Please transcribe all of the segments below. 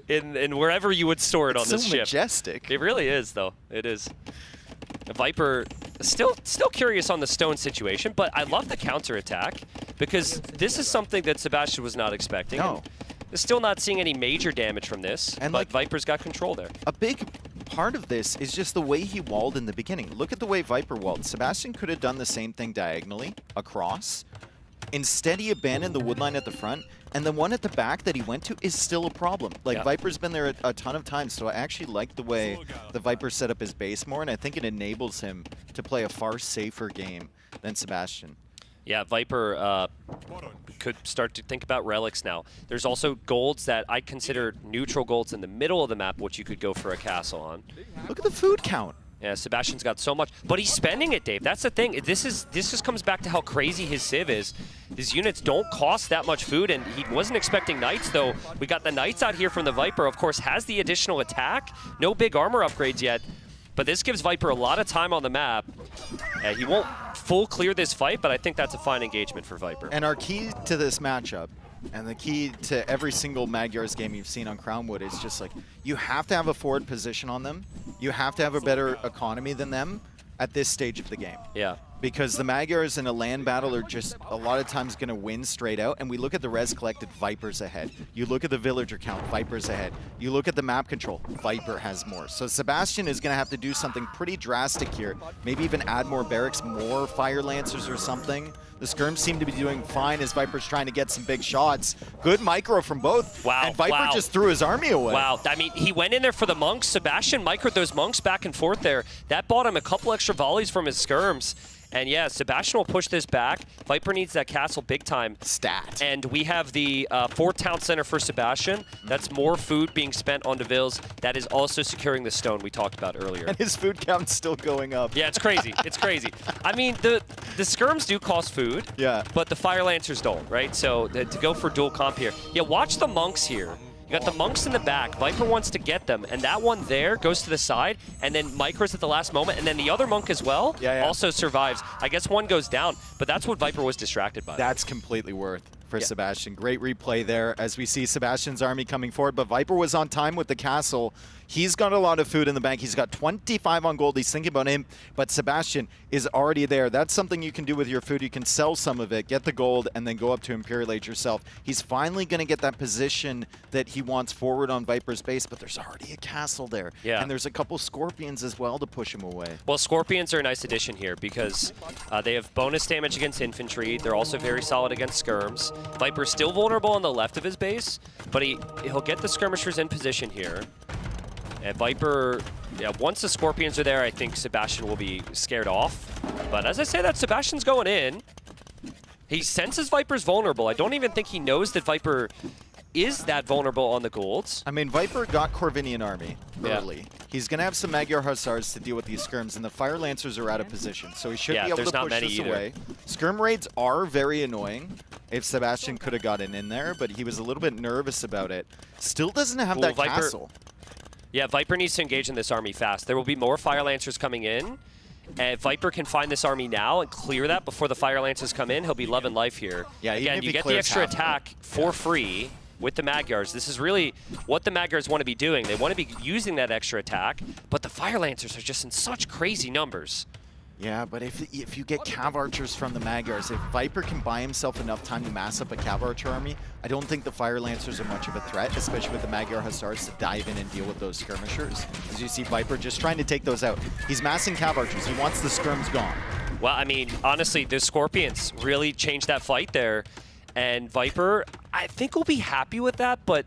in wherever you would store it on this ship. It's so majestic. It really is, though. It is. Viper still curious on the stone situation, but I love the counterattack because this is something that Sebastian was not expecting. No. Still not seeing any major damage from this, and but like, Viper's got control there. A big part of this is just the way he walled in the beginning. Look at the way Viper walled. Sebastian could have done the same thing diagonally, across. Instead, he abandoned the woodline at the front, and the one at the back that he went to is still a problem. Like, Viper's been there a ton of times, so I actually like the way the Viper set up his base more, and I think it enables him to play a far safer game than Sebastian. Yeah, Viper could start to think about relics now. There's also golds that I consider neutral golds in the middle of the map, which you could go for a castle on. Look at the food count. Yeah, Sebastian's got so much, but he's spending it, Dave. That's the thing. This just comes back to how crazy his civ is. His units don't cost that much food, and he wasn't expecting knights, though. We got the knights out here from the Viper. Of course, has the additional attack. No big armor upgrades yet, but this gives Viper a lot of time on the map. He won't full clear this fight, but I think that's a fine engagement for Viper. And our key to this matchup, and the key to every single Magyars game you've seen on Crownwood, is just like, you have to have a forward position on them. You have to have a better economy than them at this stage of the game. Yeah. Because the Magyars in a land battle are just a lot of times going to win straight out. And we look at the res collected, Viper's ahead. You look at the villager count, Viper's ahead. You look at the map control, Viper has more. So Sebastian is going to have to do something pretty drastic here. Maybe even add more barracks, more fire lancers or something. The skirms seem to be doing fine as Viper's trying to get some big shots. Good micro from both. Wow. And Viper just threw his army away. Wow. I mean, he went in there for the monks. Sebastian microed those monks back and forth there. That bought him a couple extra volleys from his skirms. And yeah, Sebastian will push this back. Viper needs that castle big time. Stat. And we have the 4th town center for Sebastian. That's more food being spent on Deville's. That is also securing the stone we talked about earlier. And his food count's still going up. Yeah, it's crazy. It's crazy. I mean, the skirms do cost food. Yeah. But the fire lancers don't, right? So to go for dual comp here. Yeah, watch the monks here. You got the monks in the back. Viper wants to get them, and that one there goes to the side, and then micros at the last moment, and then the other monk as well also survives. I guess one goes down, but that's what Viper was distracted by. That's completely worth for Sebastian. Great replay there as we see Sebastian's army coming forward, but Viper was on time with the castle. He's got a lot of food in the bank. He's got 25 on gold. He's thinking about him, but Sebastian is already there. That's something you can do with your food. You can sell some of it, get the gold, and then go up to Imperial Age yourself. He's finally going to get that position that he wants forward on Viper's base, but there's already a castle there. Yeah. And there's a couple Scorpions as well to push him away. Well, Scorpions are a nice addition here because they have bonus damage against infantry. They're also very solid against skirms. Viper's still vulnerable on the left of his base, but he'll get the skirmishers in position here. And Viper, yeah, once the Scorpions are there, I think Sebastian will be scared off. But as I say that, Sebastian's going in. He senses Viper's vulnerable. I don't even think he knows that Viper is that vulnerable on the golds. I mean, Viper got Corvinian army early. He's going to have some Magyar Hussars to deal with these skirms, and the Fire Lancers are out of position, so he should be able to push this away. Skirm raids are very annoying. If Sebastian could have gotten in there, but he was a little bit nervous about it. Still doesn't have that castle. Yeah, Viper needs to engage in this army fast. There will be more Fire Lancers coming in. And if Viper can find this army now and clear that before the Fire Lancers come in, he'll be loving life here. Yeah, again, you get the extra attack for free with the Magyars. This is really what the Magyars want to be doing. They want to be using that extra attack, but the Fire Lancers are just in such crazy numbers. Yeah, but if you get Cav Archers from the Magyars, if Viper can buy himself enough time to mass up a Cav Archer army, I don't think the Fire Lancers are much of a threat, especially with the Magyar Hussars to dive in and deal with those skirmishers. As you see Viper just trying to take those out. He's massing Cav Archers. He wants the skirms gone. Well, I mean, honestly, the Scorpions really changed that fight there. And Viper, I think will be happy with that, but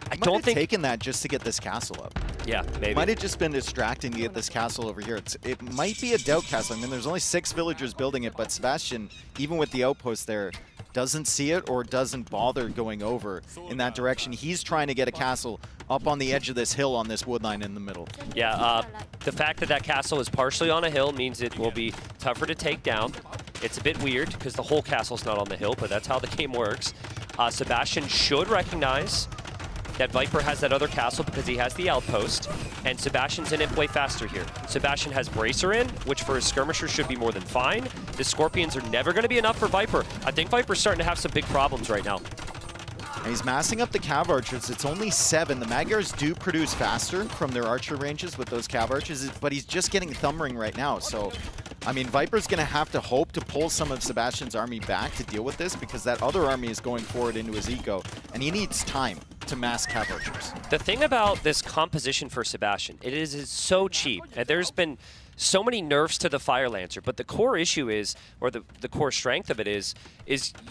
I don't think... taken that just to get this castle up. Yeah, maybe. Might have just been distracting to get this castle over here. It might be a doubt castle. I mean, there's only 6 villagers building it, but Sebastian, even with the outpost there, doesn't see it or doesn't bother going over in that direction. He's trying to get a castle up on the edge of this hill on this woodline in the middle. Yeah, the fact that that castle is partially on a hill means it will be tougher to take down. It's a bit weird because the whole castle's not on the hill, but that's how the game works. Sebastian should recognize that Viper has that other castle because he has the outpost, and Sebastian's in it way faster here. Sebastian has Bracer in, which for his skirmishers should be more than fine. The Scorpions are never going to be enough for Viper. I think Viper's starting to have some big problems right now. And he's massing up the Cav Archers. It's only 7. The Magyars do produce faster from their archer ranges with those Cav Archers, but he's just getting Thumb Ring right now. So, I mean, Viper's going to have to hope to pull some of Sebastian's army back to deal with this, because that other army is going forward into his eco, and he needs time to mass Cav Archers. The thing about this composition for Sebastian, it is so cheap. There's been so many nerfs to the Fire Lancer, but the core issue is, or the core strength of it is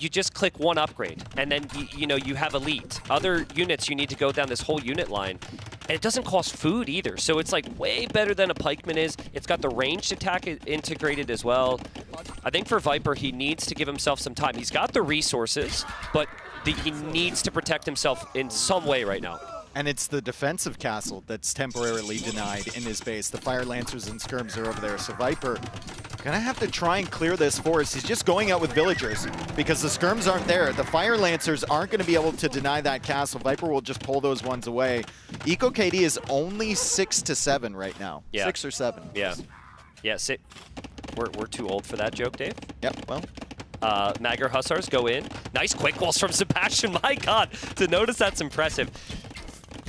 you just click one upgrade, and then you have elite. Other units, you need to go down this whole unit line, and it doesn't cost food either. So it's like way better than a pikeman is. It's got the ranged attack integrated as well. I think for Viper, he needs to give himself some time. He's got the resources, but he needs to protect himself in some way right now. And it's the defensive castle that's temporarily denied in his base. The Fire Lancers and Skirms are over there. So Viper gonna have to try and clear this forest. He's just going out with villagers because the Skirms aren't there. The Fire Lancers aren't gonna be able to deny that castle. Viper will just pull those ones away. Eco KD is only 6 to 7 right now. Yeah. 6 or 7. Yeah. Yeah, we're too old for that joke, Dave. Yep, well. Magyar Hussars go in. Nice quick walls from Sebastian. My God, to notice that's impressive.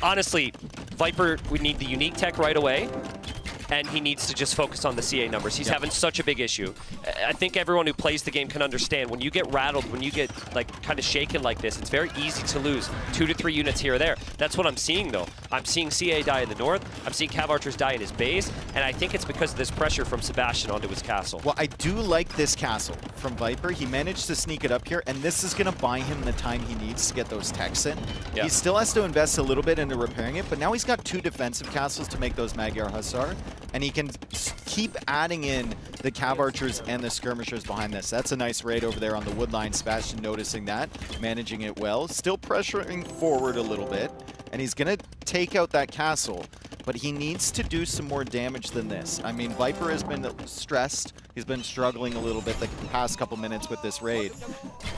Honestly, Viper would need the unique tech right away, and he needs to just focus on the CA numbers. He's having such a big issue. I think everyone who plays the game can understand when you get rattled, when you get like kind of shaken like this, it's very easy to lose 2 to 3 units here or there. That's what I'm seeing though. I'm seeing CA die in the north, I'm seeing Cav Archers die in his base, and I think it's because of this pressure from Sebastian onto his castle. Well, I do like this castle from Viper. He managed to sneak it up here, and this is going to buy him the time he needs to get those techs in. Yeah. He still has to invest a little bit into repairing it, but now he's got 2 defensive castles to make those Magyar Hussar, and he can keep adding in the Cav Archers and the Skirmishers behind this. That's a nice raid over there on the wood line. Sebastian noticing that, managing it well, still pressuring forward a little bit, and he's going to take out that castle, but he needs to do some more damage than this. I mean, Viper has been stressed. He's been struggling a little bit the past couple minutes with this raid,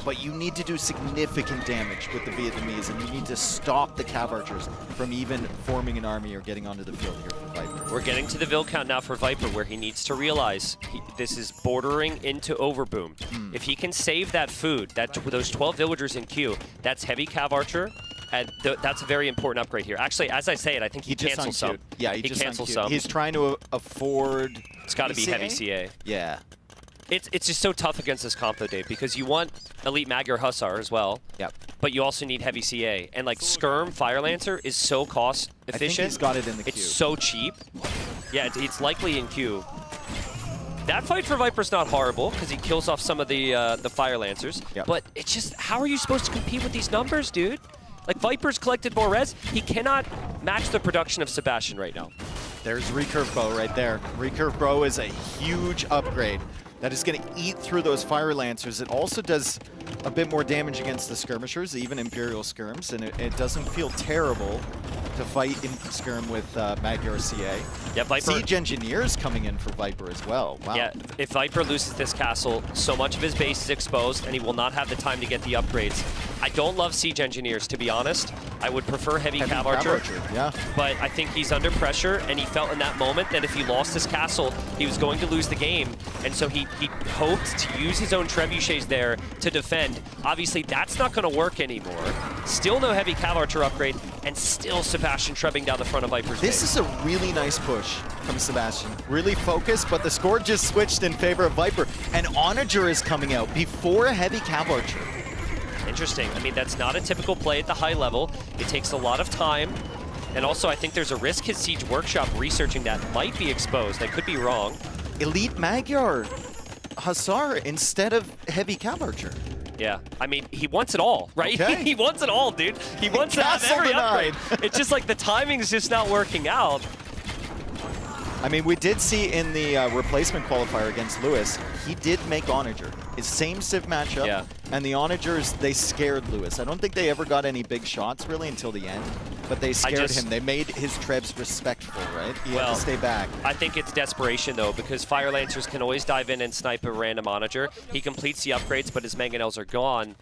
but you need to do significant damage with the Vietnamese, and you need to stop the Cav Archers from even forming an army or getting onto the field here for Viper. We're getting to the Vil count now for Viper, where he needs to realize this is bordering into overboom. If he can save that food, those 12 villagers in queue, that's heavy Cav Archer, and that's a very important upgrade here. Actually, as I say it, I think he cancels some. Yeah, he just cancels some. He's trying to afford. It's got to be heavy CA. Yeah. It's just so tough against this comp though, Dave, because you want elite Magyar Hussar as well. Yep. But you also need heavy CA, and like Skirm Fire Lancer is so cost efficient. I think he's got it in the queue. It's so cheap. Yeah, it's likely in queue. That fight for Viper's not horrible because he kills off some of the Fire Lancers. Yep. But it's just, how are you supposed to compete with these numbers, dude? Like, Viper's collected more res. He cannot match the production of Sebastian right now. There's Recurve Bow right there. Recurve Bow is a huge upgrade that is going to eat through those Fire Lancers. It also does a bit more damage against the Skirmishers, even Imperial Skirms, and it doesn't feel terrible to fight in Skirm with Magyar CA. Yeah, Viper. Siege Engineers coming in for Viper as well. Wow. Yeah, if Viper loses this castle, so much of his base is exposed, and he will not have the time to get the upgrades. I don't love Siege Engineers, to be honest. I would prefer heavy Cav Archer. Yeah. But I think he's under pressure, and he felt in that moment that if he lost his castle, he was going to lose the game. And so he hoped to use his own trebuchets there to defend. Obviously, that's not going to work anymore. Still no heavy Cav Archer upgrade, and still Sebastian trebbing down the front of Viper's This base. is a really nice push from Sebastian. Really focused, but the score just switched in favor of Viper. And Onager is coming out before a heavy Cav Archer. Interesting. I mean, that's not a typical play at the high level. It takes a lot of time. And also, I think there's a risk his Siege Workshop researching that might be exposed. I could be wrong. Elite Magyar Hussar instead of heavy Cav Archer. Yeah, I mean, he wants it all, right? Okay. He wants it all, dude. He wants to have every upgrade. It's just like the timing's just not working out. I mean, we did see in the replacement qualifier against Lewis, he did make Onager. His same Civ matchup, Yeah. and the Onagers, they scared Lewis. I don't think they ever got any big shots, really, until the end, but they scared him. They made his trebs respectful, right? He had to stay back. I think it's desperation, though, because Fire Lancers can always dive in and snipe a random Onager. He completes the upgrades, but his Mangonels are gone.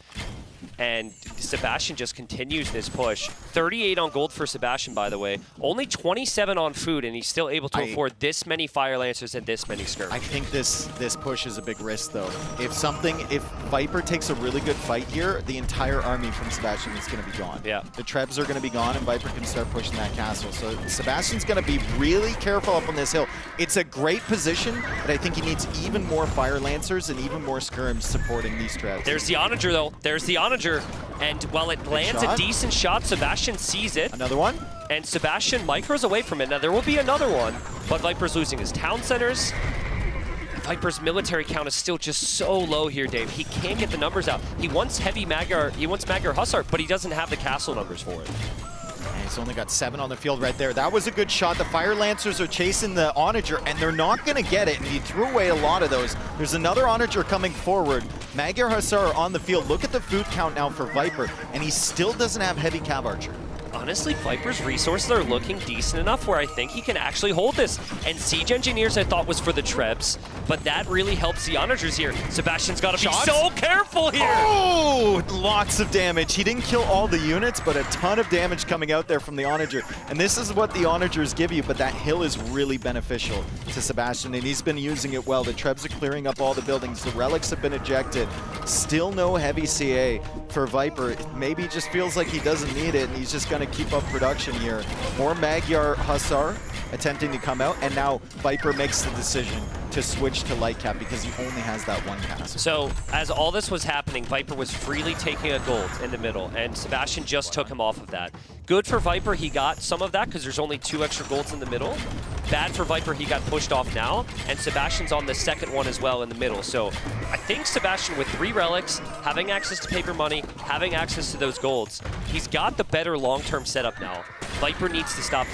And Sebastian just continues this push. 38 on gold for Sebastian, by the way. Only 27 on food, and he's still able to afford this many Fire Lancers and this many skirmishes. I think this push is a big risk, though. If Viper takes a really good fight here, the entire army from Sebastian is going to be gone. Yeah. The Trebs are going to be gone, and Viper can start pushing that castle. So Sebastian's going to be really careful up on this hill. It's a great position, but I think he needs even more Fire Lancers and even more skirms supporting these Trebs. There's the Onager, though. There's the Onager. And while it lands a decent shot, Sebastian sees it. Another one? And Sebastian micros away from it. Now, there will be another one, but Viper's losing his town centers. Viper's military count is still just so low here, Dave. He can't get the numbers out. He wants heavy Magyar, he wants Magyar Hussar, but he doesn't have the castle numbers for it. And he's only got 7 on the field right there. That was a good shot. The Fire Lancers are chasing the Onager, and they're not going to get it. And he threw away a lot of those. There's another Onager coming forward. Magyar Hussar are on the field. Look at the food count now for Viper, and he still doesn't have heavy Cav Archer. Honestly, Viper's resources are looking decent enough where I think he can actually hold this. And Siege Engineers I thought was for the Trebs, but that really helps the Onagers here. Sebastian's got to be so careful here! Oh, lots of damage. He didn't kill all the units, but a ton of damage coming out there from the Onager. And this is what the Onagers give you, but that hill is really beneficial to Sebastian, and he's been using it well. The Trebs are clearing up all the buildings. The relics have been ejected. Still no heavy CA for Viper. Maybe he just feels like he doesn't need it, and he's just going to keep up production here. More Magyar Hussar attempting to come out, and now Viper makes the decision to switch to light cap because he only has that one castle. So as all this was happening, Viper was freely taking a gold in the middle, and Sebastian just took him off of that. Good for Viper, he got some of that because there's only 2 extra golds in the middle. Bad for Viper, he got pushed off now, and Sebastian's on the second one as well in the middle. So I think Sebastian with 3 relics, having access to paper money, having access to those golds, he's got the better long-term setup now. Viper needs to stop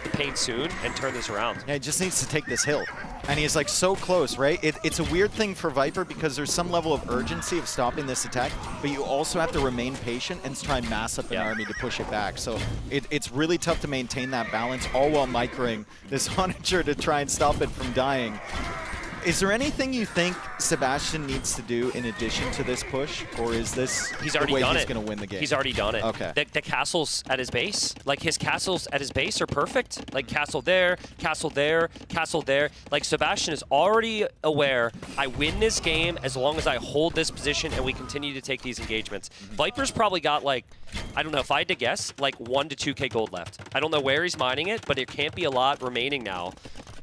the pain soon, and turn this around. Yeah, he just needs to take this hill. And he's like so close, right? It's a weird thing for Viper because there's some level of urgency of stopping this attack, but you also have to remain patient and try and mass up an army to push it back. So it's really tough to maintain that balance, all while microing this Onager to try and stop it from dying. Is there anything you think Sebastian needs to do in addition to this push, or is this he's already the way done he's it. going to win the game? He's already done it. Okay. The castles at his base, like his castles at his base are perfect. Like castle there, castle there, castle there. Like Sebastian is already aware, I win this game as long as I hold this position and we continue to take these engagements. Viper's probably got like, I don't know, if I had to guess, like 1 to 2K gold left. I don't know where he's mining it, but it can't be a lot remaining now.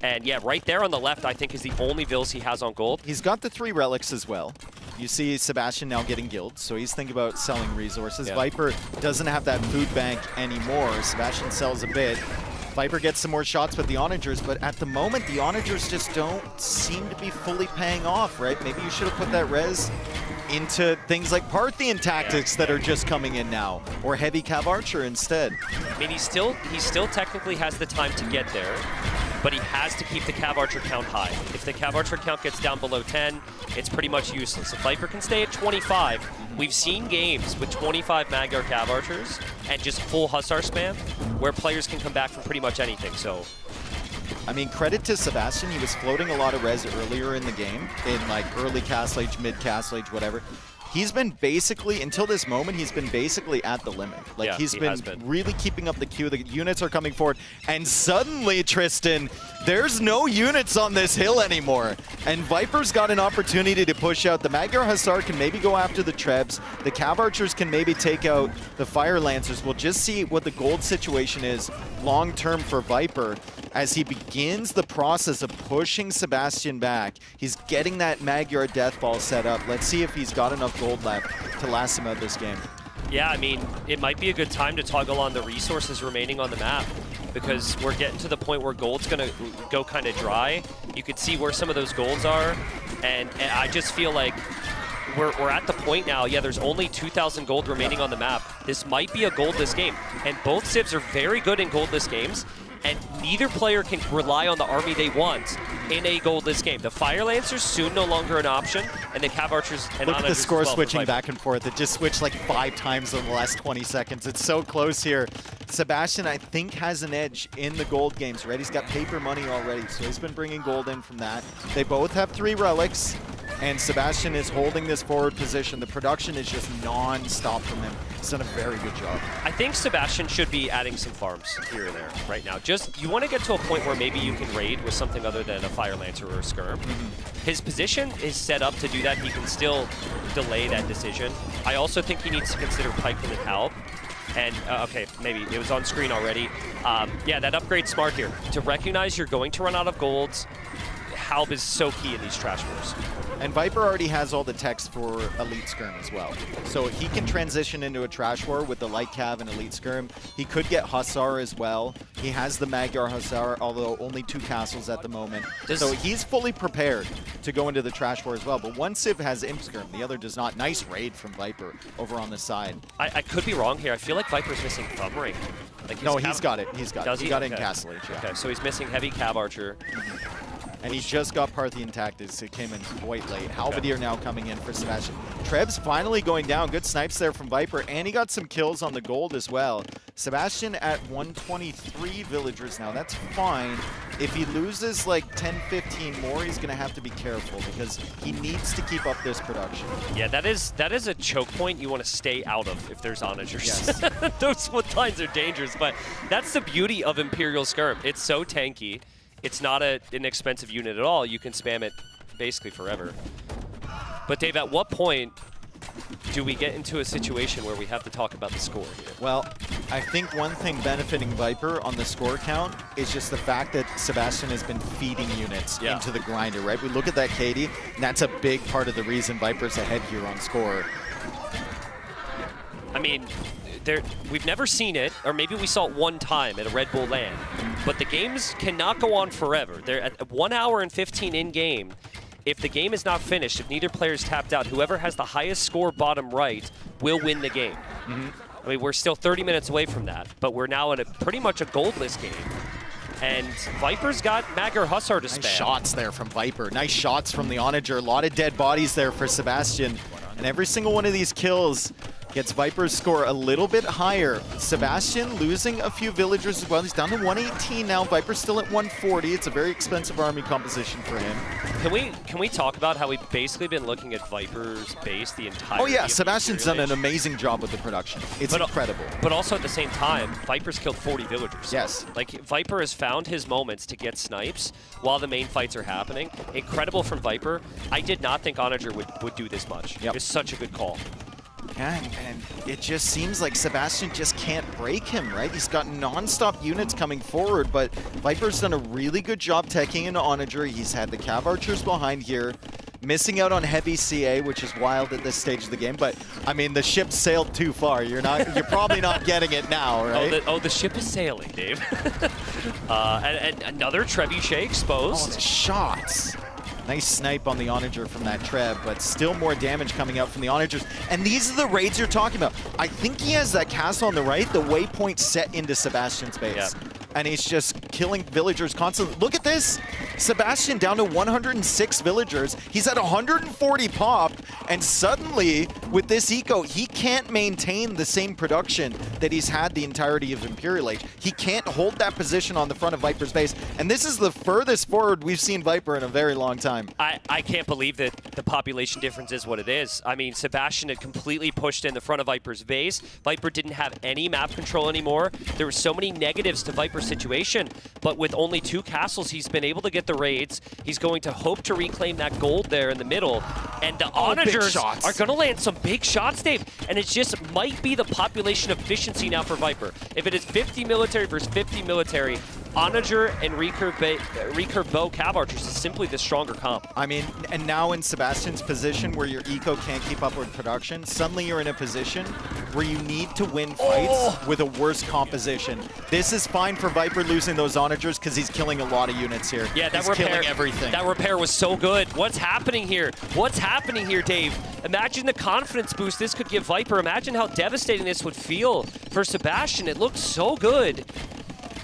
And yeah, right there on the left, I think is the only vills he has on gold. He's got the 3 relics as well. You see Sebastian now getting guilds, so he's thinking about selling resources. Yeah. Viper doesn't have that food bank anymore. Sebastian sells a bit. Viper gets some more shots with the Onagers, but at the moment, the Onagers just don't seem to be fully paying off, right? Maybe you should have put that res into things like Parthian tactics that are just coming in now, or heavy Cav Archer instead. I mean, he still technically has the time to get there, but he has to keep the Cav Archer count high. If the Cav Archer count gets down below 10, it's pretty much useless. If Viper can stay at 25, we've seen games with 25 Magyar Cav Archers and just full Hussar spam where players can come back from pretty much anything, so. I mean, credit to Sebastian, he was floating a lot of res earlier in the game, in like early Castle Age, mid Castle Age, whatever. He's been basically, until this moment, he's been basically at the limit. Like, yeah, he's been really keeping up the queue. The units are coming forward. And suddenly, Tristan, there's no units on this hill anymore. And Viper's got an opportunity to push out. The Magyar Hussar can maybe go after the Trebs. The Cav Archers can maybe take out the Fire Lancers. We'll just see what the gold situation is long-term for Viper as he begins the process of pushing Sebastian back. He's getting that Magyar Death Ball set up. Let's see if he's got enough gold left to last him out this game. Yeah, I mean, it might be a good time to toggle on the resources remaining on the map because we're getting to the point where gold's going to go kind of dry. You can see where some of those golds are, and I just feel like we're at the point now, yeah, there's only 2,000 gold remaining on the map. This might be a goldless game, and both civs are very good in goldless games, and neither player can rely on the army they want in a goldless game. The Fire Lancers soon no longer an option, and the Cav Archers and Look at the score switching back and forth. It just switched like 5 times in the last 20 seconds. It's so close here. Sebastian, I think, has an edge in the gold games, right? He's got paper money already, so he's been bringing gold in from that. They both have 3 relics, and Sebastian is holding this forward position. The production is just non-stop from him. He's done a very good job. I think Sebastian should be adding some farms here and there right now. Just, you want to get to a point where maybe you can raid with something other than a Fire Lancer or a Skirm. His position is set up to do that. He can still delay that decision. I also think he needs to consider Pikeman and Halb. And, okay, maybe it was on screen already. Yeah, that upgrade's smart here. To recognize you're going to run out of golds, Halb is so key in these trash wars. And Viper already has all the text for Elite Skirm as well. So he can transition into a trash war with the Light Cav and Elite Skirm. He could get Hussar as well. He has the Magyar Hussar, although only 2 castles at the moment. So he's fully prepared to go into the trash war as well. But one Civ has Imp Skirm, the other does not. Nice raid from Viper over on the side. I could be wrong here. I feel like Viper's missing Thumb Ring. Like no, he's got it. He's got it. He got it in Castle Age, yeah. Okay, so he's missing Heavy Cav Archer. And he just got Parthian Tactics. It came in quite late. Halberdier now coming in for Sebastian. Treb's finally going down. Good snipes there from Viper. And he got some kills on the gold as well. Sebastian at 123 villagers now. That's fine. If he loses like 10, 15 more, he's going to have to be careful because he needs to keep up this production. Yeah, that is a choke point you want to stay out of if there's onagers. Yes. Those split lines are dangerous, but that's the beauty of Imperial Skirm. It's so tanky. It's not an inexpensive unit at all. You can spam it basically forever. But Dave, at what point do we get into a situation where we have to talk about the score here? Well, I think one thing benefiting Viper on the score count is just the fact that Sebastian has been feeding units into the grinder, right? We look at that KD, and that's a big part of the reason Viper's ahead here on score. I mean, we've never seen it, or maybe we saw it one time at a Red Bull LAN, but the games cannot go on forever. They're at 1 hour and 15 in-game. If the game is not finished, if neither player is tapped out, whoever has the highest score bottom right will win the game. I mean, we're still 30 minutes away from that, but we're now in pretty much a goldless game. And Viper's got Magyar Hussar to spam. Nice shots there from Viper. Nice shots from the Onager. A lot of dead bodies there for Sebastian. And every single one of these kills gets Viper's score a little bit higher. Sebastian losing a few villagers as well. He's down to 118 now. Viper's still at 140. It's a very expensive army composition for him. Can we talk about how we've basically been looking at Viper's base the entire Oh yeah, Sebastian's done an amazing job with the production. It's incredible. But also at the same time, Viper's killed 40 villagers. Yes. Like, Viper has found his moments to get snipes while the main fights are happening. Incredible from Viper. I did not think Onager would do this much. Yep. It's such a good call. Yeah, and it just seems like Sebastian just can't break him, right? He's got non-stop units coming forward, but Viper's done a really good job teching into Onager. He's had the Cav Archers behind here, missing out on heavy CA, which is wild at this stage of the game. But I mean, the ship sailed too far. You're probably not getting it now, right? The ship is sailing, Dave. and another Trebuchet exposed. Oh, the shots. Nice snipe on the Onager from that Treb, but still more damage coming out from the Onagers. And these are the raids you're talking about. I think he has that castle on the right, the waypoint set into Sebastian's base. Yeah. And he's just killing villagers constantly. Look at this! Sebastian down to 106 villagers. He's at 140 pop, and suddenly, with this eco, he can't maintain the same production that he's had the entirety of Imperial Age. He can't hold that position on the front of Viper's base, and this is the furthest forward we've seen Viper in a very long time. I can't believe that the population difference is what it is. I mean, Sebastian had completely pushed in the front of Viper's base. Viper didn't have any map control anymore. There were so many negatives to Viper's situation, but with only 2 castles, he's been able to get the raids. He's going to hope to reclaim that gold there in the middle, and the Onagers are going to land some big shots, Dave, and it just might be the population efficiency now for Viper. If it is 50 military versus 50 military, Onager and recurve bow Cav Archers is simply the stronger comp. I mean, and now in Sebastian's position where your eco can't keep up with production, suddenly you're in a position where you need to win fights with a worse composition. This is fine for Viper losing those Onagers because he's killing a lot of units here. Yeah, that he's repair, killing everything. That repair was so good. What's happening here? What's happening here, Dave? Imagine the confidence boost this could give Viper. Imagine how devastating this would feel for Sebastian. It looked so good.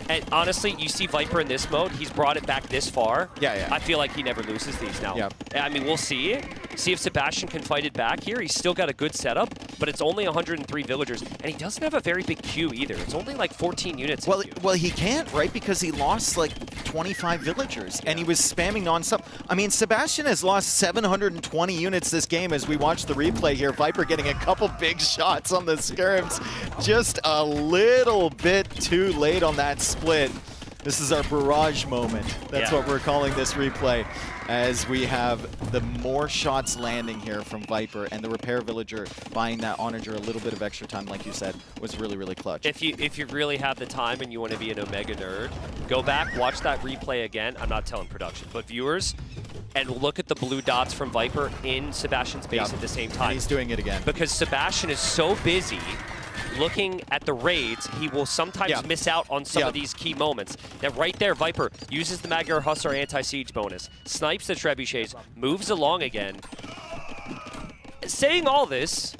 And honestly, you see Viper in this mode, he's brought it back this far. Yeah. I feel like he never loses these now. Yeah. I mean, we'll see. See if Sebastian can fight it back here. He's still got a good setup, but it's only 103 villagers, and he doesn't have a very big queue either. It's only like 14 units. Well, he can't, right? Because he lost like 25 villagers, and he was spamming nonstop. I mean, Sebastian has lost 720 units this game as we watch the replay here. Viper getting a couple big shots on the skirms. Just a little bit too late on that split. This is our barrage moment. That's what we're calling this replay, as we have the more shots landing here from Viper, and the repair villager buying that Onager a little bit of extra time, like you said, was really, really clutch. If you really have the time and you want to be an Omega nerd, go back, watch that replay again. I'm not telling production, but viewers, and look at the blue dots from Viper in Sebastian's base at the same time. And he's doing it again. Because Sebastian is so busy looking at the raids, he will sometimes miss out on some of these key moments. Now right there, Viper uses the Magyar Hussar anti-siege bonus, snipes the trebuchets, moves along again. Saying all this,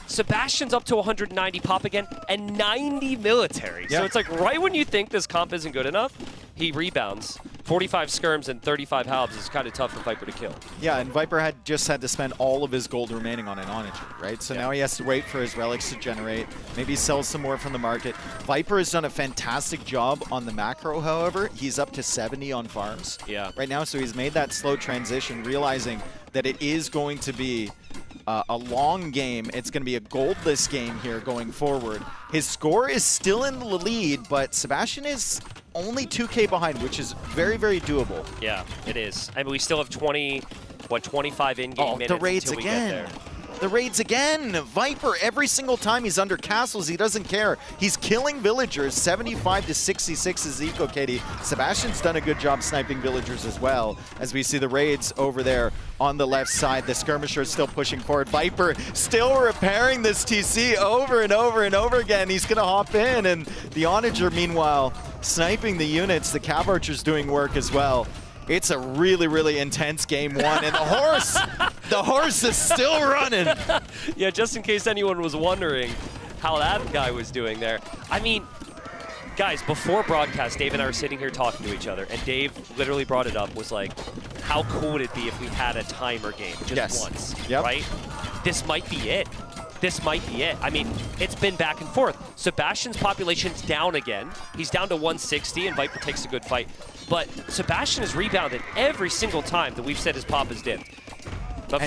Sebastian's up to 190 pop again and 90 military. So it's like right when you think this comp isn't good enough, he rebounds. 45 skirms and 35 halbs is kind of tough for Viper to kill. Yeah, and Viper just had to spend all of his gold remaining on an Onager, right? So now he has to wait for his relics to generate, maybe sell some more from the market. Viper has done a fantastic job on the macro, however. He's up to 70 on farms right now, so he's made that slow transition, realizing that it is going to be a long game. It's going to be a goldless game here going forward. His score is still in the lead, but Sebastian is only 2K behind, which is very, very doable. Yeah, it is. I mean, we still have 25 in-game minutes the raids until we again. get there. The raids again. Viper, every single time he's under castles, he doesn't care. He's killing villagers. 75 to 66 is Eco Katie. Sebastian's done a good job sniping villagers as well, as we see the raids over there on the left side. The skirmisher is still pushing forward. Viper still repairing this TC over and over and over again. He's going to hop in, and the Onager, meanwhile, sniping the units. The Cav Archer's doing work as well. It's a really, really intense game one, and the horse is still running. Yeah, just in case anyone was wondering how that guy was doing there. I mean, guys, before broadcast, Dave and I were sitting here talking to each other, and Dave literally brought it up, was like, how cool would it be if we had a timer game just once, right? This might be it. This might be it. I mean, it's been back and forth. Sebastian's population's down again. He's down to 160, and Viper takes a good fight. But Sebastian has rebounded every single time that we've said his pop is dipped. But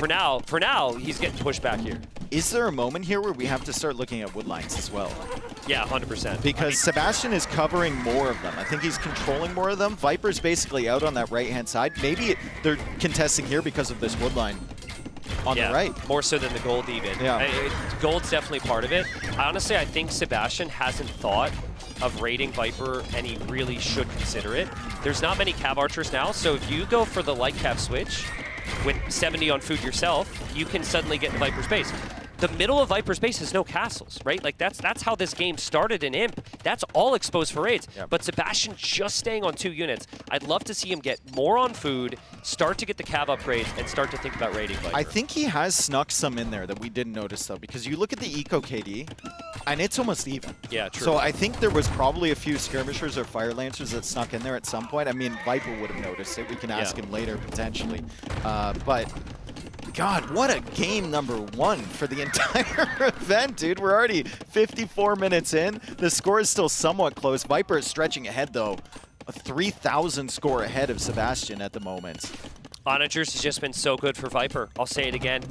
for now, he's getting pushed back here. Is there a moment here where we have to start looking at wood lines as well? Yeah, 100%. Because Sebastian is covering more of them. I think he's controlling more of them. Viper's basically out on that right-hand side. Maybe they're contesting here because of this wood line on the right. More so than the gold even. Gold's definitely part of it. Honestly, I think Sebastian hasn't thought of raiding Viper, and he really should consider it. There's not many Cav Archers now, so if you go for the light Cav switch with 70 on food yourself, you can suddenly get in Viper's base. The middle of Viper's base has no castles, right? Like that's how this game started in Imp. That's all exposed for raids. But Sebastian just staying on 2 units. I'd love to see him get more on food, start to get the Cav upgrades, and start to think about raiding Viper. I think he has snuck some in there that we didn't notice, though, because you look at the Eco KD, and it's almost even. Yeah, true. So I think there was probably a few skirmishers or fire lancers that snuck in there at some point. I mean, Viper would have noticed it. We can ask him later, potentially. But God, what a game number 1 for the entire event, dude. We're already 54 minutes in. The score is still somewhat close. Viper is stretching ahead, though. A 3,000 score ahead of Sebastian at the moment. Onagers has just been so good for Viper. I'll say it again.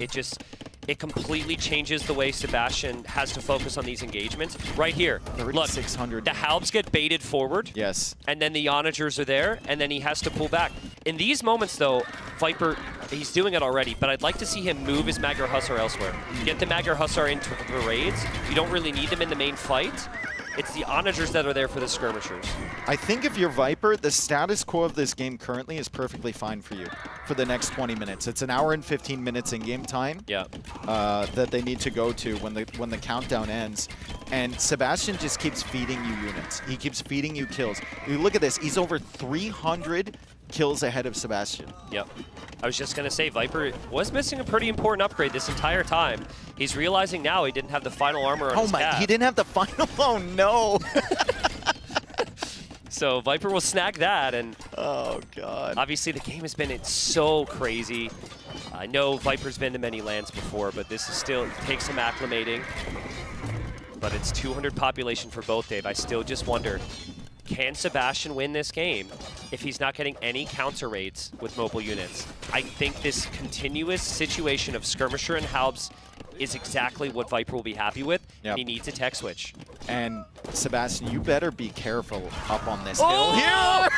It completely changes the way Sebastian has to focus on these engagements. Right here, look, the halbs get baited forward. Yes. And then the Onagers are there, and then he has to pull back. In these moments, though, Viper, he's doing it already, but I'd like to see him move his Magyar Hussar elsewhere. Get the Magyar Hussar into the raids. You don't really need them in the main fight. It's the Onagers that are there for the skirmishers. I think if you're Viper, the status quo of this game currently is perfectly fine for you for the next 20 minutes. It's an hour and 15 minutes in game time that they need to go to when the countdown ends. And Sebastian just keeps feeding you units. He keeps feeding you kills. You look at this. He's over 300 kills ahead of Sebastian. Yep. I was just going to say, Viper was missing a pretty important upgrade this entire time. He's realizing now he didn't have the final armor on his Cav. He didn't have the final. Oh, no. So Viper will snag that, and oh, God. Obviously, the game has been so crazy. I know Viper's been to many lands before, but this is still, it takes some acclimating. But it's 200 population for both, Dave. I still just wonder, can Sebastian win this game if he's not getting any counter rates with mobile units? I think this continuous situation of Skirmisher and Halbs is exactly what Viper will be happy with. Yep. He needs a tech switch. And Sebastian, you better be careful up on this Oh! hill here.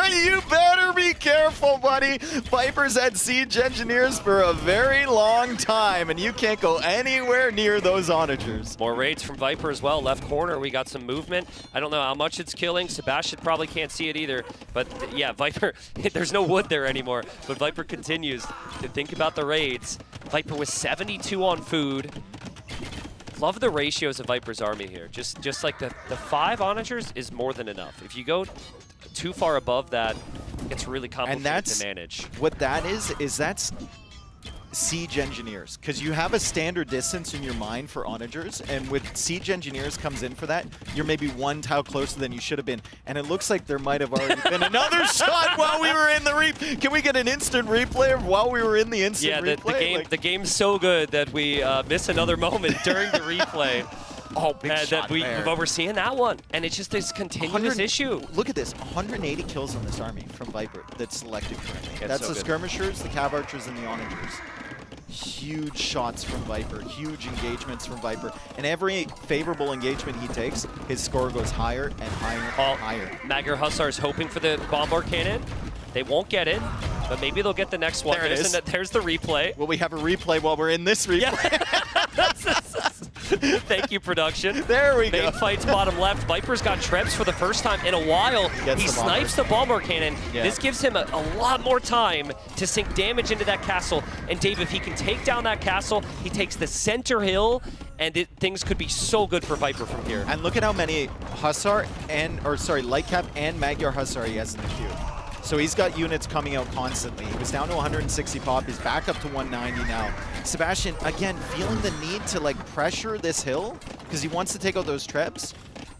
You better be careful, buddy. Viper's had siege engineers for a very long time, and you can't go anywhere near those onagers. More raids from Viper as well. Left corner, we got some movement. I don't know how much it's killing. Sebastian probably can't see it either. But yeah, Viper, there's no wood there anymore. But Viper continues to think about the raids. Viper with 72 on food. Love the ratios of Viper's army here. Just like the 5 onagers is more than enough. If you go too far above that, it's really complicated to manage. What that is that's siege engineers, because you have a standard distance in your mind for onagers, and with siege engineers comes in for that, you're maybe 1 tile closer than you should have been, and it looks like there might have already been another shot while we were in the replay. Can we get an instant replay of while we were in the instant replay? The game's so good that we miss another moment during the replay. Oh, big shot there. But we're seeing that one, and it's just this continuous issue. Look at this, 180 kills on this army from Viper that's selected correctly. That's so the good. skirmishers, the cav archers, and the onagers. Huge shots from Viper, huge engagements from Viper, and every favorable engagement he takes, his score goes higher and higher and higher. Magyar Hussars hoping for the bombard cannon. They won't get it, but maybe they'll get the next one. There it is. There's the replay. Will we have a replay while we're in this replay? Yeah. Thank you, production. There we go. Main fights bottom left. Viper's got Trebs for the first time in a while. Gets He the snipes the bombard cannon. Yeah. This gives him a lot more time to sink damage into that castle. And Dave, if he can take down that castle, he takes the center hill, and things could be so good for Viper from here. And look at how many Hussar Lightcap and Magyar Hussar he has in the queue. So he's got units coming out constantly. He was down to 160 pop. He's back up to 190 now. Sebastian, again, feeling the need to like pressure this hill because he wants to take out those Trebs,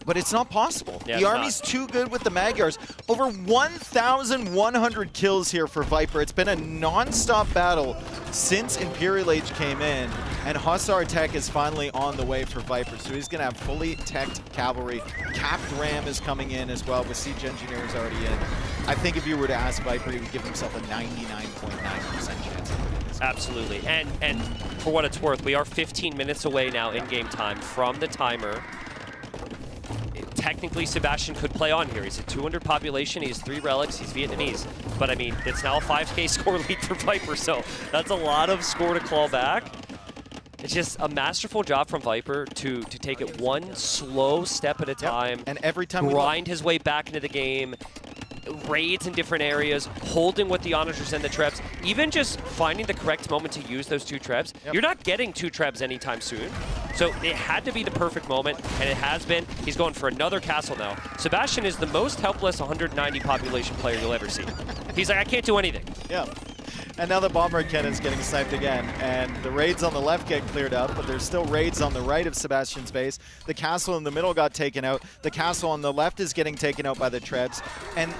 but it's not possible. Yeah, the army's too good with the Magyars. Over 1,100 kills here for Viper. It's been a non-stop battle since Imperial Age came in, and Hussar tech is finally on the way for Viper. So he's going to have fully teched cavalry. Capped Ram is coming in as well with siege engineers already in. I think if you were to ask Viper, he would give himself a 99.9% chance. Absolutely. And for what it's worth, we are 15 minutes away now in game time from the timer. Technically, Sebastian could play on here. He's at 200 population. He has 3 relics. He's Vietnamese. But, I mean, it's now a 5K score lead for Viper, so that's a lot of score to claw back. It's just a masterful job from Viper to take it one slow step at a time. And every time grind his way back into the game. Raids in different areas, holding with the onagers and the Trebs, even just finding the correct moment to use those 2 Trebs. Yep. You're not getting 2 Trebs anytime soon. So it had to be the perfect moment, and it has been. He's going for another castle now. Sebastian is the most helpless 190 population player you'll ever see. He's like, I can't do anything. Yeah. And now the bombard cannon's getting sniped again, and the raids on the left get cleared up, but there's still raids on the right of Sebastian's base. The castle in the middle got taken out. The castle on the left is getting taken out by the Trebs. And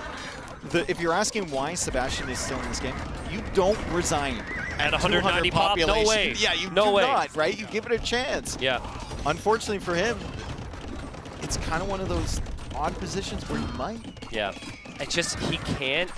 if you're asking why Sebastian is still in this game, you don't resign At 190 pop, no way. Yeah, you no do way. not, right? You give it a chance. Yeah. Unfortunately for him, it's kind of one of those odd positions where you might. Yeah. It's just, he can't.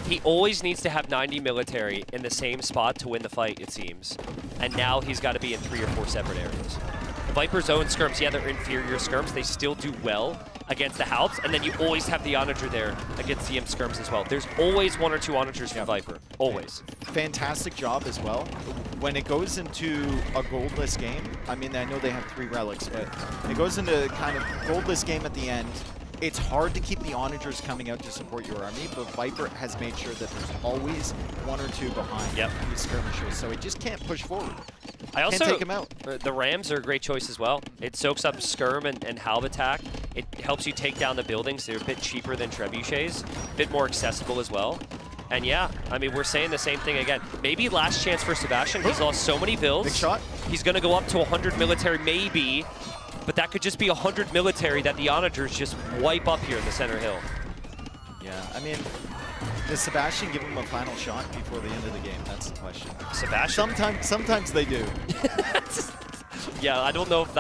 He always needs to have 90 military in the same spot to win the fight, it seems. And now he's got to be in 3 or 4 separate areas. The Viper's own skirms, yeah, they're inferior skirms. They still do well against the Halbs, and then you always have the Onager there against the Imp skirms as well. There's always 1 or 2 Onagers for Viper. Always. Fantastic job as well. When it goes into a goldless game, I mean, I know they have 3 relics, but it goes into kind of goldless game at the end. It's hard to keep the Onagers coming out to support your army, but Viper has made sure that there's always 1 or 2 behind these skirmishes, so it just can't push forward. I also can't take him out. The Rams are a great choice as well. It soaks up skirm and halb attack. It helps you take down the buildings. They're a bit cheaper than trebuchets, a bit more accessible as well. And yeah, I mean, we're saying the same thing again. Maybe last chance for Sebastian. He's lost so many builds. Big shot. He's going to go up to 100 military, maybe. But that could just be 100 military that the Onagers just wipe up here in the center hill. Yeah, I mean, Does Sebastian give him a final shot before the end of the game? That's the question. Sebastian? Sometimes they do. Yeah, I don't know if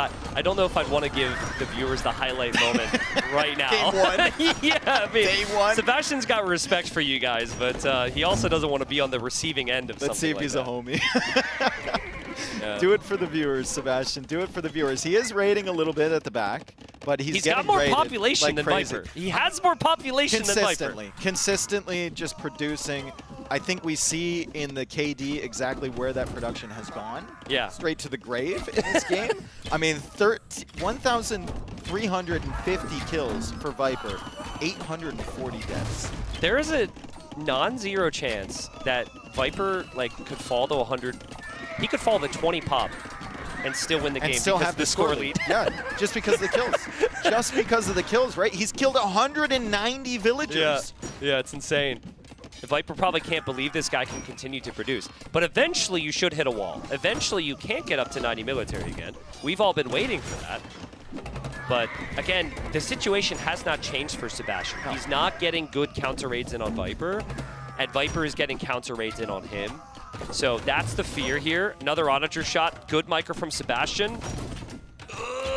I'd want to give the viewers the highlight moment right now. Game one. Yeah, I mean, Day one. Sebastian's got respect for you guys, but he also doesn't want to be on the receiving end of Let's see if something he's like a homie. Yeah. Do it for the viewers, Sebastian. Do it for the viewers. He is raiding a little bit at the back, but he's got getting more raided population like than crazy. Viper. He has more population than Viper. Consistently just producing. I think we see in the KD exactly where that production has gone. Yeah. Straight to the grave in this game. I mean, 1,350 kills for Viper, 840 deaths. There is a non-zero chance that Viper could fall to 100. He could fall to 20 pop and still win the game. And still have the score lead. Yeah, just because of the kills. Just because of the kills, right? He's killed 190 villagers. Yeah, it's insane. Viper probably can't believe this guy can continue to produce. But eventually you should hit a wall. Eventually you can't get up to 90 military again. We've all been waiting for that. But again, the situation has not changed for Sebastian. No. He's not getting good counter raids in on Viper, and Viper is getting counter raids in on him. So that's the fear here. Another Onager shot. Good micro from Sebastian.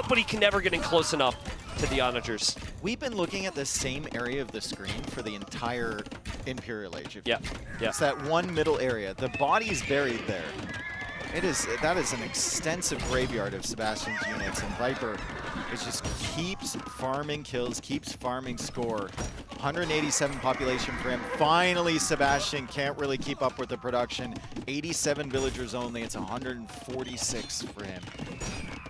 But he can never get in close enough to the Onagers. We've been looking at the same area of the screen for the entire Imperial Age. Yeah. It's that one middle area. The body's buried there. That is an extensive graveyard of Sebastian's units, and Viper just keeps farming kills, keeps farming score. 187 population for him. Finally, Sebastian can't really keep up with the production. 87 villagers only. It's 146 for him.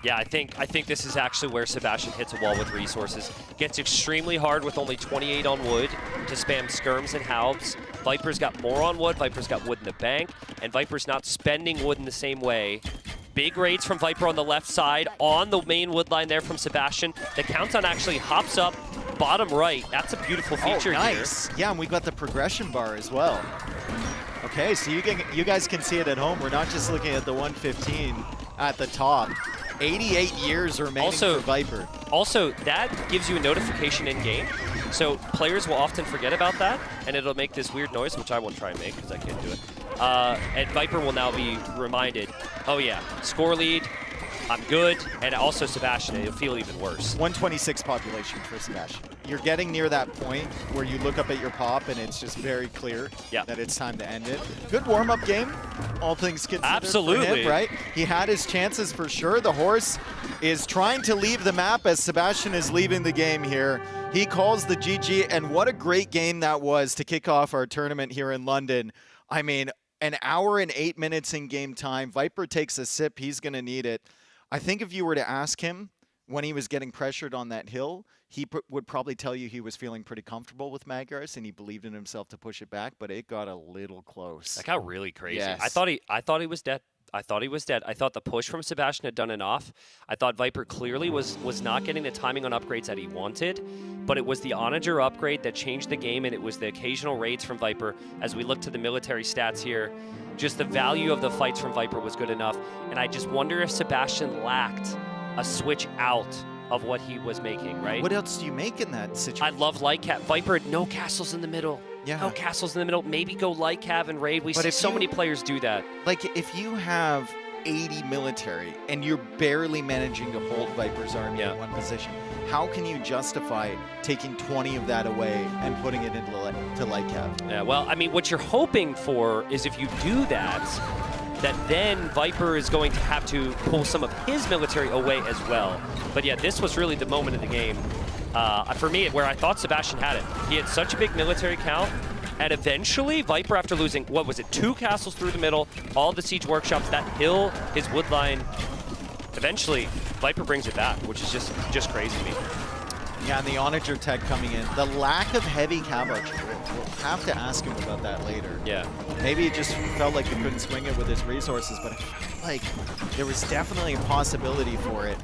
Yeah, I think this is actually where Sebastian hits a wall with resources. Gets extremely hard with only 28 on wood to spam skirms and halbs. Viper's got more on wood. Viper's got wood in the bank, and Viper's not spending wood in the same way. Big raids from Viper on the left side, on the main wood line there from Sebastian. The countdown actually hops up bottom right. That's a beautiful feature nice. Here. Yeah, and we've got the progression bar as well. Okay, so you guys can see it at home. We're not just looking at the 115 at the top. 88 years remaining for Viper. Also, that gives you a notification in-game. So players will often forget about that, and it'll make this weird noise, which I won't try and make because I can't do it. And Viper will now be reminded, oh yeah, score lead, I'm good, and also Sebastian, it'll feel even worse. 126 population for Sebastian. You're getting near that point where you look up at your pop and it's just very clear that it's time to end it. Good warm-up game, all things considered. Absolutely. For him, right? He had his chances for sure. The horse is trying to leave the map as Sebastian is leaving the game here. He calls the GG, and what a great game that was to kick off our tournament here in London. I mean, an hour and 8 minutes in game time. Viper takes a sip. He's going to need it. I think if you were to ask him when he was getting pressured on that hill, he would probably tell you he was feeling pretty comfortable with Magars and he believed in himself to push it back, but it got a little close. That got really crazy. Yes. I thought he was dead. I thought he was dead. I thought the push from Sebastian had done enough. I thought Viper clearly was not getting the timing on upgrades that he wanted, but it was the Onager upgrade that changed the game, and it was the occasional raids from Viper. As we look to the military stats here, just the value of the fights from Viper was good enough, and I just wonder if Sebastian lacked a switch out of what he was making, right? What else do you make in that situation? I love light cap. Viper had no castles in the middle. Yeah. No castles in the middle. Maybe go light cav and raid. We see so many players do that. Like, if you have 80 military and you're barely managing to hold Viper's army in one position, how can you justify taking 20 of that away and putting it into light cav? Yeah, well, I mean, what you're hoping for is if you do that, that then Viper is going to have to pull some of his military away as well. But yeah, this was really the moment of the game. For me, where I thought Sebastian had it. He had such a big military count, and eventually Viper, after losing, what was it, 2 castles through the middle, all the siege workshops, that hill, his wood line, eventually Viper brings it back, which is just crazy to me. Yeah, and the Onager tech coming in. The lack of heavy cavalry, we'll have to ask him about that later. Yeah. Maybe it just felt like he couldn't swing it with his resources, but I felt like there was definitely a possibility for it.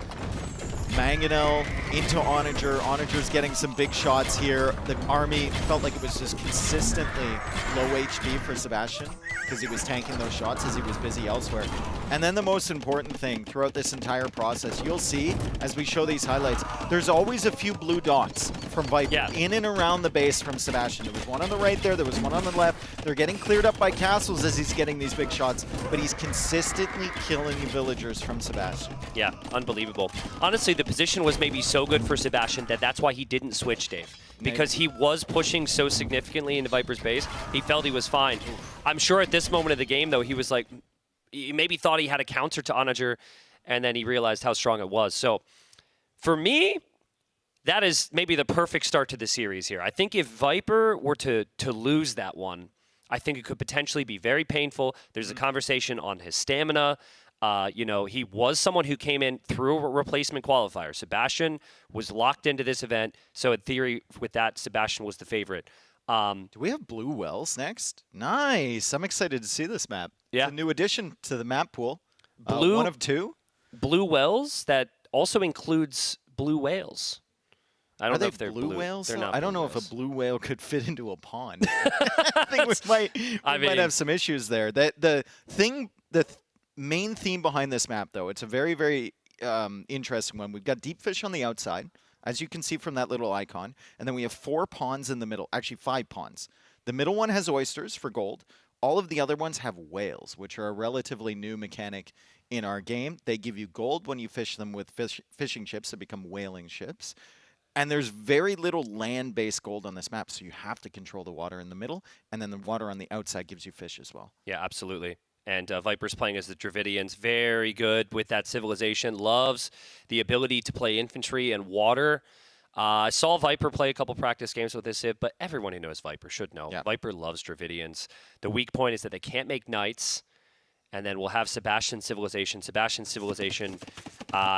Mangonel into Onager. Onager's getting some big shots here. The army felt like it was just consistently low HP for Sebastian because he was tanking those shots as he was busy elsewhere. And then the most important thing throughout this entire process, you'll see as we show these highlights, there's always a few blue dots from Viper in and around the base from Sebastian. There was one on the right there was one on the left. They're getting cleared up by castles as he's getting these big shots, but he's consistently killing villagers from Sebastian. Yeah, unbelievable. Honestly, the position was maybe so good for Sebastian that that's why he didn't switch, Dave. Because he was pushing so significantly into Viper's base, he felt he was fine. I'm sure at this moment of the game, though, he was like, he maybe thought he had a counter to Onager, and then he realized how strong it was. So for me, that is maybe the perfect start to the series here. I think if Viper were to lose that one, I think it could potentially be very painful. There's a conversation on his stamina. You know, he was someone who came in through a replacement qualifier. Sebastian was locked into this event, so in theory, with that, Sebastian was the favorite. Do we have blue wells next? Nice. I'm excited to see this map. Yeah. It's a new addition to the map pool. Blue, one of two. Blue wells that also includes blue whales. I don't know if they're blue whales. They're not. I don't know whales. if a blue whale could fit into a pond. I think we might have some issues there. The main theme behind this map, though, it's a very, very interesting one. We've got deep fish on the outside, as you can see from that little icon, and then we have 4 ponds in the middle. Actually, 5 ponds. The middle one has oysters for gold. All of the other ones have whales, which are a relatively new mechanic in our game. They give you gold when you fish them with fishing chips that become whaling ships. And there's very little land-based gold on this map, so you have to control the water in the middle, and then the water on the outside gives you fish as well. Yeah, absolutely. And Viper's playing as the Dravidians. Very good with that civilization. Loves the ability to play infantry and water. I saw Viper play a couple practice games with this Civ, but everyone who knows Viper should know. Yeah. Viper loves Dravidians. The weak point is that they can't make knights. And then we'll have Sebastian's civilization. Sebastian's civilization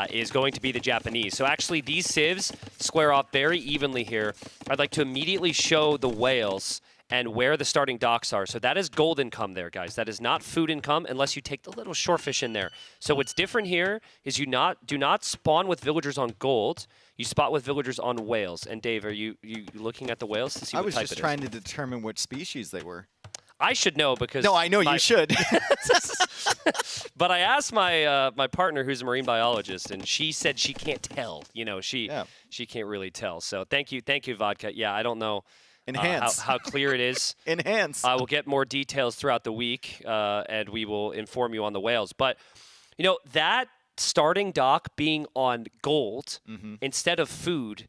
is going to be the Japanese. So actually, these civs square off very evenly here. I'd like to immediately show the whales and where the starting docks are. So that is gold income there, guys. That is not food income unless you take the little shorefish in there. So what's different here is you do not spawn with villagers on gold. You spot with villagers on whales. And Dave, are you looking at the whales to see what type it is? I was just trying to determine which species they were. I should know because... No, I know you should. But I asked my my partner, who's a marine biologist, and she said she can't tell. You know, she can't really tell. So thank you, Vodka. Yeah, I don't know how clear it is. Enhance. I will get more details throughout the week, and we will inform you on the whales. But, you know, that starting dock being on gold instead of food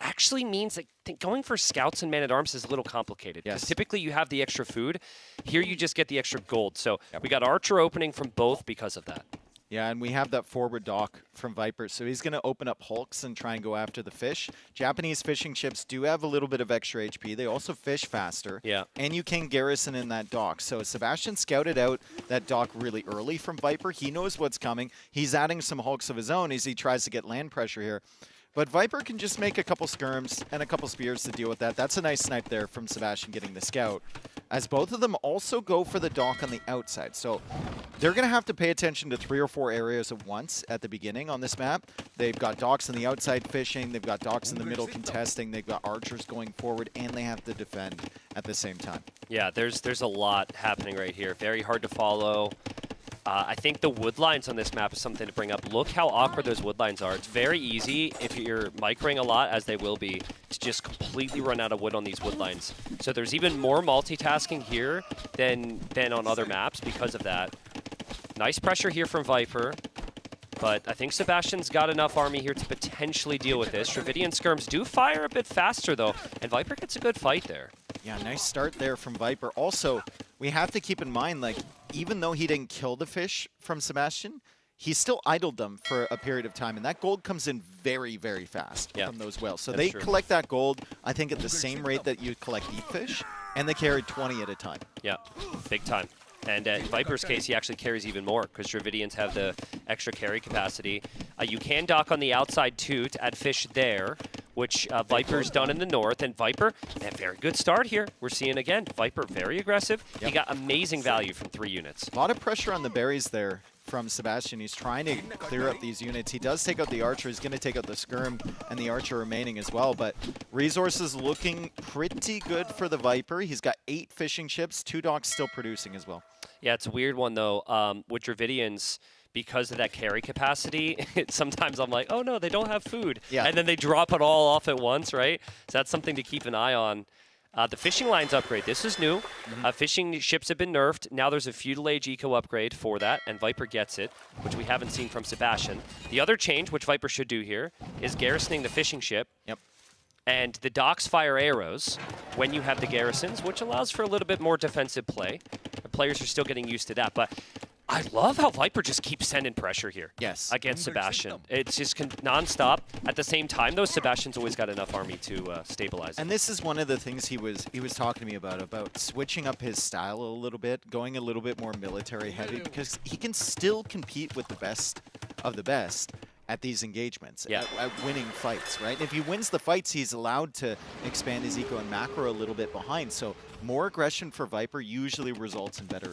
actually means that going for scouts and man-at-arms is a little complicated. Because typically you have the extra food. Here you just get the extra gold. So we got Archer opening from both because of that. Yeah, and we have that forward dock from Viper. So he's going to open up hulks and try and go after the fish. Japanese fishing ships do have a little bit of extra HP. They also fish faster. Yeah. And you can garrison in that dock. So Sebastian scouted out that dock really early from Viper. He knows what's coming. He's adding some hulks of his own as he tries to get land pressure here. But Viper can just make a couple skirms and a couple spears to deal with that. That's a nice snipe there from Sebastian getting the scout. As both of them also go for the dock on the outside. So they're going to have to pay attention to 3 or 4 areas at once at the beginning on this map. They've got docks on the outside fishing. They've got docks in the middle contesting. They've got archers going forward, and they have to defend at the same time. Yeah, there's a lot happening right here. Very hard to follow. I think the wood lines on this map is something to bring up. Look how awkward those wood lines are. It's very easy, if you're microing a lot, as they will be, to just completely run out of wood on these wood lines. So there's even more multitasking here than on other maps because of that. Nice pressure here from Viper. But I think Sebastian's got enough army here to potentially deal with this. Dravidian skirms do fire a bit faster, though, and Viper gets a good fight there. Yeah, nice start there from Viper. Also, we have to keep in mind, like, even though he didn't kill the fish from Sebastian, he still idled them for a period of time, and that gold comes in very, very fast from those whales. So they collect that gold, I think, at the same rate that you collect deep fish, and they carry 20 at a time. Yeah, big time. And in Viper's case, he actually carries even more because Dravidians have the extra carry capacity. You can dock on the outside, too, to add fish there, which Viper's done in the north. And Viper, a very good start here. We're seeing, again, Viper very aggressive. He got amazing value from 3 units. A lot of pressure on the berries there from Sebastian. He's trying to clear up these units. He does take out the archer. He's going to take out the skirm and the archer remaining as well. But resources looking pretty good for the Viper. He's got 8 fishing ships, 2 docks still producing as well. Yeah, it's a weird one, though. With Dravidians, because of that carry capacity, sometimes I'm like, oh, no, they don't have food. Yeah. And then they drop it all off at once, right? So that's something to keep an eye on. The fishing lines upgrade. This is new. Fishing ships have been nerfed. Now there's a feudal age eco upgrade for that, and Viper gets it, which we haven't seen from Sebastian. The other change, which Viper should do here, is garrisoning the fishing ship. Yep. And the docks fire arrows when you have the garrisons, which allows for a little bit more defensive play. The players are still getting used to that, but I love how Viper just keeps sending pressure here. Yes. Against Sebastian. It's just non-stop. At the same time, though, Sebastian's always got enough army to stabilize it. And this is one of the things he was talking to me about switching up his style a little bit, going a little bit more military heavy, because he can still compete with the best of the best at these engagements, yeah. at winning fights, right? If he wins the fights, he's allowed to expand his eco and macro a little bit behind. So more aggression for Viper usually results in better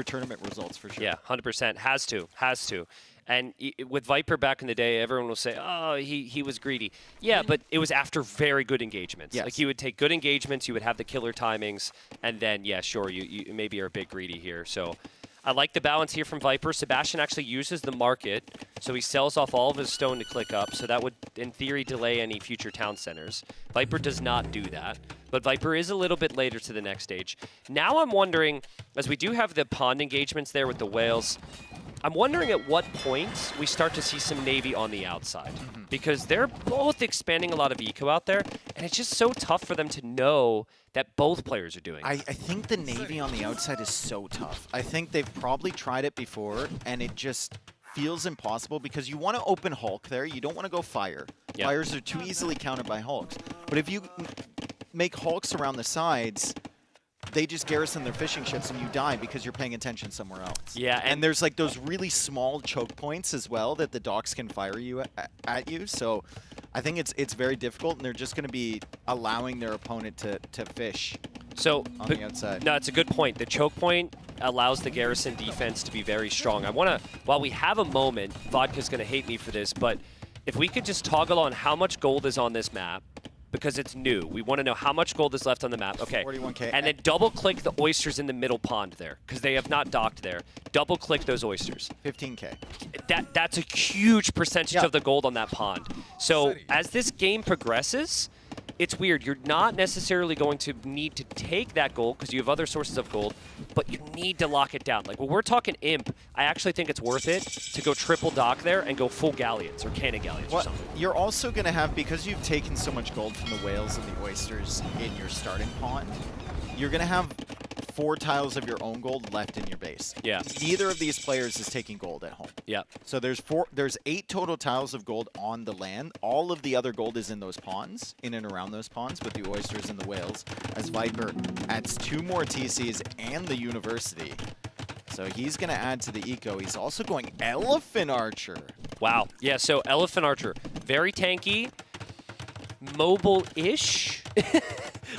tournament results for sure. Yeah, 100%. Has to. And with Viper back in the day, everyone will say, oh, he was greedy. Yeah, but it was after very good engagements. Yes. Like, you would take good engagements, you would have the killer timings, and then, yeah, sure, you maybe are a bit greedy here. So I like the balance here from Viper. Sebastian actually uses the market, so he sells off all of his stone to click up, so that would, in theory, delay any future town centers. Viper does not do that, but Viper is a little bit later to the next stage. Now I'm wondering, as we do have the pond engagements there with the whales, I'm wondering at what point we start to see some Navy on the outside, because they're both expanding a lot of eco out there, and it's just so tough for them to know that both players are doing. I think the Navy on the outside is so tough. I think they've probably tried it before, and it just feels impossible because you want to open Hulk there. You don't want to go fire. Yep. Fires are too easily countered by Hulks. But if you make Hulks around the sides, they just garrison their fishing ships and you die because you're paying attention somewhere else. Yeah, and there's like those really small choke points as well that the docks can fire you at you. So I think it's very difficult, and they're just going to be allowing their opponent to fish on the outside. No, it's a good point. The choke point allows the garrison defense to be very strong. I want to, while we have a moment, Vodka's going to hate me for this, but if we could just toggle on how much gold is on this map, because it's new. We want to know how much gold is left on the map. Okay. 41K. And then double-click the oysters in the middle pond there, because they have not docked there. Double-click those oysters. 15K. That's a huge percentage of the gold on that pond. So as this game progresses, it's weird. You're not necessarily going to need to take that gold because you have other sources of gold, but you need to lock it down. Like, when we're talking Imp, I actually think it's worth it to go triple dock there and go full galleons or cannon galleons or something. You're also going to have, because you've taken so much gold from the whales and the oysters in your starting pond, you're going to have 4 tiles of your own gold left in your base. Yeah. Neither of these players is taking gold at home. Yeah. So there's 8 total tiles of gold on the land. All of the other gold is in those ponds, in and around those ponds with the oysters and the whales, as Viper adds 2 more TCs and the university. So he's going to add to the eco. He's also going Elephant Archer. Wow. Yeah, so Elephant Archer, very tanky, mobile-ish.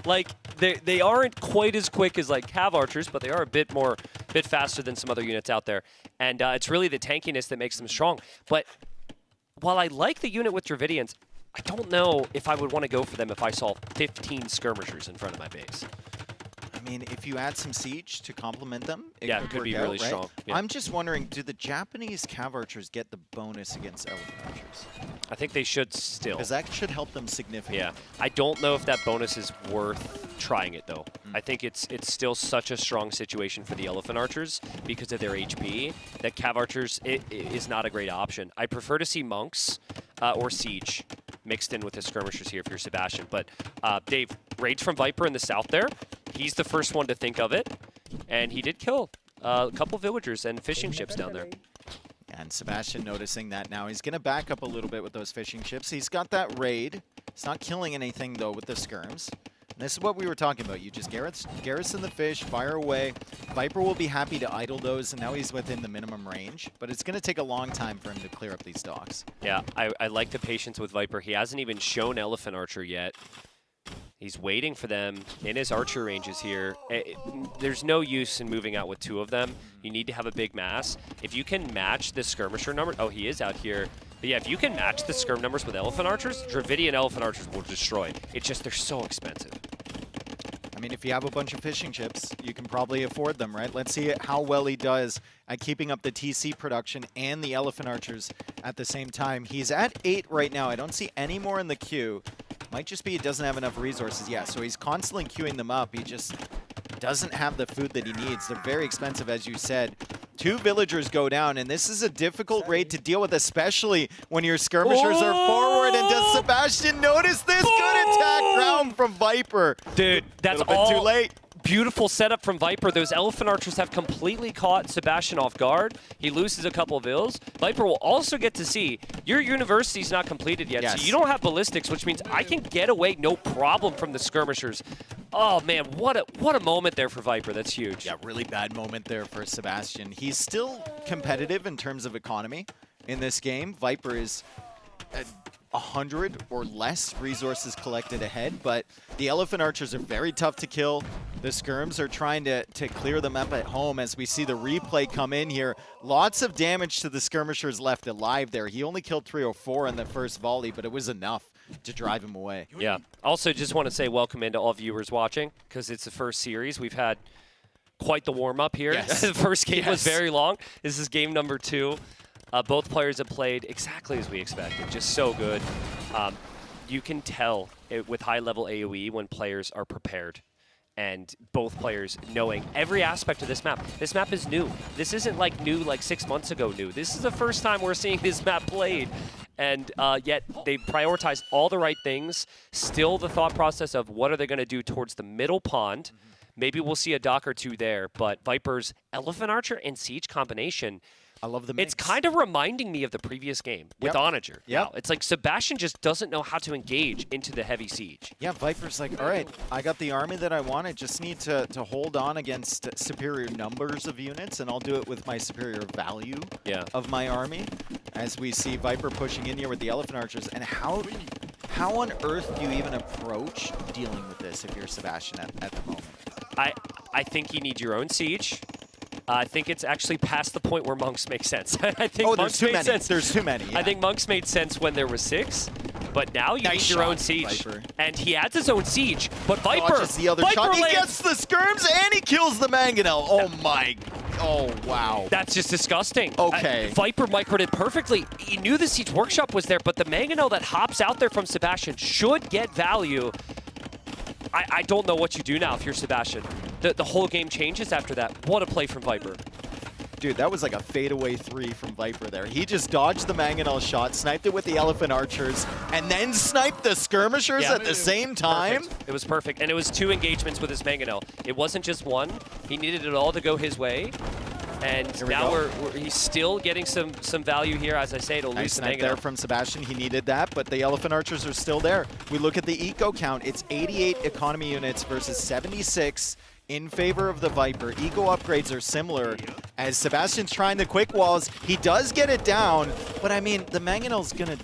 Like, they aren't quite as quick as like Cav Archers, but they are a bit faster than some other units out there. And it's really the tankiness that makes them strong. But while I like the unit with Dravidians, I don't know if I would want to go for them if I saw 15 skirmishers in front of my base. I mean, if you add some siege to complement them, it could be work really out, right? strong. Yeah. I'm just wondering, do the Japanese Cav Archers get the bonus against Elephant Archers? I think they should still. Because that should help them significantly. Yeah, I don't know if that bonus is worth trying it, though. I think it's still such a strong situation for the Elephant Archers because of their HP that Cav Archers is not a great option. I prefer to see Monks or Siege mixed in with the Skirmishers here if you're Sebastian. But Dave, raids from Viper in the south there. He's the first one to think of it, and he did kill a couple villagers and fishing ships down there. And Sebastian noticing that now. He's going to back up a little bit with those fishing ships. He's got that raid. He's not killing anything, though, with the skirms. And this is what we were talking about. You just garrison the fish, fire away. Viper will be happy to idle those, and now he's within the minimum range. But it's going to take a long time for him to clear up these docks. Yeah, I like the patience with Viper. He hasn't even shown Elephant Archer yet. He's waiting for them in his archer ranges here. There's no use in moving out with 2 of them. You need to have a big mass. If you can match the skirmisher number, oh, he is out here. But yeah, if you can match the skirm numbers with elephant archers, Dravidian elephant archers will destroy. It's just they're so expensive. I mean, if you have a bunch of fishing chips, you can probably afford them, right? Let's see how well he does at keeping up the TC production and the elephant archers at the same time. He's at 8 right now. I don't see any more in the queue. Might just be he doesn't have enough resources. Yeah, so he's constantly queuing them up. He just doesn't have the food that he needs. They're very expensive, as you said. 2 villagers go down, and this is a difficult raid to deal with, especially when your skirmishers are forward. And does Sebastian notice this? Good attack round from Viper. Dude, that's all too late. Beautiful setup from Viper. Those elephant archers have completely caught Sebastian off guard. He loses a couple of ills. Viper will also get to see your university's not completed yet, yes. so you don't have ballistics, which means I can get away no problem from the skirmishers. Oh man, what a moment there for Viper. That's huge. Yeah, really bad moment there for Sebastian. He's still competitive in terms of economy in this game. Viper is at 100 or less resources collected ahead, but the elephant archers are very tough to kill. The skirms are trying to clear them up at home as we see the replay come in here. Lots of damage to the skirmishers left alive there. He only killed 304 in the first volley, but it was enough to drive him away. Yeah. Also, just want to say welcome into all viewers watching, because it's the first series. We've had quite the warm-up here. Yes. The first game was Yes. very long. This is game number 2. Both players have played exactly as we expected, just so good. You can tell with high-level AoE when players are prepared, and both players knowing every aspect of this map. This map is new. This isn't like new like 6 months ago new. This is the first time we're seeing this map played, and yet they prioritize all the right things. Still the thought process of what are they going to do towards the middle pond. Maybe we'll see a dock or 2 there, but Viper's Elephant Archer and Siege combination, I love the mix. it's kind of reminding me of the previous game with Onager. Yep. Now, it's like Sebastian just doesn't know how to engage into the heavy siege. Yeah, Viper's like, all right, I got the army that I want. I just need to hold on against superior numbers of units, and I'll do it with my superior value of my army. As we see Viper pushing in here with the elephant archers. And how on earth do you even approach dealing with this if you're Sebastian at the moment? I think you need your own siege. I think it's actually past the point where monks make sense. I think there's too many. There's too many. Yeah. I think monks made sense when there were 6, but now you Nice need your shot, own siege. Viper. And he adds his own siege, but Viper, Dodges the other shot. He gets the skirms and he kills the mangonel. Oh my! Oh wow! That's just disgusting. Okay. Viper microed it perfectly. He knew the siege workshop was there, but the mangonel that hops out there from Sebastian should get value. I don't know what you do now if you're Sebastian. The whole game changes after that. What a play from Viper. Dude, that was like a fadeaway 3 from Viper there. He just dodged the mangonel shot, sniped it with the elephant archers, and then sniped the skirmishers at the same time. Perfect. It was perfect, and it was 2 engagements with his mangonel. It wasn't just 1. He needed it all to go his way. And now he's still getting some value here. As I say, it'll lose the mangonel. There from Sebastian. He needed that, but the elephant archers are still there. We look at the eco count. It's 88 economy units versus 76 in favor of the Viper. Eco upgrades are similar. As Sebastian's trying the quick walls, he does get it down, but I mean, the mangonel's gonna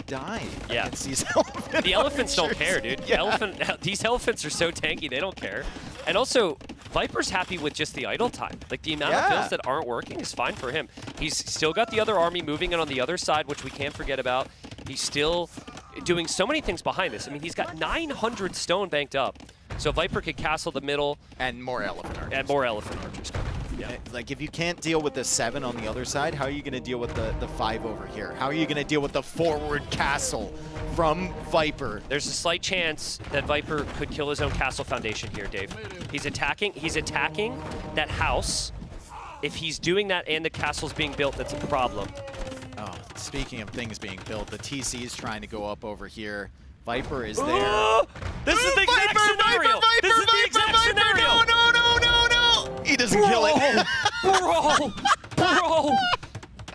die against these elephant The elephants archers. don't care, dude. Yeah. These elephants are so tanky, they don't care. And also, Viper's happy with just the idle time. Like, the amount of builds that aren't working is fine for him. He's still got the other army moving in on the other side, which we can't forget about. He's still doing so many things behind this. I mean, he's got 900 stone banked up. So Viper could castle the middle. And more elephant archers. And more elephant archers. Yeah. Like, if you can't deal with the 7 on the other side, how are you going to deal with the 5 over here? How are you going to deal with the forward castle from Viper? There's a slight chance that Viper could kill his own castle foundation here, Dave. He's attacking that house. If he's doing that and the castle's being built, that's a problem. Oh, speaking of things being built, the TC is trying to go up over here. Viper is there. This is the exact scenario. This is the exact scenario. No. He doesn't kill it. Bro.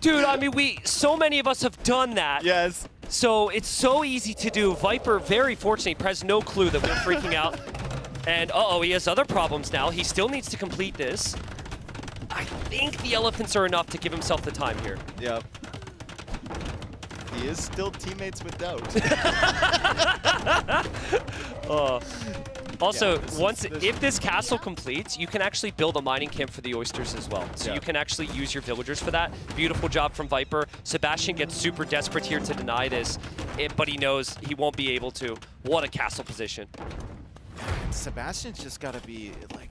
Dude, I mean, so many of us have done that. Yes. So it's so easy to do. Viper, very fortunate, has no clue that we're freaking out. And he has other problems now. He still needs to complete this. I think the elephants are enough to give himself the time here. Yep. He is still teammates with Doubt. Also, Yeah, if this castle completes, you can actually build a mining camp for the oysters as well. So you can actually use your villagers for that. Beautiful job from Viper. Sebastian gets super desperate here to deny this, but he knows he won't be able to. What a castle position. Sebastian's just got to be like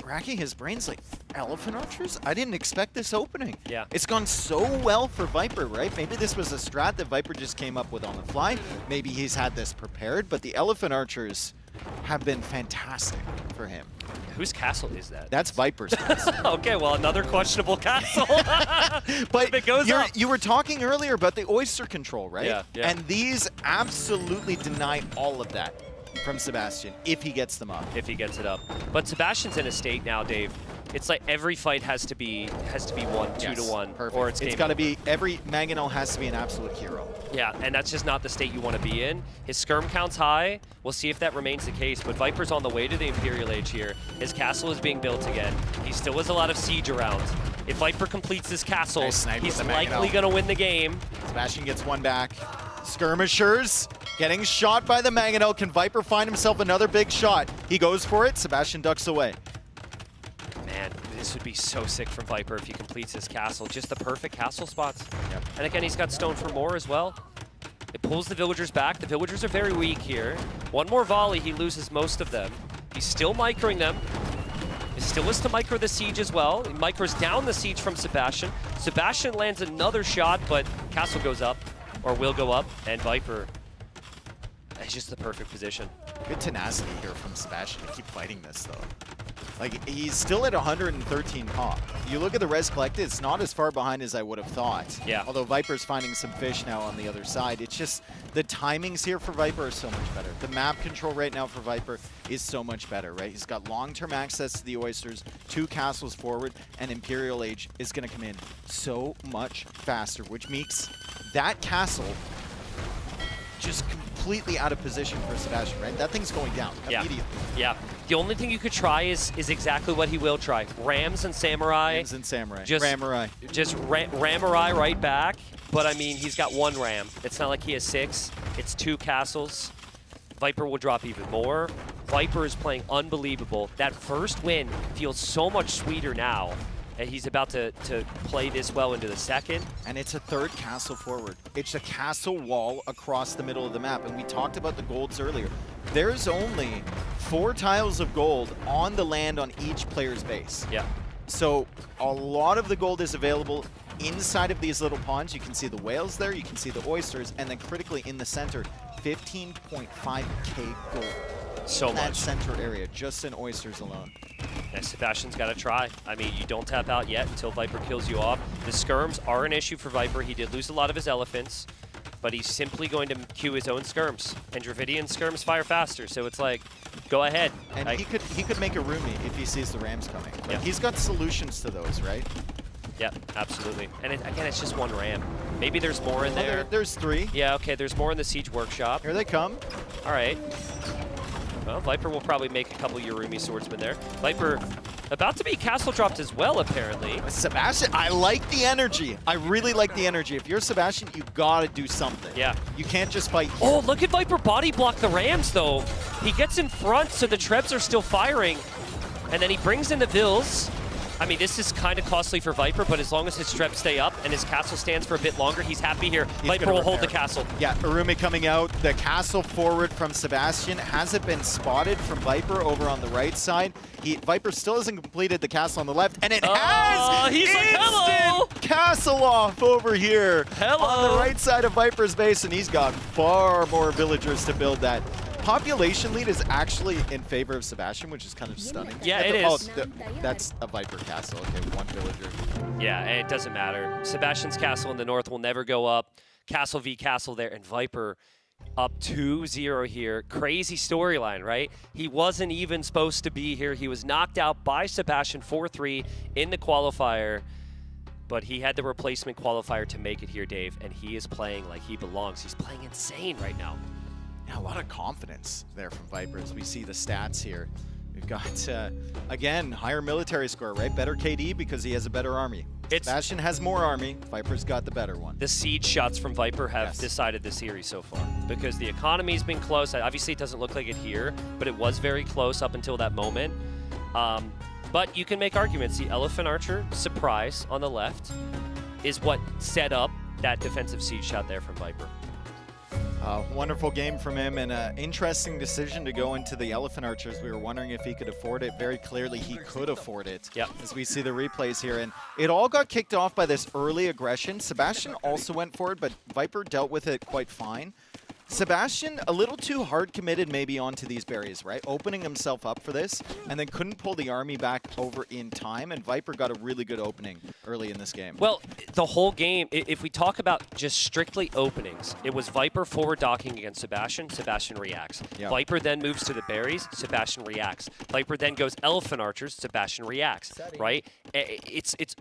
racking his brains like, elephant archers? I didn't expect this opening. Yeah. It's gone so well for Viper, right? Maybe this was a strat that Viper just came up with on the fly. Maybe he's had this prepared, but the elephant archers have been fantastic for him. Whose castle is that? That's Viper's castle. Okay, well, another questionable castle. But if it goes up. you were talking earlier about the oyster control, right? Yeah, yeah. And these absolutely deny all of that from Sebastian if he gets them up. If he gets it up. But Sebastian's in a state now, Dave. It's like every fight has to be won 2-1, perfect. or it's got to be, every Mangonel has to be an absolute hero. Yeah, and that's just not the state you want to be in. His skirm count's high. We'll see if that remains the case, but Viper's on the way to the Imperial Age here. His castle is being built again. He still has a lot of siege around. If Viper completes this castle, Nice snipe he's with the likely Mangonel. going to win the game. Sebastian gets one back. Skirmishers getting shot by the Mangonel. Can Viper find himself another big shot? He goes for it. Sebastian ducks away. Man, this would be so sick from Viper if he completes his castle. Just the perfect castle spots. Yep. And again, he's got stone for more as well. It pulls the villagers back. The villagers are very weak here. One more volley, he loses most of them. He's still microing them. He still is to micro the siege as well. He micros down the siege from Sebastian. Sebastian lands another shot, but castle goes up, or will go up, and Viper is just the perfect position. Good tenacity here from Sebastian to keep fighting this, though. Like, he's still at 113 pop. You look at the res collected, it's not as far behind as I would have thought. Yeah. Although Viper's finding some fish now on the other side. It's just, the timings here for Viper are so much better. The map control right now for Viper is so much better, right? He's got long-term access to the oysters, 2 castles forward, and Imperial Age is going to come in so much faster, which makes that castle just completely out of position for Sebastian, right? That thing's going down immediately. Yeah. The only thing you could try is exactly what he will try. Rams and Samurai. Rams and Samurai. Just Ramurai. Ramurai right back. But I mean, he's got 1 ram. It's not like he has 6. It's 2 castles. Viper will drop even more. Viper is playing unbelievable. That first win feels so much sweeter now. And he's about to play this well into the second. And it's a 3rd castle forward. It's a castle wall across the middle of the map. And we talked about the golds earlier. There's only 4 tiles of gold on the land on each player's base. Yeah. So a lot of the gold is available inside of these little ponds. You can see the whales there, you can see the oysters, and then critically in the center, 15.5k gold. So in that much. center area, just in oysters alone. Yeah, Sebastian's got to try. I mean, you don't tap out yet until Viper kills you off. The skirms are an issue for Viper. He did lose a lot of his elephants, but he's simply going to queue his own skirms. And Dravidian skirms fire faster, so it's like, go ahead. And he could make a roomie if he sees the rams coming. Like, Yeah. he's got solutions to those, right? Yeah, absolutely. And again, it's just 1 ram. Maybe there's more in there. There's 3. Yeah, okay, there's more in the Siege Workshop. Here they come. All right. Well, Viper will probably make a couple Urumi swordsmen there. Viper about to be castle dropped as well, apparently. Sebastian, I like the energy. I really like the energy. If you're Sebastian, you gotta do something. Yeah. You can't just fight. Oh, look at Viper body block the rams, though. He gets in front, so the Trebs are still firing. And then he brings in the Vills. I mean, this is kind of costly for Viper, but as long as his Trebs stay up and his castle stands for a bit longer, he's happy here. Viper will hold the castle. Yeah, Urumi coming out. The castle forward from Sebastian. Hasn't been spotted from Viper over on the right side. Viper still hasn't completed the castle on the left, and it has he's like, instant hello! castle off over here Hello! on the right side of Viper's base, and he's got far more villagers to build that. Population lead is actually in favor of Sebastian, which is kind of stunning. Yeah, it is. That's a Viper castle. Okay, 1 villager. Yeah, it doesn't matter. Sebastian's castle in the north will never go up. Castle v castle there, and Viper up 2-0 here. Crazy storyline, right? He wasn't even supposed to be here. He was knocked out by Sebastian 4-3 in the qualifier, but he had the replacement qualifier to make it here, Dave, and he is playing like he belongs. He's playing insane right now. Yeah, a lot of confidence there from Viper as we see the stats here. We've got, again, higher military score, right? Better KD because he has a better army. Sebastian has more army. Viper's got the better one. The siege shots from Viper have Yes. decided the series so far. because the economy's been close. Obviously, it doesn't look like it here, but it was very close up until that moment. But you can make arguments. The Elephant Archer surprise on the left is what set up that defensive siege shot there from Viper. Wonderful game from him, and an interesting decision to go into the Elephant Archers. We were wondering if he could afford it. Very clearly, he could afford it. Yep. As we see the replays here, and it all got kicked off by this early aggression. Sebastian also went for it, but Viper dealt with it quite fine. Sebastian, a little too hard committed maybe onto these berries, right? Opening himself up for this, and then couldn't pull the army back over in time, and Viper got a really good opening early in this game. Well, the whole game, if we talk about just strictly openings, it was Viper forward docking against Sebastian, Sebastian reacts. Yep. Viper then moves to the berries, Sebastian reacts. Viper then goes Elephant Archers, Sebastian reacts, right?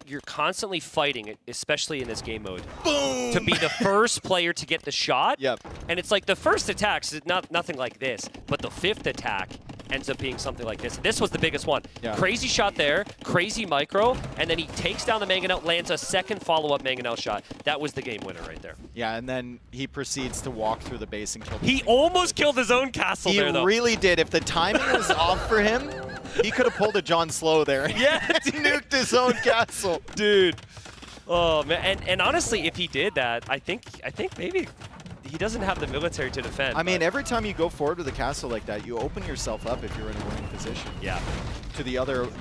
You're constantly fighting, especially in this game mode, Boom! to be the first player to get the shot. Yep. And it's like the first attack's nothing like this, but the fifth attack ends up being something like this. This was the biggest one. Yeah. Crazy shot there, crazy micro, and then he takes down the Mangonel, lands a second follow-up Mangonel shot. That was the game winner right there. Yeah, and then he proceeds to walk through the base and kill the He almost killed his own castle there, though. He really did. If the timing was off for him, he could have pulled a John Slow there. Yeah, he nuked his own castle. Dude. Oh, man. And honestly, if he did that, I think maybe he doesn't have the military to defend. I mean, every time you go forward with a castle like that, you open yourself up if you're in a winning position. Yeah. To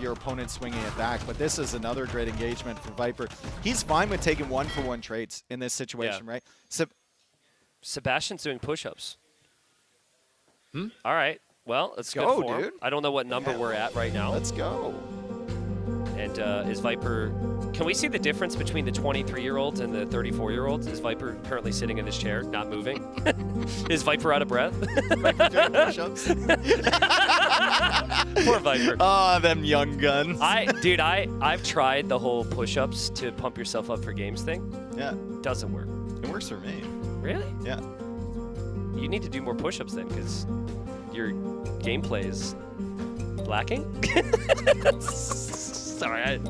your opponent swinging it back. But this is another great engagement for Viper. He's fine with taking one-for-one trades in this situation, right? Sebastian's doing push-ups. All right. Well, let's go, good form. dude. I don't know what number we're at right now. Let's go. And is Viper... Can we see the difference between the 23-year-olds and the 34-year-olds? Is Viper currently sitting in his chair, not moving? Is Viper out of breath? Viper doing push-ups? Poor Viper. Ah, them young guns. Dude, I've tried the whole push-ups to pump yourself up for games thing. Yeah. Doesn't work. It works for me. Really? Yeah. You need to do more push-ups then, because your gameplay is lacking. Sorry.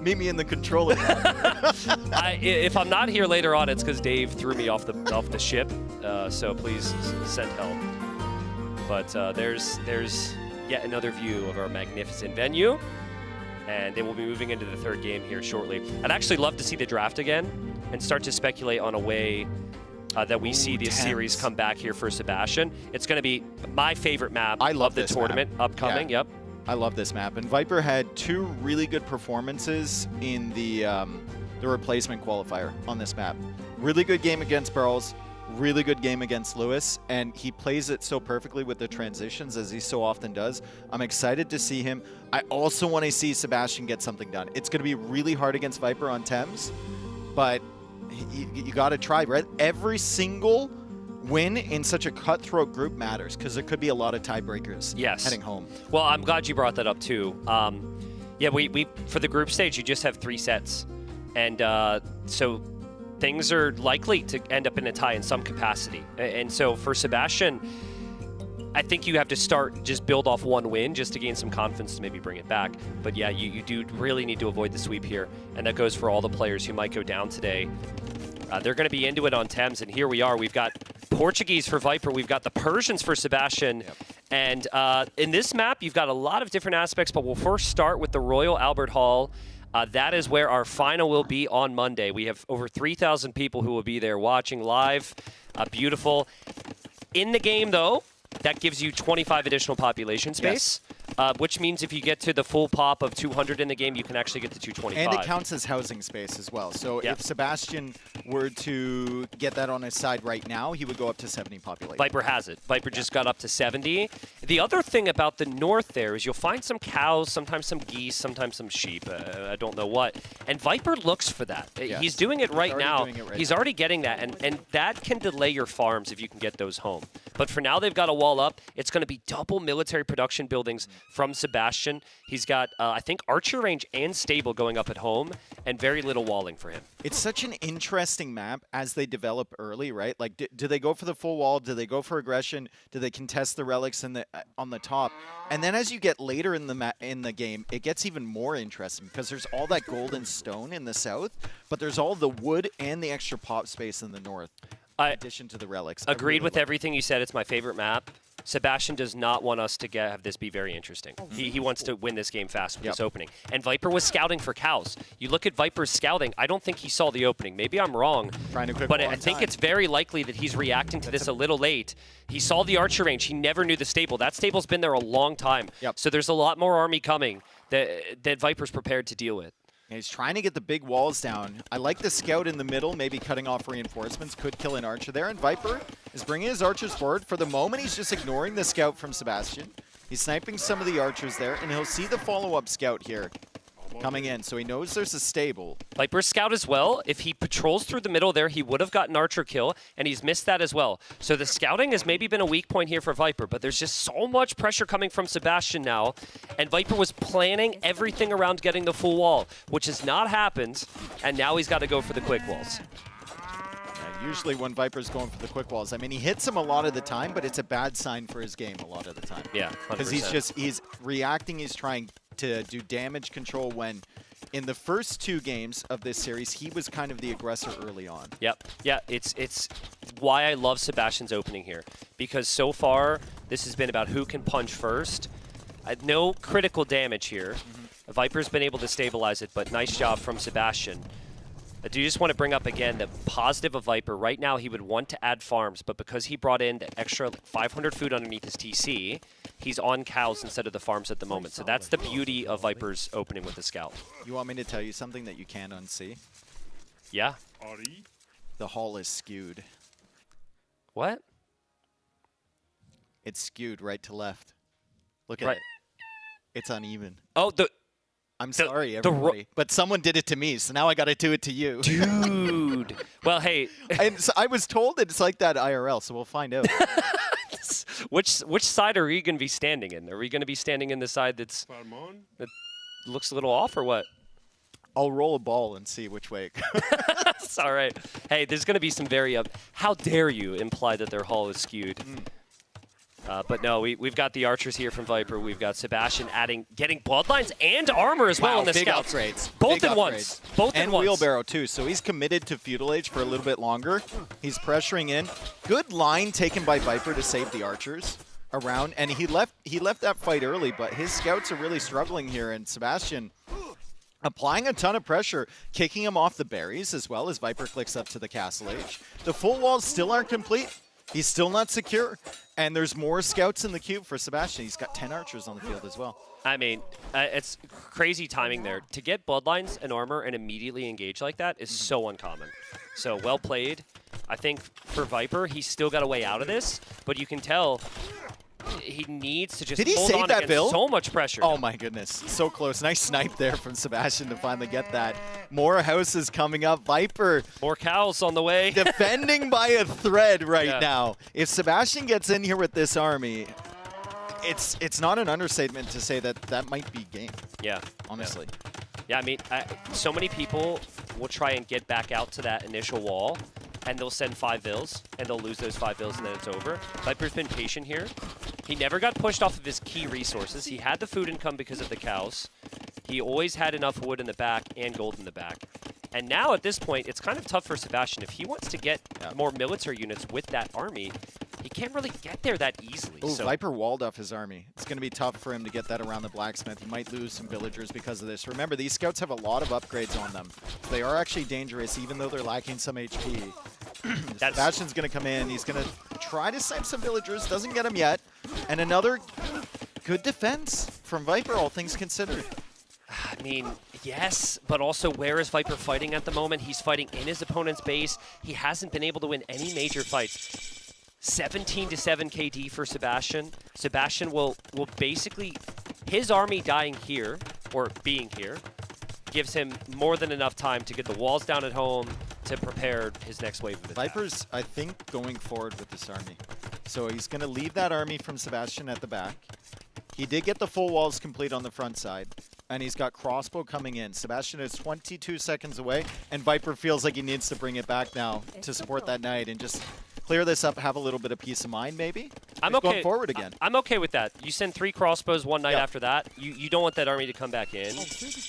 Meet me in the controller. If I'm not here later on, it's because Dave threw me off the ship. So please send help. But there's yet another view of our magnificent venue, and then we'll be moving into the third game here shortly. I'd actually love to see the draft again and start to speculate on a way that we see this series come back here for Sebastian. It's going to be my favorite map of the tournament upcoming. Yeah. Yep. I love this map. And Viper had two really good performances in the replacement qualifier on this map. Really good game against Burles, really good game against Lewis, and he plays it so perfectly with the transitions as he so often does. I'm excited to see him. I also want to see Sebastian get something done. It's going to be really hard against Viper on Thames, but you got to try, right? Every single win in such a cutthroat group matters because there could be a lot of tiebreakers heading home. Well, I'm glad you brought that up too. Yeah, we for the group stage, you just have 3 sets. And so things are likely to end up in a tie in some capacity. And so for Sebastian, I think you have to just build off one win just to gain some confidence to maybe bring it back. But yeah, you do really need to avoid the sweep here. And that goes for all the players who might go down today. They're going to be into it on Thames, and here we are. We've got Portuguese for Viper. We've got the Persians for Sebastian. Yep. And in this map, you've got a lot of different aspects, but we'll first start with the Royal Albert Hall. That is where our final will be on Monday. We have over 3,000 people who will be there watching live. Beautiful. In the game, though, that gives you 25 additional population space. Yes. Which means if you get to the full pop of 200 in the game, you can actually get to 225. And it counts as housing space as well. So if Sebastian were to get that on his side right now, he would go up to 70 population. Viper has it. Viper just got up to 70. The other thing about the north there is you'll find some cows, sometimes some geese, sometimes some sheep. I don't know what. And Viper looks for that. Yes. He's doing it right now. He's already getting that. And that can delay your farms if you can get those home. But for now, they've got a wall up. It's going to be double military production buildings from Sebastian. He's got, I think, archer range and stable going up at home, and very little walling for him. It's such an interesting map as they develop early, right? Like, do they go for the full wall? Do they go for aggression? Do they contest the relics on the top? And then as you get later in the game, it gets even more interesting because there's all that gold and stone in the south, but there's all the wood and the extra pop space in the north. in addition to the relics. Agreed with everything you said. It's my favorite map. Sebastian does not want us to have this be very interesting. He wants to win this game fast with this opening. And Viper was scouting for cows. You look at Viper's scouting, I don't think he saw the opening. Maybe I'm wrong, but I think it's very likely that he's reacting to this a little late. He saw the archer range. He never knew the stable. That stable's been there a long time. So there's a lot more army coming that Viper's prepared to deal with. And he's trying to get the big walls down. I like the scout in the middle, maybe cutting off reinforcements. Could kill an archer there. And Viper is bringing his archers forward. For the moment, he's just ignoring the scout from Sebastian. He's sniping some of the archers there, and he'll see the follow-up scout here coming in. So he knows there's a stable. Viper's scout as well. If he patrols through the middle there, he would have gotten archer kill, and he's missed that as well. So the scouting has maybe been a weak point here for Viper, but there's just so much pressure coming from Sebastian now, and Viper was planning everything around getting the full wall, which has not happened, and now he's got to go for the quick walls. Usually when Viper's going for the quick walls, I mean, he hits them a lot of the time, but it's a bad sign for his game a lot of the time. Yeah, 100%. Because he's reacting, he's trying to do damage control when in the first 2 games of this series, he was kind of the aggressor early on. Yep. Yeah, it's why I love Sebastian's opening here. Because so far, this has been about who can punch first. No critical damage here. Viper's been able to stabilize it, but nice job from Sebastian. I do just want to bring up again the positive of Viper. Right now, he would want to add farms, but because he brought in the extra 500 food underneath his TC, he's on cows instead of the farms at the moment. So that's the beauty of Viper's opening with the scout. You want me to tell you something that you can't unsee? Yeah. The hall is skewed. What? It's skewed right to left. Look at it. It's uneven. Oh, I'm sorry, everybody, but someone did it to me, so now I got to do it to you. Dude. Well, hey. And so I was told it's like that IRL, so we'll find out. Which side are we going to be standing in? Are we going to be standing in the side that looks a little off, or what? I'll roll a ball and see which way it goes. It's all right. Hey, there's going to be some very how dare you imply that their hull is skewed? But no, we've got the archers here from Viper. We've got Sebastian getting bloodlines and armor as well in the scouts. Upgrades. Both at once. And wheelbarrow too. So he's committed to feudal age for a little bit longer. He's pressuring in. Good line taken by Viper to save the archers around. And he left that fight early, but his scouts are really struggling here. And Sebastian applying a ton of pressure, kicking him off the berries as well as Viper clicks up to the castle age. The full walls still aren't complete. He's still not secure. And there's more scouts in the cube for Sebastian. He's got 10 archers on the field as well. I mean, it's crazy timing there. To get bloodlines and armor and immediately engage like that is so uncommon. So well played. I think for Viper, he's still got a way out of this, but you can tell he needs to just hold on against so much pressure. Oh my goodness, so close. Nice snipe there from Sebastian to finally get that. More houses coming up. Viper. More cows on the way. Defending by a thread right now. If Sebastian gets in here with this army, it's not an understatement to say that might be game. Yeah. Honestly. Yeah, I mean, so many people will try and get back out to that initial wall, and they'll send 5 vills, and they'll lose those 5 vills, and then it's over. Viper's been patient here. He never got pushed off of his key resources. He had the food income because of the cows. He always had enough wood in the back and gold in the back. And now at this point, it's kind of tough for Sebastian. If he wants to get more military units with that army, he can't really get there that easily. Oh, so Viper walled off his army. It's going to be tough for him to get that around the blacksmith. He might lose some villagers because of this. Remember, these scouts have a lot of upgrades on them. So they are actually dangerous, even though they're lacking some HP. Sebastian's going to come in. He's going to try to snipe some villagers. Doesn't get them yet. And another good defense from Viper, all things considered. I mean, yes, but also where is Viper fighting at the moment? He's fighting in his opponent's base. He hasn't been able to win any major fights. 17 to 7 KD for Sebastian. Sebastian will basically, his army dying here, or being here, gives him more than enough time to get the walls down at home, to prepare his next wave of attack. Viper's, I think, going forward with this army. So he's going to leave that army from Sebastian at the back. He did get the full walls complete on the front side, and he's got crossbow coming in. Sebastian is 22 seconds away, and Viper feels like he needs to bring it back now to support that knight and just clear this up, have a little bit of peace of mind, maybe. I'm He's okay. going forward again. I'm okay with that. You send 3 crossbows one night Yeah. after that. You don't want that army to come back in,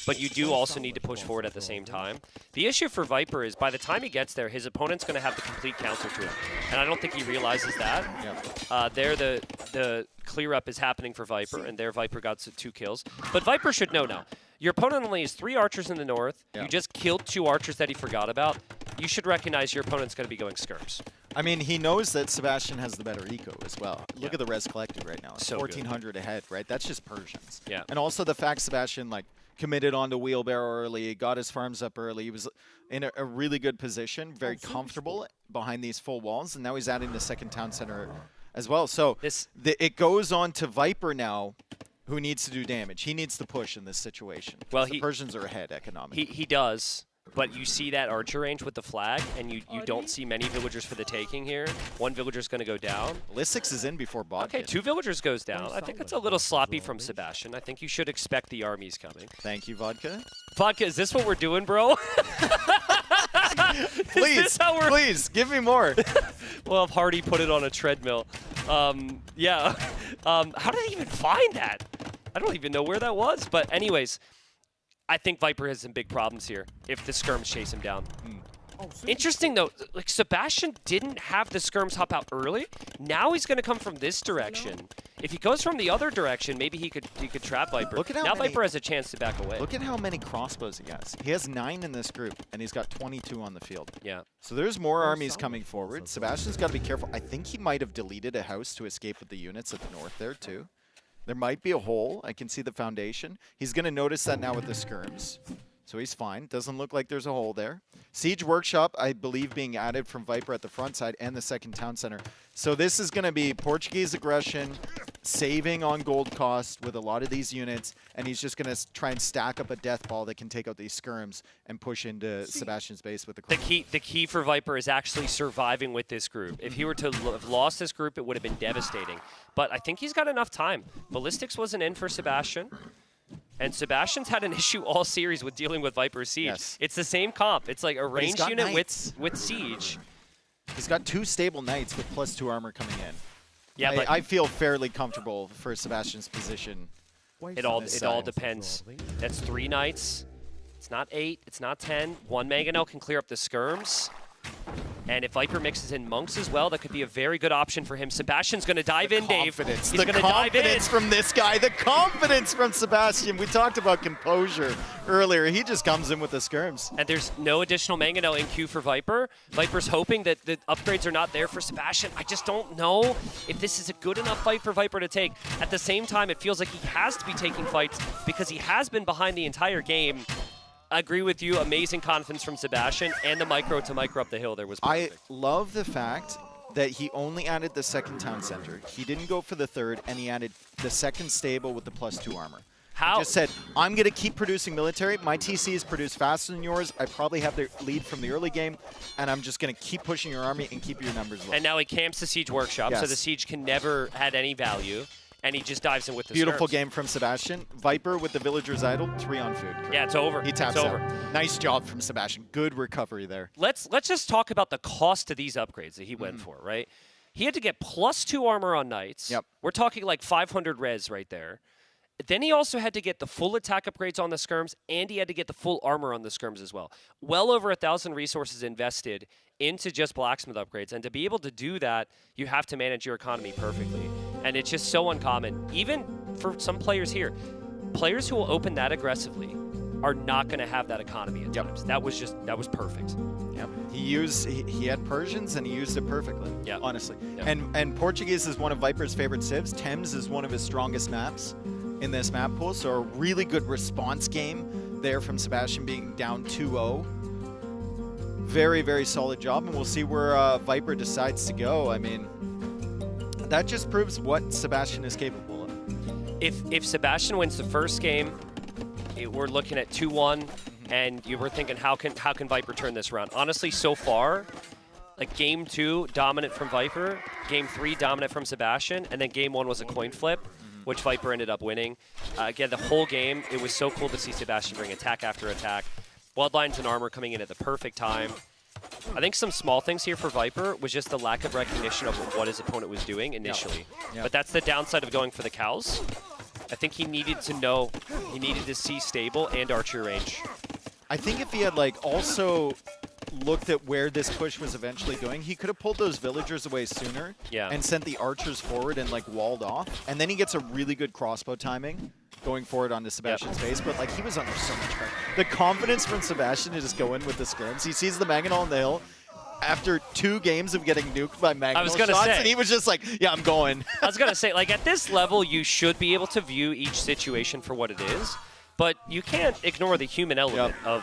but you do also need to push forward at the same time. The issue for Viper is by the time he gets there, his opponent's going to have the complete counter to him, and I don't think he realizes that. Yeah. There, the clear up is happening for Viper, and there Viper got 2 kills. But Viper should know now. Your opponent only has 3 archers in the north. Yeah. You just killed 2 archers that he forgot about. You should recognize your opponent's going to be going skirms. I mean, he knows that Sebastian has the better eco as well. Look Yeah. at the res collected right now. So 1,400 ahead, right? That's just Persians. Yeah. And also the fact Sebastian, like, committed onto wheelbarrow early, got his farms up early. He was in a really good position, very comfortable behind these full walls, and now he's adding the second town center as well. So it goes on to Viper now, who needs to do damage. He needs to push in this situation. Well, the Persians are ahead economically. He does, but you see that archer range with the flag, and you don't see many villagers for the taking here. 1 villager's going to go down. Lissix is in before bot. Okay, 2 villagers goes down. I think it's a little sloppy from Sebastian. I think you should expect the armies coming. Thank you, Vodka. Vodka, is this what we're doing, bro? Please, give me more. Well, if Hardy put it on a treadmill. Yeah. How did I even find that? I don't even know where that was. But anyways, I think Viper has some big problems here if the skirms chase him down. Interesting, though. Like, Sebastian didn't have the skirms hop out early. Now he's going to come from this direction. If he goes from the other direction, maybe he could trap Viper. Look at how now many, Viper has a chance to back away. Look at how many crossbows he has. He has 9 in this group, and he's got 22 on the field. Yeah. So there's more armies coming forward. Sebastian's got to be careful. I think he might have deleted a house to escape with the units at the north there, too. There might be a hole. I can see the foundation. He's going to notice that now with the skirms. So he's fine. Doesn't look like there's a hole there. Siege Workshop, I believe, being added from Viper at the front side and the second town center. So this is going to be Portuguese aggression, saving on gold cost with a lot of these units, and he's just going to try and stack up a death ball that can take out these skirms and push into Sebastian's base with the key for Viper is actually surviving with this group. If he were to have lost this group, it would have been devastating. But I think he's got enough time. Ballistics wasn't in for Sebastian. And Sebastian's had an issue all series with dealing with Viper's Siege. Yes. It's the same comp. It's like a ranged unit knights. with Siege. He's got 2 stable knights with +2 armor coming in. Yeah, but I feel fairly comfortable for Sebastian's position. It all depends. That's 3 knights. It's not 8. It's not 10. 1 mangonel can clear up the skirms. And if Viper mixes in monks as well, that could be a very good option for him. Sebastian's going to dive in, Dave. He's going to dive in. The confidence from this guy. The confidence from Sebastian. We talked about composure earlier. He just comes in with the skirms. And there's no additional mangonel in queue for Viper. Viper's hoping that the upgrades are not there for Sebastian. I just don't know if this is a good enough fight for Viper to take. At the same time, it feels like he has to be taking fights because he has been behind the entire game. I agree with you. Amazing confidence from Sebastian, and the micro to micro up the hill there was perfect. I love the fact that he only added the second town center. He didn't go for the third, and he added the second stable with the +2 armor. How? He just said, I'm going to keep producing military. My TC is produced faster than yours. I probably have the lead from the early game, and I'm just going to keep pushing your army and keep your numbers low. And now he camps the Siege Workshop, so Yes. the Siege can never add any value. And he just dives in with the Beautiful skirms. game from Sebastian. Viper with the Villagers Idle, 3 on food. Correct. Yeah, it's over. He taps it's over. out. Nice job from Sebastian. Good recovery there. Let's just talk about the cost of these upgrades that he went for, right? He had to get +2 armor on knights. Yep. We're talking like 500 res right there. Then he also had to get the full attack upgrades on the skirms, and he had to get the full armor on the skirms as well. Well over 1,000 resources invested into just blacksmith upgrades, and to be able to do that, you have to manage your economy perfectly. And it's just so uncommon, even for some players here. Players who will open that aggressively are not going to have that economy at times. That was perfect. Yep. He had Persians and he used it perfectly. Yeah. Honestly. Yeah. And Portuguese is one of Viper's favorite civs. Thames is one of his strongest maps in this map pool. So a really good response game there from Sebastian being down 2-0. Very, very solid job, and we'll see where Viper decides to go. I mean, that just proves what Sebastian is capable of. If Sebastian wins the first game, we're looking at 2-1, and you were thinking, how can Viper turn this around? Honestly, so far, like game 2, dominant from Viper, game 3, dominant from Sebastian, and then game 1 was a coin flip, which Viper ended up winning. Again, the whole game, it was so cool to see Sebastian bring attack after attack. Bloodlines and armor coming in at the perfect time. I think some small things here for Viper was just the lack of recognition of what his opponent was doing initially. Yep. But that's the downside of going for the cows. I think he needed to know, he needed to see stable and archer range. I think if he had like also looked at where this push was eventually going, he could have pulled those villagers away sooner and sent the archers forward and like walled off. And then he gets a really good crossbow timing going forward onto Sebastian's face, but like he was under so much pressure. The confidence from Sebastian to just go in with the skirms. He sees the Mangonel on the hill after 2 games of getting nuked by Mangonel shots, and he was just like, yeah, I'm going. I was going to say, like at this level, you should be able to view each situation for what it is, but you can't ignore the human element of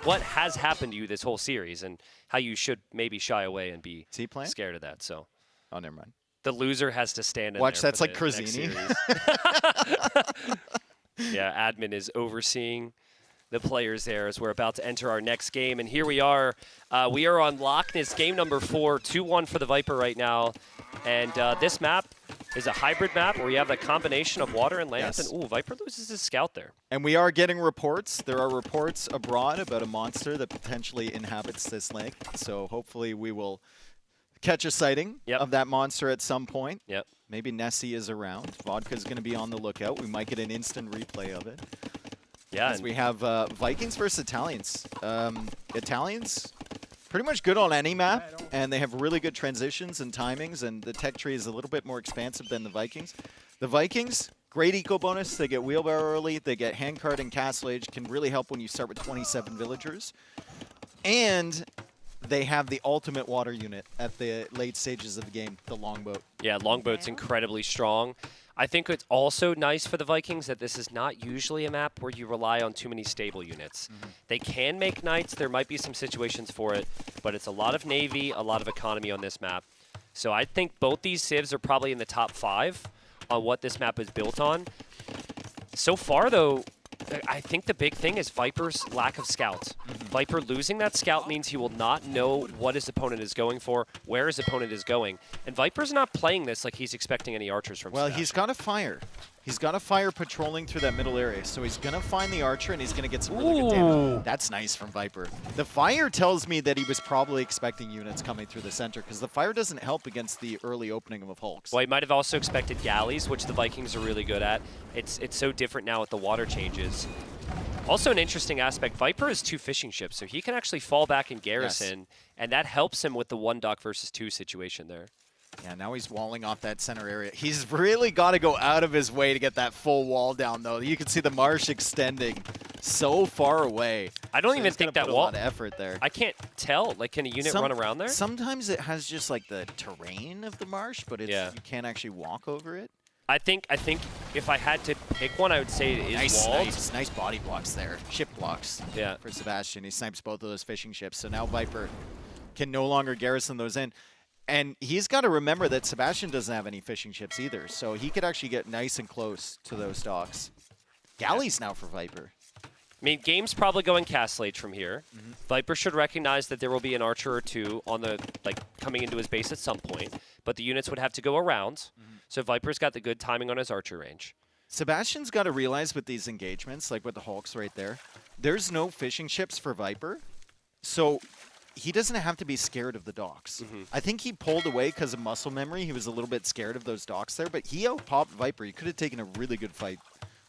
what has happened to you this whole series and how you should maybe shy away and be scared of that. So, oh, never mind. The loser has to stand in Watch, there that's like Crazini. Yeah, admin is overseeing the players there as we're about to enter our next game. And here we are. We are on Loch Ness, game number 4, 2-1 for the Viper right now. And this map is a hybrid map where you have the combination of water and land. And ooh, Viper loses his scout there. And we are getting reports. There are reports abroad about a monster that potentially inhabits this lake. So hopefully we will catch a sighting of that monster at some point. Maybe Nessie is around. Vodka's going to be on the lookout. We might get an instant replay of it. Yeah. As we have Vikings versus Italians. Italians, pretty much good on any map, and they have really good transitions and timings, and the tech tree is a little bit more expansive than the Vikings. The Vikings, great eco bonus. They get wheelbarrow early. They get handcart and castle age. Can really help when you start with 27 villagers. And they have the ultimate water unit at the late stages of the game, the longboat. Yeah, longboat's incredibly strong. I think it's also nice for the Vikings that this is not usually a map where you rely on too many stable units. They can make knights. There might be some situations for it, but it's a lot of navy, a lot of economy on this map. So I think both these civs are probably in the top 5 on what this map is built on. So far, though, I think the big thing is Viper's lack of scouts. Viper losing that scout means he will not know what his opponent is going for, where his opponent is going. And Viper's not playing this like he's expecting any archers from Well, Sebastian. he's got a fire. He's got a fire patrolling through that middle area, so he's going to find the archer, and he's going to get some really good damage. That's nice from Viper. The fire tells me that he was probably expecting units coming through the center, because the fire doesn't help against the early opening of Hulks. Well, he might have also expected galleys, which the Vikings are really good at. It's so different now with the water changes. Also an interesting aspect, Viper has 2 fishing ships, so he can actually fall back in garrison, and that helps him with the 1 dock versus 2 situation there. Yeah, now he's walling off that center area. He's really got to go out of his way to get that full wall down, though. You can see the marsh extending so far away. I don't even think that wall. A lot of effort there. I can't tell. Like, can a unit run around there? Sometimes it has just like the terrain of the marsh, but it's, you can't actually walk over it. I think if I had to pick one, I would say it is walled. Nice body blocks there. Ship blocks for Sebastian. He snipes both of those fishing ships, so now Viper can no longer garrison those in. And he's got to remember that Sebastian doesn't have any fishing ships either, so he could actually get nice and close to those docks. Galleys now for Viper. I mean, game's probably going castle age from here. Viper should recognize that there will be an archer or 2 on the coming into his base at some point, but the units would have to go around. So Viper's got the good timing on his archer range. Sebastian's got to realize with these engagements, like with the Hulks right there, there's no fishing ships for Viper, so he doesn't have to be scared of the docks. I think he pulled away because of muscle memory. He was a little bit scared of those docks there, but he out-popped Viper. He could have taken a really good fight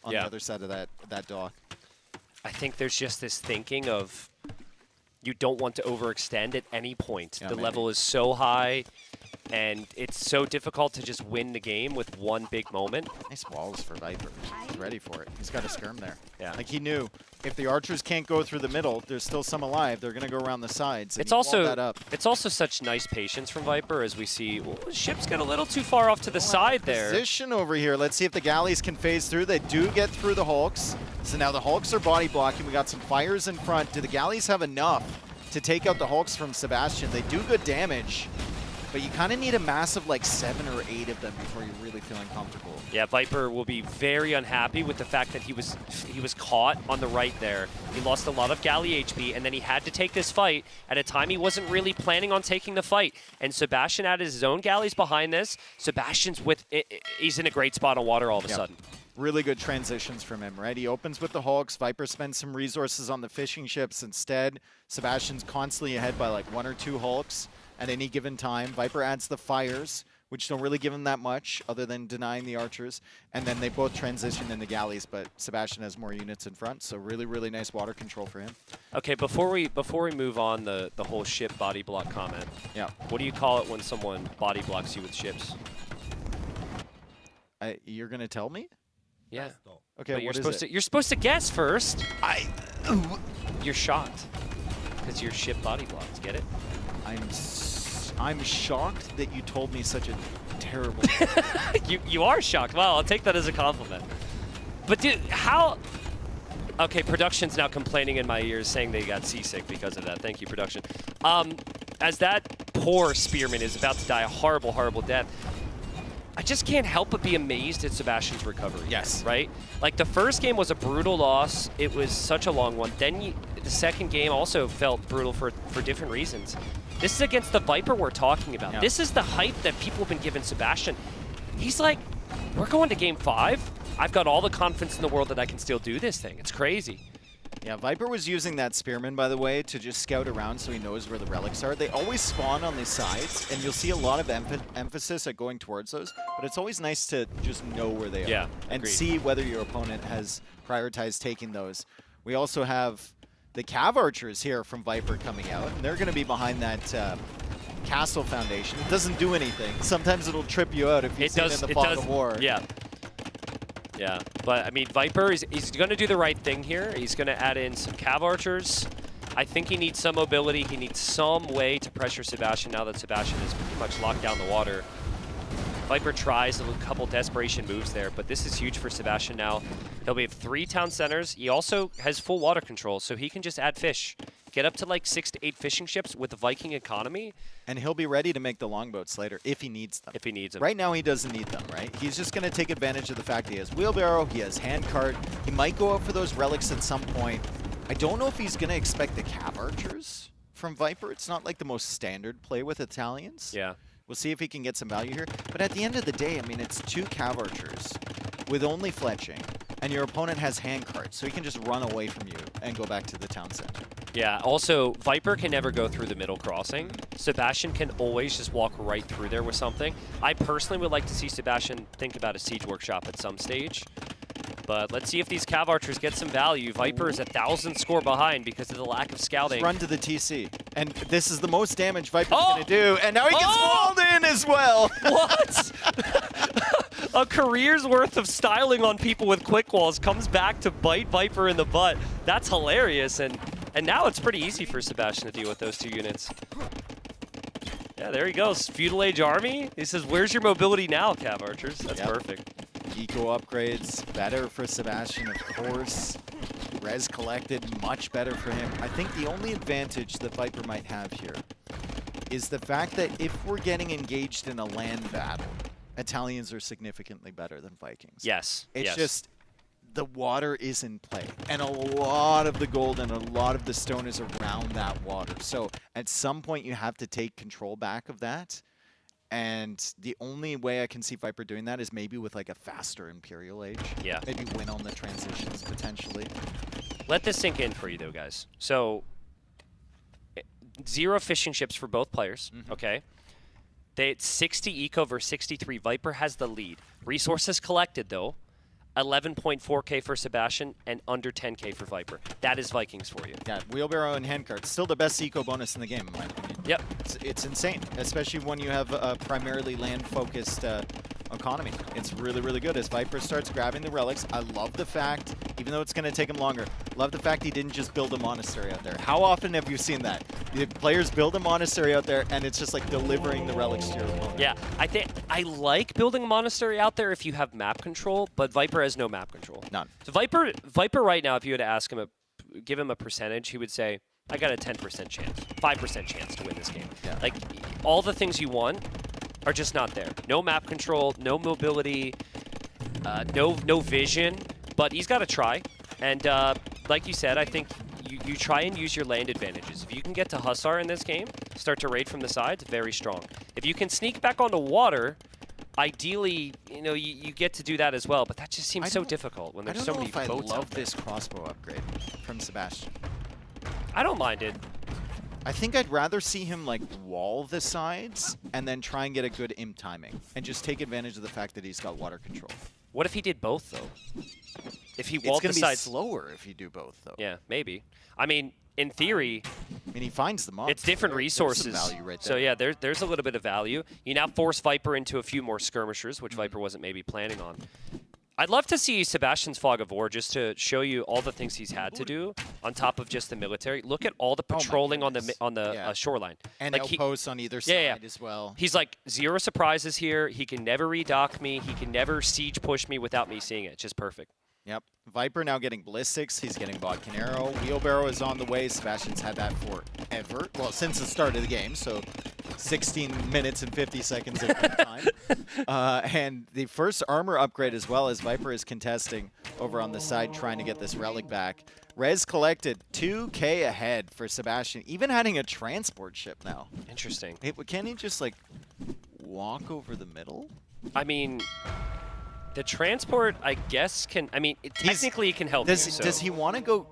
on the other side of that dock. I think there's just this thinking of you don't want to overextend at any point. The level is so high, and it's so difficult to just win the game with one big moment. Nice walls for Viper. He's ready for it. He's got a skirm there. Like he knew if the archers can't go through the middle, there's still some alive. They're going to go around the sides. It's also such nice patience from Viper as we see ships get a little too far off to the side there. Position over here. Let's see if the galleys can phase through. They do get through the Hulks. So now the Hulks are body blocking. We got some fires in front. Do the galleys have enough to take out the Hulks from Sebastian? They do good damage. but you kind of need a massive like 7 or 8 of them before you're really feeling comfortable. Yeah, Viper will be very unhappy with the fact that he was caught on the right there. He lost a lot of galley HP, and then he had to take this fight at a time he wasn't really planning on taking the fight. And Sebastian added his own galleys behind this. Sebastian's he's in a great spot on water all of a sudden. Really good transitions from him, right? He opens with the Hulks. Viper spends some resources on the fishing ships instead. Sebastian's constantly ahead by like 1 or 2 Hulks at any given time. Viper adds the fires, which don't really give him that much other than denying the archers. And then they both transition in the galleys, but Sebastian has more units in front, so really, really nice water control for him. Okay, before we move on the whole ship body block comment, what do you call it when someone body blocks you with ships? You're going to tell me? Yeah. Okay, but what is it? You're supposed to guess first. You're shocked because your ship body blocks. Get it? I'm shocked that you told me such a terrible. you are shocked. Well, I'll take that as a compliment. But dude, how? Okay, production's now complaining in my ears, saying they got seasick because of that. Thank you, production. As that poor spearman is about to die a horrible, horrible death, I just can't help but be amazed at Sebastian's recovery. Yes. Right? Like, the first game was a brutal loss. It was such a long one. Then the second game also felt brutal for different reasons. This is against the Viper we're talking about. Yeah. This is the hype that people have been giving Sebastian. He's like, we're going to game 5. I've got all the confidence in the world that I can still do this thing. It's crazy. Yeah, Viper was using that Spearman, by the way, to just scout around so he knows where the relics are. They always spawn on the sides, and you'll see a lot of emphasis at going towards those, but it's always nice to just know where they are and agreed. see whether your opponent has prioritized taking those. We also have the Cav Archers here from Viper coming out, and they're going to be behind that castle foundation. It doesn't do anything. Sometimes it'll trip you out if you see it in the fog of war. Yeah. Yeah, but I mean, Viper, he's going to do the right thing here. He's going to add in some Cav Archers. I think he needs some mobility. He needs some way to pressure Sebastian now that Sebastian is pretty much locked down the water. Viper tries a couple desperation moves there, but this is huge for Sebastian now. He'll be 3 town centers. He also has full water control, so he can just add fish. Get up to like 6 to 8 fishing ships with the Viking economy. And he'll be ready to make the longboats later if he needs them. If he needs them. Right now he doesn't need them, right? He's just going to take advantage of the fact that he has wheelbarrow, he has handcart. He might go out for those relics at some point. I don't know if he's going to expect the Cav Archers from Viper. It's not like the most standard play with Italians. Yeah. We'll see if he can get some value here. But at the end of the day, I mean, it's 2 Cav Archers with only fletching, and your opponent has handcart, so he can just run away from you and go back to the town center. Yeah, also, Viper can never go through the middle crossing. Sebastian can always just walk right through there with something. I personally would like to see Sebastian think about a siege workshop at some stage. But let's see if these Cav Archers get some value. Viper is 1,000 score behind because of the lack of scouting. Let's run to the TC. And this is the most damage Viper's going to do. And now he gets walled in as well. What? A career's worth of styling on people with quick walls comes back to bite Viper in the butt. That's hilarious. And now it's pretty easy for Sebastian to deal with those 2 units. Yeah, there he goes. Feudal Age Army. He says, where's your mobility now, Cav Archers? That's perfect. Eco upgrades, better for Sebastian, of course. Res collected, much better for him. I think the only advantage that Viper might have here is the fact that if we're getting engaged in a land battle, Italians are significantly better than Vikings. Yes. It's just the water is in play, and a lot of the gold and a lot of the stone is around that water. So at some point you have to take control back of that. And the only way I can see Viper doing that is maybe with like a faster Imperial Age. Yeah. Maybe win on the transitions potentially. Let this sink in for you though, guys. So 0 fishing ships for both players, okay? It's 60 eco versus 63. Viper has the lead. Resources collected though, 11.4k for Sebastian and under 10k for Viper. That is Vikings for you. Yeah, wheelbarrow and handcart. Still the best eco bonus in the game, in my opinion. Yep. It's insane, especially when you have a primarily land-focused economy. It's really, really good. As Viper starts grabbing the relics, I love the fact, even though it's going to take him longer, love the fact he didn't just build a monastery out there. How often have you seen that? The players build a monastery out there, and it's just like delivering the relics to your opponent. Yeah, I like building a monastery out there if you have map control, but Viper has no map control. None. So Viper right now, if you were to ask him, give him a percentage, he would say, I got a 10% chance, 5% chance to win this game. Yeah. Like, all the things you want are just not there. No map control, no mobility, no vision, but he's got to try. And like you said, I think you try and use your land advantages. If you can get to Hussar in this game, start to raid from the sides, very strong. If you can sneak back onto water, ideally, you get to do that as well, but that just seems so difficult when there's so many boats out there. I don't know if I love this crossbow upgrade from Sebastian. I don't mind it. I think I'd rather see him like wall the sides and then try and get a good imp timing and just take advantage of the fact that he's got water control. What if he did both though? If he walled the sides, it's going to be slower if you do both though. Yeah, maybe. I mean, in theory, he finds the mobs. It's different resources. There's some value right there. So yeah, there's a little bit of value. You now force Viper into a few more skirmishers, which Viper wasn't maybe planning on. I'd love to see Sebastian's Fog of War just to show you all the things he's had to do on top of just the military. Look at all the patrolling on the shoreline. And like outposts on either side as well. He's like 0 surprises here. He can never redock me. He can never siege push me without me seeing it. It's just perfect. Yep. Viper now getting ballistics. He's getting Bodkin Arrow. Wheelbarrow is on the way. Sebastian's had that forever. Well, since the start of the game, so 16 minutes and 50 seconds of time. And the first armor upgrade as well, as Viper is contesting over on the side trying to get this relic back. Res collected 2K ahead for Sebastian, even adding a transport ship now. Interesting. Can he just like walk over the middle? I mean, the transport, I guess, can... I mean, technically it can help you. Does he want to go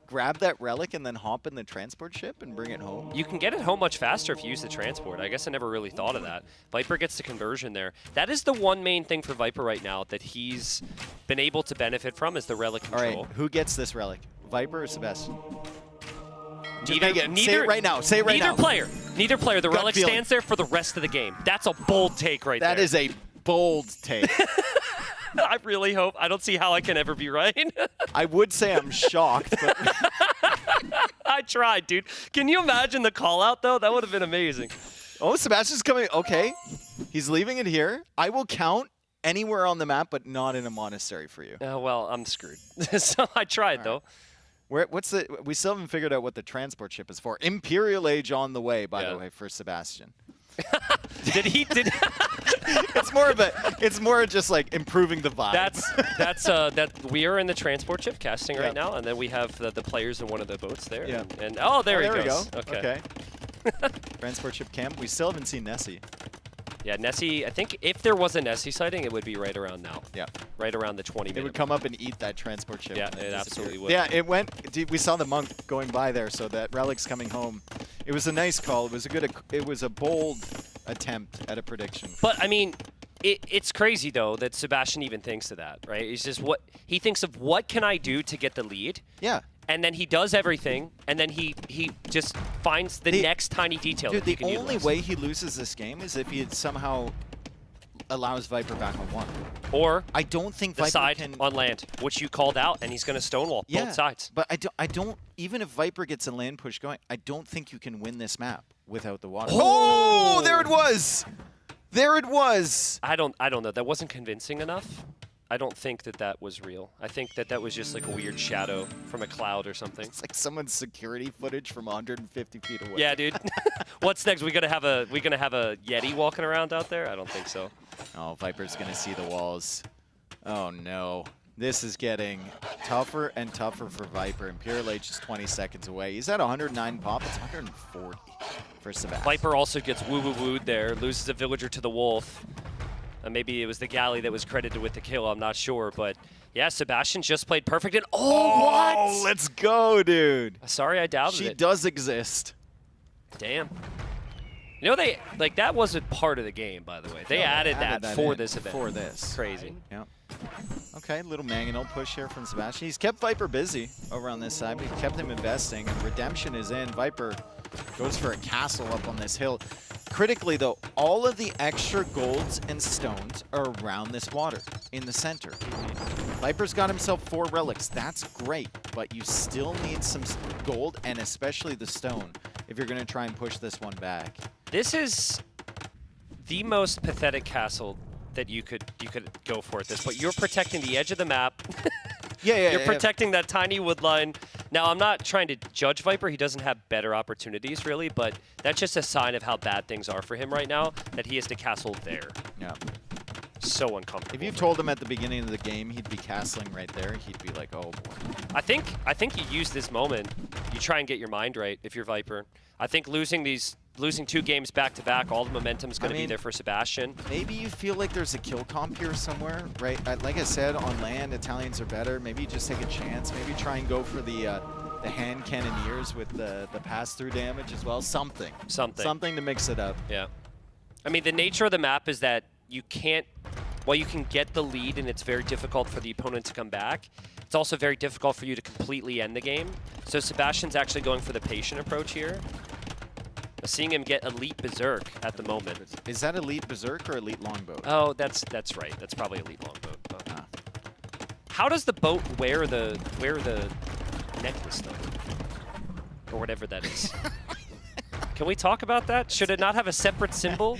grab that relic and then hop in the transport ship and bring it home? You can get it home much faster if you use the transport. I guess I never really thought of that. Viper gets the conversion there. That is the one main thing for Viper right now that he's been able to benefit from is the relic control. All right, who gets this relic? Viper or Sebastian? Neither, say it right now. Say it right now. Neither player. The relic stands there for the rest of the game. That's a bold take right there. That is a bold take. I really hope. I don't see how I can ever be right. I would say I'm shocked, but I tried, dude. Can you imagine the call out though? That would have been amazing. Oh, Sebastian's coming. Okay. He's leaving it here. I will count anywhere on the map, but not in a monastery for you. Well, I'm screwed. So I tried though. We still haven't figured out what the transport ship is for. Imperial Age on the way, by the way, for Sebastian. It's more just like improving the vibe. We are in the transport ship casting right now, and then we have the players in one of the boats there. Yeah. And oh, there he goes. Okay. Transport ship camp. We still haven't seen Nessie. Yeah, Nessie, I think if there was a Nessie sighting, it would be right around now. Yeah. Right around the 20 minute. It would come up and eat that transport ship. Yeah, it absolutely would. Yeah, it went. We saw the monk going by there, so that relic's coming home. It was a nice call. It was a bold attempt at a prediction. But I mean, it's crazy though that Sebastian even thinks of that, right? It's just he thinks of what can I do to get the lead? Yeah. And then he does everything, and then he just finds the next tiny detail. Dude, that he can the only utilize. way he loses this game is if he somehow allows Viper back on one. Or I don't think the Viper side can on land, which you called out, and he's going to stonewall both sides. But I don't. Even if Viper gets a land push going, I don't think you can win this map without the water. Oh, there it was. There it was. I don't know. That wasn't convincing enough. I don't think that was real. I think that was just like a weird shadow from a cloud or something. It's like someone's security footage from 150 feet away. Yeah, dude. What's next? We gonna have a Yeti walking around out there? I don't think so. Oh, Viper's gonna see the walls. Oh no. This is getting tougher and tougher for Viper. Imperial Age is 20 seconds away. He's at 109 pop. It's 140 for Sebastian. Viper also gets woo-woo-wooed there. Loses a villager to the wolf. Maybe it was the galley that was credited with the kill. I'm not sure, but yeah, Sebastian just played perfect. And what? Let's go, dude. Sorry, I doubted it. She does exist. Damn. You know, that wasn't part of the game, by the way. They added that for this event. For this. Crazy. Yeah. Okay, little mangonel push here from Sebastian. He's kept Viper busy over on this side, but he kept him investing. And Redemption is in. Viper goes for a castle up on this hill. Critically, though, all of the extra golds and stones are around this water in the center. Viper's got himself 4 relics. That's great, but you still need some gold and especially the stone if you're going to try and push this one back. This is the most pathetic castle that you could go for at this point. You're protecting the edge of the map. You're protecting that tiny wood line. Now, I'm not trying to judge Viper. He doesn't have better opportunities, really, but that's just a sign of how bad things are for him right now, that he has to castle there. Yeah. So uncomfortable. If you told him at the beginning of the game he'd be castling right there, he'd be like, oh boy. I think you use this moment. You try and get your mind right if you're Viper. I think losing 2 games back-to-back, all the momentum's going to be there for Sebastian. Maybe you feel like there's a kill comp here somewhere, right? Like I said, on land, Italians are better. Maybe you just take a chance. Maybe try and go for the hand cannoneers with the pass-through damage as well. Something to mix it up. Yeah. I mean, the nature of the map is that you can't, while you can get the lead and it's very difficult for the opponent to come back, it's also very difficult for you to completely end the game. So Sebastian's actually going for the patient approach here. Seeing him get Elite Berserk at the moment. Is that Elite Berserk or Elite Longboat? Oh, that's right. That's probably Elite Longboat. How does the boat wear the necklace though? Or whatever that is. Can we talk about that? Should it not have a separate symbol?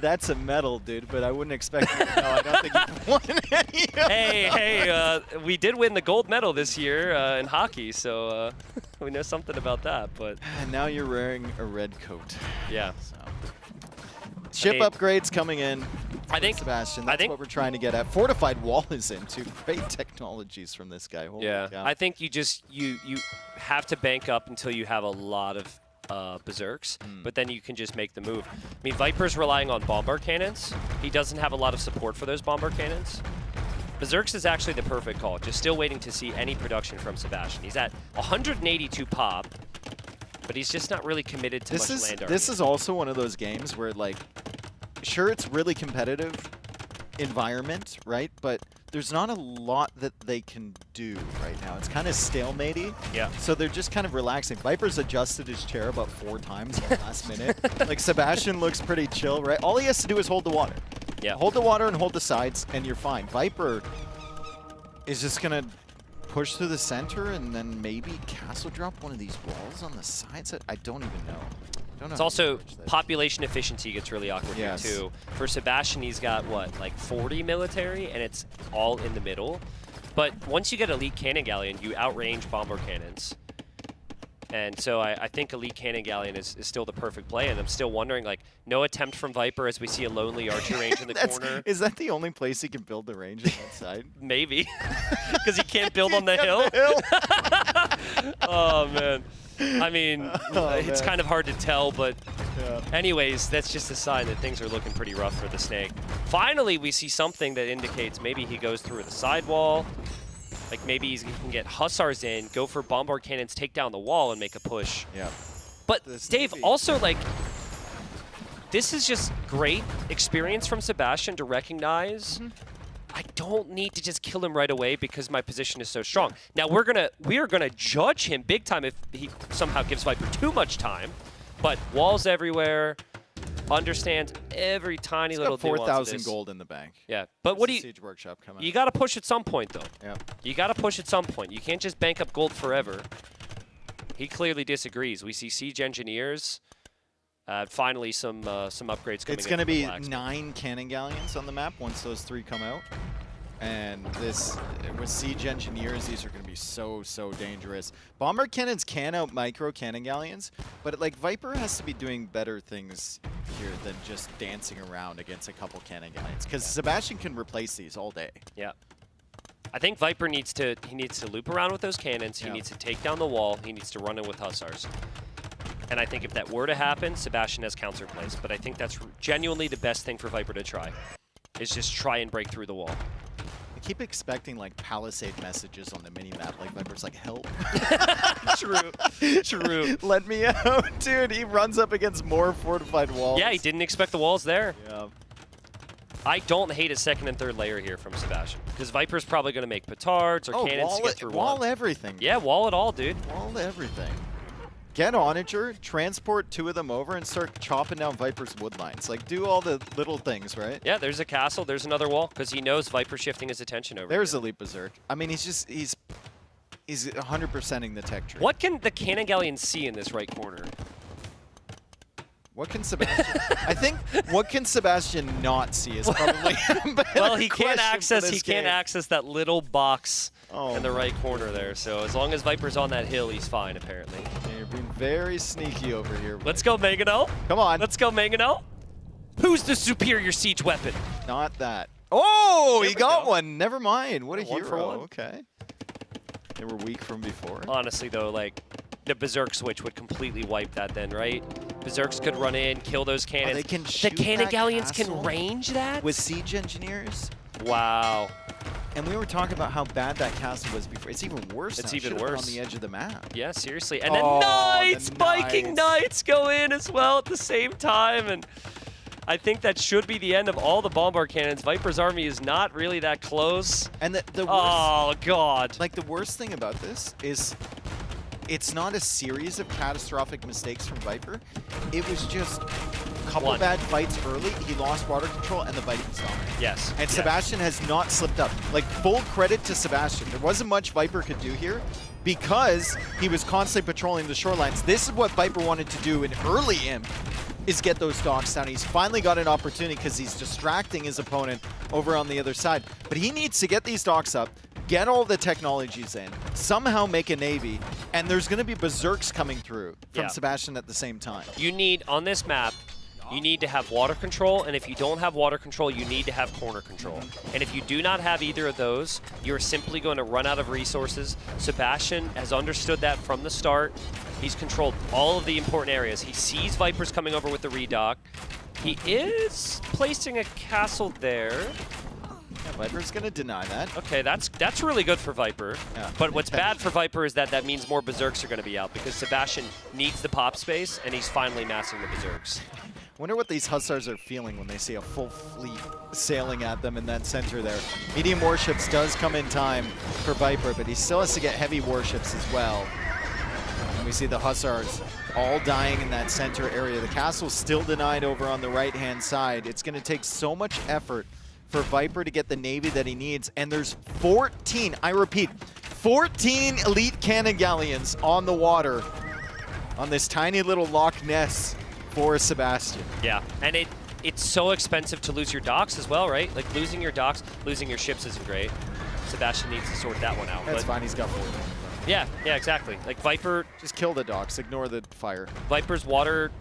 That's a medal, dude, but I wouldn't expect you to know. I don't think you've won any. Hey, we did win the gold medal this year in hockey, so we know something about that. But and now you're wearing a red coat. Yeah. So. Ship upgrades coming in. I think Sebastian, that's what we're trying to get at. Fortified wall is in too. Great technologies from this guy. Holy cow. I think you have to bank up until you have a lot of berserks, but then you can just make the move. I mean, Viper's relying on bombard cannons. He doesn't have a lot of support for those bombard cannons. Berserks is actually the perfect call. Just still waiting to see any production from Sebastian. He's at 182 pop, but he's just not really committed to much land army. This is also one of those games where, like, sure, it's really competitive environment, right? But there's not a lot that they can do right now. It's kind of stalematey. Yeah. So they're just kind of relaxing. Viper's adjusted his chair about 4 times in the last minute. Like, Sebastian looks pretty chill, right? All he has to do is hold the water. Yeah. Hold the water and hold the sides, and you're fine. Viper is just going to push through the center and then maybe castle drop one of these walls on the sides. I don't even know. It's also population efficiency gets really awkward here too. For Sebastian, he's got what, like 40 military, and it's all in the middle. But once you get Elite Cannon Galleon, you outrange bomber cannons. And so I think Elite Cannon Galleon is still the perfect play, and I'm still wondering, like, no attempt from Viper as we see a lonely archer range in the corner. Is that the only place he can build the range on that side? Maybe, because he can't build on the hill. Oh, man. I mean, it's kind of hard to tell, but anyways, that's just a sign that things are looking pretty rough for the Snake. Finally, we see something that indicates maybe he goes through the sidewall. Like maybe he can get Hussars in, go for bombard cannons, take down the wall, and make a push. Yeah. But Dave, also, like, this is just great experience from Sebastian to recognize I don't need to just kill him right away because my position is so strong. Now we are gonna judge him big time if he somehow gives Viper too much time. But walls everywhere, understands every tiny little nuance of 4,000 gold in the bank. Yeah, but what do you? Siege Workshop coming. You got to push at some point though. Yeah. You got to push at some point. You can't just bank up gold forever. He clearly disagrees. We see siege engineers. Finally, some upgrades coming. It's going to be 9 cannon galleons on the map once those 3 come out. And this, with siege engineers, these are going to be so dangerous. Bomber cannons can out micro cannon galleons, but like Viper has to be doing better things here than just dancing around against a couple cannon galleons, because Sebastian can replace these all day. Yeah. I think Viper needs to loop around with those cannons. He needs to take down the wall. He needs to run in with Hussars. And I think if that were to happen, Sebastian has counterplays. But I think that's genuinely the best thing for Viper to try, is just try and break through the wall. I keep expecting like Palisade messages on the mini-map, like Viper's like, help. True. Let me out, dude. He runs up against more fortified walls. Yeah, he didn't expect the walls there. Yeah. I don't hate a second and third layer here from Sebastian, because Viper's probably going to make petards or cannons to get through wall one. Everything. Yeah, wall it all, dude. Wall everything. Get Onager, transport 2 of them over, and start chopping down Viper's wood lines. Like, do all the little things, right? Yeah, there's a castle, there's another wall, because he knows Viper shifting his attention over There's here. Elite Berserk. I mean, he's 100%ing the tech tree. What can the cannon galleon see in this right corner? What can Sebastian? I think what can Sebastian not see is probably. Well, he can't access that little box in the right corner there. So as long as Viper's on that hill, he's fine apparently. Yeah, you're being very sneaky over here. Let's go, Megano. Come on. Let's go, Megano. Who's the superior siege weapon? Not that. Oh, There he we got go. one. Never mind. What a One for hero. one. Okay. They were weak from before. Honestly, though, like, the Berserk switch would completely wipe that then, right? Berserks could run in, kill those cannons. They can the shoot cannon that galleons castle can range that? with siege engineers. Wow. And we were talking about how bad that castle was before. It's even worse It's now. even Should've been worse. on the edge of the map. Yeah, seriously. And then Oh, Knights! the Viking Knights. Knights go in as well at the same time. And I think that should be the end of all the bombard cannons. Viper's army is not really that close. And the worst, Oh, God. like the worst thing about this is it's not a series of catastrophic mistakes from Viper. It was just a couple One. bad fights early. He lost water control and the Vikings dominated. Yes. And yes. Sebastian has not slipped up. Like, full credit to Sebastian. There wasn't much Viper could do here because he was constantly patrolling the shorelines. This is what Viper wanted to do in early Imp, is get those docks down. He's finally got an opportunity because he's distracting his opponent over on the other side. But he needs to get these docks up, get all the technologies in, somehow make a navy, and there's going to be berserks coming through from Yeah. Sebastian at the same time. You need, on this map, you need to have water control, and if you don't have water control, you need to have corner control. And if you do not have either of those, you're simply going to run out of resources. Sebastian has understood that from the start. He's controlled all of the important areas. He sees Vipers coming over with the redock. He is placing a castle there. Yeah, Viper's going to deny that. Okay, that's really good for Viper. Yeah. But what's bad for Viper is that means more Berserks are going to be out because Sebastian needs the pop space, and he's finally massing the Berserks. Wonder what these Hussars are feeling when they see a full fleet sailing at them in that center there. Medium warships does come in time for Viper, but he still has to get heavy warships as well. And we see the Hussars all dying in that center area. The castle's still denied over on the right-hand side. It's going to take so much effort for Viper to get the navy that he needs. And there's 14, I repeat, 14 elite cannon galleons on the water on this tiny little Loch Ness for Sebastian. Yeah, and it's so expensive to lose your docks as well, right? Like losing your docks, losing your ships isn't great. Sebastian needs to sort that one out. That's but fine, he's got 4. yeah, exactly. Like Viper, Just kill the docks, ignore the fire. Viper's water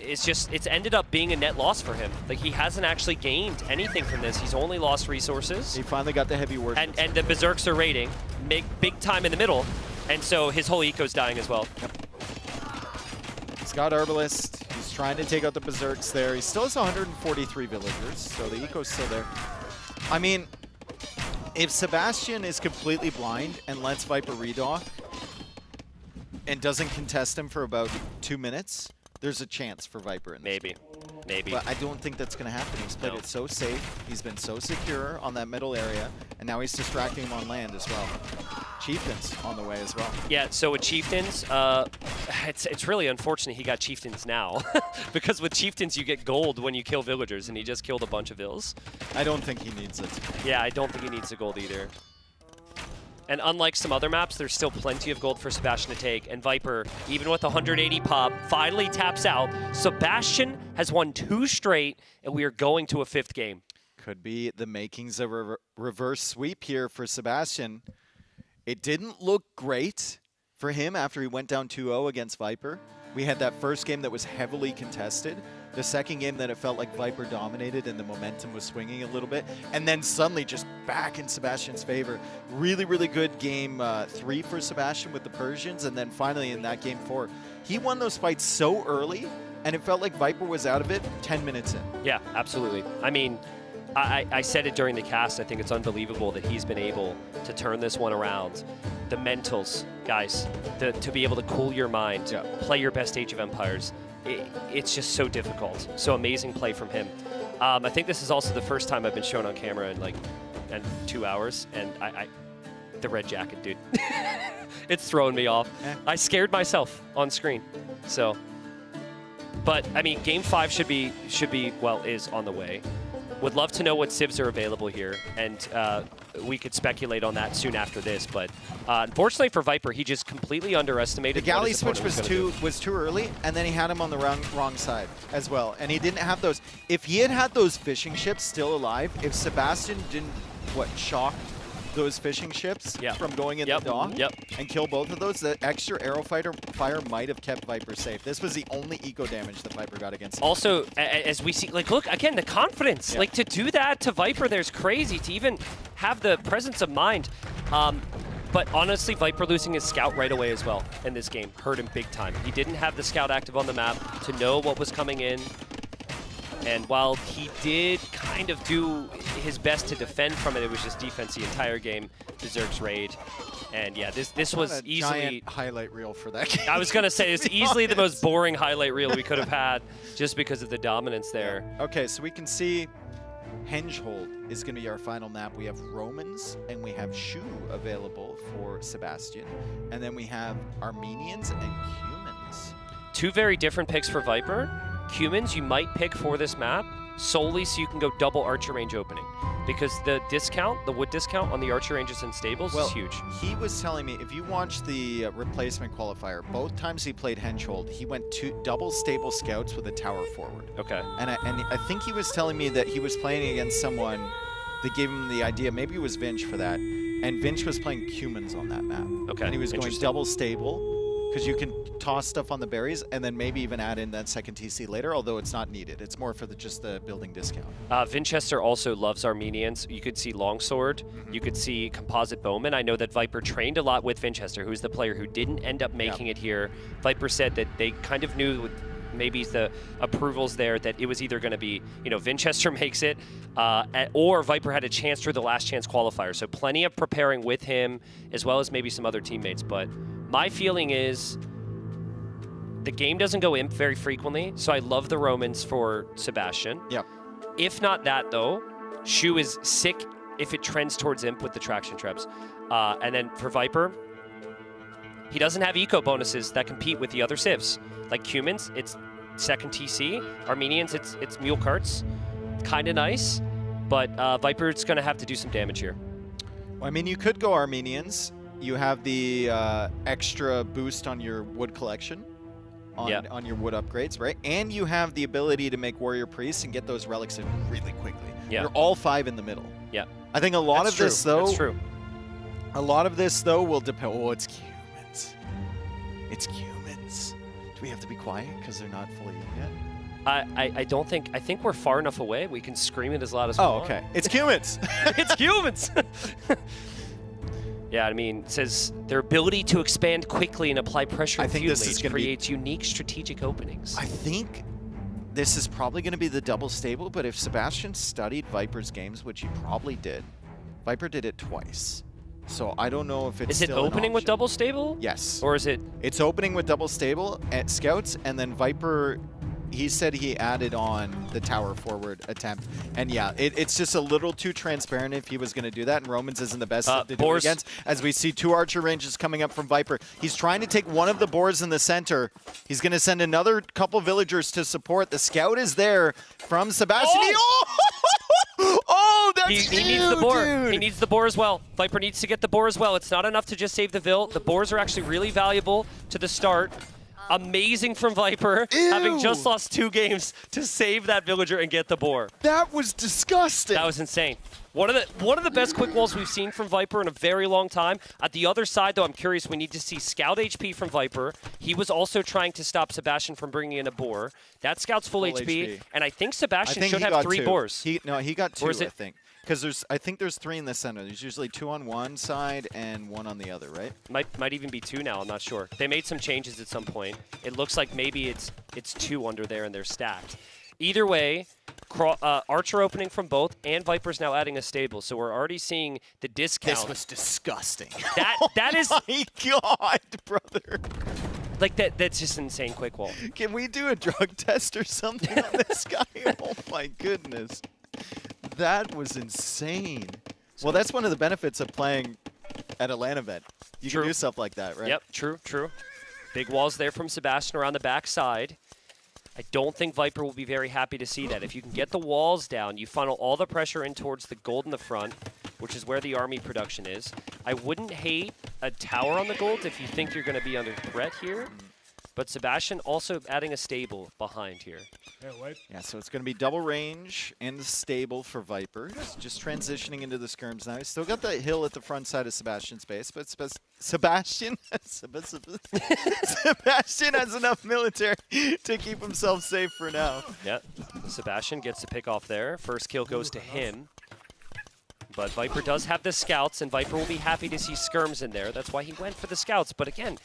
it's ended up being a net loss for him. Like he hasn't actually gained anything from this. He's only lost resources. He finally got the heavy warships. And the Berserks are raiding, big time in the middle, and so his whole eco's dying as well. Yep. He's got Herbalist. He's trying to take out the Berserks there. He still has 143 villagers, so the eco's still there. I mean, if Sebastian is completely blind and lets Viper redock and doesn't contest him for about 2 minutes, there's a chance for Viper in this game. Maybe. But I don't think that's going to happen. He's played it so safe. He's been so secure on that middle area, and now he's distracting him on land as well. Chieftains on the way as well. Yeah, so with Chieftains, it's really unfortunate he got Chieftains now. Because with Chieftains, you get gold when you kill villagers, and he just killed a bunch of vills. I don't think he needs it. Yeah, I don't think he needs the gold either. And unlike some other maps, there's still plenty of gold for Sebastian to take. And Viper, even with 180 pop, finally taps out. Sebastian has won 2 straight, and we are going to a 5th game. Could be the makings of a reverse sweep here for Sebastian. It didn't look great for him after he went down 2-0 against Viper. We had that first game that was heavily contested. The second game that it felt like Viper dominated and the momentum was swinging a little bit. And then suddenly just back in Sebastian's favor. Really, really good game 3 for Sebastian with the Persians. And then finally in that game 4, he won those fights so early and it felt like Viper was out of it 10 minutes in. Yeah, absolutely. I mean, I said it during the cast. I think it's unbelievable that he's been able to turn this one around. The mentals, guys, to be able to cool your mind, play your best Age of Empires. It's just so difficult. So amazing play from him. I think this is also the first time I've been shown on camera in 2 hours, and the red jacket, dude. It's throwing me off. I scared myself on screen. So, but I mean, game 5 should be well, is on the way. Would love to know what civs are available here, and we could speculate on that soon after this. But unfortunately for Viper, he just completely underestimated. The galley what his switch opponent was too early, and then he had him on the wrong side as well. And he didn't have those. If he had those fishing ships still alive, if Sebastian didn't shock those fishing ships from going in the dock and kill both of those, the extra arrow fire might have kept Viper safe. This was the only eco damage that Viper got against him. Also, as we see, like, look, again, the confidence. Like, to do that to Viper, there's crazy. To even have the presence of mind. But honestly, Viper losing his scout right away as well in this game hurt him big time. He didn't have the scout active on the map to know what was coming in. And while he did kind of do his best to defend from it, it was just defense the entire game. Berserk's raid. And yeah, this was easily... giant highlight reel for that game. I was going to say, it's easily the most boring highlight reel we could have had just because of the dominance there. Okay, so we can see Hengehold is going to be our final map. We have Romans and we have Shu available for Sebastian. And then we have Armenians and Cumans. Two very different picks for Viper. Cumans you might pick for this map solely so you can go double archer range opening, because the discount, the wood discount on the archer ranges and stables is huge. He was telling me, if you watch the replacement qualifier, both times he played Hengehold, he went double stable scouts with a tower forward. Okay. And I think he was telling me that he was playing against someone that gave him the idea, maybe it was Vinch for that, and Vinch was playing Cumans on that map. Okay. And he was going double stable, because you can toss stuff on the berries and then maybe even add in that second TC later, although it's not needed. It's more for just the building discount. Vinchester also loves Armenians. You could see Longsword. You could see Composite Bowman. I know that Viper trained a lot with Vinchester, who's the player who didn't end up making it here. Viper said that they kind of knew with maybe the approvals there that it was either going to be, you know, Vinchester makes it or Viper had a chance through the last chance qualifier. So plenty of preparing with him as well as maybe some other teammates. But my feeling is the game doesn't go imp very frequently, so I love the Romans for Sebastian. Yep. If not that, though, Shu is sick if it trends towards imp with the traction traps. And then for Viper, he doesn't have eco bonuses that compete with the other civs. Like Cumans, it's second TC. Armenians, it's mule carts. Kind of nice, but Viper's going to have to do some damage here. Well, I mean, you could go Armenians. You have the extra boost on your wood collection, on your wood upgrades, right? And you have the ability to make warrior priests and get those relics in really quickly. Yeah. You're all 5 in the middle. Yeah. I think a lot of this, though... That's true. A lot of this, though, will depend... Oh, it's Cumans. It's Cumans. Do we have to be quiet because they're not fully in yet? I don't think... I think we're far enough away. We can scream it as loud as we want. Oh, okay. It's Cumans! It's Cumans! Yeah, I mean, it says their ability to expand quickly and apply pressure and fuel creates unique strategic openings. I think this is probably going to be the double stable, but if Sebastian studied Viper's games, which he probably did, Viper did it twice. So I don't know if it's still opening with double stable? Yes. Or is it... It's opening with double stable at scouts, and then Viper... He said he added on the tower forward attempt. And yeah, it's just a little too transparent if he was going to do that. And Romans isn't the best to do it against. As we see 2 archer ranges coming up from Viper. He's trying to take one of the boars in the center. He's going to send another couple villagers to support. The scout is there from Sebastian. Oh, that's he needs the boar. Dude. He needs the boar as well. Viper needs to get the boar as well. It's not enough to just save the Vil. The boars are actually really valuable to the start. Amazing from Viper, having just lost 2 games to save that villager and get the boar. That was disgusting. That was insane. One of the best quick walls we've seen from Viper in a very long time. At the other side, though, I'm curious. We need to see Scout HP from Viper. He was also trying to stop Sebastian from bringing in a boar. That Scout's full HP, and I think Sebastian should have 3 boars. He got 2, I think. Because I think there's 3 in the center. There's usually 2 on one side and 1 on the other, right? Might even be 2 now. I'm not sure. They made some changes at some point. It looks like maybe it's 2 under there and they're stacked. Either way, Archer opening from both, and Viper's now adding a stable. So we're already seeing the discount. This was disgusting. That is. Oh my God, brother. Like that's just insane quick wall. Can we do a drug test or something on this guy? Oh my goodness. That was insane. Well, that's one of the benefits of playing at a LAN event. You can do stuff like that, right? Yep, true. Big walls there from Sebastian around the back side. I don't think Viper will be very happy to see that. If you can get the walls down, you funnel all the pressure in towards the gold in the front, which is where the army production is. I wouldn't hate a tower on the gold if you think you're going to be under threat here. But Sebastian also adding a stable behind here. Yeah, so it's going to be double range and stable for Viper. Just transitioning into the skirms now. He's still got that hill at the front side of Sebastian's base, but Sebastian has enough military to keep himself safe for now. Yeah, Sebastian gets the pick off there. First kill goes to him. But Viper does have the scouts, and Viper will be happy to see skirms in there. That's why he went for the scouts. But again,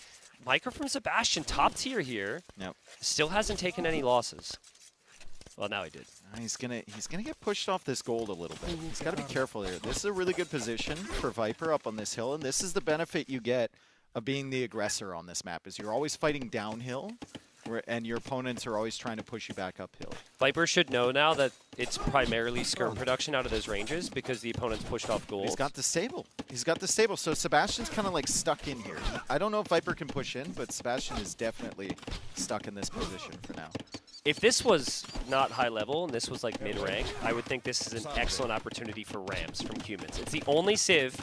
micro from Sebastian, top tier here. Yep. Still hasn't taken any losses. Well, now he did. He's gonna get pushed off this gold a little bit. He's got to be careful here. This is a really good position for Viper up on this hill, and this is the benefit you get of being the aggressor on this map. Is you're always fighting downhill, and your opponents are always trying to push you back uphill. Viper should know now that it's primarily skirm production out of those ranges because the opponent's pushed off gold. He's got the stable. He's got the stable. So Sebastian's kind of like stuck in here. I don't know if Viper can push in, but Sebastian is definitely stuck in this position for now. If this was not high level and this was like mid-rank, I would think this is an excellent opportunity for Rams from Humans. It's the only Civ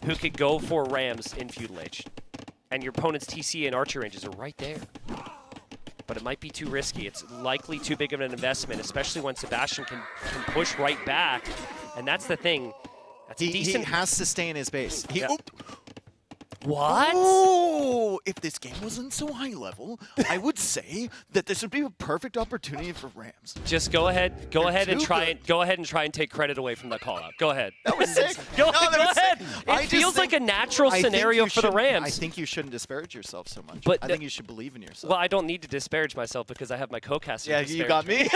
who could go for Rams in Feudal Age. And your opponent's TC and Archer ranges are right there. But it might be too risky. It's likely too big of an investment, especially when Sebastian can push right back. And that's the thing. That's he decent. He has to stay in his base. What? Oh, if this game wasn't so high level, I would say that this would be a perfect opportunity for Rams. Just go ahead and try and take credit away from that call out. Go ahead. That was sick. Go ahead. It feels like a natural scenario for the Rams. I think you shouldn't disparage yourself so much. But I think you should believe in yourself. Well, I don't need to disparage myself because I have my co-caster. Yeah, you got me.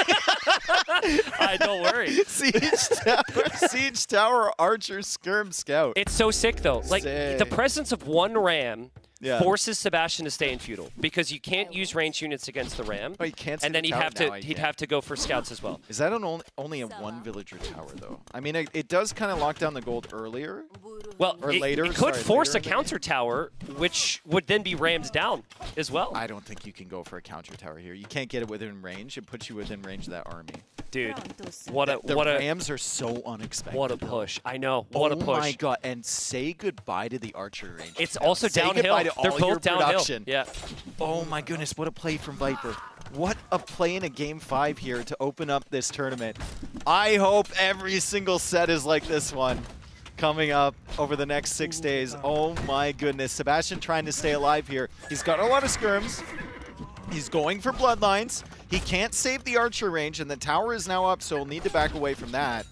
Don't worry. Siege Tower, Archer, Skirm, Scout. It's so sick though. Like the presence of one Ram forces Sebastian to stay in feudal because you can't use ranged units against the Ram. Oh, you can't. And then he'd have to go for scouts as well. Is that only a one villager tower though? I mean, it does kind of lock down the gold earlier. Well, later. It could force a counter tower, which would then be Rams down as well. I don't think you can go for a counter tower here. You can't get it within range. It puts you within range of that army. Dude, the Rams are so unexpected. What a push! I know. What a push! Oh my god! And say goodbye to the archer range. It's also downhill. They're both downhill. Yeah. Oh my goodness! What a play from Viper! What a play in a game 5 here to open up this tournament. I hope every single set is like this one coming up over the next 6 days. Oh my goodness! Sebastian trying to stay alive here. He's got a lot of skirms. He's going for bloodlines. He can't save the archer range, and the tower is now up, so he'll need to back away from that.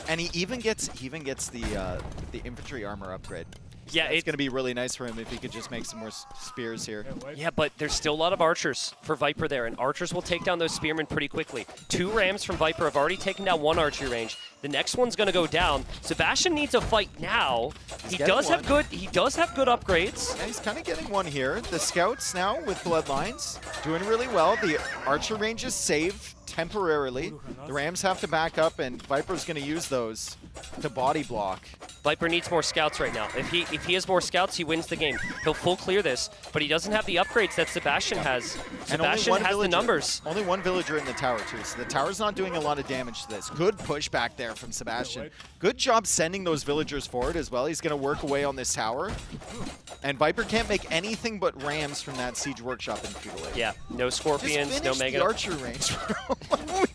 And he even gets the infantry armor upgrade. Yeah, it's going to be really nice for him if he could just make some more spears here. Yeah, but there's still a lot of archers for Viper there, and archers will take down those spearmen pretty quickly. 2 Rams from Viper have already taken down 1 archery range. The next one's going to go down. Sebastian needs a fight now. He does have good upgrades. Yeah, he's kind of getting one here. The scouts now with bloodlines doing really well. The archer range is saved temporarily. The Rams have to back up, and Viper's going to use those to body block. Viper needs more scouts right now. If he has more scouts, he wins the game. He'll full clear this, but he doesn't have the upgrades that Sebastian has. Sebastian has the numbers. Only 1 villager in the tower, too, so the tower's not doing a lot of damage to this. Good push back there from Sebastian. Good job sending those villagers forward as well. He's going to work away on this tower. And Viper can't make anything but Rams from that Siege Workshop in Feudal Age. Yeah, no Scorpions, no Mega. The archer range.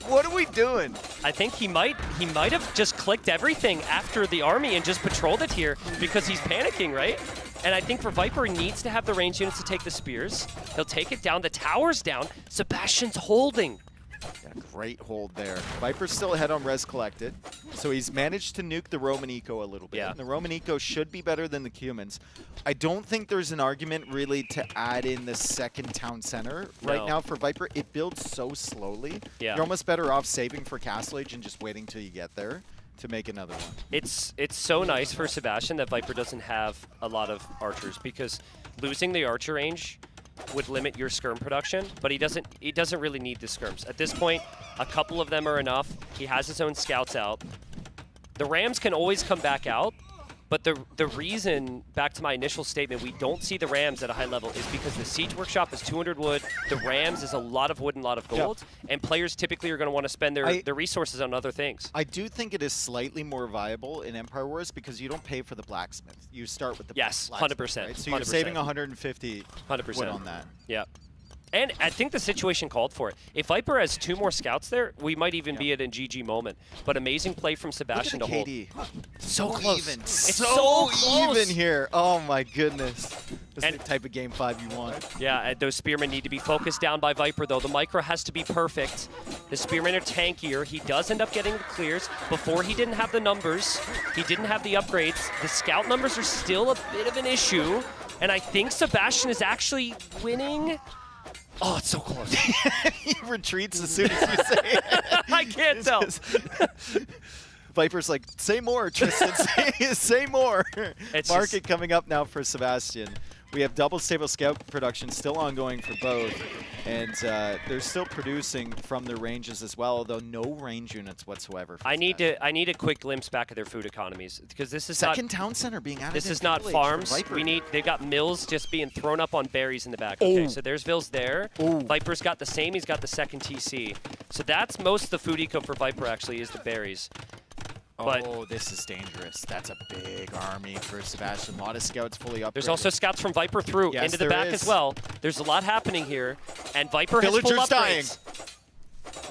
What are we doing? I think he might have just clicked everything after the army and just patrolled it here because he's panicking, right? And I think for Viper, he needs to have the range units to take the spears. He'll take it down. The tower's down. Sebastian's holding. Yeah, great hold there. Viper's still ahead on res collected, so he's managed to nuke the Roman Eco a little bit. Yeah. And the Roman Eco should be better than the humans. I don't think there's an argument really to add in the second town center right now for Viper. It builds so slowly. Yeah. You're almost better off saving for Castle Age and just waiting till you get there to make another one. It's so nice for Sebastian that Viper doesn't have a lot of archers because losing the archer range would limit your skirm production, but he doesn't really need the skirms. At this point, a couple of them are enough. He has his own scouts out. The Rams can always come back out, But the reason, back to my initial statement, we don't see the Rams at a high level is because the Siege Workshop is 200 wood, the Rams is a lot of wood and a lot of gold, and players typically are going to want to spend their resources on other things. I do think it is slightly more viable in Empire Wars because you don't pay for the blacksmith. You start with the yes, blacksmith, 100%. right? So you're 100%. saving 150 100% wood on that. Yeah. And I think the situation called for it. If Viper has 2 more scouts there, we might even be at a GG moment. But amazing play from Sebastian to hold. So close. Even. It's so close. even here. Oh my goodness. This is the type of game 5 you want. Yeah, those Spearmen need to be focused down by Viper, though. The micro has to be perfect. The Spearmen are tankier. He does end up getting the clears. Before, he didn't have the numbers. He didn't have the upgrades. The scout numbers are still a bit of an issue. And I think Sebastian is actually winning. Oh, it's so close. He retreats as soon as you say it. I can't tell. Viper's like, say more, Tristan, say more. It's Market coming up now for Sebastian. We have double stable scout production still ongoing for both. And they're still producing from their ranges as well, although no range units whatsoever. I need a quick glimpse back of their food economies because this is second town center being added. This is not farms. They've got mills just being thrown up on berries in the back. Okay, so there's Vills there. Viper's got the same. He's got the second TC. So that's most of the food eco for Viper actually is the berries. Oh, this is dangerous. That's a big army for Sebastian. A lot of scouts fully upgraded. There's also scouts from Viper through into the back as well. There's a lot happening here, and Viper has full upgrades.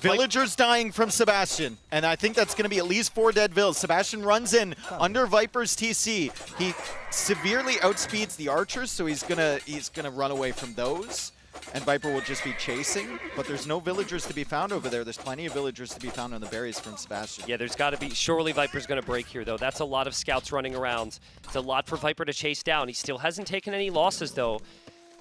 Villagers dying from Sebastian, and I think that's going to be at least 4 dead Vills. Sebastian runs in under Viper's TC. He severely outspeeds the archers, so he's gonna run away from those. And Viper will just be chasing, but there's no villagers to be found over there. There's plenty of villagers to be found on the berries from Sebastian. Yeah, there's got to be. Surely Viper's going to break here, though. That's a lot of scouts running around. It's a lot for Viper to chase down. He still hasn't taken any losses, though.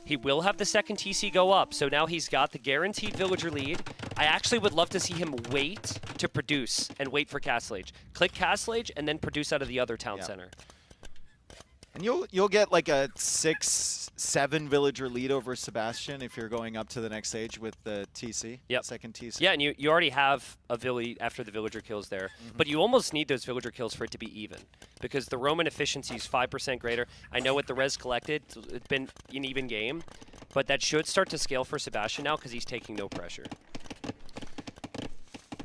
He will have the second TC go up, so now he's got the guaranteed villager lead. I actually would love to see him wait to produce and wait for Castle Age. Click Castle Age and then produce out of the other town center. And you'll get like a 6-7 villager lead over Sebastian if you're going up to the next stage with the TC. Yep. Second TC. Yeah, and you already have a villi after the villager kills there. But you almost need those villager kills for it to be even. Because the Roman efficiency is 5% greater. I know with the res collected, it's been an even game. But that should start to scale for Sebastian now because he's taking no pressure.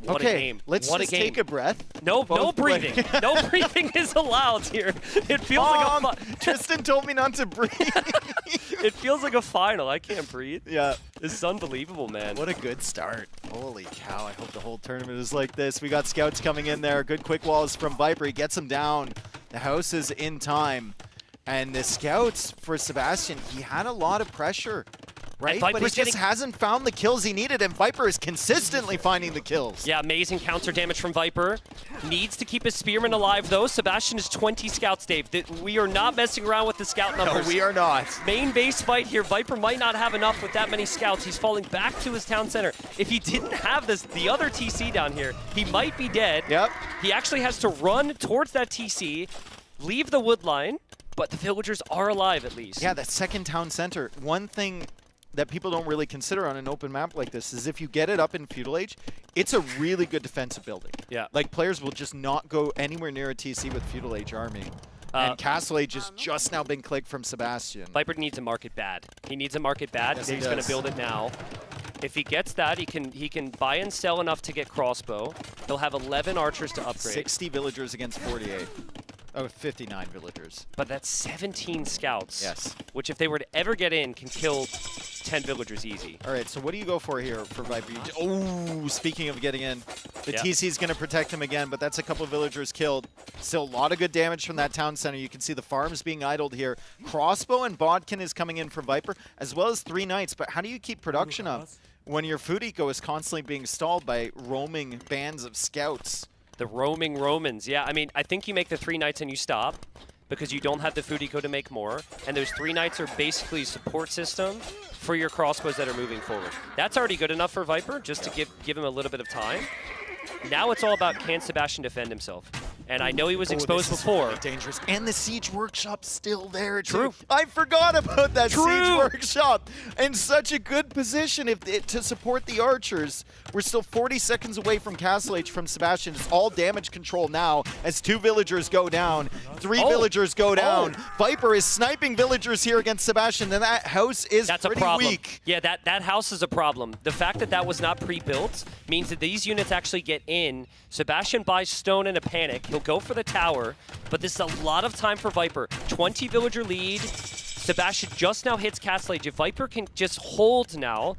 What a game. Let's just take a breath. No breathing. No breathing is allowed here. It feels like a Tristan told me not to breathe. It feels like a final. I can't breathe. Yeah. This is unbelievable, man. What a good start. Holy cow. I hope the whole tournament is like this. We got scouts coming in there. Good quick walls from Viper. He gets them down. The house is in time. And the scouts for Sebastian, he had a lot of pressure. Right, but he just hasn't found the kills he needed, and Viper is consistently finding the kills. Yeah, amazing counter damage from Viper. Needs to keep his Spearman alive, though. Sebastian is 20 scouts, Dave. We are not messing around with the scout numbers. No, we are not. Main base fight here. Viper might not have enough with that many scouts. He's falling back to his town center. If he didn't have the other TC down here, he might be dead. Yep. He actually has to run towards that TC, leave the wood line, but the villagers are alive at least. Yeah, that second town center. One thing that people don't really consider on an open map like this is if you get it up in Feudal Age, it's a really good defensive building. Yeah. Like, players will just not go anywhere near a TC with Feudal Age army. And Castle Age has just now been clicked from Sebastian. Viper needs a market bad. He needs a market bad. Yes, he's going to build it now. If he gets that, he can buy and sell enough to get crossbow. He'll have 11 archers to upgrade. 60 villagers against 48. Oh, 59 villagers. But that's 17 scouts. Yes. Which, if they were to ever get in, can kill 10 villagers easy. All right, so what do you go for here for Viper? Oh, speaking of getting in, the TC is going to protect him again, but that's a couple of villagers killed. Still a lot of good damage from that town center. You can see the farms being idled here. Crossbow and Bodkin is coming in from Viper, as well as 3 knights. But how do you keep production up when your food eco is constantly being stalled by roaming bands of scouts? The roaming Romans. Yeah, I mean, I think you make the 3 knights and you stop because you don't have the food eco to make more. And those 3 knights are basically support system for your crossbows that are moving forward. That's already good enough for Viper, just to give him a little bit of time. Now it's all about, can Sebastian defend himself? And I know he was Oh, exposed this is before. really dangerous. And the Siege Workshop's still there, too. True. I forgot about that True. Siege Workshop. In such a good position to support the archers. We're still 40 seconds away from Castle Age from Sebastian. It's all damage control now as 2 villagers go down. 3 villagers go down. Viper is sniping villagers here against Sebastian, and that house is That's pretty a problem. weak. Yeah, that house is a problem. The fact that that was not pre-built means that these units actually get in. Sebastian buys stone in a panic. He'll go for the tower, but this is a lot of time for Viper. 20 villager lead. Sebastian just now hits Castle Age. If Viper can just hold now,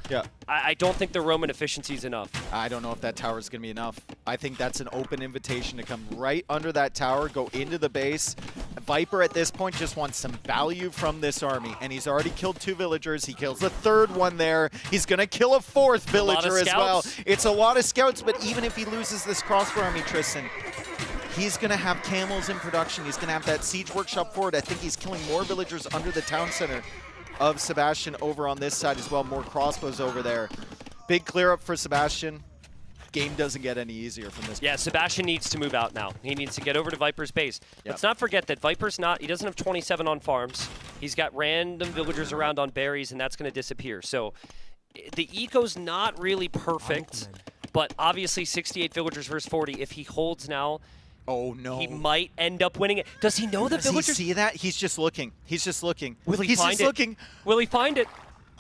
I don't think the Roman efficiency is enough. I don't know if that tower is going to be enough. I think that's an open invitation to come right under that tower, go into the base. Viper at this point just wants some value from this army, and he's already killed 2 villagers. He kills the 3rd one there. He's going to kill a 4th villager as well. It's a lot of scouts, but even if he loses this crossbow army, Tristan, he's going to have camels in production. He's going to have that siege workshop forward. I think he's killing more villagers under the town center of Sebastian over on this side as well. More crossbows over there. Big clear up for Sebastian. Game doesn't get any easier from this. Yeah, Sebastian needs to move out now. He needs to get over to Viper's base. Let's not forget that Viper's he doesn't have 27 on farms. He's got random villagers around on berries, and that's going to disappear. So the eco's not really perfect, but obviously 68 villagers versus 40. If he holds now, oh no, he might end up winning it. Does he know the villagers? Does he see that? He's just looking. He's just looking. Will he find it? Will he find it?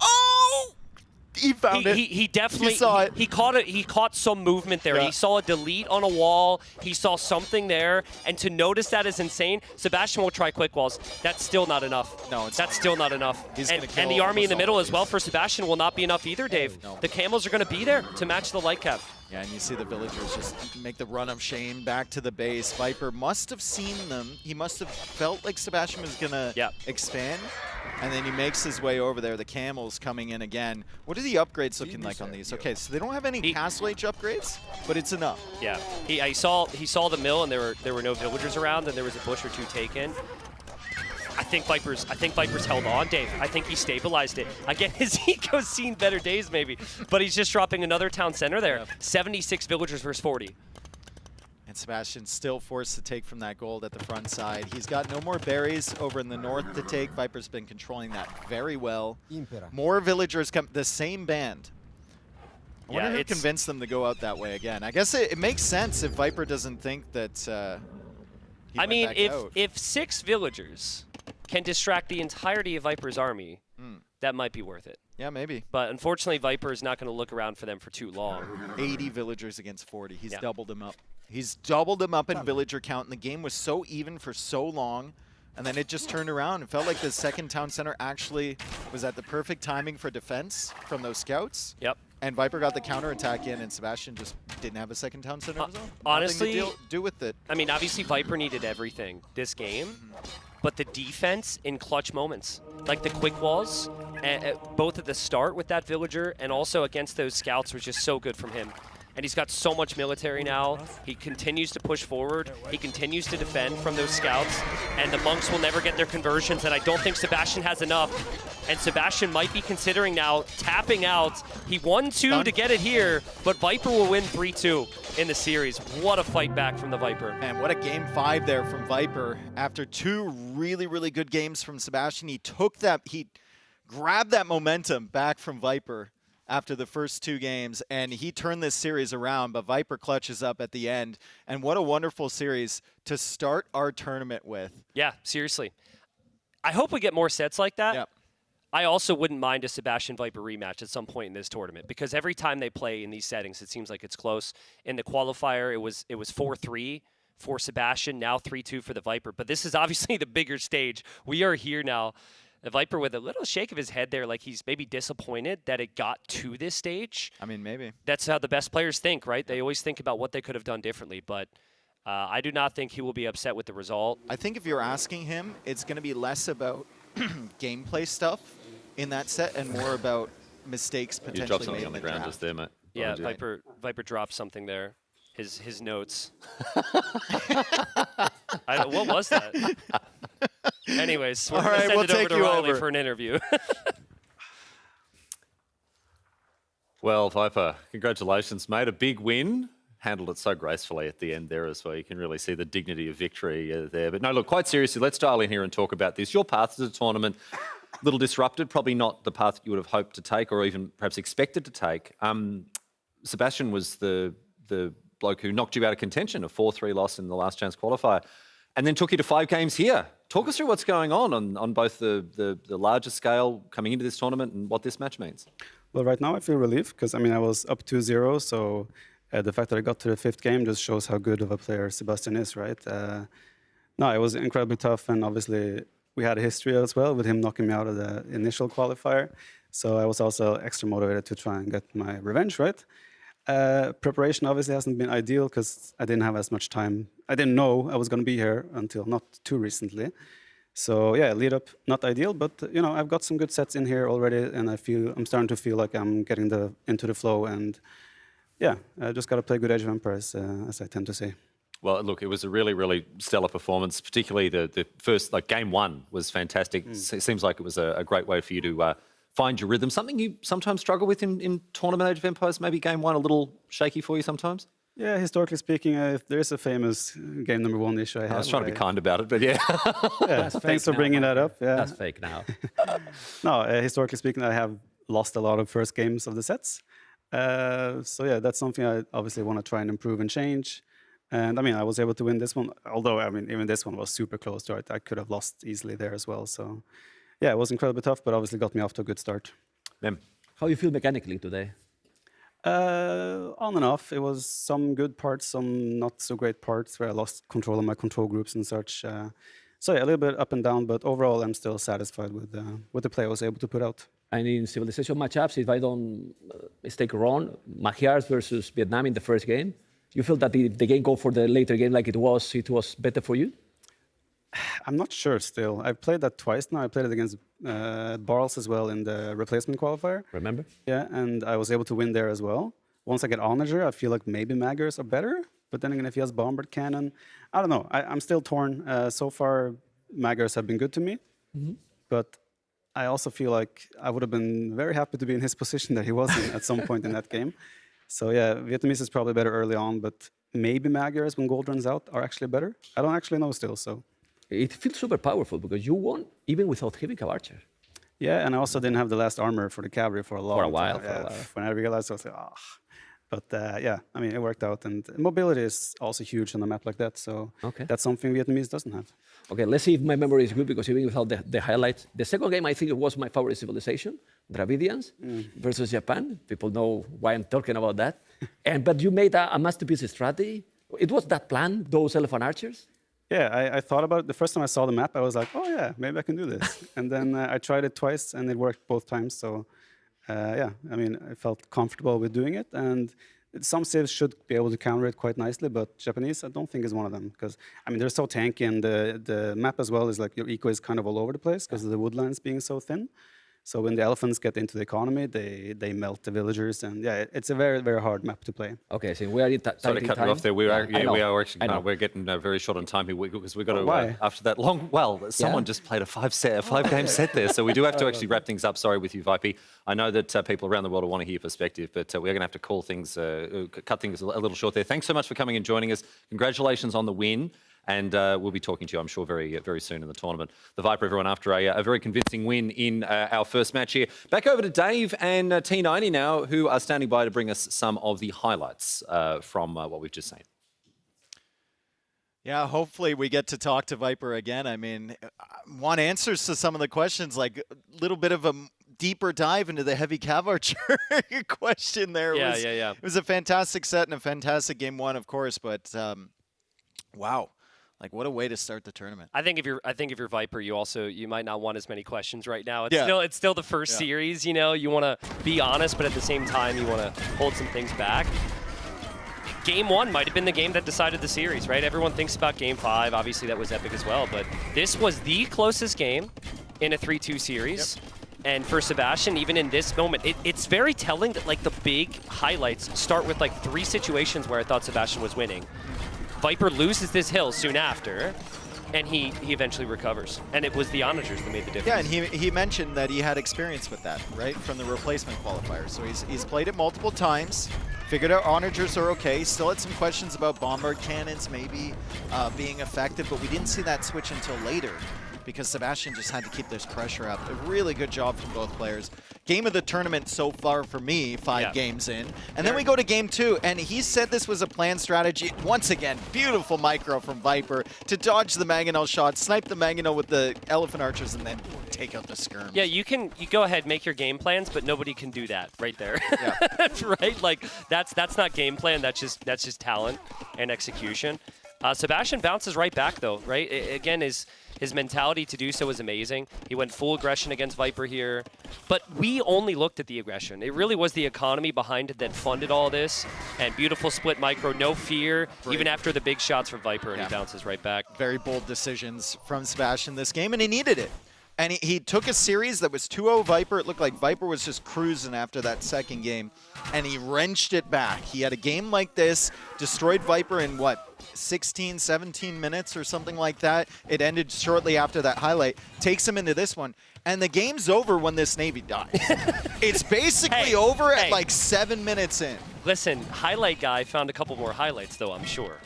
Oh! He found it. He definitely saw it. He caught it. He caught some movement there. Yeah. He saw a delete on a wall. He saw something there, and to notice that is insane. Sebastian will try quick walls. That's still not enough. No, it's that's still not enough. And the army in the middle as well for Sebastian will not be enough either, Dave. No. The camels are going to be there to match the light cap. Yeah, and you see the villagers just make the run of shame back to the base. Viper must have seen them. He must have felt like Sebastian was going to expand. And then he makes his way over there. The camels coming in again. What are the upgrades looking like on these? Okay, so they don't have any Castle Age upgrades, but it's enough. Yeah, he saw the mill, and there were no villagers around, and there was a bush or 2 taken. I think Viper's held on, Dave. I think he stabilized it. Again, his eco's seen better days maybe, but he's just dropping another town center there. 76 villagers versus 40. And Sebastian's still forced to take from that gold at the front side. He's got no more berries over in the north to take. Viper's been controlling that very well. More villagers come, the same band. I wonder who convinced them to go out that way again. I guess it makes sense if Viper doesn't think that I mean, if 6 villagers can distract the entirety of Viper's army, that might be worth it. Yeah, maybe. But unfortunately, Viper is not going to look around for them for too long. 80 villagers against 40. He's doubled him up. He's doubled him up in villager count, and the game was so even for so long, and then it just turned around. It felt like the second town center actually was at the perfect timing for defense from those scouts. Yep. And Viper got the counterattack in, and Sebastian just didn't have a second town center of his own. Honestly, nothing to do with it. I mean, obviously Viper needed everything this game, but the defense in clutch moments, like the quick walls, both at the start with that villager and also against those scouts, was just so good from him. And he's got so much military now. He continues to push forward. He continues to defend from those scouts. And the monks will never get their conversions, and I don't think Sebastian has enough. And Sebastian might be considering now tapping out. He won 2 to get it here, but Viper will win 3-2 in the series. What a fight back from the Viper. Man, what a game 5 there from Viper. After 2 really, really good games from Sebastian, he grabbed that momentum back from Viper after the first 2 games, and he turned this series around, but Viper clutches up at the end. And what a wonderful series to start our tournament with. Yeah, seriously. I hope we get more sets like that. Yep. I also wouldn't mind a Sebastian Viper rematch at some point in this tournament, because every time they play in these settings, it seems like it's close. In the qualifier, it was 4-3 for Sebastian, now 3-2 for the Viper. But this is obviously the bigger stage. We are here now. The Viper with a little shake of his head there, like he's maybe disappointed that it got to this stage. I mean, maybe. That's how the best players think, right? They always think about what they could have done differently, but I do not think he will be upset with the result. I think if you're asking him, it's going to be less about gameplay stuff in that set and more about mistakes potentially You dropped something made on the in ground draft. just there, mate. Yeah, Viper dropped something there. His notes. What was that? Anyways, we're going to send it over to Riley for an interview. Well, Viper, congratulations, mate. A big win handled it so gracefully at the end there as well. You can really see the dignity of victory there. But no, look, quite seriously, let's dial in here and talk about this. Your path to the tournament, a little disrupted, probably not the path you would have hoped to take or even perhaps expected to take. Sebastian was the bloke who knocked you out of contention, a 4-3 loss in the last chance qualifier, and then took you to 5 games here. Talk us through what's going on both the larger scale coming into this tournament and what this match means. Well, right now I feel relief because, I mean, I was up 2-0, so the fact that I got to the 5th game just shows how good of a player Sebastian is, right? No, it was incredibly tough, and obviously we had a history as well with him knocking me out of the initial qualifier. So I was also extra motivated to try and get my revenge, right? Preparation obviously hasn't been ideal because I didn't have as much time. I didn't know I was going to be here until not too recently. So yeah, lead up, not ideal, but you know, I've got some good sets in here already, and I'm starting to feel like I'm getting into the flow, and yeah, I just got to play good Age of Empires, as I tend to say. Well, look, it was a really, really stellar performance, particularly the first, like game 1 was fantastic. It seems like it was a great way for you to find your rhythm. Something you sometimes struggle with in tournament Age of Empires, maybe game 1 a little shaky for you sometimes? Yeah, historically speaking, there is a famous game number 1 issue I have. I was trying to be kind about it, but yeah. Yeah, thanks for bringing that up. Yeah. That's fake now. No, historically speaking, I have lost a lot of first games of the sets. So yeah, that's something I obviously want to try and improve and change. And I mean, I was able to win this one, although I mean, even this one was super close to it. I could have lost easily there as well. So yeah, it was incredibly tough, but obviously got me off to a good start. How do you feel mechanically today? On and off. It was some good parts, some not so great parts where I lost control of my control groups and such. So yeah, a little bit up and down, but overall I'm still satisfied with the play I was able to put out. And in Civilization matchups, if I don't mistake wrong, Magyars versus Vietnam in the first game, you feel that the game go for the later game like it was better for you? I'm not sure still. I've played that twice now. I played it against Barles as well in the replacement qualifier. Remember? Yeah, and I was able to win there as well. Once I get Onager, I feel like maybe Magyars are better. But then again, if he has Bombard Cannon, I don't know. I'm still torn. So far, Magyars have been good to me. But I also feel like I would have been very happy to be in his position that he was in at some point in that game. So yeah, Vietnamese is probably better early on, but maybe Magyars, when gold runs out, are actually better. I don't actually know still, so. It feels super powerful because you won even without having a archer. Yeah, and I also didn't have the last armor for the cavalry for a while. For a while. When I realized, I was like, ah. But yeah, I mean, it worked out. And mobility is also huge on a map like that. So that's something Vietnamese doesn't have. Okay, let's see if my memory is good, because even without the highlights. The second game, I think it was my favorite civilization, Dravidians versus Japan. People know why I'm talking about that. But you made a masterpiece strategy. It was that plan, those elephant archers? Yeah, I thought about it. The first time I saw the map, I was like, oh yeah, maybe I can do this. And then I tried it twice, and it worked both times. So yeah, I mean, I felt comfortable with doing it. And some civs should be able to counter it quite nicely, but Japanese, I don't think is one of them. Because, I mean, they're so tanky, and the map as well is like your eco is kind of all over the place because of the woodlands being so thin. So when the elephants get into the economy, they melt the villagers, and yeah, it's a very, very hard map to play. Okay, so we are Sorry to cut you off there. We are actually we're getting very short on time here because we've got to after that long. Well, someone just played a 5-game set there, so we do have to actually wrap things up. Sorry with you, Vipey. I know that people around the world want to hear your perspective, but we're going to have to call things, cut things a little short there. Thanks so much for coming and joining us. Congratulations on the win. And we'll be talking to you, I'm sure, very, very soon in the tournament. The Viper, everyone, after a very convincing win in our first match here. Back over to Dave and T90 now, who are standing by to bring us some of the highlights from what we've just seen. Yeah, hopefully we get to talk to Viper again. I mean, I want answers to some of the questions, like a little bit of a deeper dive into the heavy cav archer question there. Yeah. It was a fantastic set and a fantastic game 1, of course, but wow. Like, what a way to start the tournament. I think if you're Viper, you might not want as many questions right now. It's still the first series, you know. You want to be honest, but at the same time, you want to hold some things back. Game 1 might have been the game that decided the series, right? Everyone thinks about Game 5. Obviously, that was epic as well. But this was the closest game in a 3-2 series. Yep. And for Sebastian, even in this moment, it's very telling that, like, the big highlights start with, like, 3 situations where I thought Sebastian was winning. Viper loses this hill soon after. and he eventually recovers. And it was the onagers that made the difference. Yeah, and he mentioned that he had experience with that, right, from the replacement qualifier. So he's played it multiple times, figured out onagers are okay, still had some questions about bombard cannons maybe being effective, but we didn't see that switch until later because Sebastian just had to keep this pressure up. A really good job from both players. Game of the tournament so far for me, 5 games in. And then we go to game 2, and he said this was a planned strategy. Once again, beautiful micro from Viper to dodge the Mangonel shot, snipe the Mangonel with the Elephant Archers, and then take out the skirm. Yeah, you go ahead, make your game plans, but nobody can do that right there. Yeah. Right? Like, that's not game plan, that's just talent and execution. Sebastian bounces right back, though, right? Again, his mentality to do so is amazing. He went full aggression against Viper here. But we only looked at the aggression. It really was the economy behind it that funded all this. And beautiful split micro, no fear, even after the big shots from Viper, and he bounces right back. Very bold decisions from Sebastian this game, and he needed it. And he took a series that was 2-0 Viper. It looked like Viper was just cruising after that second game, and he wrenched it back. He had a game like this, destroyed Viper in, what, 16, 17 minutes or something like that. It ended shortly after that highlight. Takes him into this one. And the game's over when this Navy dies. It's basically over at like 7 minutes in. Listen, highlight guy found a couple more highlights, though, I'm sure.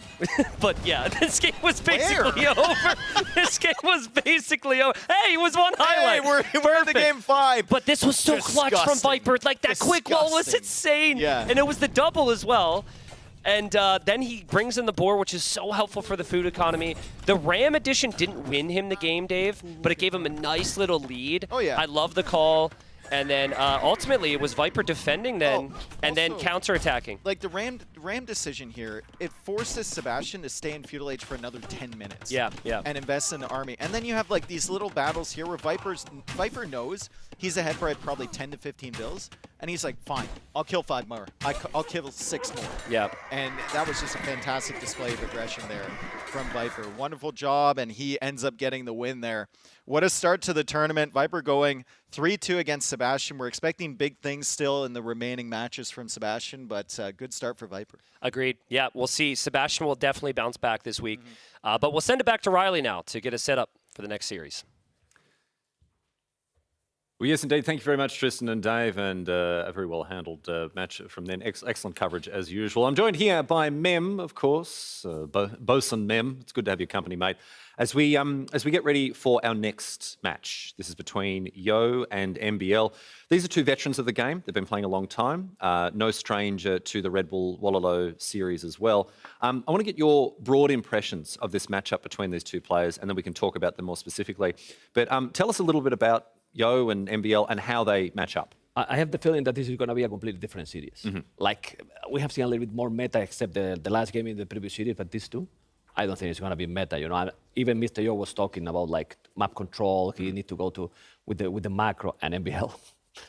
But yeah, this game was basically over. This game was basically over. Hey, it was one highlight. Hey, we're in the game 5. But this was so clutch from Viper. Like, that quick wall was insane. Yeah. And it was the double as well. And then he brings in the boar, which is so helpful for the food economy. The Ram addition didn't win him the game, Dave, but it gave him a nice little lead. Oh, yeah. I love the call. And then ultimately it was Viper defending then, and then counterattacking. Like the Ram decision here, it forces Sebastian to stay in Feudal Age for another 10 minutes. Yeah. And invest in the army. And then you have like these little battles here where Viper knows he's ahead by probably 10 to 15 bills. And he's like, fine, I'll kill 5 more. I'll kill 6 more. Yeah. And that was just a fantastic display of aggression there from Viper. Wonderful job, and he ends up getting the win there. What a start to the tournament. Viper going 3-2 against Sebastian. We're expecting big things still in the remaining matches from Sebastian, but good start for Viper. Agreed. Yeah, we'll see. Sebastian will definitely bounce back this week. But we'll send it back to Riley now to get us set up for the next series. Well, yes, indeed. Thank you very much, Tristan and Dave, and a very well-handled match from then. Excellent coverage, as usual. I'm joined here by Mem, of course, Bosun Mem. It's good to have your company, mate. As we get ready for our next match, this is between Yo and MBL. These are 2 veterans of the game. They've been playing a long time. No stranger to the Red Bull Wololo series as well. I want to get your broad impressions of this matchup between these 2 players, and then we can talk about them more specifically. But tell us a little bit about Yo and MBL and how they match up. I have the feeling that this is going to be a completely different series. Like, we have seen a little bit more meta except the last game in the previous series, but these 2, I don't think it's going to be meta. You know, even Mr. Yo was talking about like map control. He need to go with the macro and MBL.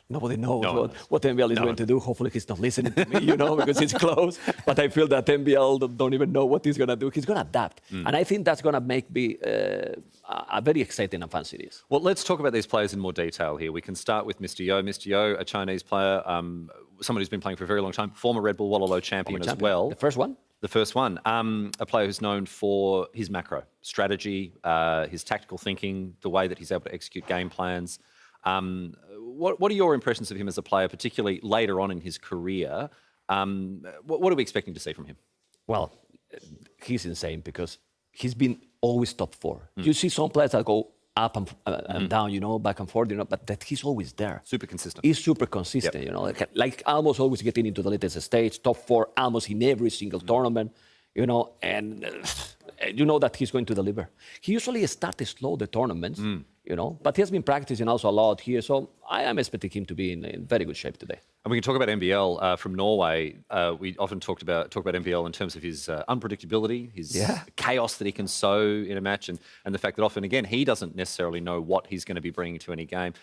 Nobody knows what MBL is going to do. Hopefully he's not listening to me, you know, because it's close. But I feel that MBL don't even know what he's going to do. He's going to adapt. And I think that's going to make me a very exciting and fun series. Well, let's talk about these players in more detail here. We can start with Mr. Yo. Mr. Yo, a Chinese player, someone who's been playing for a very long time, former Red Bull Wololo champion as well. The first one? The first one. A player who's known for his macro strategy, his tactical thinking, the way that he's able to execute game plans. What are your impressions of him as a player, particularly later on in his career? What are we expecting to see from him? Well, he's insane because he's been always top 4. You see some players that go up and down, you know, back and forth, you know, but that he's always there. Super consistent. He's super consistent, you know, like almost always getting into the latest stage, top 4, almost in every single tournament, you know, and you know that he's going to deliver. He usually starts slow the tournaments, you know, but he has been practicing also a lot here, so I am expecting him to be in very good shape today. And we can talk about MBL from Norway. We often talk about MBL in terms of his unpredictability, his chaos that he can sow in a match, and the fact that often, again, he doesn't necessarily know what he's going to be bringing to any game.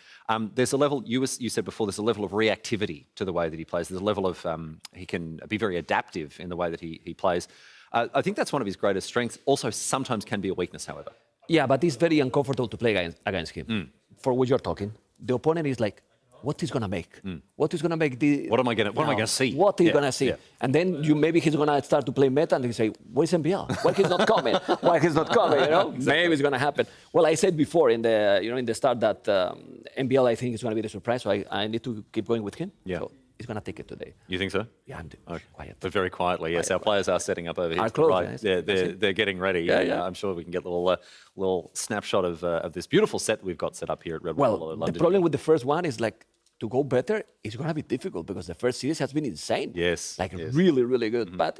There's a level, you said before, there's a level of reactivity to the way that he plays. There's a level of, he can be very adaptive in the way that he plays. I think that's one of his greatest strengths. Also, sometimes can be a weakness, however. Yeah, but it's very uncomfortable to play against him. For what you're talking, the opponent is like what he's gonna make. What he's gonna make the. What am I gonna see? What he's gonna see. And then maybe he's gonna start to play meta and he say, where's MBL? Why he's not coming? Why he's not coming? You know, maybe it's gonna happen. Well, I said before in the start that MBL I think is gonna be the surprise. So I need to keep going with him. Yeah. So he's gonna take it today. You think so? Yeah, I'm doing quiet. But very quietly, yes. Our players are setting up over here. Close, right. They're getting ready. Yeah. I'm sure we can get a little snapshot of this beautiful set we've got set up here at Red Bull. Well, the problem with the first one is like to go better, it's gonna be difficult because the first series has been insane. Yes. Like really, really good. But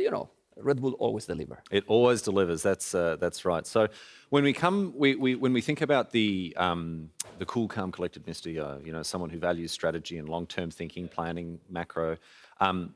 Red Bull always deliver. It always delivers. That's right. So when we think about the cool, calm, collected Mr. Yo, someone who values strategy and long-term thinking, planning, macro,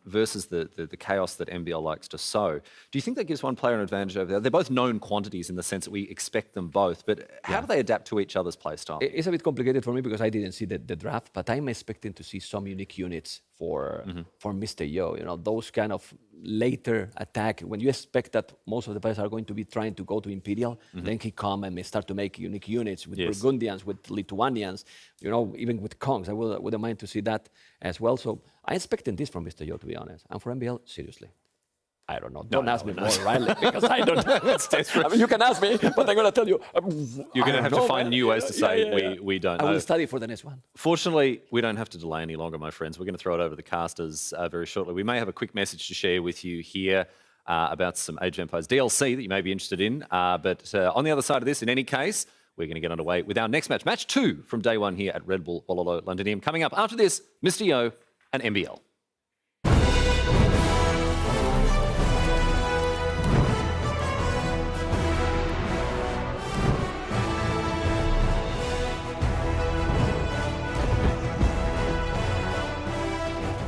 versus the chaos that MBL likes to sow. Do you think that gives one player an advantage over the other? They're both known quantities in the sense that we expect them both, but how do they adapt to each other's play style? It's a bit complicated for me because I didn't see the draft, but I'm expecting to see some unique units for Mr. Yo. Those kind of later attack, when you expect that most of the players are going to be trying to go to Imperial, then he come and start to make unique units with Burgundians, with Lithuanians, even with Kongs. I wouldn't mind to see that as well. So I'm expecting this from Mr. Yo, to be honest. And for MBL, seriously, I don't know. Don't ask me more, Riley, because I don't know. It's desperate. I mean, you can ask me, but I'm going to tell you. You're going to have to find new ways to say we don't know. I will study for the next one. Fortunately, we don't have to delay any longer, my friends. We're going to throw it over to the casters very shortly. We may have a quick message to share with you here about some Age of Empires DLC that you may be interested in. But on the other side of this, in any case, we're going to get underway with our next match. Match 2 from day 1 here at Red Bull Wololo Londinium. Coming up after this, Mr. Yo and MBL.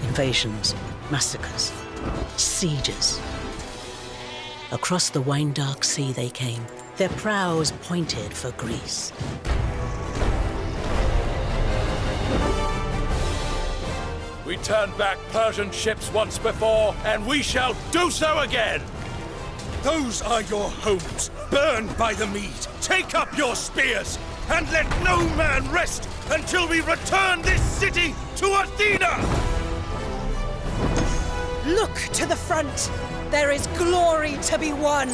Invasions, massacres, sieges. Across the wine-dark sea they came, their prows pointed for Greece. We turned back Persian ships once before, and we shall do so again! Those are your homes, burned by the mead. Take up your spears, and let no man rest until we return this city to Athena! Look to the front! There is glory to be won!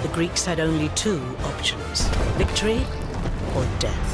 The Greeks had only 2 options, victory or death.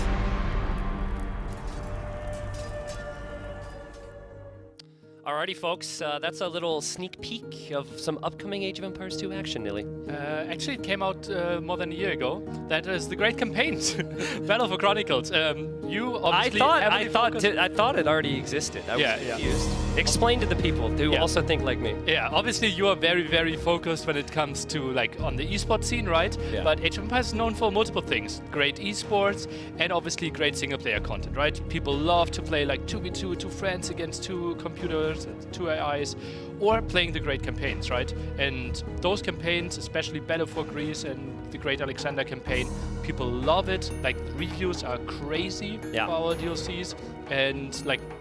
Alrighty, folks, that's a little sneak peek of some upcoming Age of Empires 2 action, Nilly. Actually, it came out more than a year ago. That is the Great Campaigns, Battle for Chronicles. You obviously I thought it already existed. I was confused. Explain to the people who also think like me. Yeah, obviously you are very, very focused when it comes to on the esports scene, right? Yeah. But Age of Empires is known for multiple things: great esports and obviously great single-player content, right? People love to play 2v2, 2 friends against 2 computers, 2 AIs, or playing the great campaigns, right? And those campaigns, especially Battle for Greece and the Great Alexander campaign, people love it. Reviews are crazy for our DLCs, and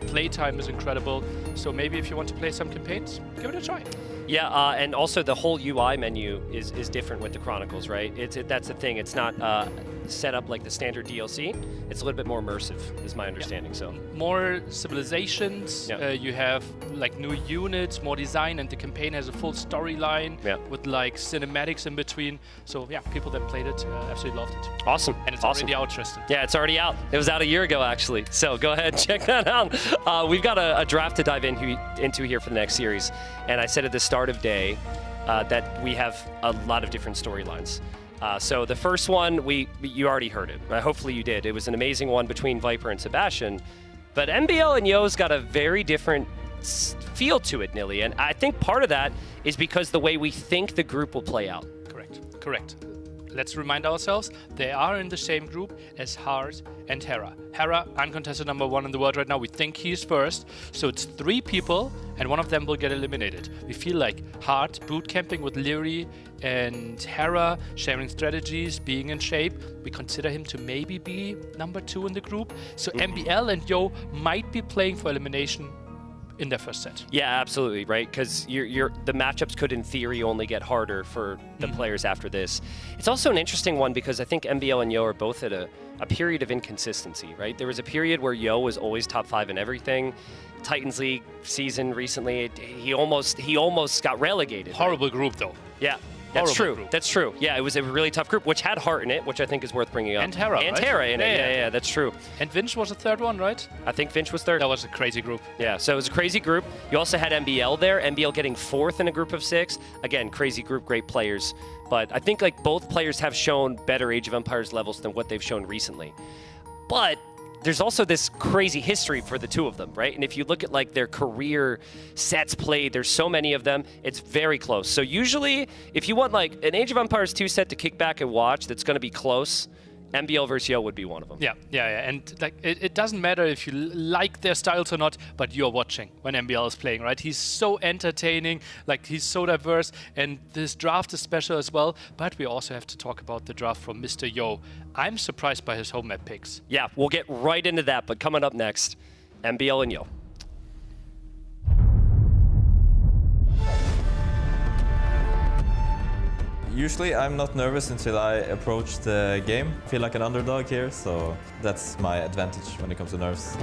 playtime is incredible. So maybe if you want to play some campaigns, give it a try. Yeah, and also the whole UI menu is different with the Chronicles, right? That's the thing. It's not set up like the standard DLC. It's a little bit more immersive, is my understanding. So more civilizations. You have new units, more design, and the campaign has a full storyline with cinematics in between. So yeah, people that played it absolutely loved it. Awesome. And it's already out, Tristan. Yeah, it's already out. It was out a year ago, actually. So go ahead, check that out. We've got a draft to dive into here for the next series. And I said at the start of day that we have a lot of different storylines. So the first one, you already heard it. Hopefully you did. It was an amazing one between Viper and Sebastian. But MBL and Yo's got a very different feel to it, Nilly. And I think part of that is because the way we think the group will play out. Correct. Let's remind ourselves, they are in the same group as Hart and Hera. Hera, uncontested number 1 in the world right now. We think he's first. So it's 3 people, and one of them will get eliminated. We feel like Hart boot camping with Leary and Hera, sharing strategies, being in shape. We consider him to maybe be number 2 in the group. So MBL and Yo might be playing for elimination in their first set. Yeah, absolutely, right? Because the matchups could, in theory, only get harder for the players after this. It's also an interesting one because I think MBL and Yo are both at a period of inconsistency, right? There was a period where Yo was always top 5 in everything. Titans League season recently, he almost got relegated. Horrible group, though. Yeah. That's Horrible true. group. That's true. Yeah, it was a really tough group, which had Heart in it, which I think is worth bringing up. And Hera, And right? Hera in it. Yeah. Yeah, that's true. And Vinch was the third one, right? I think Finch was third. That was a crazy group. Yeah, so it was a crazy group. You also had MBL there. MBL getting 4th in a group of 6. Again, crazy group, great players. But I think like both players have shown better Age of Empires levels than what they've shown recently. But there's also this crazy history for the two of them, right? And if you look at like their career sets played, there's so many of them, it's very close. So usually, if you want like an Age of Empires 2 set to kick back and watch that's going to be close, MBL versus Yo would be one of them. Yeah. And like it doesn't matter if you like their styles or not, but you're watching when MBL is playing, right? He's so entertaining, like he's so diverse, and this draft is special as well. But we also have to talk about the draft from Mr. Yo. I'm surprised by his home map picks. Yeah, we'll get right into that, but coming up next, MBL and Yo. Usually I'm not nervous until I approach the game. I feel like an underdog here, so that's my advantage when it comes to nerves.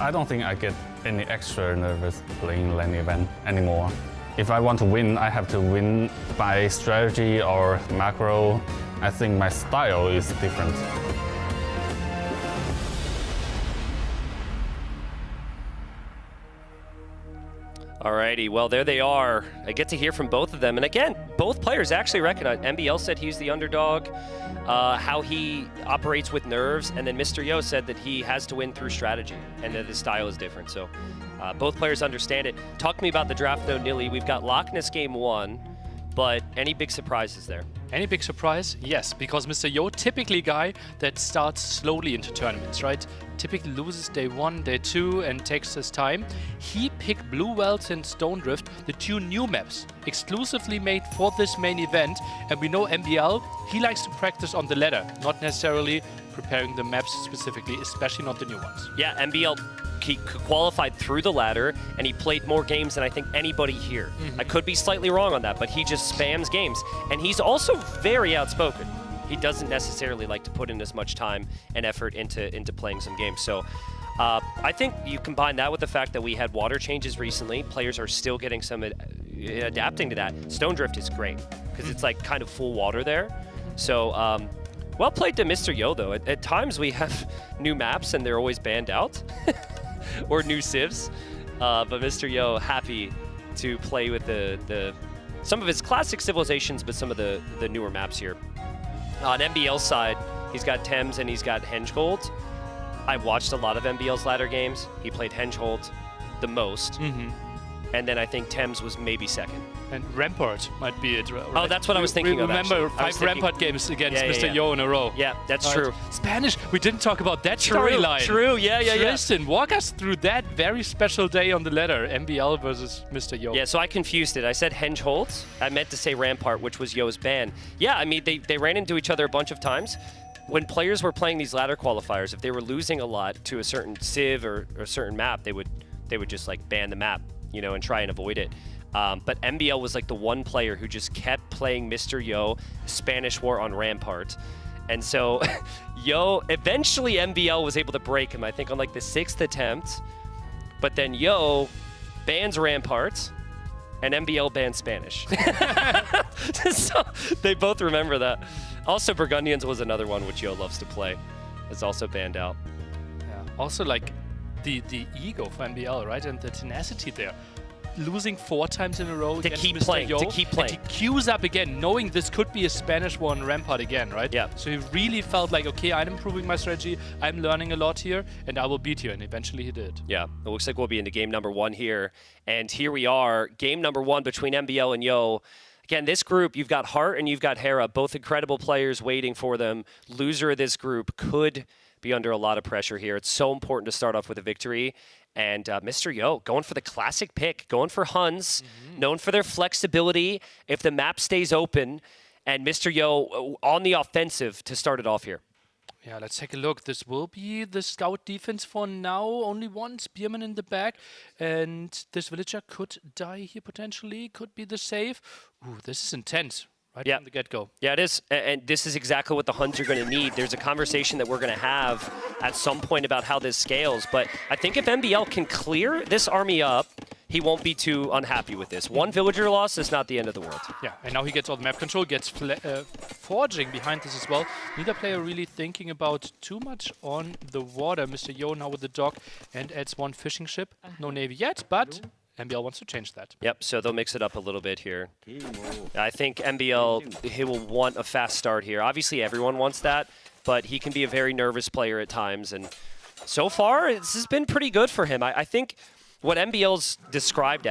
I don't think I get any extra nervous playing lane event anymore. If I want to win, I have to win by strategy or macro. I think my style is different. Alrighty, well, there they are. I get to hear from both of them. And again, both players actually recognize. MBL said he's the underdog, how he operates with nerves. And then Mr. Yo said that he has to win through strategy and that his style is different. So both players understand it. Talk to me about the draft, though, Nilly. We've got Loch Ness game 1, but any big surprises there? Any big surprise? Yes, because Mr. Yo, typically a guy that starts slowly into tournaments, right? Typically loses day 1, day 2, and takes his time. He picked Blue Wells and Stone Drift, the 2 new maps, exclusively made for this main event. And we know MBL, he likes to practice on the ladder, not necessarily preparing the maps specifically, especially not the new ones. Yeah, MBL he qualified through the ladder, and he played more games than I think anybody here. I could be slightly wrong on that, but he just spams games. And he's also very outspoken. He doesn't necessarily like to put in as much time and effort into playing some games. So I think you combine that with the fact that we had water changes recently. Players are still getting some adapting to that. Stone Drift is great because it's like kind of full water there. So well played to Mr. Yo, though. At times we have new maps and they're always banned out. Or new civs, but Mr. Yo happy to play with some of his classic civilizations, but some of the newer maps here. On MBL's side, he's got Thames and he's got Hengehold. I've watched a lot of MBL's ladder games. He played Hengehold the most, and then I think Thames was maybe second. And Rampart might be it. Right? Oh, that's what I was thinking of. Remember 5 Rampart games against Mr. Yo in a row. Yeah, that's true. Spanish, we didn't talk about that storyline. True, yeah. Tristan, walk us through that very special day on the ladder, MBL versus Mr. Yo. Yeah, so I confused it. I said Hengehold. I meant to say Rampart, which was Yo's ban. Yeah, I mean, they ran into each other a bunch of times. When players were playing these ladder qualifiers, if they were losing a lot to a certain civ or a certain map, they would just like ban the map, you know, and try and avoid it. But MBL was like the one player who just kept playing Mr. Yo, Spanish War on Rampart. And so Yo, eventually MBL was able to break him, I think on like the 6th attempt. But then Yo bans Rampart and MBL bans Spanish. So they both remember that. Also Burgundians was another one which Yo loves to play. It's also banned out. Yeah. Also like the ego for MBL, right? And the tenacity there. Losing 4 times in a row to keep playing, Yo, to keep playing. And he queues up again, knowing this could be a Spanish one Rampart again, right? Yeah. So he really felt like, okay, I'm improving my strategy, I'm learning a lot here, and I will beat you, and eventually he did. Yeah, it looks like we'll be into game number 1 here. And here we are, game number 1 between MBL and Yo. Again, this group, you've got Hart and you've got Hera, both incredible players waiting for them. Loser of this group could be under a lot of pressure here. It's so important to start off with a victory. And Mr. Yo going for the classic pick, going for Huns, known for their flexibility if the map stays open, and Mr. Yo on the offensive to start it off here. Yeah, let's take a look. This will be the scout defense for now. Only one spearman in the back. And this villager could die here potentially. Could be the save. Ooh, this is intense. Right from the get-go. Yeah, it is. And this is exactly what the Huns are going to need. There's a conversation that we're going to have at some point about how this scales. But I think if MBL can clear this army up, he won't be too unhappy with this. One villager loss is not the end of the world. Yeah, and now he gets all the map control, gets forging behind this as well. Neither player really thinking about too much on the water. Mr. Yo now with the dock and adds one fishing ship. No navy yet, but MBL wants to change that. Yep, so they'll mix it up a little bit here. I think MBL, he will want a fast start here. Obviously, everyone wants that, but he can be a very nervous player at times. And so far, this has been pretty good for him. I think what MBL's described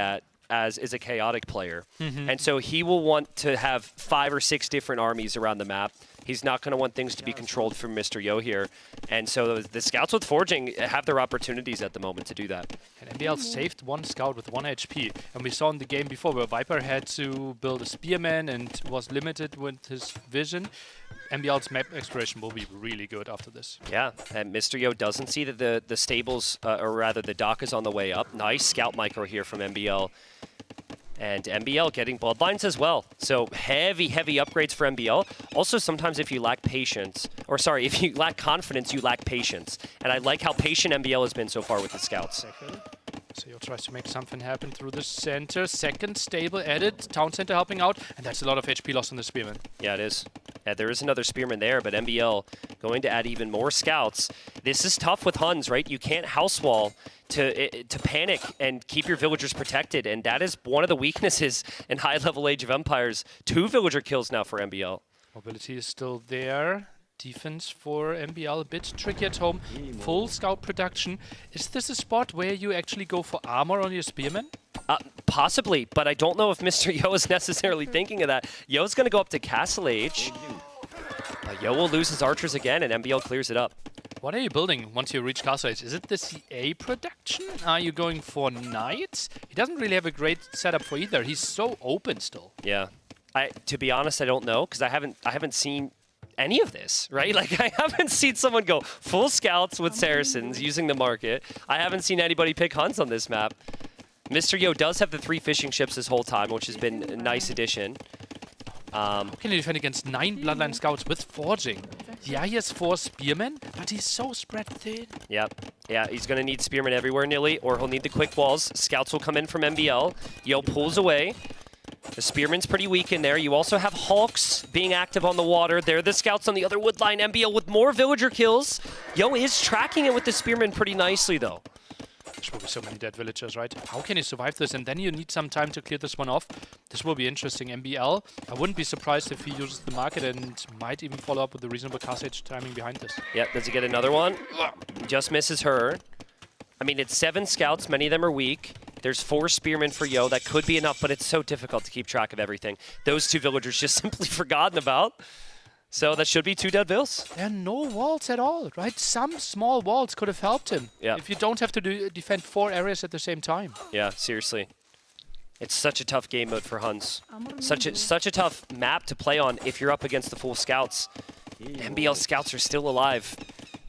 as is a chaotic player. And so he will want to have 5 or 6 different armies around the map. He's not going to want things to be controlled from Mr. Yo here. And so the scouts with forging have their opportunities at the moment to do that. And MBL saved one scout with 1 HP. And we saw in the game before where Viper had to build a spearman and was limited with his vision. MBL's map exploration will be really good after this. Yeah, and Mr. Yo doesn't see that the stables, or rather the dock is on the way up. Nice scout micro here from MBL. And MBL getting bloodlines as well. So heavy, heavy upgrades for MBL. Also, sometimes if you lack patience, or sorry, if you lack confidence, you lack patience. And I like how patient MBL has been so far with the scouts. So he tries to make something happen through the center. Second stable added, town center helping out, and that's a lot of HP loss on the spearman. Yeah, it is. Yeah, there is another spearman there, but MBL going to add even more scouts. This is tough with Huns, right? You can't house wall to panic and keep your villagers protected, and that is one of the weaknesses in high-level Age of Empires. 2 villager kills now for MBL. Mobility is still there. Defense for MBL a bit tricky at home. Full scout production. Is this a spot where you actually go for armor on your spearmen? Possibly, but I don't know if Mr. Yo is necessarily thinking of that. Yo's going to go up to Castle Age. Yo will lose his archers again, and MBL clears it up. What are you building once you reach Castle Age? Is it the CA production? Are you going for knights? He doesn't really have a great setup for either. He's so open still. Yeah. To be honest, I don't know, because I haven't seen any of this, right? Like, I haven't seen someone go full scouts with Saracens using the market. I haven't seen anybody pick Huns on this map. Mr. Yo does have the 3 fishing ships this whole time, which has been a nice addition. How can he defend against 9 Bloodline Scouts with forging? Yeah, he has 4 spearmen, but he's so spread thin. Yep. Yeah, he's going to need spearmen everywhere nearly, or he'll need the quick walls. Scouts will come in from MBL. Yo pulls away. The spearman's pretty weak in there. You also have Hulks being active on the water. They're the scouts on the other wood line. MBL with more villager kills. Yo is tracking it with the spearman pretty nicely, though. There will be so many dead villagers, right? How can you survive this? And then you need some time to clear this one off. This will be interesting. MBL, I wouldn't be surprised if he uses the market and might even follow up with a reasonable cast age timing behind this. Yeah, does he get another one? Just misses her. I mean, it's 7 scouts. Many of them are weak. There's 4 spearmen for Yo. That could be enough, but it's so difficult to keep track of everything. Those 2 villagers just simply forgotten about. So that should be 2 dead vills. There are no walls at all, right? Some small walls could have helped him. Yeah. If you don't have to defend 4 areas at the same time. Yeah, seriously. It's such a tough game mode for Huns. Such a tough map to play on if you're up against the full scouts. MBL scouts are still alive.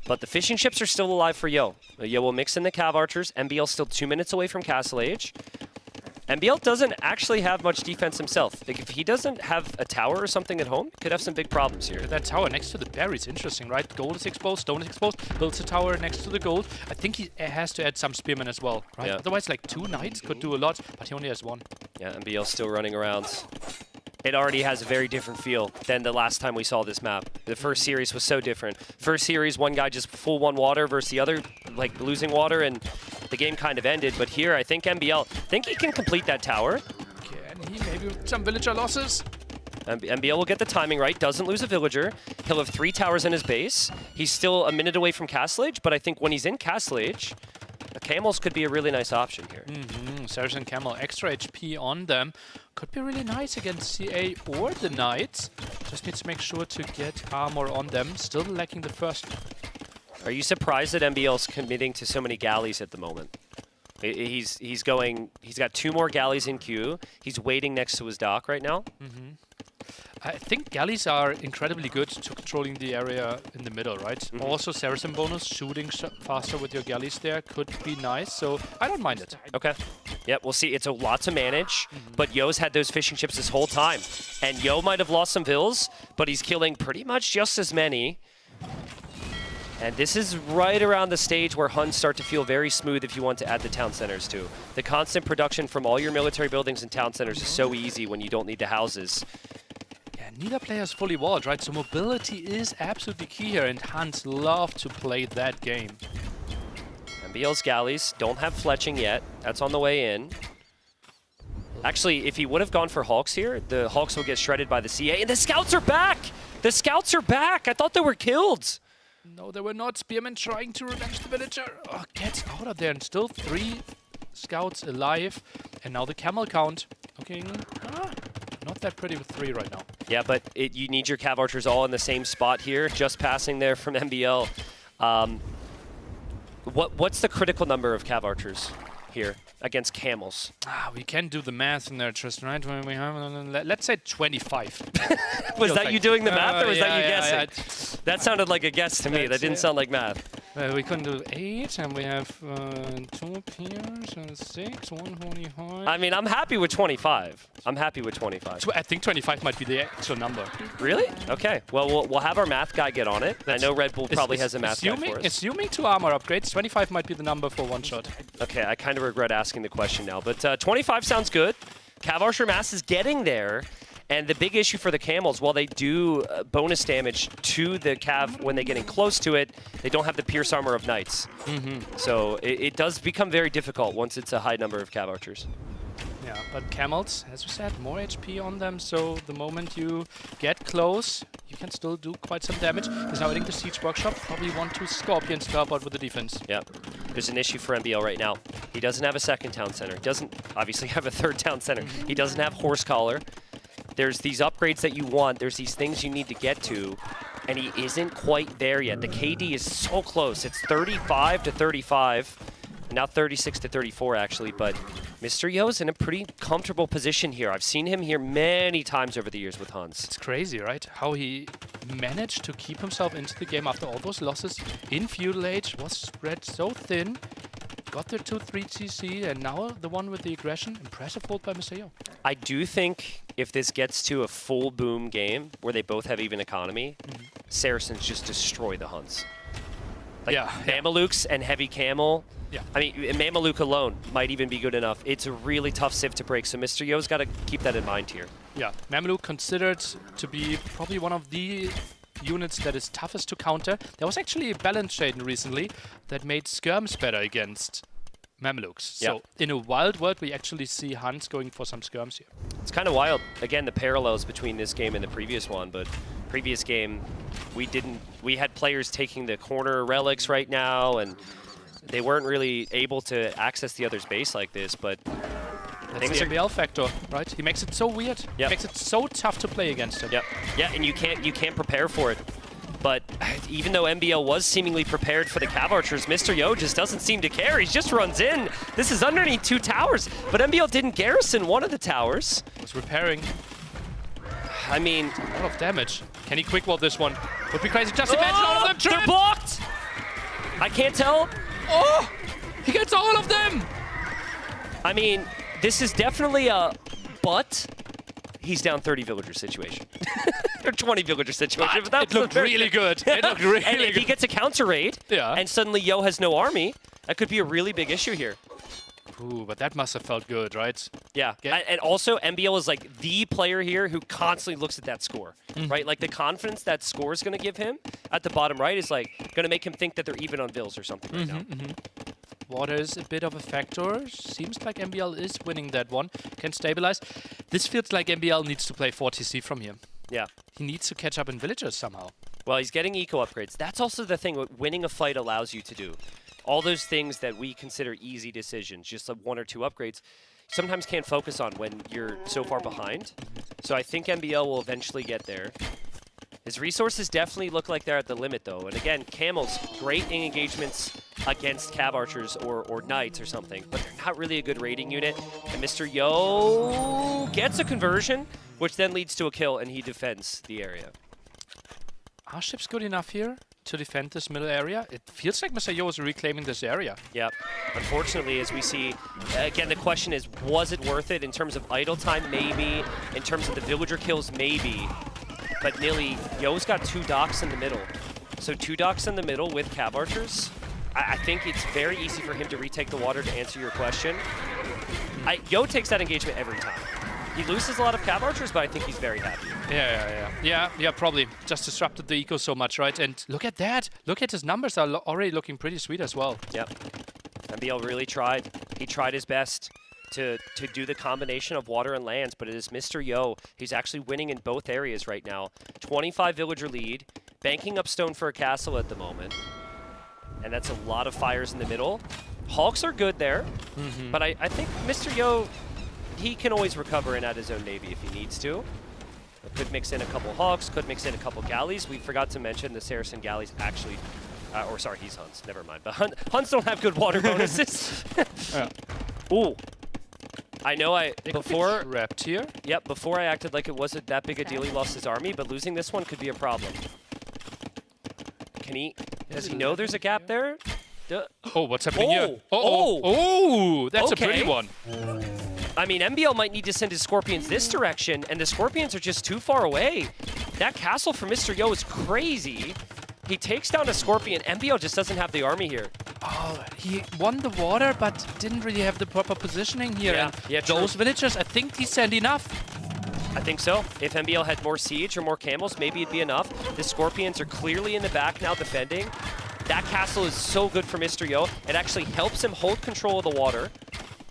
But the fishing ships are still alive for Yo. Yo will mix in the Cav archers. MBL still 2 minutes away from Castle Age. MBL doesn't actually have much defense himself. Like, if he doesn't have a tower or something at home, could have some big problems here. That tower next to the berry is interesting, right? Gold is exposed, stone is exposed, builds a tower next to the gold. I think he has to add some spearmen as well, right? Yeah. Otherwise, like 2 knights could do a lot, but he only has 1. Yeah, MBL still running around. It already has a very different feel than the last time we saw this map. The first series was so different. First series, one guy just full 1 water versus the other, like, losing water, and the game kind of ended. But here, I think MBL, he can complete that tower. Can he? Maybe with some villager losses? MBL will get the timing right, doesn't lose a villager. He'll have 3 towers in his base. He's still a minute away from Castle Age, but I think when he's in Castle Age, the camels could be a really nice option here. Saracen Camel, extra HP on them. Could be really nice against CA or the Knights. Just needs to make sure to get armor on them. Still lacking the first. Are you surprised that MBL's committing to so many galleys at the moment? He's got 2 more galleys in queue. He's waiting next to his dock right now. I think galleys are incredibly good to controlling the area in the middle, right? Also, Saracen bonus, shooting faster with your galleys there could be nice, so I don't mind it. Okay. Yep, we'll see. It's a lot to manage, but Yo's had those fishing chips this whole time. And Yo might have lost some vills, but he's killing pretty much just as many. And this is right around the stage where Huns start to feel very smooth if you want to add the town centers too. The constant production from all your military buildings and town centers is so easy when you don't need the houses. Yeah, neither player is fully walled, right? So mobility is absolutely key here, and Huns love to play that game. MBL's galleys don't have fletching yet. That's on the way in. Actually, if he would have gone for Hawks here, the Hawks will get shredded by the CA. And the Scouts are back! The Scouts are back! I thought they were killed. No, they were not. Spearmen trying to revenge the villager. Oh, gets out of there, and still 3 Scouts alive. And now the camel count. Okay, not that pretty with 3 right now. Yeah, but you need your Cav Archers all in the same spot here, just passing there from MBL. What's the critical number of Cav Archers here against camels? We can do the math in there, Tristan, right? When we have, let's say 25. Was that you doing the math, or was that you guessing? Yeah, that sounded like a guess to me. That didn't sound like math. We can do 8, and we have 2 piers and 6, 1 holy high. I mean, I'm happy with 25. I'm happy with 25. I think 25 might be the actual number. Really? Okay. Well, we'll have our math guy get on it. I know Red Bull probably has a math guy for us. Assuming 2 armor upgrades, 25 might be the number for one shot. Okay, I kind of regret asking the question now, but 25 sounds good. Cav Archer mass is getting there. And the big issue for the camels, while they do bonus damage to the Cav when they're getting close to it, they don't have the Pierce Armor of Knights. So it does become very difficult once it's a high number of Cav Archers. Yeah, but camels, as we said, more HP on them, so the moment you get close, you can still do quite some damage. He's now hitting the Siege Workshop, probably want to Scorpions to help out with the defense. Yeah, there's an issue for MBL right now. He doesn't have a second town center. He doesn't obviously have a third town center. He doesn't have Horse Collar. There's these upgrades that you want. There's these things you need to get to, and he isn't quite there yet. The KD is so close. It's 35 to 35, now 36 to 34 actually, but Mr. Yo's in a pretty comfortable position here. I've seen him here many times over the years with Huns. It's crazy, right? How he managed to keep himself into the game after all those losses in Feudal Age, was spread so thin, got their 2-3 TC, and now the one with the aggression. Impressive hold by Mr. Yo. I do think if this gets to a full boom game where they both have even economy, Saracens just destroy the Huns. Like Mamelukes and Heavy Camel. Yeah. I mean, Mameluke alone might even be good enough. It's a really tough civ to break, so Mr. Yo's got to keep that in mind here. Yeah, Mameluke considered to be probably one of the units that is toughest to counter. There was actually a balance shade recently that made skirms better against Mamelukes. So in a wild world, we actually see Huns going for some skirms here. It's kind of wild. Again, the parallels between this game and the previous one, but previous game, we had players taking the corner relics right now, and they weren't really able to access the other's base like this, but that's the MBL factor, right? He makes it so weird. He makes it so tough to play against him. Yeah, and you can't prepare for it. But even though MBL was seemingly prepared for the Cav Archers, Mr. Yo just doesn't seem to care. He just runs in. This is underneath 2 towers, but MBL didn't garrison one of the towers. Was repairing. I mean, a lot of damage. Can he quick wall this one? Would be crazy. Just imagine all of them trapped. They're blocked. I can't tell. Oh, he gets all of them. I mean, this is definitely a but. He's down 30 villager situation. Or 20 villager situation. But it looked really good. It looked really and good. if he gets a counter raid, and suddenly Yo has no army, that could be a really big issue here. Ooh, but that must have felt good, right? Yeah, and also MBL is like the player here who constantly looks at that score, right? Like the confidence that score is going to give him at the bottom right is like going to make him think that they're even on vills or something right now. Water is a bit of a factor. Seems like MBL is winning that one. Can stabilize. This feels like MBL needs to play 4TC from here. Yeah. He needs to catch up in villagers somehow. Well, he's getting eco upgrades. That's also the thing what winning a fight allows you to do. All those things that we consider easy decisions, just 1 or 2 upgrades, sometimes can't focus on when you're so far behind. So I think MBL will eventually get there. His resources definitely look like they're at the limit, though. And again, Camels, great engagements against Cav Archers or Knights or something, but they're not really a good raiding unit. And Mr. Yo gets a conversion, which then leads to a kill, and he defends the area. Are ships good enough here to defend this middle area? It feels like Mr. Yo is reclaiming this area. Yep. Unfortunately, as we see, again, the question is, was it worth it? In terms of idle time, maybe. In terms of the villager kills, maybe. But Nilly, Yo's got 2 docks in the middle. So 2 docks in the middle with Cav Archers. I think it's very easy for him to retake the water, to answer your question. Yo takes that engagement every time. He loses a lot of Cav Archers, but I think he's very happy. Yeah, probably. Just disrupted the eco so much, right? And look at that. Look at his numbers are already looking pretty sweet as well. Yep. MBL really tried. He tried his best to do the combination of water and lands, but it is Mr. Yo. He's actually winning in both areas right now. 25 villager lead, banking up stone for a castle at the moment. And that's a lot of fires in the middle. Hawks are good there, but I think Mr. Yo, he can always recover and add his own navy if he needs to. Could mix in a couple Hawks, could mix in a couple galleys. We forgot to mention the Saracen galleys actually, or sorry, he's Huns, never mind. But Huns don't have good water bonuses. Ooh. I know before trapped here. Yep, before I acted like it wasn't that big a deal he lost his army, but losing this one could be a problem. Can he, does he know there's a gap there? Oh, what's happening here? Oh, that's okay. A pretty one. I mean, MBL might need to send his Scorpions this direction, and the Scorpions are just too far away. That castle for Mr. Yo is crazy. He takes down a Scorpion. MBL just doesn't have the army here. Oh, he won the water, but didn't really have the proper positioning here. Yeah, and those villagers, I think he sent enough. I think so. If MBL had more siege or more camels, maybe it'd be enough. The Scorpions are clearly in the back now defending. That castle is so good for Mr. Yo. It actually helps him hold control of the water,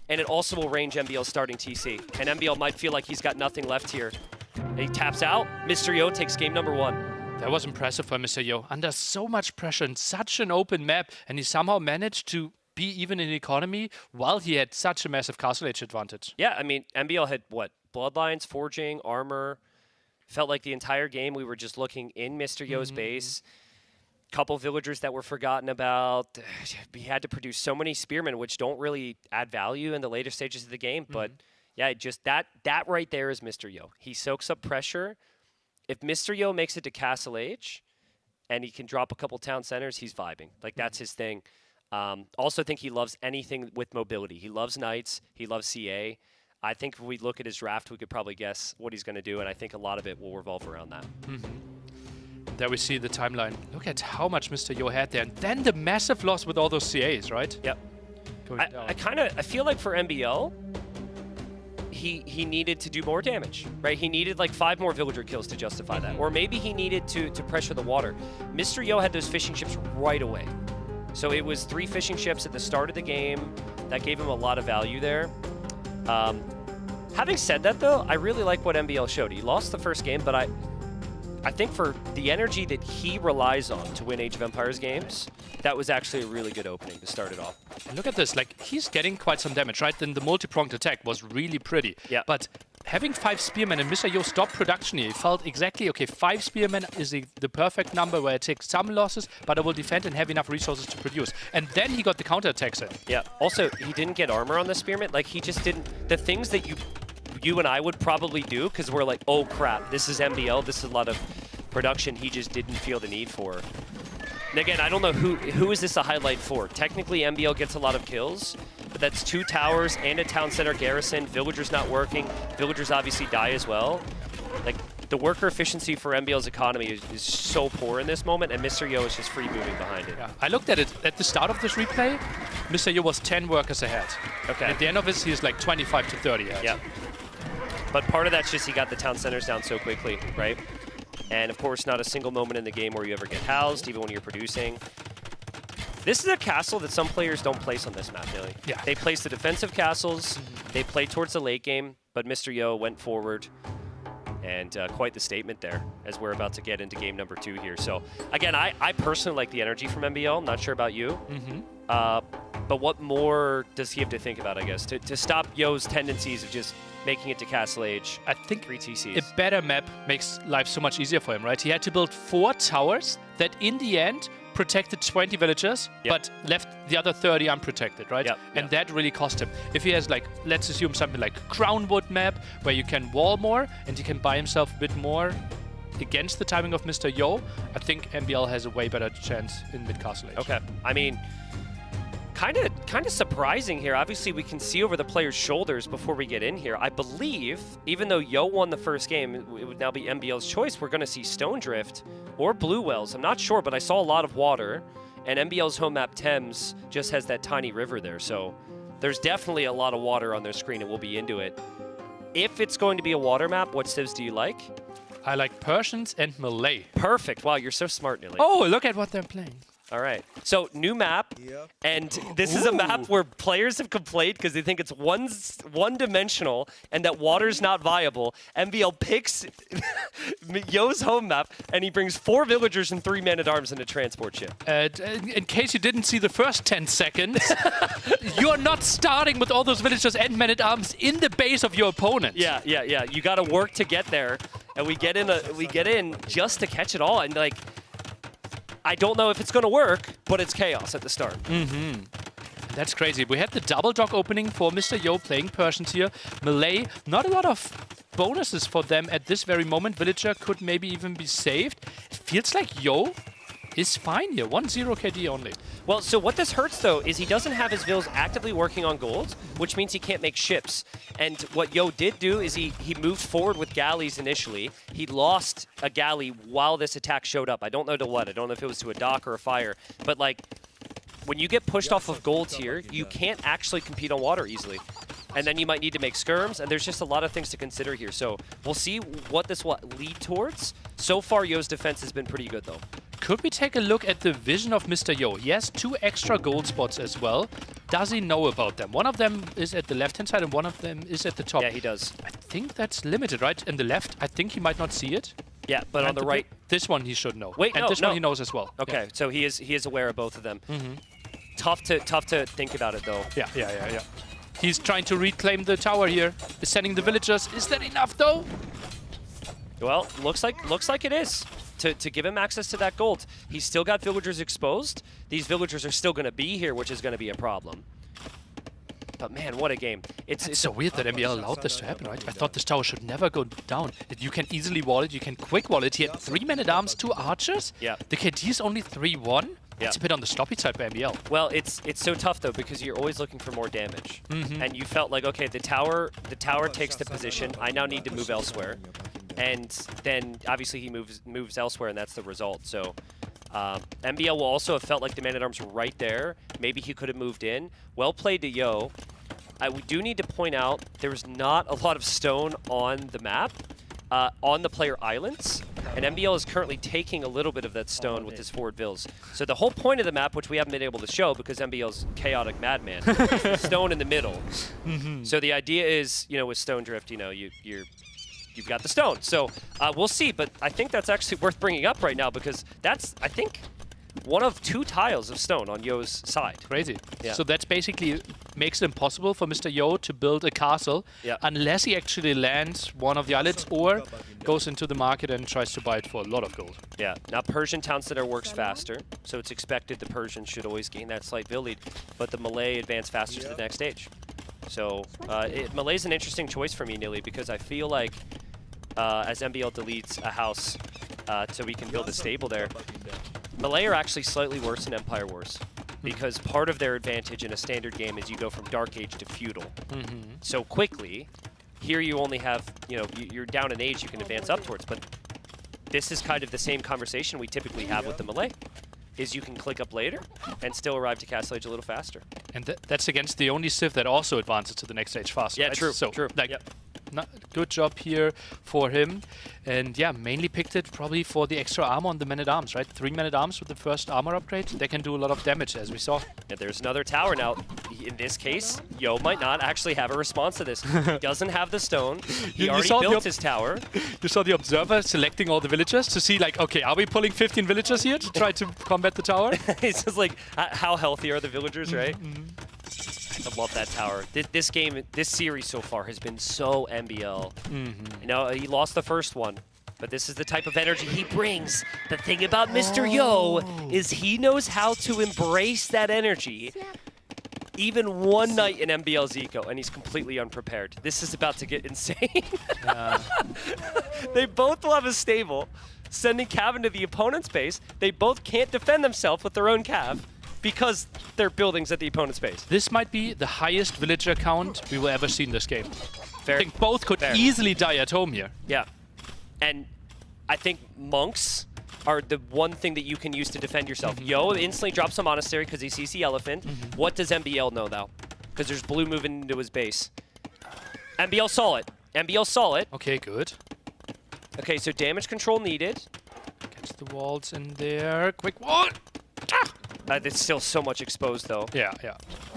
and it also will range MBL's starting TC. And MBL might feel like he's got nothing left here. And he taps out. Mr. Yo takes game number 1. That was impressive for Mr. Yo. Under so much pressure in such an open map, and he somehow managed to be even in economy while he had such a massive castle age advantage. Yeah, I mean, MBL had, what, bloodlines, forging, armor. Felt like the entire game we were just looking in Mr. Yo's base. Couple villagers that were forgotten about. We had to produce so many spearmen, which don't really add value in the later stages of the game. But yeah, just that right there is Mr. Yo. He soaks up pressure. If Mr. Yo makes it to Castle Age and he can drop a couple town centers, he's vibing. Like, that's his thing. Also think he loves anything with mobility. He loves Knights. He loves CA. I think if we look at his draft, we could probably guess what he's going to do, and I think a lot of it will revolve around that. There we see the timeline. Look at how much Mr. Yo had there. And then the massive loss with all those CAs, right? Yep. I feel like for MBL, he needed to do more damage, right? He needed like 5 more villager kills to justify that. Or maybe he needed to pressure the water. Mr. Yo had those fishing ships right away. So it was 3 fishing ships at the start of the game. That gave him a lot of value there. Having said that, though, I really like what MBL showed. He lost the first game, but I think for the energy that he relies on to win Age of Empires games, that was actually a really good opening to start it off. And look at this, like, he's getting quite some damage, right? Then the multi-pronged attack was really pretty. Yeah. But having 5 spearmen and Mr. Yo stopped production here, he felt exactly, okay, 5 spearmen is the perfect number where I take some losses, but I will defend and have enough resources to produce. And then he got the counterattacks in. Yeah. Also, he didn't get armor on the spearmen. Like, he just didn't... The things that you and I would probably do, because we're like, oh crap, this is MBL, this is a lot of production, he just didn't feel the need for. And again, I don't know who is this a highlight for. Technically, MBL gets a lot of kills, but that's 2 towers and a town center garrison. Villagers not working. Villagers obviously die as well. Like, the worker efficiency for MBL's economy is so poor in this moment, and Mr. Yo is just free moving behind it. Yeah. I looked at it at the start of this replay. Mr. Yo was 10 workers ahead. Okay. At the end of this, he's like 25 to 30 ahead. Yeah. But part of that's just he got the town centers down so quickly, right? And of course, not a single moment in the game where you ever get housed, even when you're producing. This is a castle that some players don't place on this map, really. Yeah. They place the defensive castles, they play towards the late game, but Mr. Yo went forward. And quite the statement there, as we're about to get into game number 2 here. So, again, I personally like the energy from MBL. I'm not sure about you. But what more does he have to think about, I guess, to stop Yo's tendencies of just making it to Castle Age? I think 3 TCs. A better map makes life so much easier for him, right? He had to build 4 towers that in the end protected 20 villagers, but left the other 30 unprotected, right? And that really cost him. If he has, like, let's assume something like Crownwood map, where you can wall more and he can buy himself a bit more against the timing of Mr. Yo, I think MBL has a way better chance in mid-castle age. Okay, I mean, kind of surprising here. Obviously, we can see over the players' shoulders before we get in here. I believe, even though Yo won the first game, it would now be MBL's choice. We're going to see Stone Drift or Blue Wells. I'm not sure, but I saw a lot of water, and MBL's home map Thames just has that tiny river there. So there's definitely a lot of water on their screen, and we'll be into it. If it's going to be a water map, what civs do you like? I like Persians and Malay. Perfect. Wow, you're so smart, Nilly. Oh, look at what they're playing. All right. So, new map, and this is a map where players have complained because they think it's one-dimensional and that water's not viable. MBL picks Yo's home map, and he brings 4 villagers and 3 men-at-arms in a transport ship. In case you didn't see the first 10 seconds, you're not starting with all those villagers and men-at-arms in the base of your opponent. Yeah. You got to work to get there, and we get in just to catch it all, and like, I don't know if it's going to work, but it's chaos at the start. That's crazy. We had the double dock opening for Mr. Yo playing Persians here. Malay, not a lot of bonuses for them at this very moment. Villager could maybe even be saved. It feels like Yo is fine here. 1-0 KD only. Well, so what this hurts, though, is he doesn't have his vills actively working on gold, which means he can't make ships. And what Yo did do is he moved forward with galleys initially. He lost a galley while this attack showed up. I don't know to what. I don't know if it was to a dock or a fire. But, like, when you get pushed off of gold here, you can't actually compete on water easily. And then you might need to make skirms, and there's just a lot of things to consider here. So we'll see what this will lead towards. So far, Yo's defense has been pretty good, though. Could we take a look at the vision of Mr. Yo? He has 2 extra gold spots as well. Does he know about them? One of them is at the left-hand side and one of them is at the top. Yeah, he does. I think that's limited, right? In the left, I think he might not see it. Yeah, but on the right... This one he should know. Wait, and no, this one he knows as well. Okay, so he is aware of both of them. Tough to think about it, though. Yeah. He's trying to reclaim the tower here. He's sending the villagers. Is that enough, though? Well, looks like it is. To give him access to that gold. He's still got villagers exposed. These villagers are still going to be here, which is going to be a problem. But man, what a game. It's so weird that MBL allowed this to happen, right? I thought this tower should never go down. You can easily wall it, you can quick wall it. He had 3 men-at-arms, 2 archers. Yeah. The KD is only 3-1. It's a bit on the sloppy side by MBL. Well, it's so tough, though, because you're always looking for more damage. And you felt like, okay, the tower takes the position. I now need to move elsewhere. And then, obviously, he moves elsewhere, and that's the result. So, MBL will also have felt like the man-at-arms were right there. Maybe he could have moved in. Well played to Yo. We do need to point out there's not a lot of stone on the map, on the player islands. And MBL is currently taking a little bit of that stone with his forward vills. So the whole point of the map, which we haven't been able to show because MBL's chaotic madman, is stone in the middle. So the idea is, with Stone Drift, you've got the stone. So we'll see, but I think that's actually worth bringing up right now because that's, I think, one of 2 tiles of stone on Yo's side. Crazy. Yeah. So that's basically makes it impossible for Mr. Yo to build a castle unless he actually lands one of the islands or goes into the market and tries to buy it for a lot of gold. Yeah. Now Persian Town Center works faster, so it's expected the Persians should always gain that slight vill lead, but the Malay advance faster to the next stage. So Malay's an interesting choice for me, Nilly, because I feel like as MBL deletes a house so we can build a stable there, Malay are actually slightly worse in Empire Wars because part of their advantage in a standard game is you go from Dark Age to Feudal so quickly. Here you only have, you're down in age you can advance up towards, but this is kind of the same conversation we typically have with the Malay, is you can click up later and still arrive to Castle Age a little faster. And that's against the only civ that also advances to the next stage faster. Yeah, right? true, so, true. Like, good job here for him. And yeah, mainly picked it probably for the extra armor on the men-at-arms, right? 3 men-at-arms with the first armor upgrade. They can do a lot of damage, as we saw. Yeah, there's another tower now. In this case, Yo might not actually have a response to this. He doesn't have the stone. He already built his tower. You saw the observer selecting all the villagers to see, like, okay, are we pulling 15 villagers here to try to combat the tower? It's just like, how healthy are the villagers, right? I love that tower. This game, this series so far has been so MBL. He lost the first one, But this is the type of energy he brings. The thing about Mr. Yo is he knows how to embrace that energy. Even one night in MBL's eco, and he's completely unprepared. This is about to get insane. They both will have a stable, sending Cav into the opponent's base. They both can't defend themselves with their own Cav because they're buildings at the opponent's base. This might be the highest villager count we will ever see in this game. Fair. I think both could easily die at home here. Yeah. And I think monks are the one thing that you can use to defend yourself. Yo instantly drops a monastery because he sees the elephant. What does MBL know now? Because there's blue moving into his base. MBL saw it. MBL saw it. Okay, good. Okay, so damage control needed. Gets the walls in there. Quick wall. It's still so much exposed though. Yeah, yeah.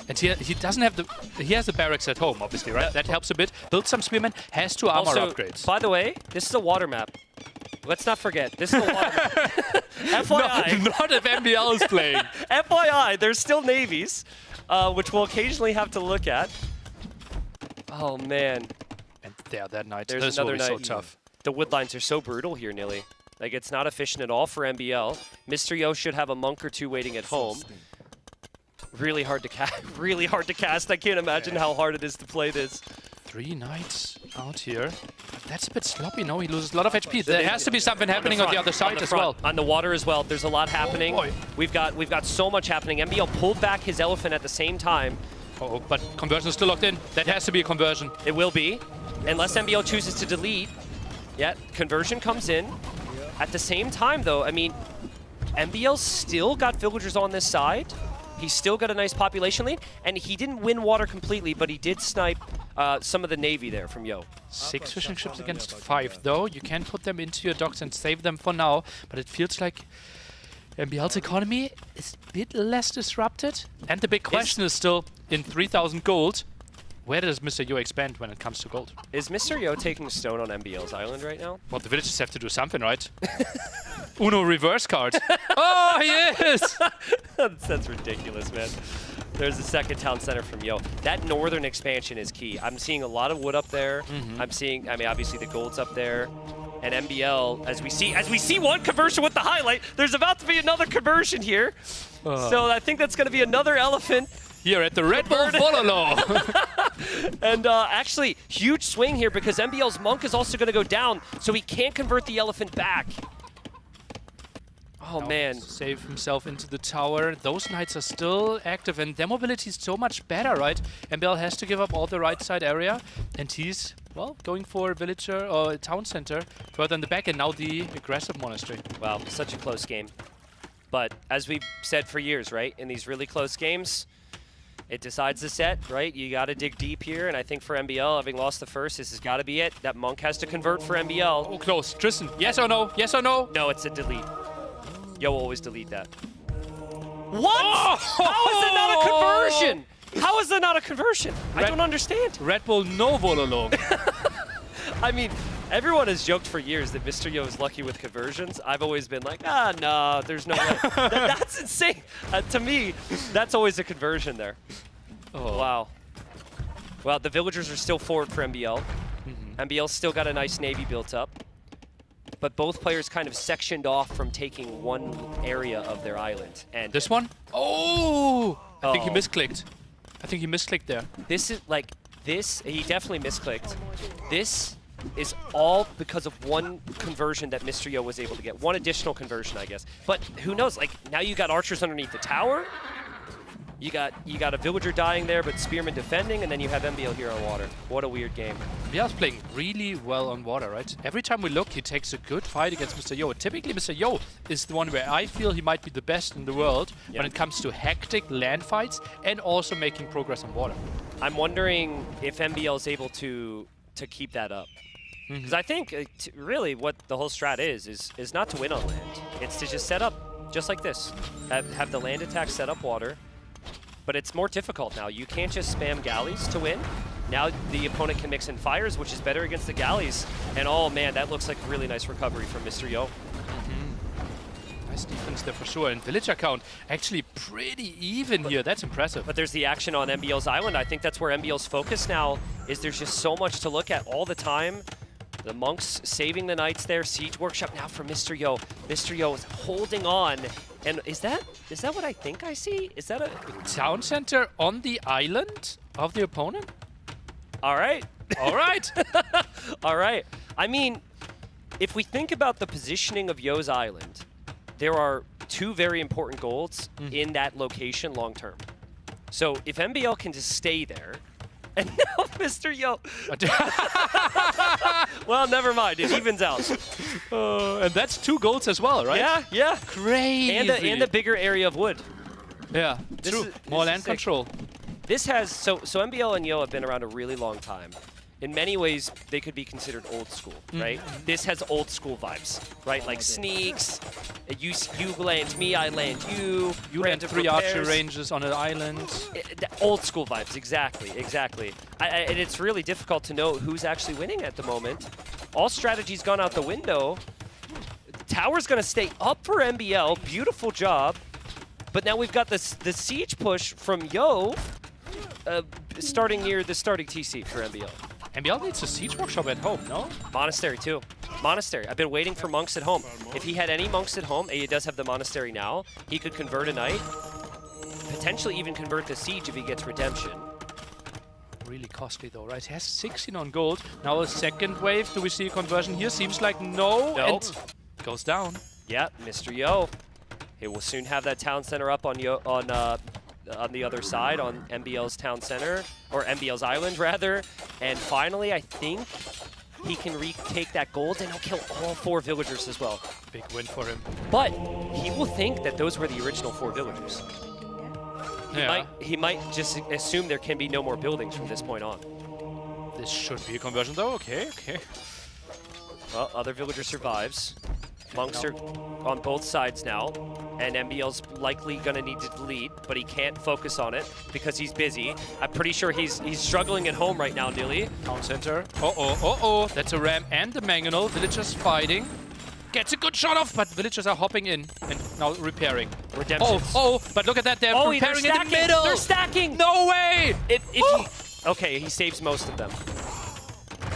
And he doesn't have the... He has the barracks at home, obviously, right? That helps a bit. Build some spearmen. Has 2 armor Also, upgrades. by the way, this is a water map. Let's not forget, this is a water map. FYI. Not if MBL is playing. FYI, there's still navies, which we'll occasionally have to look at. Oh, man. And there, that night. There's this another will be night. so tough. The wood lines are so brutal here, Nilly. Like, it's not efficient at all for MBL. Mr. Yo should have a monk or 2 waiting at home. Really hard to cast. Really hard to cast. I can't imagine how hard it is to play this. 3 knights out here. That's a bit sloppy, no? He loses a lot of HP. There has to be something happening on the other side as well. On the water as well. There's a lot happening. Oh, we've got so much happening. MBL pulled back his elephant at the same time. Oh, but conversion is still locked in. That has to be a conversion. It will be, unless MBL chooses to delete. Yeah, conversion comes in. At the same time, though, I mean, MBL still got villagers on this side. He's still got a nice population lead, and he didn't win water completely, but he did snipe some of the navy there from Yo. 6 fishing ships against 5, though. You can put them into your docks and save them for now, but it feels like MBL's economy is a bit less disrupted. And the big question is still, in 3,000 gold, where does Mr. Yo expand when it comes to gold? Is Mr. Yo taking stone on MBL's island right now? Well, the villagers have to do something, right? Uno reverse card. Oh, he is! That's ridiculous, man. There's the second town center from Yo. That northern expansion is key. I'm seeing a lot of wood up there. I'm seeing, I mean, obviously the gold's up there. And MBL, as we see one conversion with the highlight, there's about to be another conversion here. So I think that's going to be another elephant. Here at the Red Bull Wololo. And actually, huge swing here because MBL's monk is also going to go down, so he can't convert the elephant back. Oh, man. Save himself into the tower. Those knights are still active, and their mobility is so much better, right? MBL has to give up all the right side area, and he's, well, going for a villager or a town center further in the back, and now the aggressive monastery. Wow, such a close game. But as we've said for years, right, in these really close games, it decides the set, right? You got to dig deep here, and I think for MBL, having lost the first, this has got to be it. That monk has to convert for MBL. Oh, close. Tristan, yes or no? Yes or no? No, it's a delete. Yo, always delete that. What? Oh! How is that not a conversion? How is that not a conversion? I don't understand. Red Bull no Wololo. I mean, everyone has joked for years that Mr. Yo is lucky with conversions. I've always been like, no, there's no way. That's insane. To me, that's always a conversion there. Oh. Wow. Well, the villagers are still forward for MBL. MBL's still got a nice navy built up. But both players kind of sectioned off from taking one area of their island. And this one? Oh! I think he misclicked. I think he misclicked there. This is like, he definitely misclicked. This is all because of one conversion that Mr. Yo was able to get. One additional conversion, I guess. But who knows, like, now you got archers underneath the tower. You got a villager dying there, but spearmen defending, and then you have MBL here on water. What a weird game. MBL's playing really well on water, right? Every time we look, he takes a good fight against Mr. Yo. Typically, Mr. Yo is the one where I feel he might be the best in the world when it comes to hectic land fights and also making progress on water. I'm wondering if MBL is able to keep that up. Because I think really what the whole strat is not to win on land. It's to just set up just like this. Have the land attack set up water. But it's more difficult now. You can't just spam galleys to win. Now the opponent can mix in fires, which is better against the galleys. And oh man, that looks like a really nice recovery from Mr. Yo. Nice defense there for sure. And villager count actually pretty even here. That's impressive. But there's the action on MBL's island. I think that's where MBL's focus now is. There's just so much to look at all the time. The monks saving the knights there. Siege workshop now for Mr. Yo. Mr. Yo is holding on. And is that what I think I see? Is that a town center on the island of the opponent? All right. All right. All right. I mean, if we think about the positioning of Yo's island, there are two very important golds in that location long term. So if MBL can just stay there, and now Mr. Yo. Well, never mind. It evens out. And that's 2 golds as well, right? Yeah, yeah. Crazy. And the bigger area of wood. Yeah, true. More land control. This has, so MBL and Yo have been around a really long time. In many ways, they could be considered old school, right? This has old school vibes, right? Like sneaks, you land me, I land you. You land 3 archer ranges on an island. Old school vibes, exactly. And it's really difficult to know who's actually winning at the moment. All strategy's gone out the window. Tower's gonna stay up for MBL, beautiful job. But now we've got the siege push from Yo, starting near the starting TC for MBL. MBL needs a siege workshop at home, no? Monastery too. Monastery. I've been waiting for monks at home. If he had any monks at home, and he does have the monastery now, he could convert a knight, potentially even convert the siege if he gets redemption. Really costly though, right? He has 16 on gold. Now a second wave. Do we see a conversion here? Seems like no. Nope. And goes down. Yeah, Mr. Yo. He will soon have that town center up on Yo on the other side, on MBL's town center, or MBL's island rather. And finally, I think he can retake that gold and he'll kill all 4 villagers as well. Big win for him. But he will think that those were the original 4 villagers. He might just assume there can be no more buildings from this point on. This should be a conversion though, okay. Well, other villager survives. Monks are on both sides now, and MBL's likely gonna need to delete, but he can't focus on it because he's busy. I'm pretty sure he's struggling at home right now, Nilly. Town center. Uh-oh. That's a ram and the mangonel. Villagers fighting. Gets a good shot off, but villagers are hopping in and now repairing. Redemptions. But look at that, they're repairing in the middle. They're stacking. No way! Okay, he saves most of them.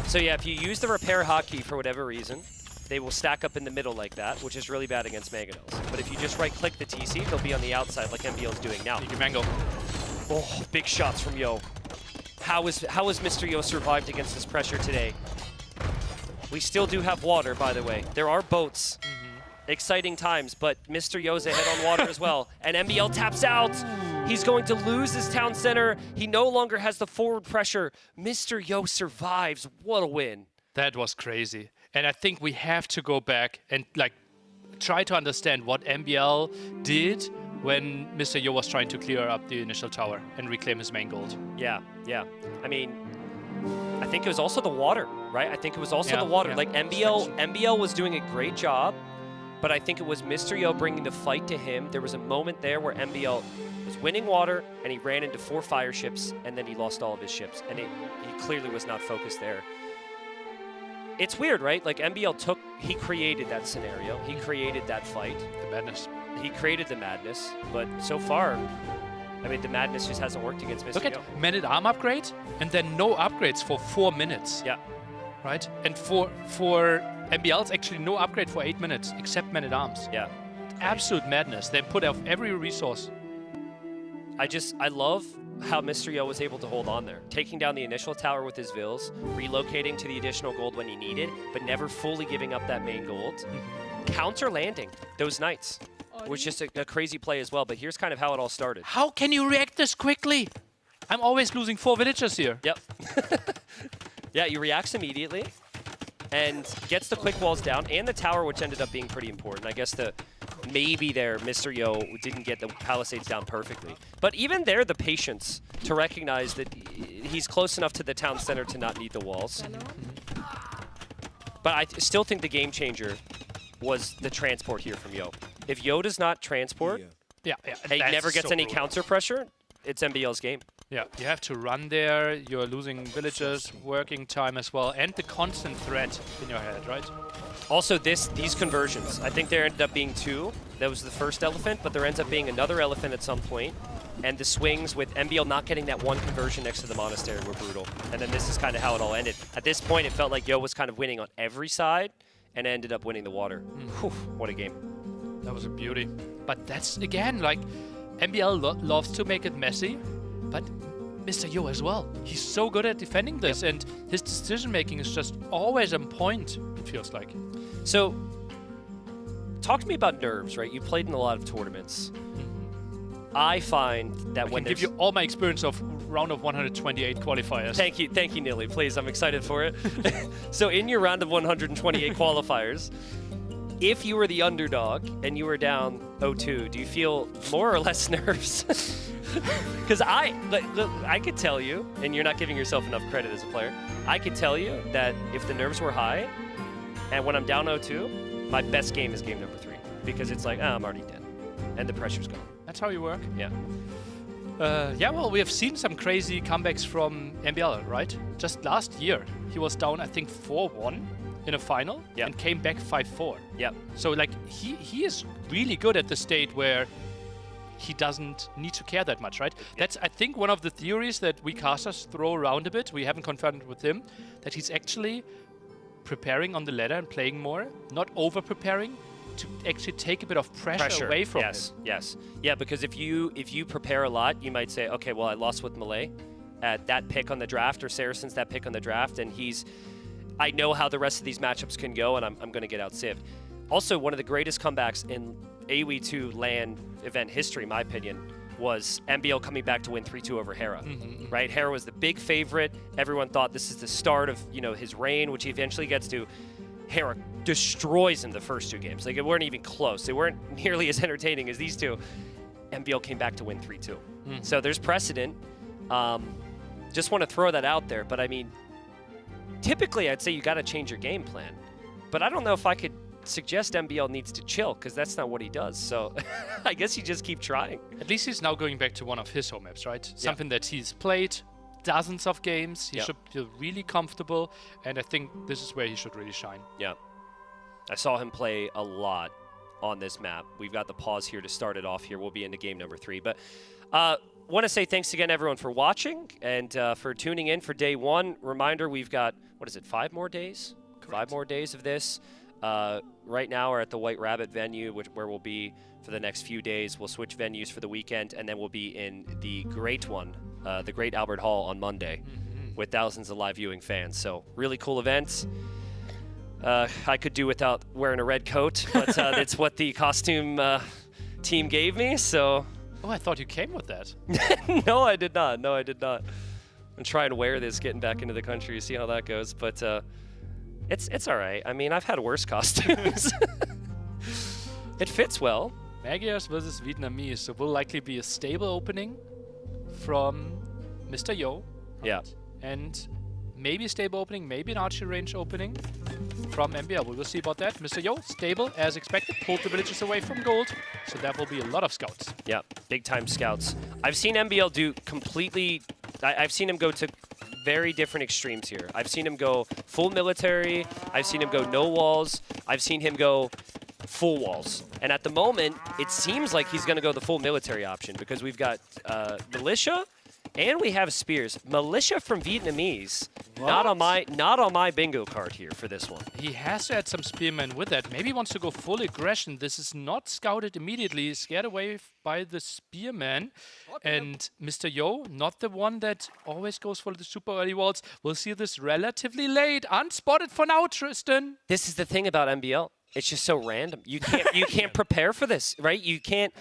So yeah, if you use the repair hotkey for whatever reason, they will stack up in the middle like that, which is really bad against mangonels. But if you just right-click the TC, they'll be on the outside like MBL is doing now. Mango. Oh, big shots from Yo. How has Mr. Yo survived against this pressure today? We still do have water, by the way. There are boats. Exciting times, but Mr. Yo's ahead on water as well. And MBL taps out. He's going to lose his town center. He no longer has the forward pressure. Mr. Yo survives. What a win. That was crazy. And I think we have to go back and try to understand what MBL did when Mr. Yo was trying to clear up the initial tower and reclaim his main gold. Yeah. I mean, I think it was also the water, right? I think it was also the water. Like MBL was doing a great job, but I think it was Mr. Yo bringing the fight to him. There was a moment there where MBL was winning water and he ran into 4 fire ships and then he lost all of his ships. And he clearly was not focused there. It's weird, right? Like MBL he created that scenario. He created that fight. The madness. He created the madness, but so far, I mean, the madness just hasn't worked against Mr. Look Yo. at man-at-arm upgrade, and then no upgrades for 4 minutes. Yeah. Right? And for MBL, it's actually no upgrade for 8 minutes, except man-at-arms. Yeah. Absolute madness. They put out every resource. I love how Mr. Yo was able to hold on there. Taking down the initial tower with his vills, relocating to the additional gold when he needed, but never fully giving up that main gold. Counter landing those knights was just a crazy play as well, but here's kind of how it all started. How can you react this quickly? I'm always losing 4 villagers here. Yep. Yeah, he reacts immediately and gets the quick walls down and the tower, which ended up being pretty important. I guess maybe there, Mr. Yo didn't get the palisades down perfectly. But even there, the patience to recognize that he's close enough to the town center to not need the walls. But I still think the game changer was the transport here from Yo. If Yo does not transport, and he never gets any counter pressure, it's MBL's game. Yeah, you have to run there, you're losing villagers, working time as well, and the constant threat in your head, right? Also, these conversions, I think there ended up being 2. That was the first elephant, but there ends up being another elephant at some point. and the swings with MBL not getting that one conversion next to the monastery were brutal. And then this is kind of how it all ended. At this point, it felt like Yo was kind of winning on every side and ended up winning the water. Whew, what a game. That was a beauty. But that's, again, like, MBL loves to make it messy, but Mr. Yo as well. He's so good at defending this, and his decision-making is just always on point, it feels like. So, talk to me about nerves, right? You played in a lot of tournaments. I find that when I can give you all my experience of round of 128 qualifiers. Thank you, Nilly. Please, I'm excited for it. So in your round of 128 qualifiers, if you were the underdog and you were down 0-2, do you feel more or less nerves? Because I could tell you, and you're not giving yourself enough credit as a player, I could tell you that if the nerves were high, and when I'm down 0-2, my best game is game number 3. Because it's like, I'm already dead. And the pressure's gone. That's how you work? Yeah. Yeah, well, we have seen some crazy comebacks from MBL, right? Just last year, he was down, I think, 4-1 in a final and came back 5-4. Yeah. So, like, he is really good at the state where he doesn't need to care that much, right? That's, I think, one of the theories that we casters throw around a bit. We haven't confirmed it with him, that he's actually preparing on the ladder and playing more, not over-preparing, to actually take a bit of pressure away from him. Yes. Yeah, because if you prepare a lot, you might say, okay, well, I lost with Malay at that pick on the draft, or Saracen's that pick on the draft, and I know how the rest of these matchups can go, and I'm going to get out cived. Also, one of the greatest comebacks in AoE2 LAN event history, in my opinion, was MBL coming back to win 3-2 over Hera, right? Hera was the big favorite. Everyone thought this is the start of, his reign, which he eventually gets to. Hera destroys him the first 2 games. Like, it weren't even close. They weren't nearly as entertaining as these two. MBL came back to win 3-2. So there's precedent. Just want to throw that out there. But, I mean, typically I'd say you got to change your game plan. But I don't know if I could suggest MBL needs to chill, because that's not what he does. So I guess you just keep trying. At least he's now going back to one of his home maps, right? Something that he's played dozens of games. He should feel really comfortable, and I think this is where he should really shine. Yeah. I saw him play a lot on this map. We've got the pause here to start it off here. We'll be into game number 3. But want to say thanks again, everyone, for watching and for tuning in for day 1. Reminder, we've got, 5 more days? Correct. 5 more days of this. Right now we're at the White Rabbit venue, where we'll be for the next few days. We'll switch venues for the weekend, and then we'll be in the great one, the Great Albert Hall on Monday, with thousands of live viewing fans. So really cool events. I could do without wearing a red coat, but it's what the costume team gave me, so... Oh, I thought you came with that. No, I did not. I'm trying to wear this getting back into the country, see how that goes, but it's all right. I mean, I've had worse costumes. It fits well. Magyars versus Vietnamese, so will likely be a stable opening from Mr. Yo. Yeah. And maybe a stable opening, maybe an archery range opening from MBL. We will see about that. Mr. Yo, stable as expected, pulled the villagers away from gold, so that will be a lot of scouts. Yeah, big time scouts. I've seen MBL do completely... I've seen him go to very different extremes here. I've seen him go full military. I've seen him go no walls. I've seen him go full walls. And at the moment, it seems like he's going to go the full military option, because we've got militia and we have spears. Militia from Vietnamese. Not on my bingo card here for this one. He has to add some spearmen with that. Maybe he wants to go full aggression. This is not scouted immediately. He's scared away by the spearman. And Mr. Yo, not the one that always goes for the super early walls. We'll see this relatively late. Unspotted for now, Tristan. This is the thing about MBL. It's just so random. You can't prepare for this, right? You can't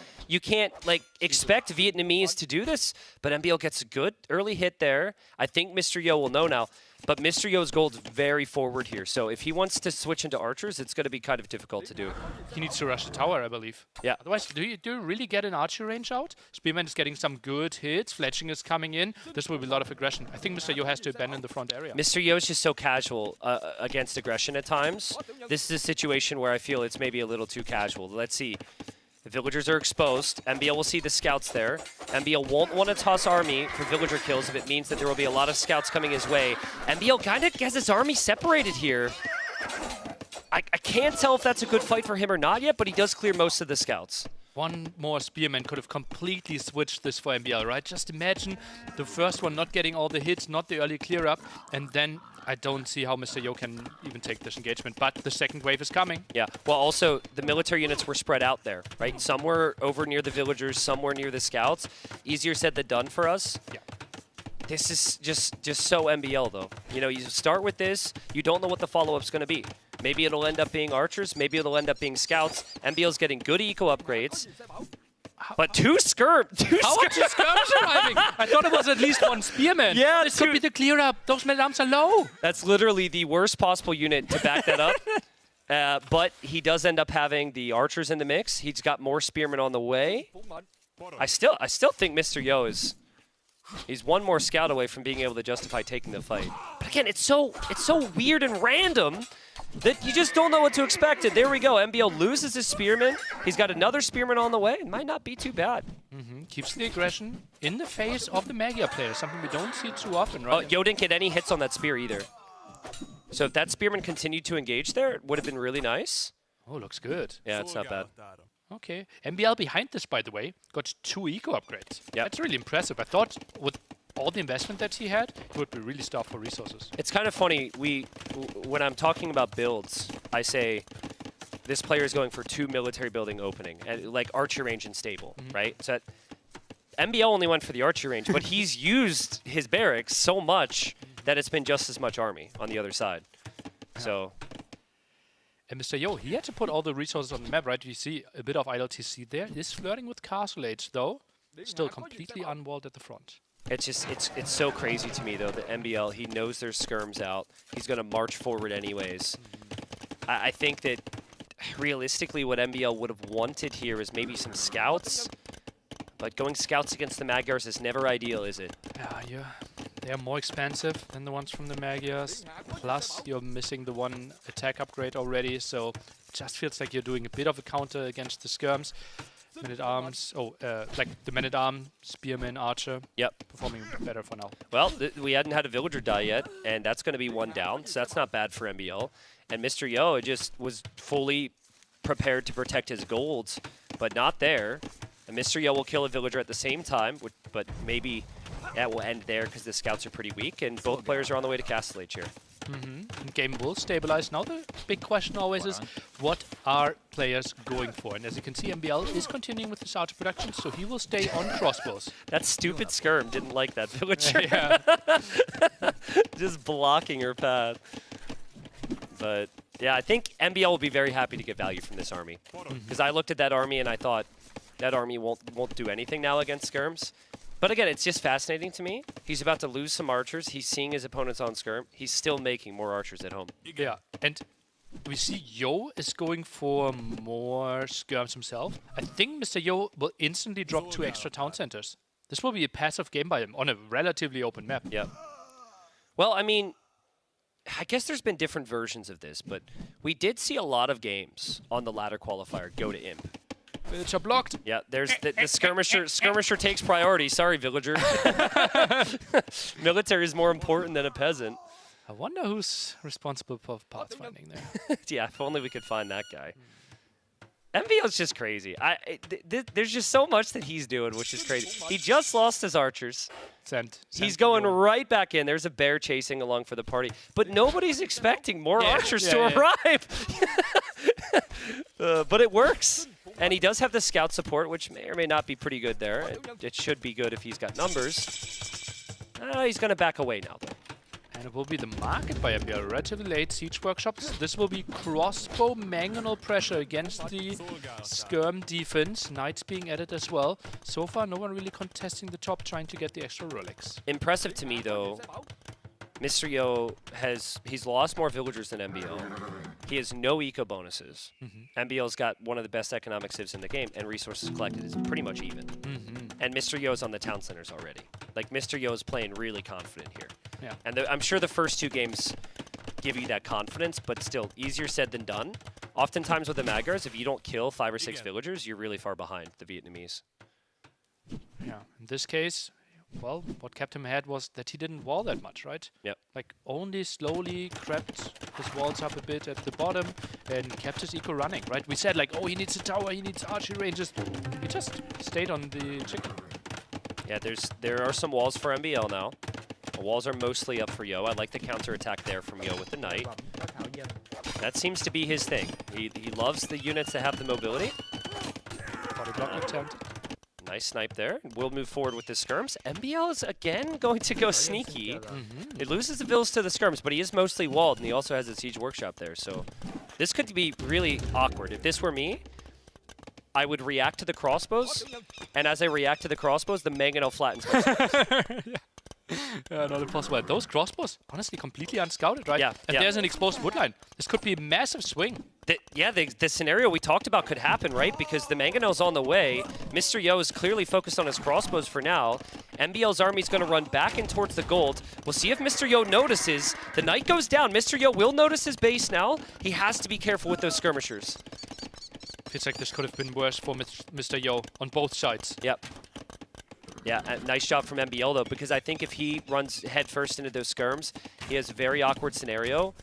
like expect Vietnamese to do this, but MBL gets a good early hit there. I think Mr. Yo will know now, but Mr. Yo's gold's very forward here. So if he wants to switch into archers, it's going to be kind of difficult to do. He needs to rush the tower, I believe. Yeah. Otherwise, do you really get an archer range out? Spearman is getting some good hits. Fletching is coming in. This will be a lot of aggression. I think Mr. Yo has to abandon the front area. Mr. Yo is just so casual against aggression at times. This is a situation where I feel it's maybe a little too casual. Let's see. The villagers are exposed. MBL will see the scouts there. MBL won't want to toss army for villager kills if it means that there will be a lot of scouts coming his way. MBL kind of has his army separated here. I can't tell if that's a good fight for him or not yet, but he does clear most of the scouts. One more Spearman could have completely switched this for MBL, right? Just imagine the first one not getting all the hits, not the early clear up, and then I don't see how Mr. Yo can even take this engagement, but the second wave is coming. Yeah, well also, the military units were spread out there, right? Some were over near the villagers, some were near the scouts. Easier said than done for us. Yeah. This is just so MBL though. You know, you start with this, you don't know what the follow-up's gonna be. Maybe it'll end up being archers, maybe it'll end up being scouts. MBL's getting good eco upgrades. But two skirms. How are two skirms arriving? I thought it was at least one Spearman. Yeah, this could be the clear up. Those men-at-arms are low. That's literally the worst possible unit to back that up. But he does end up having the archers in the mix. He's got more spearmen on the way. I still think Mr. Yo he's one more scout away from being able to justify taking the fight. But again, it's so weird and random that you just don't know what to expect. And there we go. MBL loses his spearman. He's got another spearman on the way. It might not be too bad. Keeps the aggression in the face of the Magia player, something we don't see too often, right? Yo didn't get any hits on that spear either. So if that spearman continued to engage there, it would have been really nice. Oh, looks good. Yeah, it's not bad. Okay. MBL behind this, by the way, got 2 eco upgrades. Yep. That's really impressive. I thought with all the investment that he had, he would be really starved for resources. It's kind of funny. When I'm talking about builds, I say this player is going for 2 military building opening, and like archer range and stable, right? So MBL only went for the archer range, but he's used his barracks so much that it's been just as much army on the other side. So. And Mr. Yo, he had to put all the resources on the map, right? You see a bit of ILTC there. He's flirting with Castle Age, though. Still completely unwalled at the front. It's just, it's so crazy to me, though, that MBL, he knows there's skirms out. He's going to march forward anyways. I think that, realistically, what MBL would have wanted here is maybe some scouts. But going scouts against the Magyars is never ideal, is it? Yeah. They are more expensive than the ones from the Magyars. Plus, you're missing the one attack upgrade already, so it just feels like you're doing a bit of a counter against the skirms. Men-at-arms, like the men-at-arm, spearman, archer. Yep. Performing better for now. Well, we hadn't had a villager die yet, and that's going to be 1 down, so that's not bad for MBL. And Mr. Yo just was fully prepared to protect his golds, but not there. And Mr. Yo will kill a villager at the same time, but maybe that will end there because the scouts are pretty weak, and both players are on the way to Castle Age here. And game will stabilize. Now the big question always is, what are players going for? And as you can see, MBL is continuing with his archer production, so he will stay on crossbows. That stupid skirm didn't like that villager. Just blocking her path. But yeah, I think MBL will be very happy to get value from this army. Because I looked at that army and I thought, that army won't do anything now against skirms. But again, it's just fascinating to me. He's about to lose some archers. He's seeing his opponents on skirm. He's still making more archers at home. Yeah, and we see Yo is going for more skirms himself. I think Mr. Yo will instantly drop 2 extra town centers. This will be a passive game by him on a relatively open map. Yeah. Well, I mean, I guess there's been different versions of this, but we did see a lot of games on the ladder qualifier go to Imp. Villager blocked. Yeah, there's the skirmisher. Skirmisher takes priority. Sorry, villager. Military is more important than a peasant. I wonder who's responsible for pathfinding there. Yeah, if only we could find that guy. MVO's just crazy. There's just so much that he's doing, which is crazy. He just lost his archers. He's going right back in. There's a bear chasing along for the party. But nobody's expecting more archers to arrive. But it works. And he does have the scout support, which may or may not be pretty good there. It should be good if he's got numbers. He's going to back away now, though. And it will be the market by MBL. Relatively late siege workshops. This will be crossbow mangonel pressure against the skirm defense. Knights being added as well. So far, no one really contesting the top, trying to get the extra relics. Impressive to me, though. Mr. Yo he's lost more villagers than MBL. He has no eco bonuses. MBL's got one of the best economic civs in the game, and resources collected is pretty much even. And Mr. Yo's on the town centers already. Like, Mr. Yo's playing really confident here. Yeah. And I'm sure the first 2 games give you that confidence, but still, easier said than done. Oftentimes with the Magyars, if you don't kill 5 or 6 villagers, you're really far behind the Vietnamese. Yeah, in this case, well, what kept him ahead was that he didn't wall that much, right? Yep. Like, only slowly crept his walls up a bit at the bottom and kept his eco running, right? We said, like, oh, he needs a tower, he needs archery ranges. He just stayed on the chicken. Yeah, there are some walls for MBL now. The walls are mostly up for Yo. I like the counter-attack there from Yo with the Knight. That seems to be his thing. He loves the units that have the mobility. Body block attempt. Nice snipe there. We'll move forward with the skirms. MBL is again going to go sneaky. It loses the villas to the skirms, but he is mostly walled, and he also has a siege workshop there. So this could be really awkward. If this were me, I would react to the crossbows, and as I react to the crossbows, the mangonel flattens myself. Not impossible. Those crossbows, honestly, completely unscouted, right? Yeah. And there's an exposed woodline. This could be a massive swing. The scenario we talked about could happen, right? Because the mangonel's on the way. Mr. Yo is clearly focused on his crossbows for now. MBL's army's going to run back in towards the gold. We'll see if Mr. Yo notices. The knight goes down. Mr. Yo will notice his base now. He has to be careful with those skirmishers. Feels like this could have been worse for Mr. Yo on both sides. Yep. Yeah, nice job from MBL, though, because I think if he runs headfirst into those skirms, he has a very awkward scenario.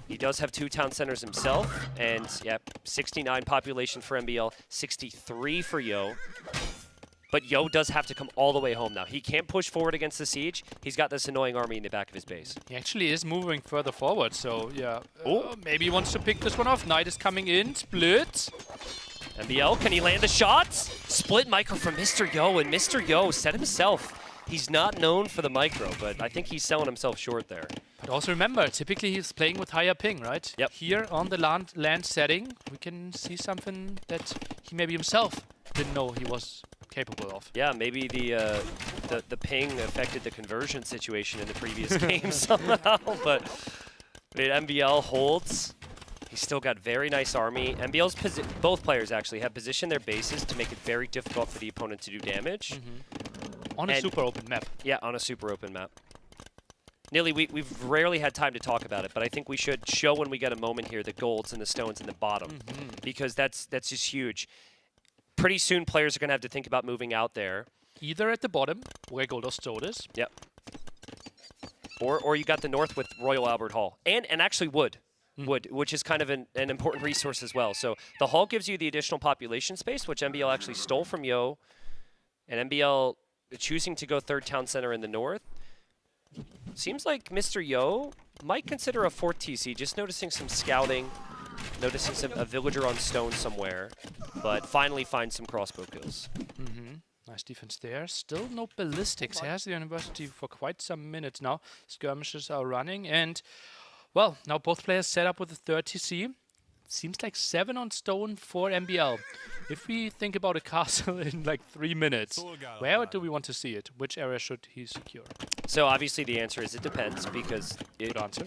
He does have 2 town centers himself, and, yeah, 69 population for MBL, 63 for Yo. But Yo does have to come all the way home now. He can't push forward against the siege. He's got this annoying army in the back of his base. He actually is moving further forward, so, yeah. Maybe he wants to pick this one off. Knight is coming in, split. MBL, can he land the shots? Split micro from Mr. Yo, and Mr. Yo said himself, he's not known for the micro, but I think he's selling himself short there. But also remember, typically he's playing with higher ping, right? Yep. Here on the land setting, we can see something that he maybe himself didn't know he was capable of. Yeah, maybe the ping affected the conversion situation in the previous game somehow, but MBL holds. He's still got very nice army. MBL's both players actually have positioned their bases to make it very difficult for the opponent to do damage. On a super open map. Yeah, on a super open map. Nilly, we've rarely had time to talk about it, but I think we should show when we get a moment here the golds and the stones in the bottom, because that's just huge. Pretty soon players are going to have to think about moving out there. Either at the bottom, where gold or stone is. Yep. Or you got the north with Royal Albert Hall. And actually wood, which is kind of an important resource as well. So the hall gives you the additional population space, which MBL actually stole from Yo. And MBL choosing to go 3rd town center in the north. Seems like Mr. Yo might consider a 4th TC, just noticing some scouting, noticing a villager on stone somewhere, but finally find some crossbow kills. Nice defense there. Still no ballistics. Has the university for quite some minutes now. Skirmishes are running, and well, now both players set up with a 3rd TC. Seems like 7 on stone for MBL. If we think about a castle in like 3 minutes, where do we want to see it? Which area should he secure? So obviously the answer is it depends, because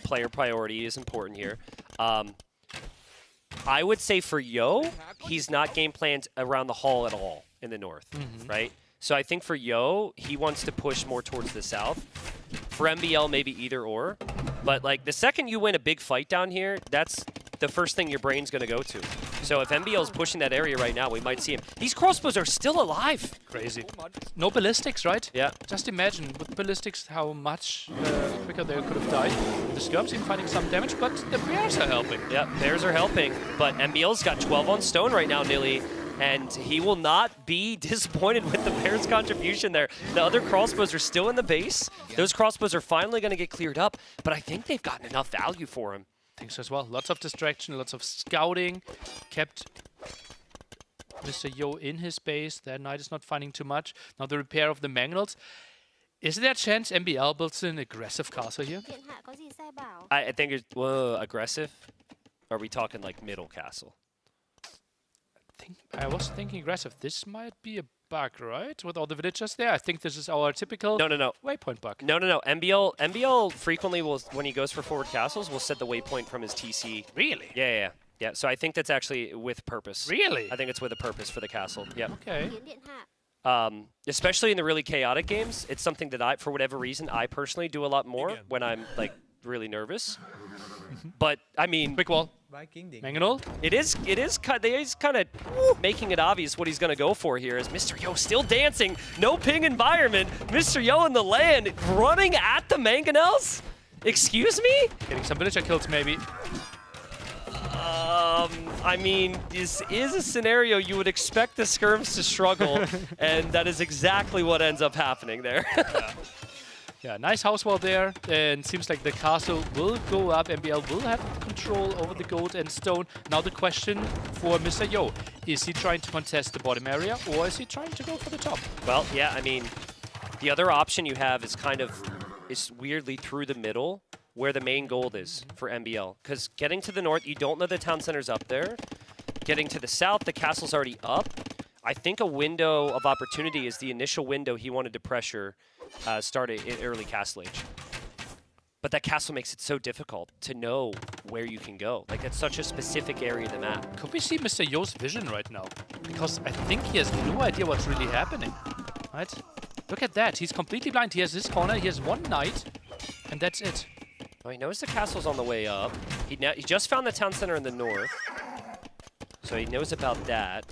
player priority is important here. I would say for Yo, he's not game planned around the hall at all in the north, right? So I think for Yo, he wants to push more towards the south. For MBL, maybe either or. But like the second you win a big fight down here, that's the first thing your brain's going to go to. So if MBL is pushing that area right now, we might see him. These crossbows are still alive. Crazy. No ballistics, right? Yeah. Just imagine with ballistics how much quicker they could have died. The skirms even finding some damage, but the bears are helping. Yeah, bears are helping. But MBL's got 12 on stone right now, Nilly. And he will not be disappointed with the Bears' contribution there. The other crossbows are still in the base. Those crossbows are finally going to get cleared up, but I think they've gotten enough value for him. I think so as well. Lots of distraction, lots of scouting. Kept Mr. Yo in his base. That knight is not finding too much. Now the repair of the mangonels. Is there a chance MBL builds an aggressive castle here? I think it's aggressive. Are we talking like middle castle? I was thinking aggressive. This might be a bug, right? With all the villagers there. I think this is our typical waypoint bug. No. MBL frequently will, when he goes for forward castles, will set the waypoint from his TC. Really? Yeah. So I think that's actually with purpose. Really? I think it's with a purpose for the castle. Yeah. Okay. Especially in the really chaotic games, it's something that for whatever reason, I personally do a lot more when I'm like really nervous. But I mean, quick wall. Mangonel? He's kind of making it obvious what he's going to go for here as Mr. Yo still dancing. No ping environment. Mr. Yo in the land running at the Mangonels? Excuse me? Getting some villager kills maybe. I mean, this is a scenario you would expect the skirms to struggle, and that is exactly what ends up happening there. Yeah, nice house wall there, and seems like the castle will go up. MBL will have control over the gold and stone. Now the question for Mr. Yo, is he trying to contest the bottom area, or is he trying to go for the top? Well, yeah, I mean, the other option you have is is weirdly through the middle, where the main gold is for MBL. Because getting to the north, you don't know the town center's up there. Getting to the south, the castle's already up. I think a window of opportunity is the initial window he wanted to pressure started in early castle age. But that castle makes it so difficult to know where you can go. Like, it's such a specific area of the map. Could we see Mr. Yo's vision right now? Because I think he has no idea what's really happening, right? Look at that, he's completely blind. He has this corner, he has one knight, and that's it. Oh, he knows the castle's on the way up. He just found the town center in the north, so he knows about that.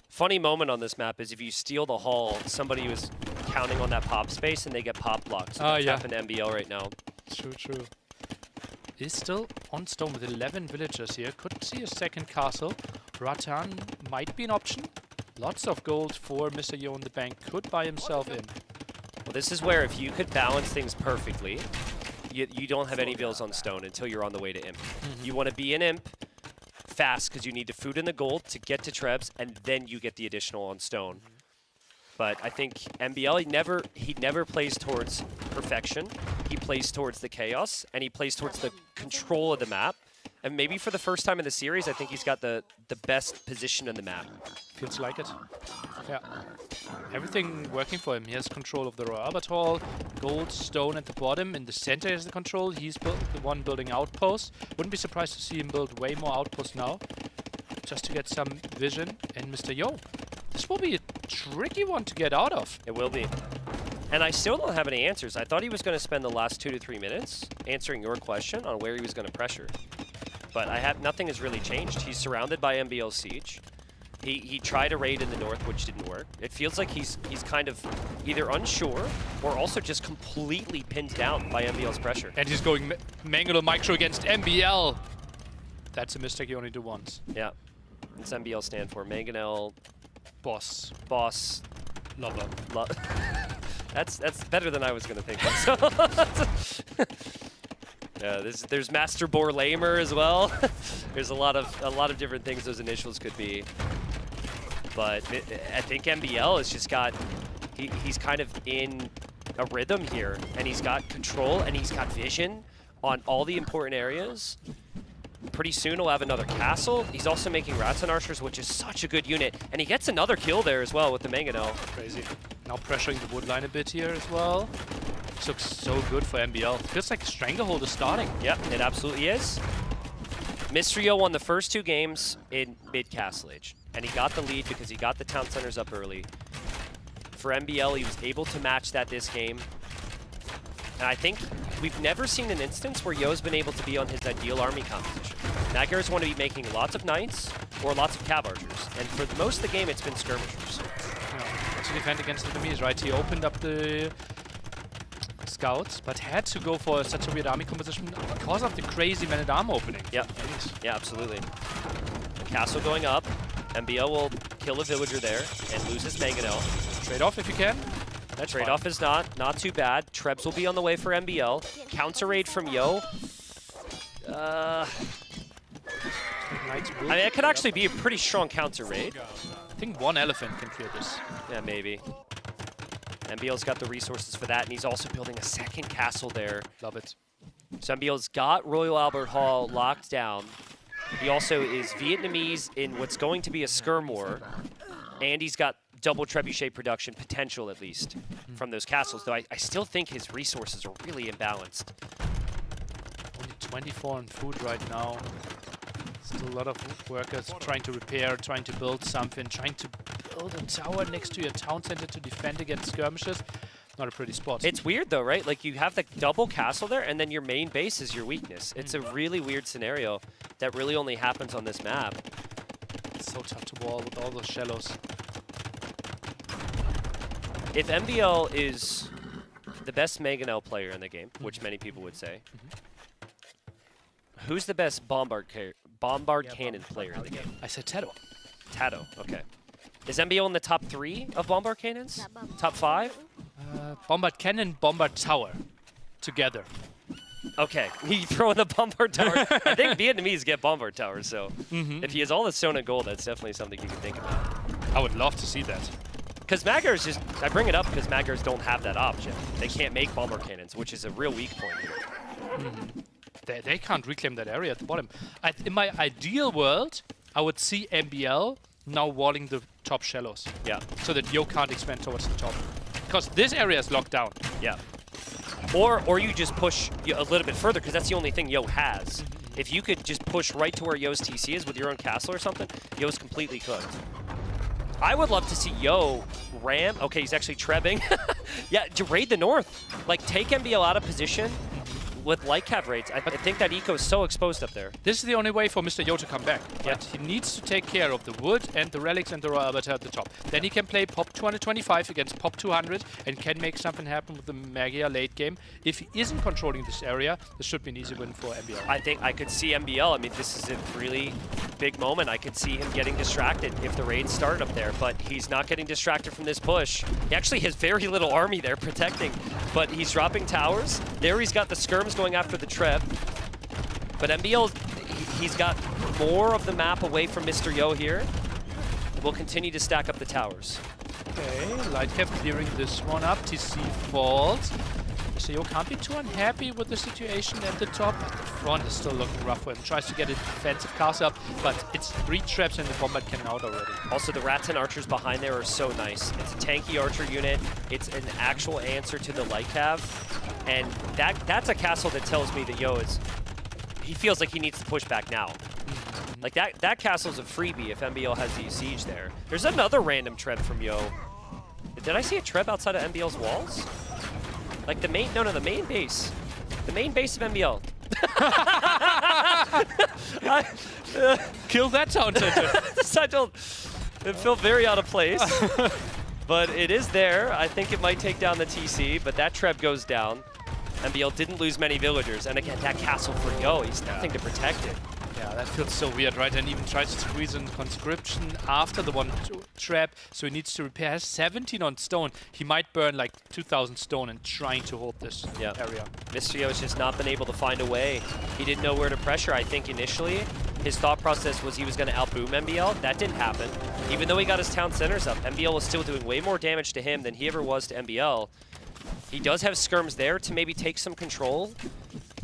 Funny moment on this map is if you steal the hall, somebody was counting on that pop space and they get pop blocked. So that's happening to MBL right now. True. He's still on stone with 11 villagers here. Could see a second castle. Rattan might be an option. Lots of gold for Mr. Yo in the bank. Could buy himself in. Well, this is where if you could balance things perfectly, you don't have any bills on stone until you're on the way to imp. You want to be an imp fast because you need the food and the gold to get to Trebs, and then you get the additional on stone. But I think MBL, he never plays towards perfection. He plays towards the chaos, and he plays towards the control of the map. And maybe for the first time in the series, I think he's got the best position in the map. Feels like it. Yeah. Everything working for him. He has control of the Royal Albert Hall, gold, stone at the bottom. In the center is the control. He's the one building outposts. Wouldn't be surprised to see him build way more outposts now, just to get some vision. And Mr. Yo, this will be a tricky one to get out of. It will be. And I still don't have any answers. I thought he was going to spend the last 2 to 3 minutes answering your question on where he was going to pressure. But nothing has really changed. He's surrounded by MBL siege. He tried a raid in the north, which didn't work. It feels like he's kind of either unsure or also just completely pinned down by MBL's pressure. And he's going Mangonel Micro against MBL. That's a mistake you only do once. Yeah. What's MBL stand for? Mangonel... Boss. Lover. That's better than I was going to think. Yeah, there's Master Boar Lamer as well. There's a lot of different things those initials could be. But I think MBL has just got he's kind of in a rhythm here, and he's got control and he's got vision on all the important areas. Pretty soon he'll have another castle. He's also making Rattan Archers, which is such a good unit, and he gets another kill there as well with the Mangonel. Crazy. Now pressuring the wood line a bit here as well. This looks so good for MBL. Feels like Stranglehold is starting. Yep, it absolutely is. Mr. Yo won the first 2 games in mid-castle age, and he got the lead because he got the town centers up early. For MBL, he was able to match that this game. And I think we've never seen an instance where Yo's been able to be on his ideal army composition. Naggers want to be making lots of knights or lots of cav archers, and for most of the game, it's been skirmishers. Yeah, to defend against enemies, right? He opened up the scouts, but had to go for such a weird army composition because of the crazy man-at-arm opening. Yep. Yeah, absolutely. Castle going up. MBL will kill a villager there and lose his Mangonel. Trade off if you can. That trade-off is not too bad. Trebs will be on the way for MBL. Counter raid from Yo. I mean, it could actually be a pretty strong counter raid. I think one elephant can clear this. Yeah, maybe. MBL's got the resources for that, and he's also building a second castle there. Love it. So MBL's got Royal Albert Hall locked down. He also is Vietnamese in what's going to be a skirm war, and he's got double trebuchet production potential, at least, from those castles, though I still think his resources are really imbalanced. Only 24 on food right now. Still a lot of workers trying to repair, trying to build something, trying to build a tower next to your town center to defend against skirmishes. not a pretty spot. It's weird though, right? Like you have the double castle there, and then your main base is your weakness. It's a really weird scenario that really only happens on this map. It's so tough to wall with all those shallows. If MBL is the best Mangonel player in the game, which many people would say, who's the best bombard cannon player in the game? I said Tato. Tato, okay. Is MBL in the top 3 of bombard cannons? Top 5? Bombard cannon, bombard tower, together. Okay, you throw in the bombard tower. I think Vietnamese get bombard towers, so if he has all the stone and gold, that's definitely something you can think about. I would love to see that. Because Magars just, I bring it up because Magars don't have that option. They can't make bombard cannons, which is a real weak point here. They can't reclaim that area at the bottom. In my ideal world, I would see MBL now walling the top shallows. Yeah. So that Yo can't expand towards the top. Because this area is locked down. Yeah. Or you just push a little bit further, because that's the only thing Yo has. If you could just push right to where Yo's TC is with your own castle or something, Yo's completely cooked. I would love to see Yo ram. Okay, he's actually trebbing. Yeah, to raid the north. Like, take MBL out of position with light cav raids. I think that eco is so exposed up there. This is the only way for Mr. Yo to come back. But he needs to take care of the wood and the relics and the Royal Alberta at the top. Then he can play pop 225 against pop 200 and can make something happen with the Magia late game. If he isn't controlling this area, this should be an easy win for MBL. I think I could see MBL. I mean, this is a really big moment. I could see him getting distracted if the raids started up there, but he's not getting distracted from this push. He actually has very little army there protecting, but he's dropping towers. There he's got the skirms going after the Treb. But MBL, he's got more of the map away from Mr. Yo here. Will continue to stack up the towers. Okay, Lightcap clearing this one up. TC falls. Mr. Yo can't be too unhappy with the situation at the top. But the front is still looking rough for him. Tries to get a defensive castle up, but it's 3 traps and the bombard cannon out already. Also, the rats and archers behind there are so nice. It's a tanky archer unit. It's an actual answer to the light cav. And that's a castle that tells me that Yo is... He feels like he needs to push back now. Like, that castle's a freebie if MBL has the siege there. There's another random Treb from Yo. Did I see a Treb outside of MBL's walls? Like the main... No, the main base. The main base of MBL. Kill that town center. It felt very out of place. But it is there. I think it might take down the TC, but that Treb goes down. MBL didn't lose many villagers, and again, that castle for Yo, he's nothing to protect it. Yeah, that feels so weird, right? And even tries to squeeze in conscription after the one trap, so he needs to repair. Has 17 on stone. He might burn like 2,000 stone and trying to hold this area. Mr. Yo's just not been able to find a way. He didn't know where to pressure. I think initially his thought process was he was going to outboom MBL. That didn't happen. Even though he got his town centers up, MBL was still doing way more damage to him than he ever was to MBL. He does have skirms there to maybe take some control,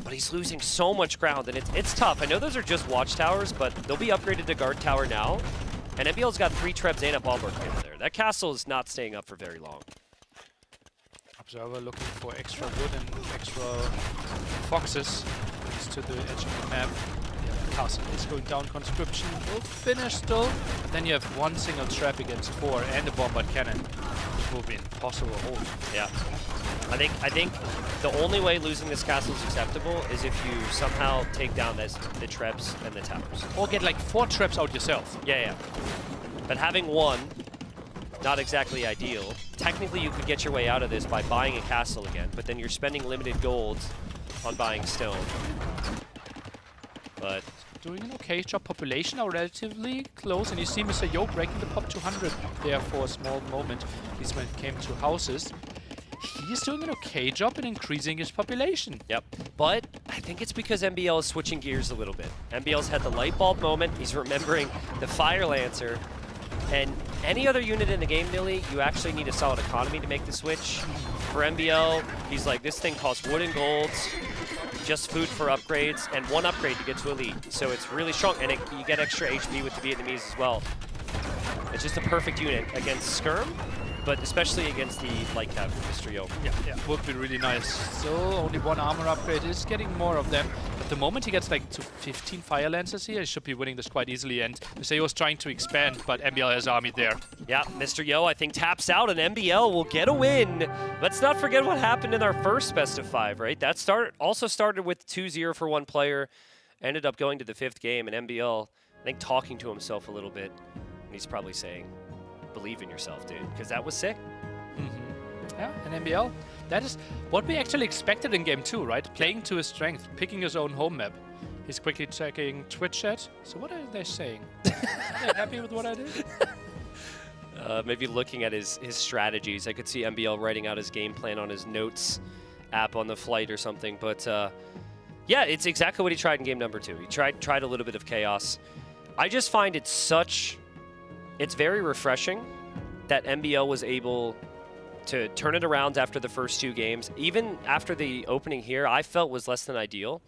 but he's losing so much ground, and it's tough. I know those are just watchtowers, but they'll be upgraded to guard tower now. And MBL's got 3 Trebs and a bombard cannon there. That castle is not staying up for very long. Observer looking for extra wood and extra foxes next to the edge of the map. Yeah, castle is going down. Conscription will finish still. Then you have 1 single trap against 4 and a bombard cannon. This will be impossible hold. Yeah. I think the only way losing this castle is acceptable is if you somehow take down the Trebs and the towers. Or get like 4 traps out yourself. Yeah. But having 1, not exactly ideal. Technically, you could get your way out of this by buying a castle again, but then you're spending limited gold on buying stone. But doing an okay job. Population are relatively close, and you see Mr. Yo breaking the pop 200 there for a small moment, at least when it came to houses. He is doing an okay job in increasing his population. Yep, but I think it's because MBL is switching gears a little bit. MBL's had the light bulb moment. He's remembering the Fire Lancer. And any other unit in the game, Millie, you actually need a solid economy to make the switch. For MBL, he's like, this thing costs wood and gold, just food for upgrades, and 1 upgrade to get to elite. So it's really strong, and you get extra HP with the Vietnamese as well. It's just a perfect unit against Skirm. but especially against the light cap Mr. Yo. Yeah, would be really nice. Still, only one armor upgrade is getting more of them. At the moment, he gets like to 15 Fire Lancers here. He should be winning this quite easily. And Mr. Yo is trying to expand, but MBL has army there. Yeah, Mr. Yo, I think, taps out, and MBL will get a win. Let's not forget what happened in our first best of 5, right? That also started with 2-0 for one player, ended up going to the 5th game, and MBL, I think, talking to himself a little bit. And he's probably saying, believe in yourself, dude, because that was sick. Yeah, and MBL, that is what we actually expected in game 2, right? Playing to his strength, picking his own home map. He's quickly checking Twitch chat. So what are they saying? Are they happy with what I did? Maybe looking at his strategies. I could see MBL writing out his game plan on his notes app on the flight or something. But yeah, it's exactly what he tried in game number 2. He tried a little bit of chaos. I just find it's very refreshing that MBL was able to turn it around after the first 2 games. Even after the opening here, I felt was less than ideal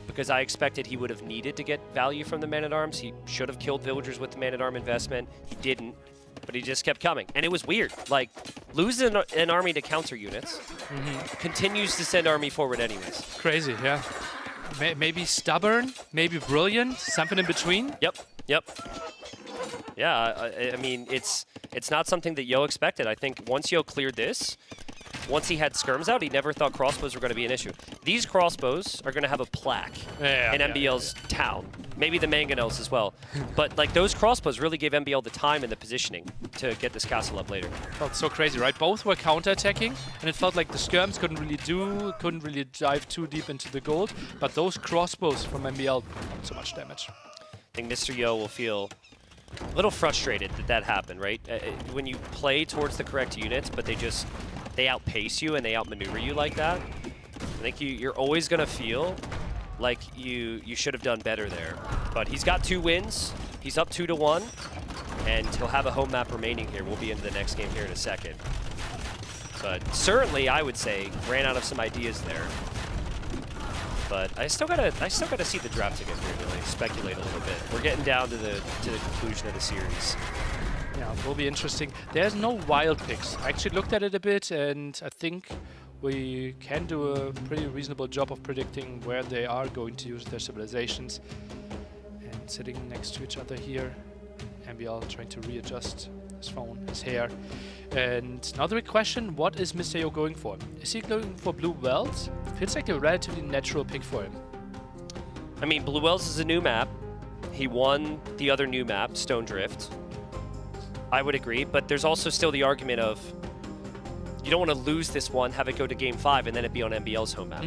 because I expected he would have needed to get value from the Man-at-Arms. He should have killed villagers with the Man-at-Arm investment. He didn't, but he just kept coming. And it was weird. Like, losing an army to counter units continues to send army forward anyways. Crazy, yeah. Maybe stubborn, maybe brilliant, something in between. Yep. Yeah, I mean, it's not something that Yo expected. I think once Yo cleared this, once he had skirms out, he never thought crossbows were going to be an issue. These crossbows are going to have a plaque in MBL's town. Maybe the mangonels as well. But like those crossbows really gave MBL the time and the positioning to get this castle up later. Felt so crazy, right? Both were counterattacking, and it felt like the skirms couldn't really dive too deep into the gold. But those crossbows from MBL, not so much damage. I think Mr. Yo will feel a little frustrated that happened, right? When you play towards the correct units, but they outpace you and they outmaneuver you like that, I think you're always going to feel like you should have done better there. But he's got 2 wins. He's up 2-1, and he'll have a home map remaining here. We'll be into the next game here in a second. But certainly, I would say, ran out of some ideas there. But I still gotta see the draft ticket here, really speculate a little bit. We're getting down to the conclusion of the series. Yeah, it will be interesting. There's no wild picks. I actually looked at it a bit, and I think we can do a pretty reasonable job of predicting where they are going to use their civilizations. And sitting next to each other here, MBL trying to readjust his phone, his hair. And now the big question, what is Mr. Yo going for? Is he going for Blue Wells? Feels like a relatively natural pick for him. I mean, Blue Wells is a new map. He won the other new map, Stone Drift. I would agree, but there's also still the argument of you don't want to lose this one, have it go to Game 5, and then it be on MBL's home map.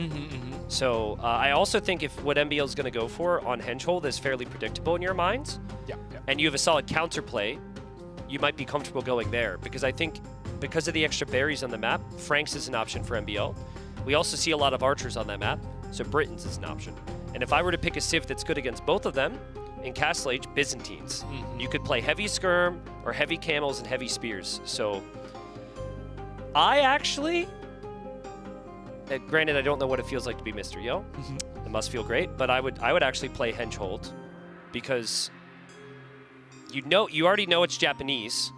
So I also think if what MBL is going to go for on Henchhold is fairly predictable in your minds, and you have a solid counterplay, you might be comfortable going there. Because I think because of the extra berries on the map, Franks is an option for MBL. We also see a lot of archers on that map, so Britons is an option. And if I were to pick a civ that's good against both of them, in Castle Age, Byzantines. You could play heavy skirm or heavy camels and heavy spears. So I actually, granted I don't know what it feels like to be Mr. Yo. It must feel great, but I would actually play Henchhold because you already know it's Japanese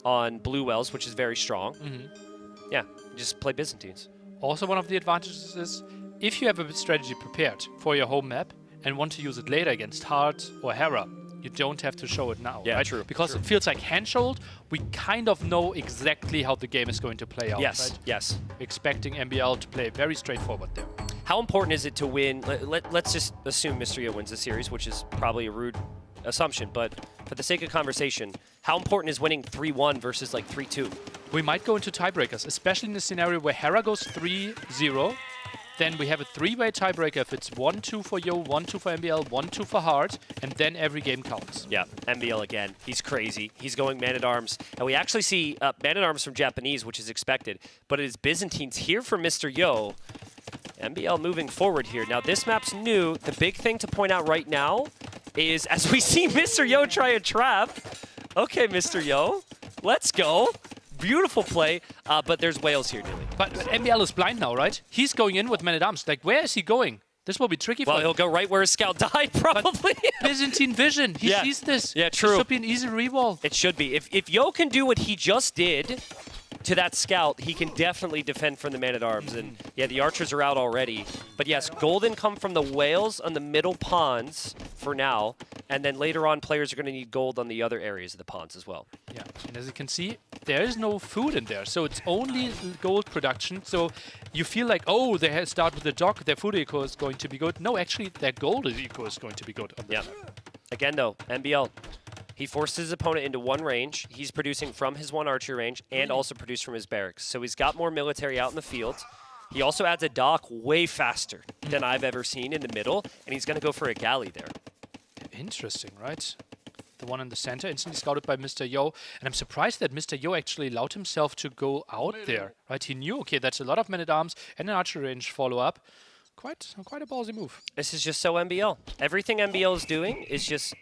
on Blue Wells, which is very strong. Yeah, just play Byzantines. Also, one of the advantages is if you have a strategy prepared for your home map and want to use it later against Hart or Hera, you don't have to show it now. Yeah, right? true. Because it feels like Henchhold, we kind of know exactly how the game is going to play out. Yes, right? yes. Expecting MBL to play very straightforward there. How important is it to win? Let's just assume Mr. Yo wins the series, which is probably a rude assumption, but for the sake of conversation, how important is winning 3-1 versus like 3-2? We might go into tiebreakers, especially in the scenario where Hera goes 3-0. Then we have a 3-way tiebreaker if it's 1-2 for Yo, 1-2 for MBL, 1-2 for Hart, and then every game counts. Yeah, MBL again. He's crazy. He's going Man-at-Arms. And we actually see Man-at-Arms from Japanese, which is expected, but it is Byzantines here for Mr. Yo. MBL moving forward here. Now, this map's new. The big thing to point out right now is as we see Mr. Yo try a trap. Okay, Mr. Yo, let's go. Beautiful play, but there's whales here, Nilly. But MBL is blind now, right? He's going in with Man-at-Arms. Like, where is he going? This will be tricky for Well, him. he'll go right where his scout died, probably. Byzantine vision. He sees this. Yeah, true. It should be an easy rewall. It should be. If Yo can do what he just did to that scout, he can definitely defend from the man-at-arms. And yeah, the archers are out already. But yes, golden come from the whales on the middle ponds for now. And then later on, players are going to need gold on the other areas of the ponds as well. Yeah, and as you can see, there is no food in there. So it's only gold production. So you feel like, oh, they start with the dock, their food eco is going to be good. No, actually, their gold eco is going to be good. Yeah. Again, though, MBL. He forced his opponent into one range. He's producing from his one archer range and also produced from his barracks. So he's got more military out in the field. He also adds a dock way faster than I've ever seen in the middle, and he's going to go for a galley there. Interesting, right? The one in the center, instantly scouted by Mr. Yo. And I'm surprised that Mr. Yo actually allowed himself to go out there, right? He knew, okay, that's a lot of men-at-arms and an archer range follow-up. Quite a ballsy move. This is just so MBL. Everything MBL is doing is just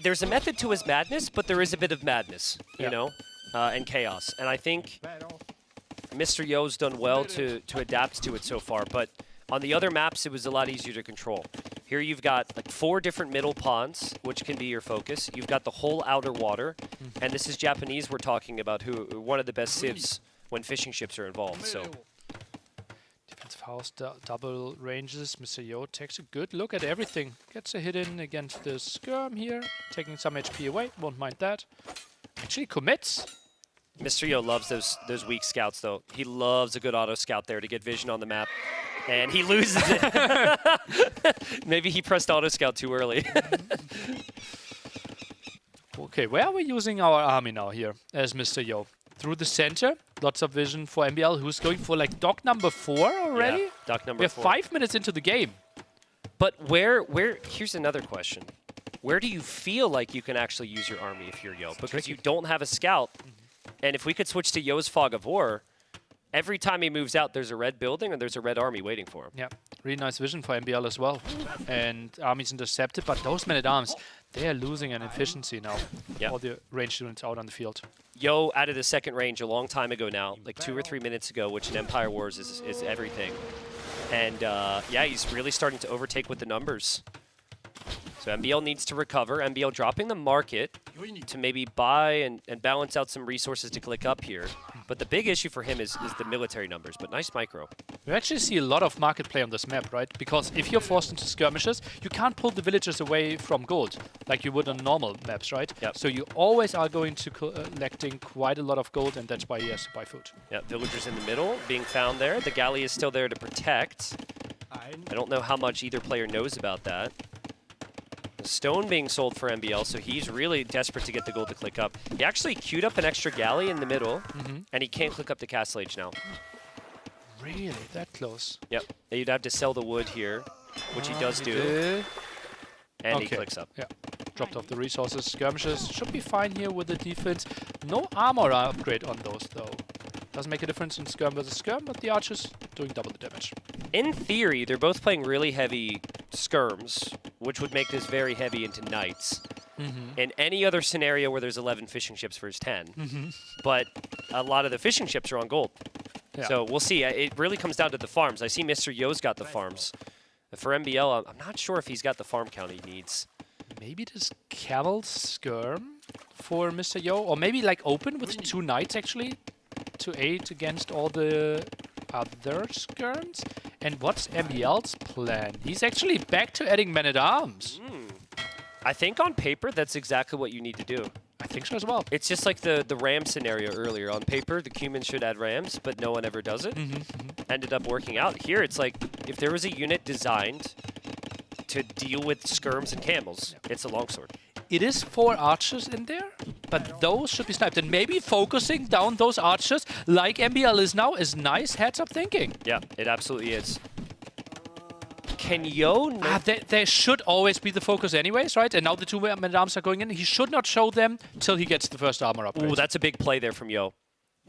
there's a method to his madness, but there is a bit of madness, you know, and chaos. And I think Mr. Yo's done well to adapt to it so far. But on the other maps, it was a lot easier to control. Here you've got like 4 different middle ponds, which can be your focus. You've got the whole outer water, and this is Japanese we're talking about, who are one of the best civs when fishing ships are involved. So. Defensive house, double ranges. Mr. Yo takes a good look at everything. Gets a hit in against the skirm here, taking some HP away. Won't mind that. Actually commits. Mr. Yo loves those weak scouts, though. He loves a good auto scout there to get vision on the map. And he loses it. Maybe he pressed auto scout too early. Okay, where are we using our army now here as Mr. Yo? Through the center, lots of vision for MBL, who's going for like dock number 4 already. Yeah, dock number 4. We're 5 minutes into the game. But here's another question. Where do you feel like you can actually use your army if you're Yo? Because you don't have a scout. And if we could switch to Yo's Fog of War, every time he moves out, there's a red building or there's a red army waiting for him. Yeah, really nice vision for MBL as well. And armies intercepted, but those men-at-arms, they are losing an efficiency now. Yeah. All the range units out on the field. Yo added a second range a long time ago now, like 2 or 3 minutes ago, which in Empire Wars is everything. And yeah, he's really starting to overtake with the numbers. So MBL needs to recover. MBL dropping the market to maybe buy and balance out some resources to click up here. But the big issue for him is the military numbers, but nice micro. You actually see a lot of market play on this map, right? Because if you're forced into skirmishes, you can't pull the villagers away from gold, like you would on normal maps, right? Yep. So you always are going to collecting quite a lot of gold, and that's why he has to buy food. Yeah, villagers in the middle being found there. The galley is still there to protect. I don't know how much either player knows about that. Stone being sold for MBL, so he's really desperate to get the gold to click up. He actually queued up an extra galley in the middle, and he can't click up the Castle Age now. Really? That close? Yep. You'd have to sell the wood here, which he does do. And he clicks up. Yeah. Dropped off the resources. Skirmishes should be fine here with the defense. No armor upgrade on those, though. Doesn't make a difference in skirm versus skirm, but the archers doing double the damage. In theory, they're both playing really heavy skirms, which would make this very heavy into knights. In any other scenario where there's 11 fishing ships versus 10. But a lot of the fishing ships are on gold. Yeah. So we'll see. It really comes down to the farms. I see Mr. Yo's got the farms. For MBL, I'm not sure if he's got the farm count he needs. Maybe this camel skirm for Mr. Yo, or maybe like open with 2 knights actually to aid against all the other skirms. And what's MBL's plan? He's actually back to adding men-at-arms. I think on paper, that's exactly what you need to do. I think so as well. It's just like the ram scenario earlier. On paper, the Cumans should add rams, but no one ever does it. Ended up working out. Here, it's like if there was a unit designed to deal with skirms and camels, it's a longsword. It is 4 archers in there, but those should be sniped. And maybe focusing down those archers, like MBL is now, is nice heads-up thinking. Yeah, it absolutely is. Can Yo... They should always be the focus anyways, right? And now the 2 men-at-arms are going in. He should not show them till he gets the first armor upgrade. Ooh, that's a big play there from Yo.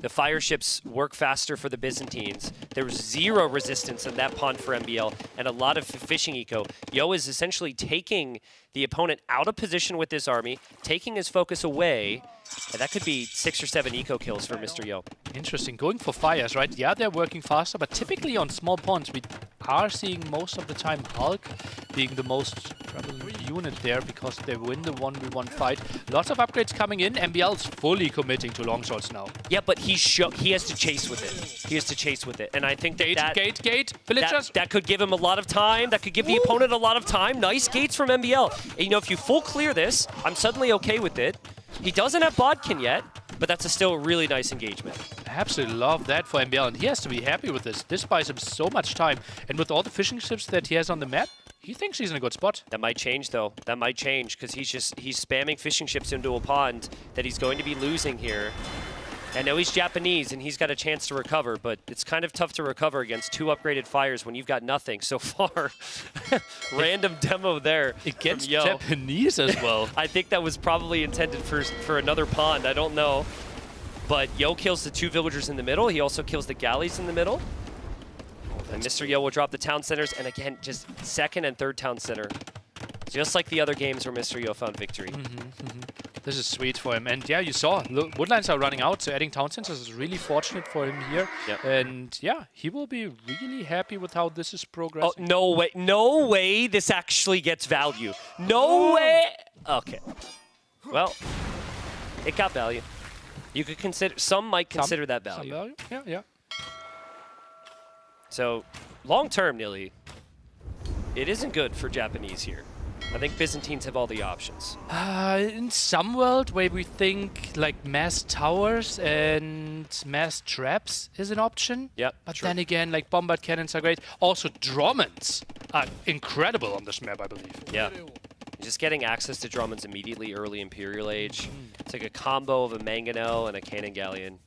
The fire ships work faster for the Byzantines. There was 0 resistance in that pond for MBL and a lot of fishing eco. Yo is essentially taking the opponent out of position with this army, taking his focus away, and that could be 6 or 7 eco kills for Mr. Yo. Interesting. Going for fires, right? Yeah, they're working faster, but typically on small ponds, we are seeing most of the time Hulk being the most prevalent unit there because they win the 1v1 fight. Lots of upgrades coming in. MBL is fully committing to long shots now. Yeah, but he has to chase with it. He has to chase with it. And I think Gate, villagers. That could give him a lot of time. That could give the opponent a lot of time. Nice gates from MBL. And, you know, if you full clear this, I'm suddenly okay with it. He doesn't have Bodkin yet, but that's still a really nice engagement. I absolutely love that for MBL, and he has to be happy with this. This buys him so much time. And with all the fishing ships that he has on the map, he thinks he's in a good spot. That might change, though. That might change, because he's spamming fishing ships into a pond that he's going to be losing here. I know he's Japanese, and he's got a chance to recover, but it's kind of tough to recover against 2 upgraded fires when you've got nothing so far. Random demo there. Against Japanese as well. I think that was probably intended for another pond. I don't know. But Yo kills the 2 villagers in the middle. He also kills the galleys in the middle. And Mr. Yo will drop the town centers, and again, just 2nd and 3rd town center. Just like the other games where Mr. Yo found victory. This is sweet for him. And yeah, you saw, woodlines are running out, so adding town centers is really fortunate for him here. Yep. And yeah, he will be really happy with how this is progressing. Oh, no way. No way this actually gets value. No way. Okay. Well, it got value. You could consider, some might consider that value. Some value? Yeah. So, long term, Nilly, it isn't good for Japanese here. I think Byzantines have all the options. In some world where we think like mass towers and mass traps is an option. Yep. But true. then again, like bombard cannons are great. Also, Dromons are incredible on this map, I believe. Yeah. Just getting access to Dromons immediately early Imperial Age. It's like a combo of a Mangonel and a Cannon Galleon.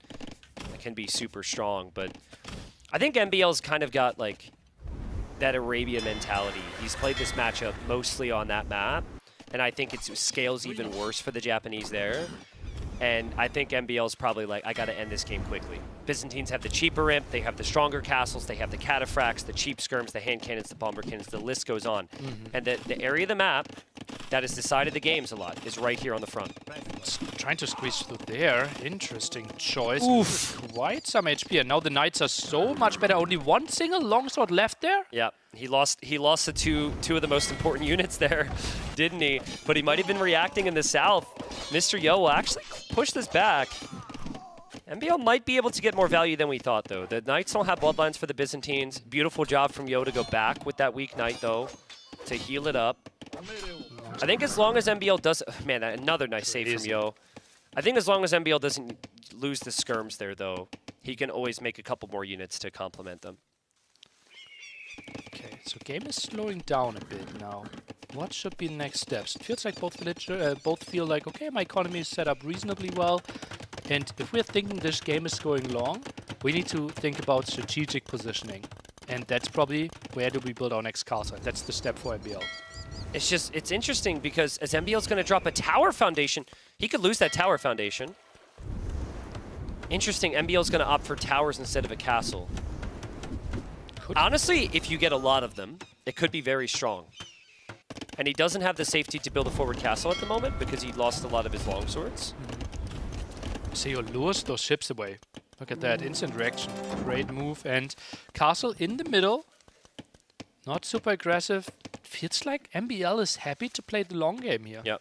It can be super strong, but I think MBL's kind of got like that Arabia mentality. He's played this matchup mostly on that map, and I think it scales even worse for the Japanese there. And I think MBL's probably like, I gotta end this game quickly. Byzantines have the cheaper imp, they have the stronger castles, they have the cataphracts, the cheap skirms, the hand cannons, the bomber cannons, the list goes on. And the area of the map that has decided the games a lot is right here on the front. Trying to squeeze through there. Interesting choice. Oof. Quite some HP, and now the knights are so much better. Only one single longsword left there. Yeah, he lost the two of the most important units there, didn't he? But he might have been reacting in the south. Mr. Yo will actually push this back. MBL might be able to get more value than we thought, though. The Knights don't have bloodlines for the Byzantines. Beautiful job from Yo to go back with that weak Knight, though, to heal it up. I think as long as MBL does... Man, another nice save from Yo. I think as long as MBL doesn't lose the skirms there, though, he can always make a couple more units to complement them. Okay, so game is slowing down a bit now. What should be the next steps? It feels like both feel like, okay, my economy is set up reasonably well. And if we're thinking this game is going long, we need to think about strategic positioning. And that's probably where do we build our next castle. That's the step for MBL. It's interesting because as MBL's going to drop a tower foundation, he could lose that tower foundation. Interesting, MBL's going to opt for towers instead of a castle. Honestly, if you get a lot of them, it could be very strong. And he doesn't have the safety to build a forward castle at the moment because he lost a lot of his longswords. Seo lures those ships away. Look at that, instant reaction. Great move. And castle in the middle. Not super aggressive. Feels like MBL is happy to play the long game here. Yep.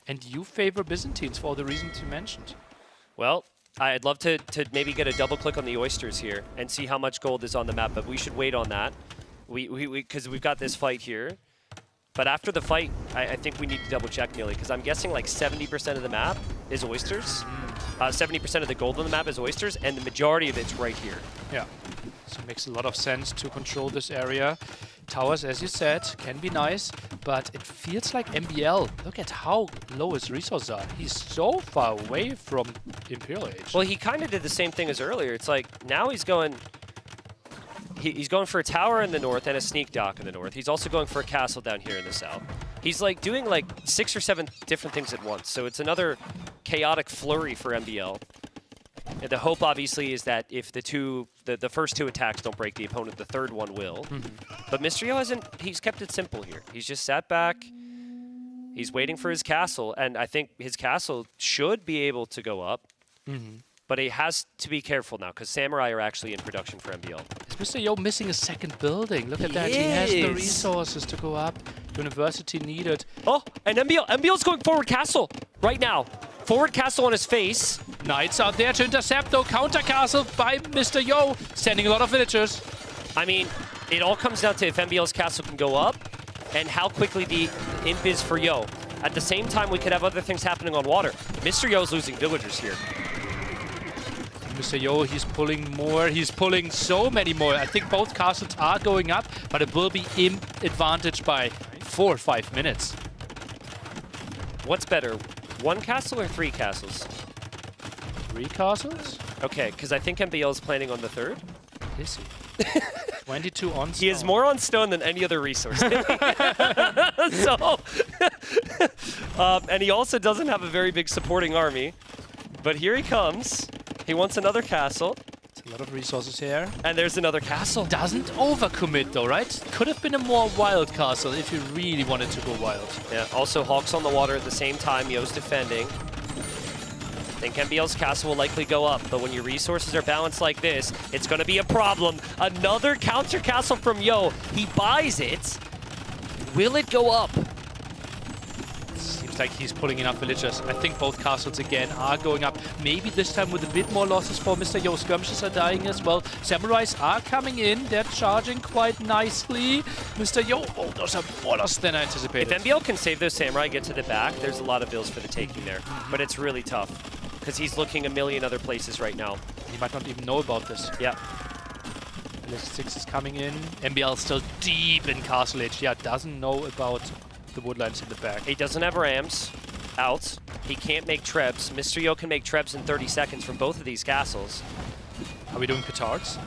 And you favor Byzantines for all the reasons you mentioned. Well, I'd love to maybe get a double click on the oysters here and see how much gold is on the map, but we should wait on that. Because we've got this fight here. But after the fight, I think we need to double check nearly, because I'm guessing like 70% of the map is oysters. 70% of the gold on the map is oysters, and the majority of it's right here. Yeah, so it makes a lot of sense to control this area. Towers, as you said, can be nice, but it feels like MBL. Look at how low his resources are. He's so far away from Imperial Age. Well, he kind of did the same thing as earlier. It's like now he's going... He's going for a tower in the north and a sneak dock in the north. He's also going for a castle down here in the south. He's like doing like 6 or 7 different things at once. So it's another chaotic flurry for MBL. And the hope obviously is that if the first 2 attacks don't break the opponent, the third one will. But Mr. Yo he's kept it simple here. He's just sat back. He's waiting for his castle, and I think his castle should be able to go up. But he has to be careful now, because Samurai are actually in production for MBL. Is Mr. Yo missing a second building? Look at that. He has the resources to go up. University needed. Oh, and MBL's going forward castle right now. Forward castle on his face. Knights out there to intercept, though. Counter castle by Mr. Yo, sending a lot of villagers. I mean, it all comes down to if MBL's castle can go up and how quickly the imp is for Yo. At the same time, we could have other things happening on water. Mr. Yo's losing villagers here. Mr. Yo, he's pulling more. He's pulling so many more. I think both castles are going up, but it will be imp advantage by 4 or 5 minutes. What's better, 1 castle or 3 castles? 3 castles? Okay, because I think MBL is planning on the 3rd. Is he? 22 on stone. He is more on stone than any other resource. So, and he also doesn't have a very big supporting army. But here he comes. He wants another castle. A lot of resources here. And there's another castle. Doesn't overcommit though, right? Could have been a more wild castle if you really wanted to go wild. Yeah, also Hawks on the water at the same time. Yo's defending. I think MBL's castle will likely go up, but when your resources are balanced like this, it's going to be a problem. Another counter castle from Yo. He buys it. Will it go up? Seems like he's pulling enough villagers. I think both castles again are going up. Maybe this time with a bit more losses for Mr. Yo. Skirmishes are dying as well. Samurais are coming in. They're charging quite nicely. Mr. Yo, oh, those are more loss than I anticipated. If MBL can save those Samurai, get to the back, there's a lot of bills for the taking there. But it's really tough, because he's looking a million other places right now. He might not even know about this. Yeah. LS6 is coming in. MBL still deep in Castle Age. Yeah, doesn't know about the woodlands in the back. He doesn't have Rams out. He can't make Trebs. Mr. Yo can make Trebs in 30 seconds from both of these castles. Are we doing petards?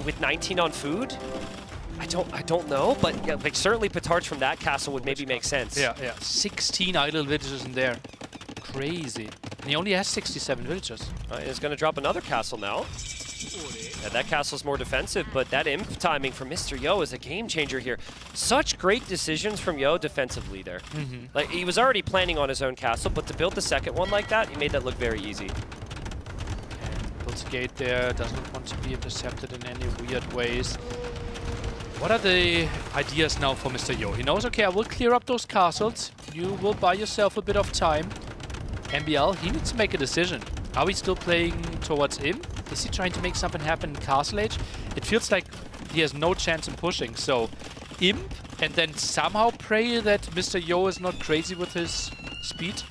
With 19 on food? I don't know, but yeah, like certainly petards from that castle would maybe make sense. Yeah, yeah. 16 idle villagers in there. Crazy. And he only has 67 villagers. He's going to drop another castle now. Yeah, that castle's more defensive, but that imp timing from Mr. Yo is a game changer here. Such great decisions from Yo defensively there. Like he was already planning on his own castle, but to build the second one like that, he made that look very easy. And builds a gate there, doesn't want to be intercepted in any weird ways. What are the ideas now for Mr. Yo? He knows, okay, I will clear up those castles. You will buy yourself a bit of time. MBL, he needs to make a decision. Are we still playing towards him? Is he trying to make something happen in Castle Age? It feels like he has no chance in pushing. So, imp, and then somehow pray that Mr. Yo is not crazy with his speed?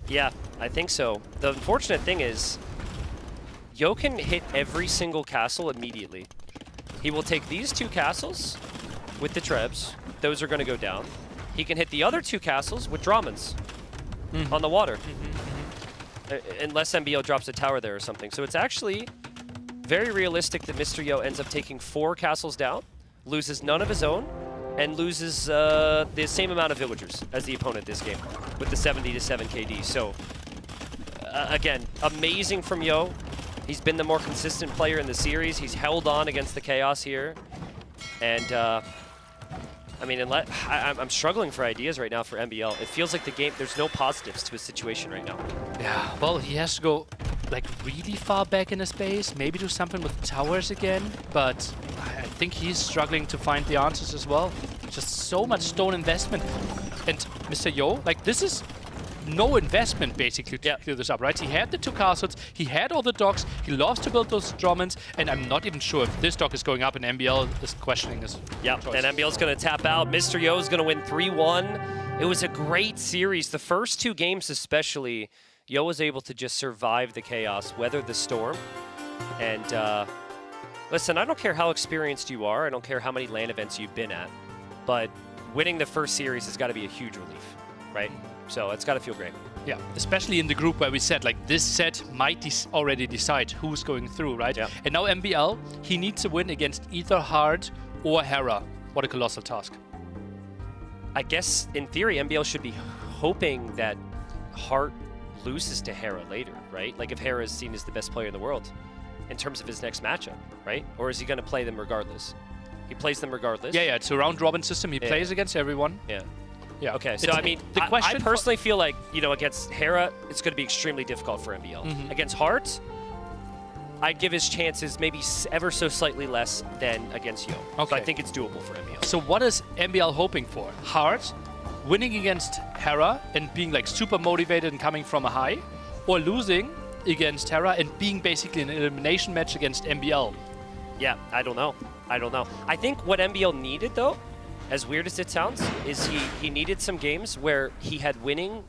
Yeah, I think so. The unfortunate thing is, Yo can hit every single castle immediately. He will take these 2 castles with the Trebs. Those are going to go down. He can hit the other 2 castles with Dramans on the water. Unless MBO drops a tower there or something. So it's actually very realistic that Mr. Yo ends up taking 4 castles down, loses none of his own, and loses the same amount of villagers as the opponent this game with the 70 to 7 KD. So again, amazing from Yo. He's been the more consistent player in the series. He's held on against the chaos here. And I mean, I'm struggling for ideas right now for MBL. It feels like the game, there's no positives to his situation right now. Yeah, well, he has to go like really far back in his base, maybe do something with towers again, but I think he's struggling to find the answers as well. Just so much stone investment. And Mr. Yo, like this is no investment basically to clear this up, right? He had the 2 castles, he had all the docks, he loves to build those Dromans, and I'm not even sure if this dock is going up and MBL is questioning this. Yeah, and MBL's going to tap out. Mr. Yo is going to win 3-1. It was a great series. The first 2 games especially, Yo was able to just survive the chaos, weather the storm. And listen, I don't care how experienced you are, I don't care how many LAN events you've been at, but winning the first series has got to be a huge relief, right? So it's got to feel great. Yeah, especially in the group where we said, like, this set might already decide who's going through, right? Yeah. And now MBL, he needs to win against either Hard or Hera. What a colossal task. I guess, in theory, MBL should be hoping that Hart loses to Hera later, right? Like, if Hera is seen as the best player in the world in terms of his next matchup, right? Or is he going to play them regardless? He plays them regardless. Yeah, it's a round-robin system. He plays against everyone. Yeah. Yeah. Okay, so I mean, the I personally feel like, against Hera, it's going to be extremely difficult for MBL. Against Heart, I'd give his chances maybe ever so slightly less than against Yo. Okay. So I think it's doable for MBL. So what is MBL hoping for? Heart, winning against Hera and being like super motivated and coming from a high, or losing against Hera and being basically an elimination match against MBL? Yeah, I don't know. I think what MBL needed, though, as weird as it sounds, is he needed some games where he had winning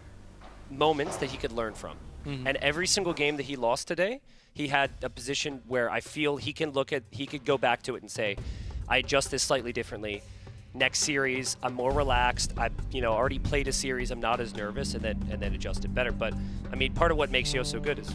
moments that he could learn from. And every single game that he lost today, he had a position where I feel he could go back to it and say, I adjust this slightly differently. Next series, I'm more relaxed. I've already played a series. I'm not as nervous, and then adjust it better. But I mean, part of what makes Yo so good is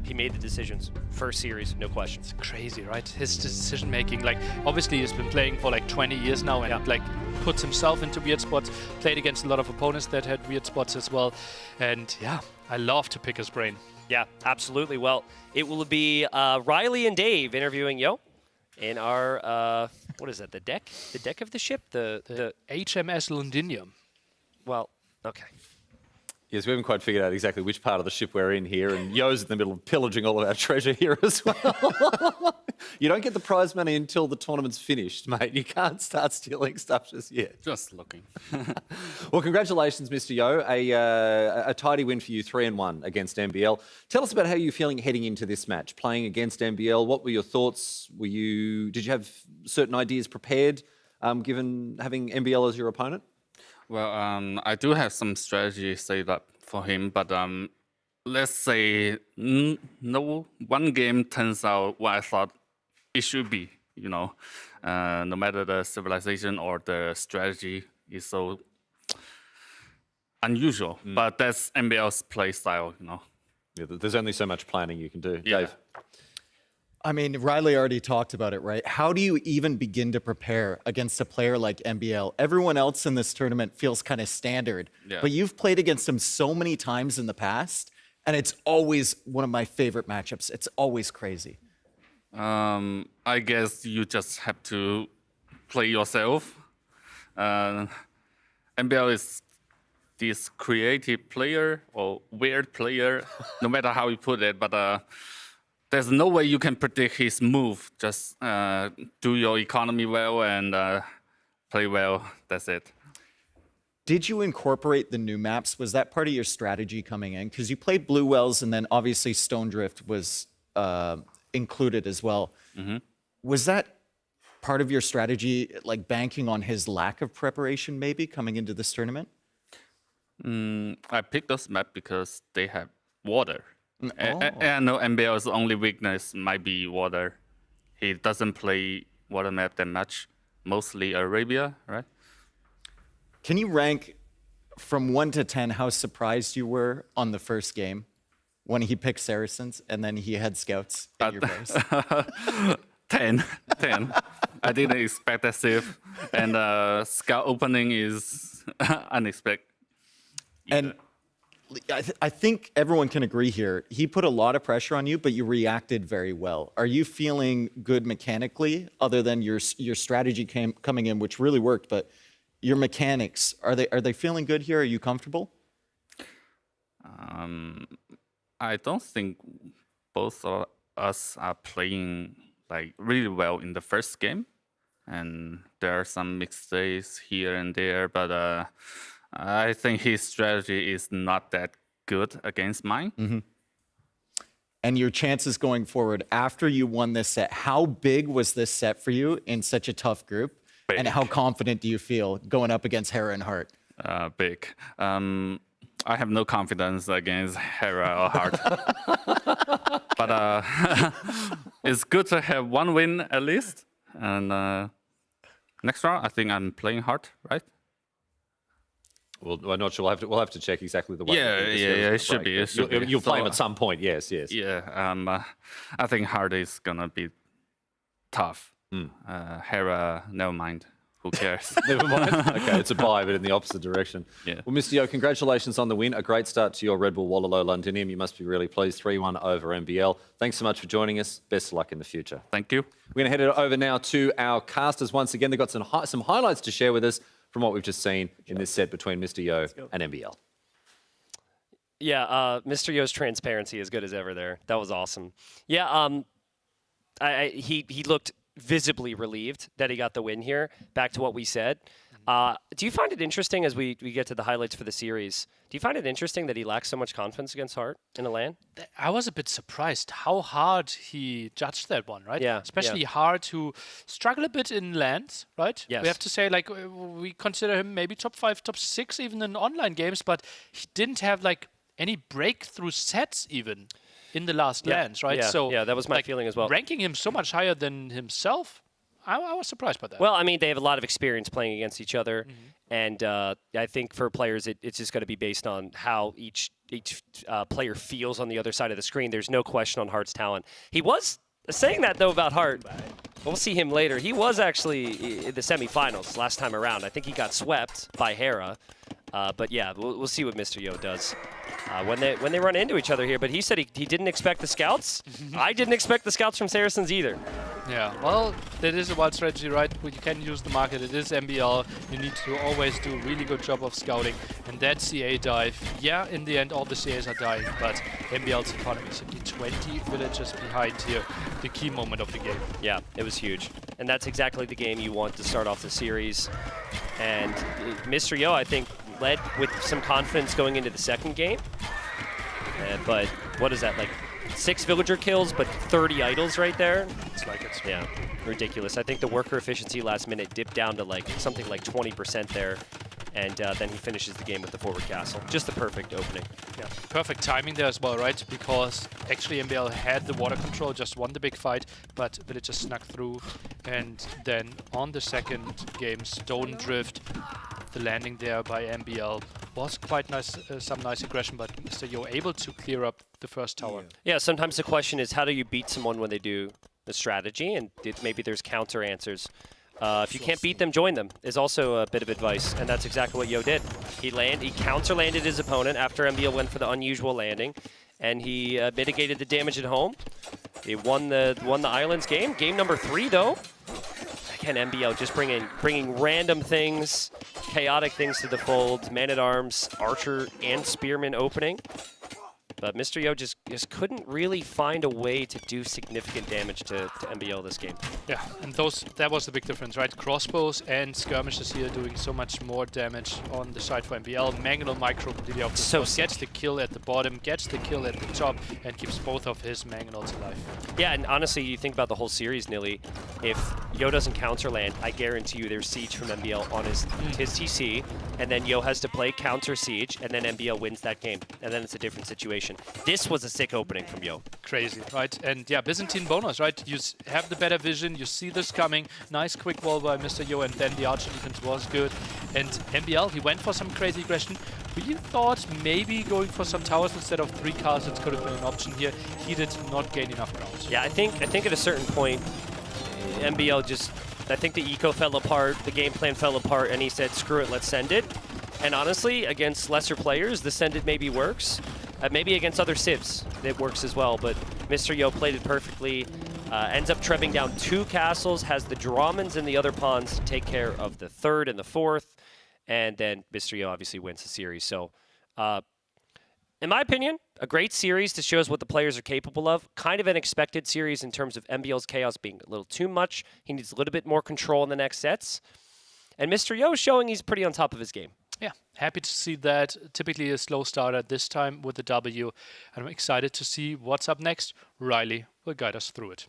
he made the decisions. First series, no questions. It's crazy, right? His decision making. Like, obviously, he's been playing for like 20 years now, and like puts himself into weird spots. Played against a lot of opponents that had weird spots as well. And yeah, I love to pick his brain. Yeah, absolutely. Well, it will be Riley and Dave interviewing Yo in our, what is that, the deck? The deck of the ship? The HMS Londinium. Well, okay. Yes, we haven't quite figured out exactly which part of the ship we're in here, and Yo's in the middle of pillaging all of our treasure here as well. You don't get the prize money until the tournament's finished, mate. You can't start stealing stuff just yet. Just looking. Well, congratulations, Mr. Yo. A tidy win for you, 3-1 against MBL. Tell us about how you're feeling heading into this match, playing against MBL. What were your thoughts? Did you have certain ideas prepared, given having MBL as your opponent? Well, I do have some strategy saved up for him, but let's say no one game turns out what I thought it should be. No matter the civilization or the strategy is so unusual. But that's MBL's play style. Yeah, there's only so much planning you can do. Yeah. Dave? I mean, Riley already talked about it, right? How do you even begin to prepare against a player like MBL? Everyone else in this tournament feels kind of standard, but you've played against him so many times in the past, and it's always one of my favorite matchups. It's always crazy. I guess you just have to play yourself. MBL is this creative player or weird player, no matter how you put it, but there's no way you can predict his move. Just do your economy well and play well. That's it. Did you incorporate the new maps? Was that part of your strategy coming in? Because you played Blue Wells, and then obviously Stone Drift was included as well. Was that part of your strategy, like banking on his lack of preparation maybe coming into this tournament? I picked this map because they have water. And I know MBL's only weakness might be water. He doesn't play water map that much, mostly Arabia, right? Can you rank from 1 to 10 how surprised you were on the first game when he picked Saracens and then he had scouts at your base? 10. I didn't expect that save. And scout opening is unexpected. And I think everyone can agree here. He put a lot of pressure on you, but you reacted very well. Are you feeling good mechanically, other than your strategy coming in, which really worked? But your mechanics, are they feeling good here? Are you comfortable? I don't think both of us are playing like really well in the first game, and there are some mistakes here and there, but. I think his strategy is not that good against mine. And your chances going forward after you won this set, how big was this set for you in such a tough group? Big. And how confident do you feel going up against Hera and Heart? Big. I have no confidence against Hera or Heart. But it's good to have one win at least. And next round, I think I'm playing Heart, right? Well, I'm not sure. We'll have to check exactly the way. Yeah, it should be. You'll play him at some point. Yes. Yeah. I think Heart is gonna be tough. Hera, never mind. Who cares? Never mind. Okay, it's a bye, but in the opposite direction. Yeah. Well, Mr. Yo, congratulations on the win. A great start to your Red Bull Wololo Londinium. You must be really pleased. 3-1 over MBL. Thanks so much for joining us. Best of luck in the future. Thank you. We're going to head it over now to our casters once again. They've got some highlights to share with us from what we've just seen in this set between Mr. Yo and MBL. Yeah, Mr. Yo's transparency as good as ever there. That was awesome. Yeah, he looked visibly relieved that he got the win here. Back to what we said. Do you find it interesting as we get to the highlights for the series? Do you find it interesting that he lacks so much confidence against Hart in a LAN? I was a bit surprised how hard he judged that one, right? Yeah. Especially Hart, who struggle a bit in LANs, right? Yes. We have to say, like, we consider him maybe top 5, top 6 even in online games, but he didn't have, like, any breakthrough sets even in the last LANs, right? Yeah, So, that was my feeling as well. Ranking him so much higher than himself, I was surprised by that. Well, I mean, they have a lot of experience playing against each other, and I think for players, it's just going to be based on how each player feels on the other side of the screen. There's no question on Hart's talent. He was saying that, though, about Hart. We'll see him later. He was actually in the semifinals last time around. I think he got swept by Hera. But yeah, we'll see what Mr. Yo does when they run into each other here. But he said he didn't expect the scouts. I didn't expect the scouts from Saracens either. Yeah, well, that is a wild strategy, right? You can use the market. It is MBL. You need to always do a really good job of scouting. And that CA dive, yeah, in the end, all the CAs are dying, but MBL's economy is simply 20 villages behind here. The key moment of the game. Yeah, it was huge. And that's exactly the game you want to start off the series. And Mr. Yo, I think, led with some confidence going into the second game. But what is that, like 6 villager kills, but 30 idols right there? It's like it's yeah, ridiculous. I think the worker efficiency last minute dipped down to like something like 20% there. And then he finishes the game with the forward castle. Just the perfect opening. Yeah, perfect timing there as well, right? Because actually MBL had the water control, just won the big fight, but villagers snuck through. And then on the second game, Stone Drift, the landing there by MBL was quite nice, some nice aggression, but Mr. Yo able to clear up the first tower. Yeah, sometimes the question is how do you beat someone when they do the strategy, and maybe there's counter answers. If you can't beat them, join them is also a bit of advice, and that's exactly what Yo did. He counter-landed his opponent after MBL went for the unusual landing, and he mitigated the damage at home. He won the Islands game. Game number 3, though. Again, MBL just bringing random things, chaotic things to the fold. Man-at-Arms, Archer, and Spearman opening. But Mr. Yo just couldn't really find a way to do significant damage to MBL this game. Yeah, and that was the big difference, right? Crossbows and skirmishes here doing so much more damage on the side for MBL. Mangonel micro completely off the post, gets the kill at the bottom, gets the kill at the top, and keeps both of his Mangonels alive. Yeah, and honestly, you think about the whole series, Nilly. If Yo doesn't counter land, I guarantee you there's siege from MBL on his TC, and then Yo has to play counter siege, and then MBL wins that game, and then it's a different situation. This was a sick opening from Yo. Crazy, right? And yeah, Byzantine bonus, right? You have the better vision, you see this coming. Nice quick wall by Mr. Yo, and then the Archer defense was good. And MBL, he went for some crazy aggression. We thought maybe going for some towers instead of 3 castles could have been an option here. He did not gain enough ground. Yeah, I think at a certain point, MBL just, I think the eco fell apart, the game plan fell apart, and he said, screw it, let's send it. And honestly, against lesser players, the send it maybe works. Maybe against other civs, it works as well, but Mr. Yo played it perfectly. Ends up trebbing down 2 castles, has the Drawmans and the other pawns to take care of the 3rd and the 4th, and then Mr. Yo obviously wins the series. So, in my opinion, a great series to show us what the players are capable of. Kind of an expected series in terms of MBL's chaos being a little too much. He needs a little bit more control in the next sets. And Mr. Yo is showing he's pretty on top of his game. Yeah, happy to see that. Typically a slow starter, this time with the W. And I'm excited to see what's up next. Riley will guide us through it.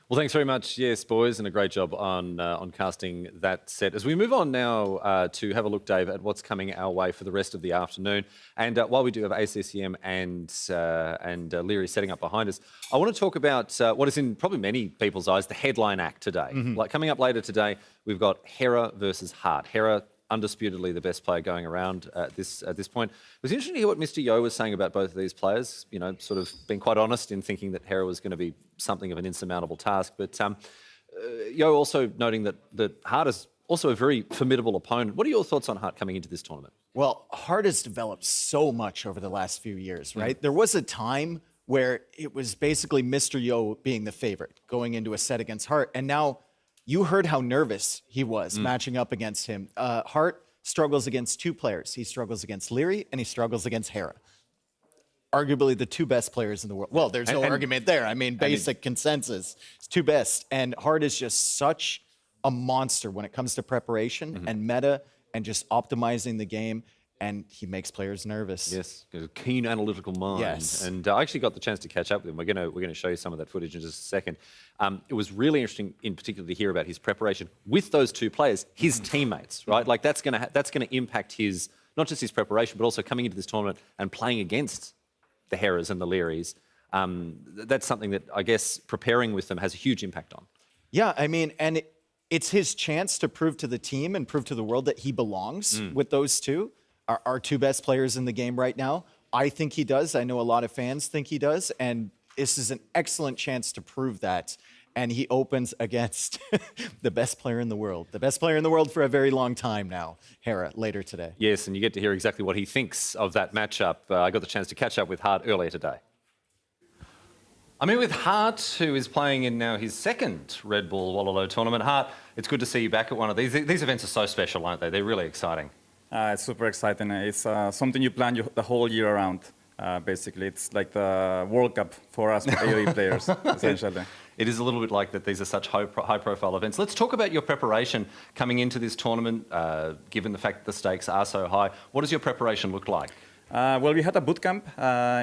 Well, thanks very much, yes, boys, and a great job on casting that set. As we move on now to have a look, Dave, at what's coming our way for the rest of the afternoon. And while we do have ACCM and Leary setting up behind us, I want to talk about what is in probably many people's eyes the headline act today. Like coming up later today, we've got Hera versus Hart. Hera, undisputedly the best player going around at this point. It was interesting to hear what Mr. Yo was saying about both of these players. You know, sort of being quite honest in thinking that Hera was going to be something of an insurmountable task. But Yo also noting that Hart is also a very formidable opponent. What are your thoughts on Hart coming into this tournament? Well, Hart has developed so much over the last few years, right? There was a time where it was basically Mr. Yo being the favorite going into a set against Hart, and now you heard how nervous he was matching up against him. Hart struggles against two players. He struggles against Leary and he struggles against Hera. Arguably the two best players in the world. Well, there's no argument there. I mean, basic consensus. It's two best. And Hart is just such a monster when it comes to preparation and meta and just optimizing the game. And he makes players nervous. Yes, a keen analytical mind. Yes. And I actually got the chance to catch up with him. We're going to show you some of that footage in just a second. It was really interesting, in particular, to hear about his preparation with those two players, his teammates, right? Like that's going to impact his, not just his preparation, but also coming into this tournament and playing against the Heras and the Learys. That's something that I guess preparing with them has a huge impact on. Yeah, I mean, and it's his chance to prove to the team and prove to the world that he belongs with those two. Our two best players in the game right now. I think he does. I know a lot of fans think he does. And this is an excellent chance to prove that. And he opens against the best player in the world. The best player in the world for a very long time now, Hera, later today. Yes, and you get to hear exactly what he thinks of that matchup. I got the chance to catch up with Hart earlier today. I'm here with Hart, who is playing in now his second Red Bull Wololo tournament. Hart, it's good to see you back at one of these. These events are so special, aren't they? They're really exciting. It's super exciting. It's something you plan the whole year around, basically. It's like the World Cup for us AoE players, essentially. It is a little bit like that. These are such high-profile events. Let's talk about your preparation coming into this tournament, given the fact that the stakes are so high. What does your preparation look like? Well, we had a boot camp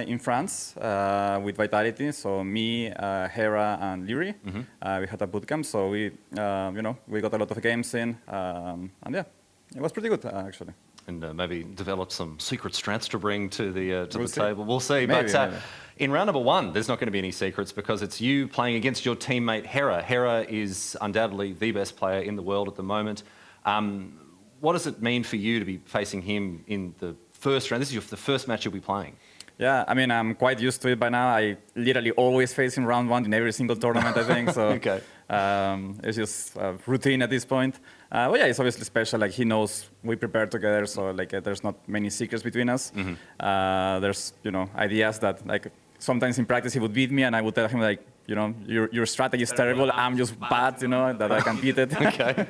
in France with Vitality. So me, Hera, and Leary. We had a boot camp. So we got a lot of games in, and yeah. It was pretty good, actually. And maybe develop some secret strats to bring to the table. We'll see. Maybe, but maybe. In round number one, there's not going to be any secrets because it's you playing against your teammate Hera. Hera is undoubtedly the best player in the world at the moment. What does it mean for you to be facing him in the first round? This is the first match you'll be playing. Yeah, I mean, I'm quite used to it by now. I literally always face him round one in every single tournament, I think. So okay. It's just routine at this point. But yeah, it's obviously special. Like, he knows we prepare together, so like there's not many secrets between us. There's ideas that like sometimes in practice he would beat me, and I would tell him like, your strategy is terrible. I'm just bad, that I can beat it. Okay.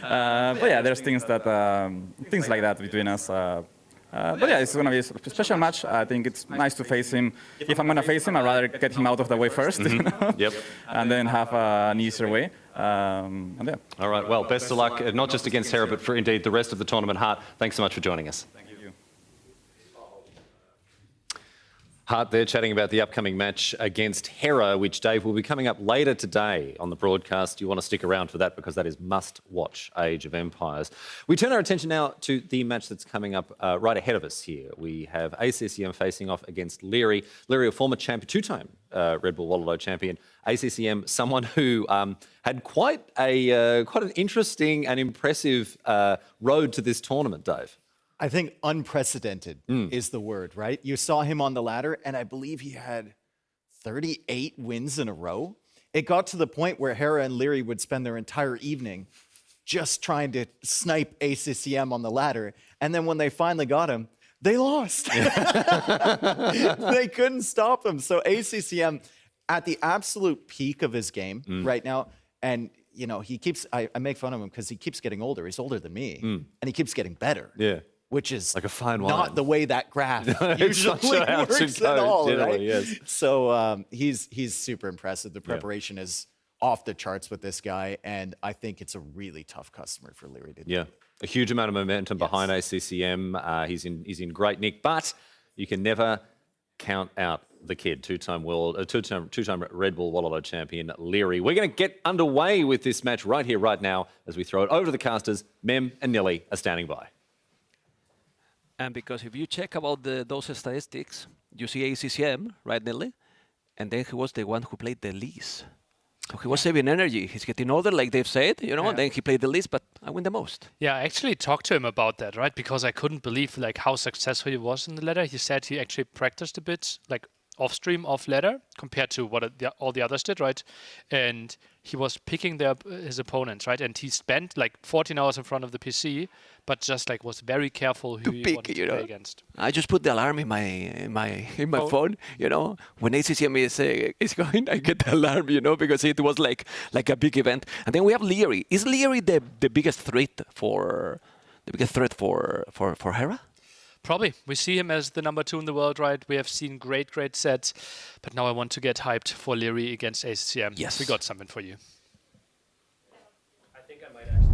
But yeah, there's things like that between us. But yeah, it's going to be a special match. I think it's nice to face him. If I'm going to face him, I'd rather get him out of the way first, Yep. and then have an easier way. And yeah. All right, well, best of luck, not just against Hera, but for indeed the rest of the tournament. Hart, thanks so much for joining us. Thank you. Hart there chatting about the upcoming match against Hera, which, Dave, will be coming up later today on the broadcast. You want to stick around for that because that is must-watch Age of Empires. We turn our attention now to the match that's coming up right ahead of us here. We have ACCM facing off against Leary. Leary, a former champion, two-time Red Bull Wololo champion. ACCM, someone who had quite an interesting and impressive road to this tournament, Dave. I think unprecedented is the word, right? You saw him on the ladder, and I believe he had 38 wins in a row. It got to the point where Hera and Leary would spend their entire evening just trying to snipe ACCM on the ladder. And then when they finally got him, they lost. They couldn't stop him. So ACCM at the absolute peak of his game right now. And, he keeps, I make fun of him because he keeps getting older. He's older than me. And he keeps getting better. Yeah. Which is like a fine wine. Not the way that graph usually works at all, right? Yes. So he's super impressive. The preparation is off the charts with this guy, and I think it's a really tough customer for Leary to do. Yeah, a huge amount of momentum behind ACCM. He's in great nick, but you can never count out the kid, two-time Red Bull Wololo champion Leary. We're going to get underway with this match right here, right now, as we throw it over to the casters. Mem and Nilly are standing by. And because if you check about those statistics, you see ACCM, right, Nelly? And then he was the one who played the least. So he was saving energy. He's getting older, like they've said, and then he played the least, but I win the most. Yeah, I actually talked to him about that, right? Because I couldn't believe how successful he was in the ladder. He said he actually practiced a bit, off stream, off ladder, compared to what all the others did, right? And he was picking his opponents, right? And he spent like 14 hours in front of the PC, but just like was very careful who he wanted to play against. I just put the alarm in my phone, you know. When ACCM is going, I get the alarm, you know, because it was like a big event. And then we have Leary. Is Leary the biggest threat for Hera? Probably. We see him as the number 2 in the world, right? We have seen great sets, but now I want to get hyped for Leary against ACCM. Yes. We got something for you. I think I might actually.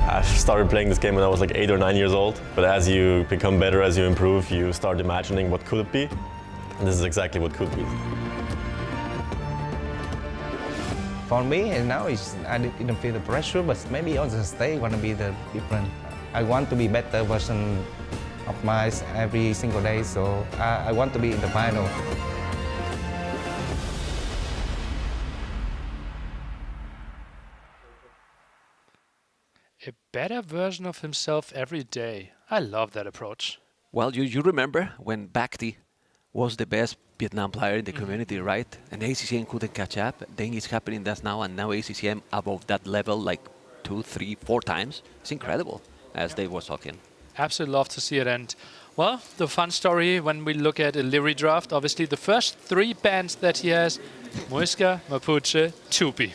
I started playing this game when I was like 8 or 9 years old, but as you become better, as you improve, you start imagining what could it be, and this is exactly what could be. For me, now I didn't feel the pressure, but maybe on the stage want to be the different. I want to be better version of myself every single day, so I want to be in the final. A better version of himself every day. I love that approach. Well, you remember when Bhakti was the best Vietnam player in the community, right? And ACCM couldn't catch up. Then it's happening that now, and now ACCM above that level like 2, 3, 4 times. It's incredible, as they were talking. Absolutely love to see it. And, well, the fun story when we look at a Leary draft, obviously the first 3 bands that he has, Muisca, Mapuche, Tupi.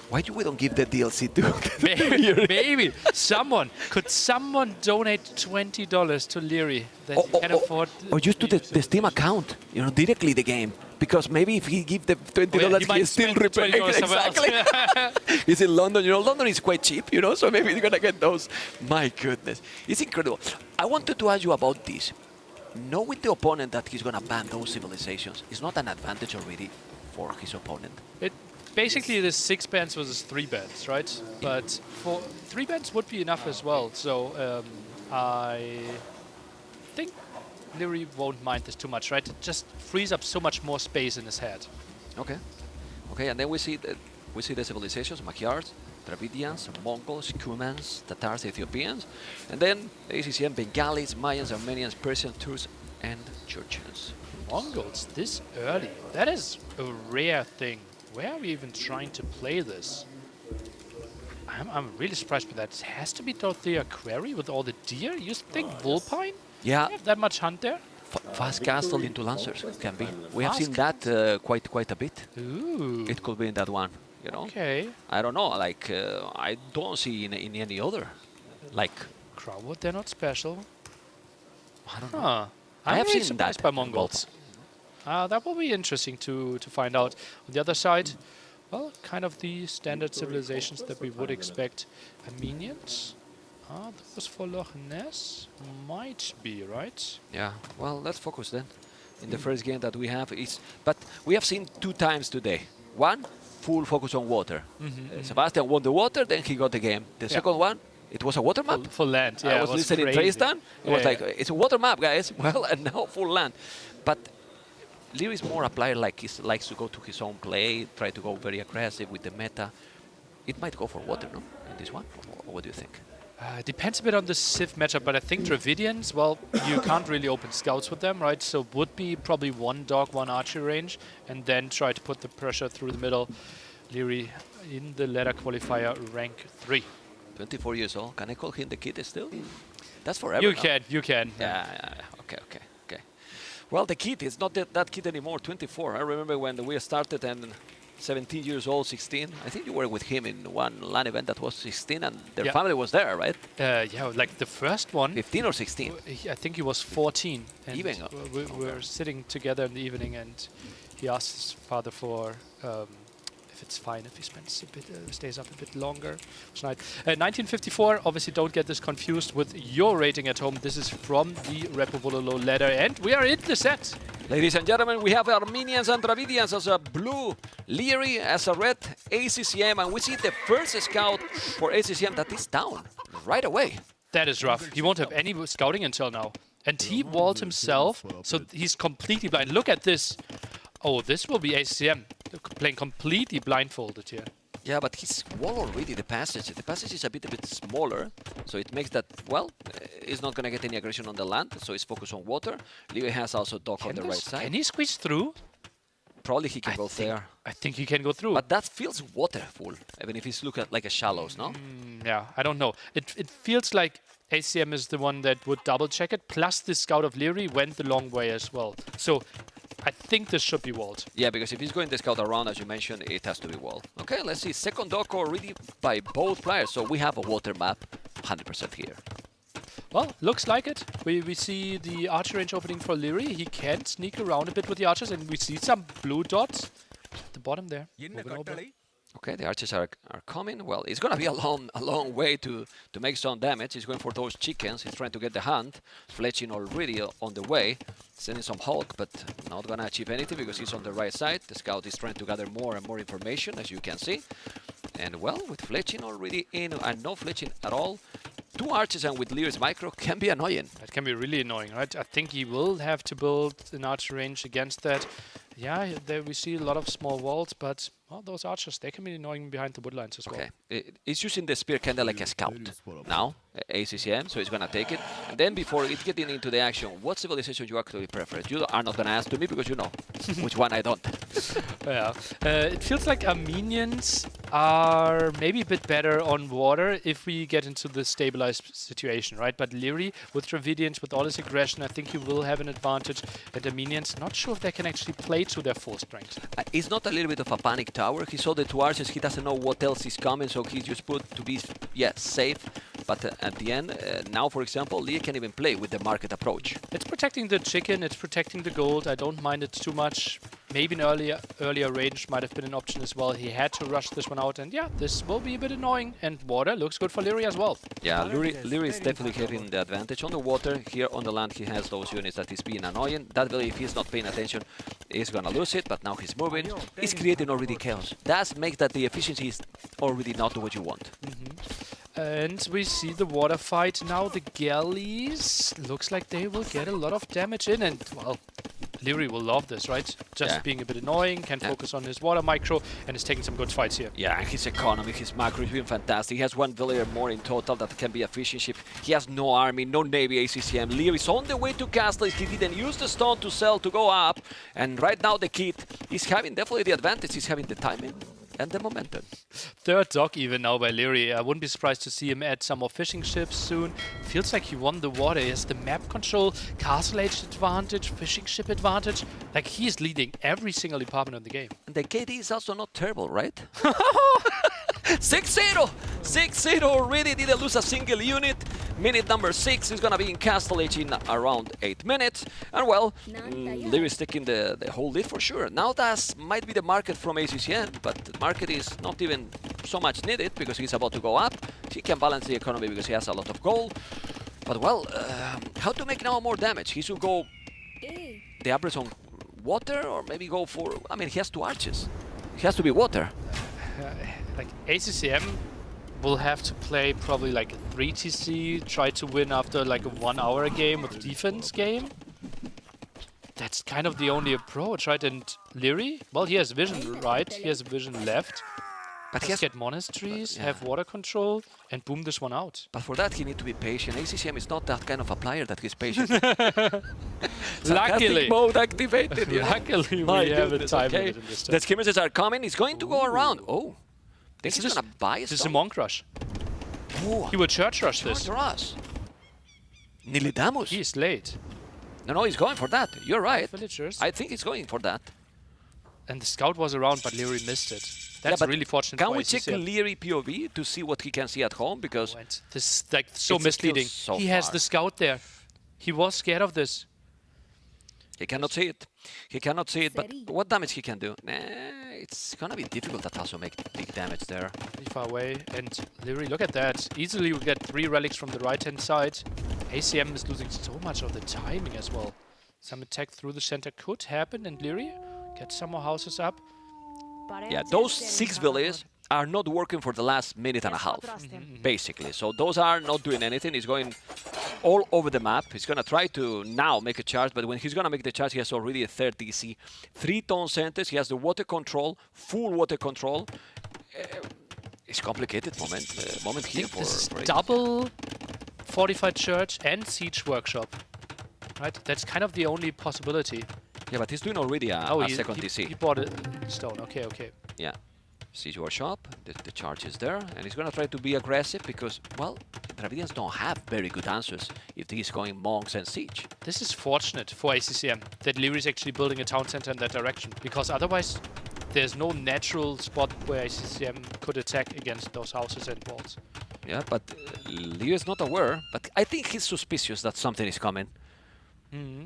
Why do we don't give the DLC to Maybe someone donate $20 to Leary that he can afford. Or just to the Steam account, you know, directly the game. Because maybe if he give the $20, he still repay. Exactly. He's in London, you know. London is quite cheap, you know, so maybe he's gonna get those. My goodness, it's incredible. I wanted to ask you about this. Knowing the opponent that he's gonna ban those civilizations is not an advantage already for his opponent. Basically, it is 6 bands versus 3 bands, right? But for 3 bands would be enough as well. So I think Leary won't mind this too much, right? It just frees up so much more space in his head. Okay. Okay, and then we see the civilizations: Magyars, Dravidians, Mongols, Cumans, Tatars, Ethiopians, and then ACCM, Bengalis, Mayans, Armenians, Persians, Turks, and Churchians. Mongols this early? That is a rare thing. Where are we even trying to play this? I'm really surprised by that. It has to be Dorothea Quarry with all the deer? You think Vulpine? Yeah. You have that much hunt there? Fast castle into Lancers can be. We have seen that quite a bit. Ooh. It could be in that one, you know. Okay. I don't know. Like I don't see in any other. Like Crowwood, they're not special. I don't know. I have really seen that by Mongols. That will be interesting to find out. On the other side, well, kind of the standard civilizations that we would expect. Armenians. That was for Loch Ness. Might be, right? Yeah. Well, let's focus then. In the first game that we have is, but we have seen 2 times today. One, full focus on water. Sebastian won the water, then he got the game. The second one, it was a water map. Full land. Yeah, I was listening to Tristan. It was like, it's a water map, guys. Well, and now full land. But Leary is more a player like he likes to go to his own play, try to go very aggressive with the meta. It might go for water, no? In this one? Or what do you think? Depends a bit on the Civ matchup, but I think Dravidians, well, you can't really open scouts with them, right? So would be probably 1 dog, 1 archery range, and then try to put the pressure through the middle. Leary in the ladder qualifier, rank 3. 24 years old. Can I call him the kid still? That's forever. You can. Yeah. Okay. Well, the kid is not that kid anymore, 24. I remember when we started and 17 years old, 16. I think you were with him in one LAN event that was 16 and their family was there, right? Yeah, like the first one. 15 or 16? I think he was 14. And even? We were sitting together in the evening and he asked his father for if it's fine if he stays up a bit longer tonight. 1954, obviously don't get this confused with your rating at home. This is from the Wololo ladder and we are in the set. Ladies and gentlemen, we have Armenians and Dravidians as a blue, Leary as a red, ACCM, and we see the first scout for ACCM that is down right away. That is rough. He won't have any scouting until now. And he walled himself, so he's completely blind. Look at this. Oh, this will be ACCM playing completely blindfolded here. Yeah, but he's walled already the passage. The passage is a bit smaller, so it makes that, well, is not going to get any aggression on the land, so he's focused on water. Leary has also dock on the right side. Can he squeeze through? Probably he can go there. I think he can go through. But that feels waterful, even if he's looking at like a shallows, no? Yeah, I don't know. It feels like ACM is the one that would double check it, plus the scout of Leary went the long way as well. So I think this should be walled. Yeah, because if he's going the scout around, as you mentioned, it has to be walled. Okay, let's see. Second dock already by both players, so we have a water map 100% here. Well, looks like it. We see the archer range opening for Leary. He can sneak around a bit with the archers, and we see some blue dots at the bottom there. Okay, the archers are coming. Well, it's going to be a long way to make some damage. He's going for those chickens. He's trying to get the hunt. Fletching already on the way. Sending some Hulk, but not going to achieve anything because he's on the right side. The scout is trying to gather more and more information, as you can see. And well, with Fletching already in and no Fletching at all, 2 archers and with Lear's micro can be annoying. That can be really annoying, right? I think he will have to build an archer range against that. Yeah, there we see a lot of small walls, but well, those archers, they can be annoying behind the woodlines as well. Okay, he's using the spear kind of like a scout now, ACCM, so he's going to take it. And then before it getting into the action, what civilization you actually prefer? You are not going to ask to me because you know which one I don't. Yeah, it feels like Armenians are maybe a bit better on water if we get into the stabilized situation, right? But Leary with Dravidians, with all his aggression, I think he will have an advantage. And Armenians, not sure if they can actually play to their full strength. It's not a little bit of a panic tower. He saw the 2 archers, he doesn't know what else is coming, so he just put to be, safe. But at the end, now, for example, Lee can even play with the market approach. It's protecting the chicken, it's protecting the gold. I don't mind it too much. Maybe an earlier range might have been an option as well. He had to rush this one out, and yeah, this will be a bit annoying. And water looks good for Leary as well. Yeah, Leary is definitely having the advantage on the water. Here on the land, he has those units that is being annoying. That way, if he's not paying attention, he's gonna lose it. But now he's moving. He's creating already chaos. That makes that the efficiency is already not what you want. And we see the water fight now. The galleys looks like they will get a lot of damage in, and well, Leary will love this, right? Just being a bit annoying, can focus on his water micro, and is taking some good fights here. Yeah, his economy, his macro is being fantastic. He has 1 villager more in total that can be a fishing ship. He has no army, no navy ACCM. Leary is on the way to castle. He didn't use the stone to sell to go up, and right now the kid is having definitely the advantage. He's having the timing and the momentum. 3rd dock even now by Leary. I wouldn't be surprised to see him add some more fishing ships soon. Feels like he won the water. He has the map control, castle age advantage, fishing ship advantage. Like he is leading every single department in the game. And the KD is also not terrible, right? 6-0! 6-0 already, didn't lose a single unit. Minute number 6 is gonna be in castle age in around 8 minutes. And well, Leary is taking the whole lead for sure. Now that might be the market from ACCN, but the market is not even so much needed because he's about to go up. He can balance the economy because he has a lot of gold. But well, how to make now more damage? He should go the average on water or maybe go for, I mean, he has 2 arches. He has to be water. Like ACCM will have to play probably like a 3 TC, try to win after like a 1 hour game with defense game. That's kind of the only approach, right? And Leary, well, he has vision right, he has vision left. But he has to get monasteries, have water control, and boom this one out. But for that, he needs to be patient. ACCM is not that kind of a player that is patient. Luckily. Mode activated. Luckily, we have a time limit in this turn. The skirmishes are coming. He's going to go around. Oh. This is going to buy a This is a monk rush. Oh. He will church rush this. Nilidamus. He is late. No, he's going for that. You're right. Villagers. I think he's going for that. And the scout was around, but Leary missed it. That's really fortunate. Can we check Leary POV to see what he can see at home? Because this is like so misleading. He has the scout there. He was scared of this. He cannot see it. He cannot see it, but what damage he can do? Nah, it's gonna be difficult to also make big damage there. Pretty far away, and Leary, look at that. Easily we get 3 relics from the right-hand side. ACM is losing so much of the timing as well. Some attack through the center could happen, and Leary gets some more houses up. Yeah, those 6 villages are not working for the last minute and a half, basically. So those are not doing anything. He's going all over the map. He's going to try to now make a charge, but when he's going to make the charge, he has already a 3rd DC. 3 tone centers. He has the water control, full water control. It's complicated moment here for double fortified church and siege workshop. Right? That's kind of the only possibility. Yeah, but he's doing already a second TC. He bought a stone. Okay, okay. Yeah. Siege workshop, the charge is there, and he's going to try to be aggressive because, well, Dravidians don't have very good answers if he's going monks and siege. This is fortunate for ACCM that Leary is actually building a town center in that direction, because otherwise there's no natural spot where ACCM could attack against those houses and walls. Yeah, but Leary is not aware, but I think he's suspicious that something is coming.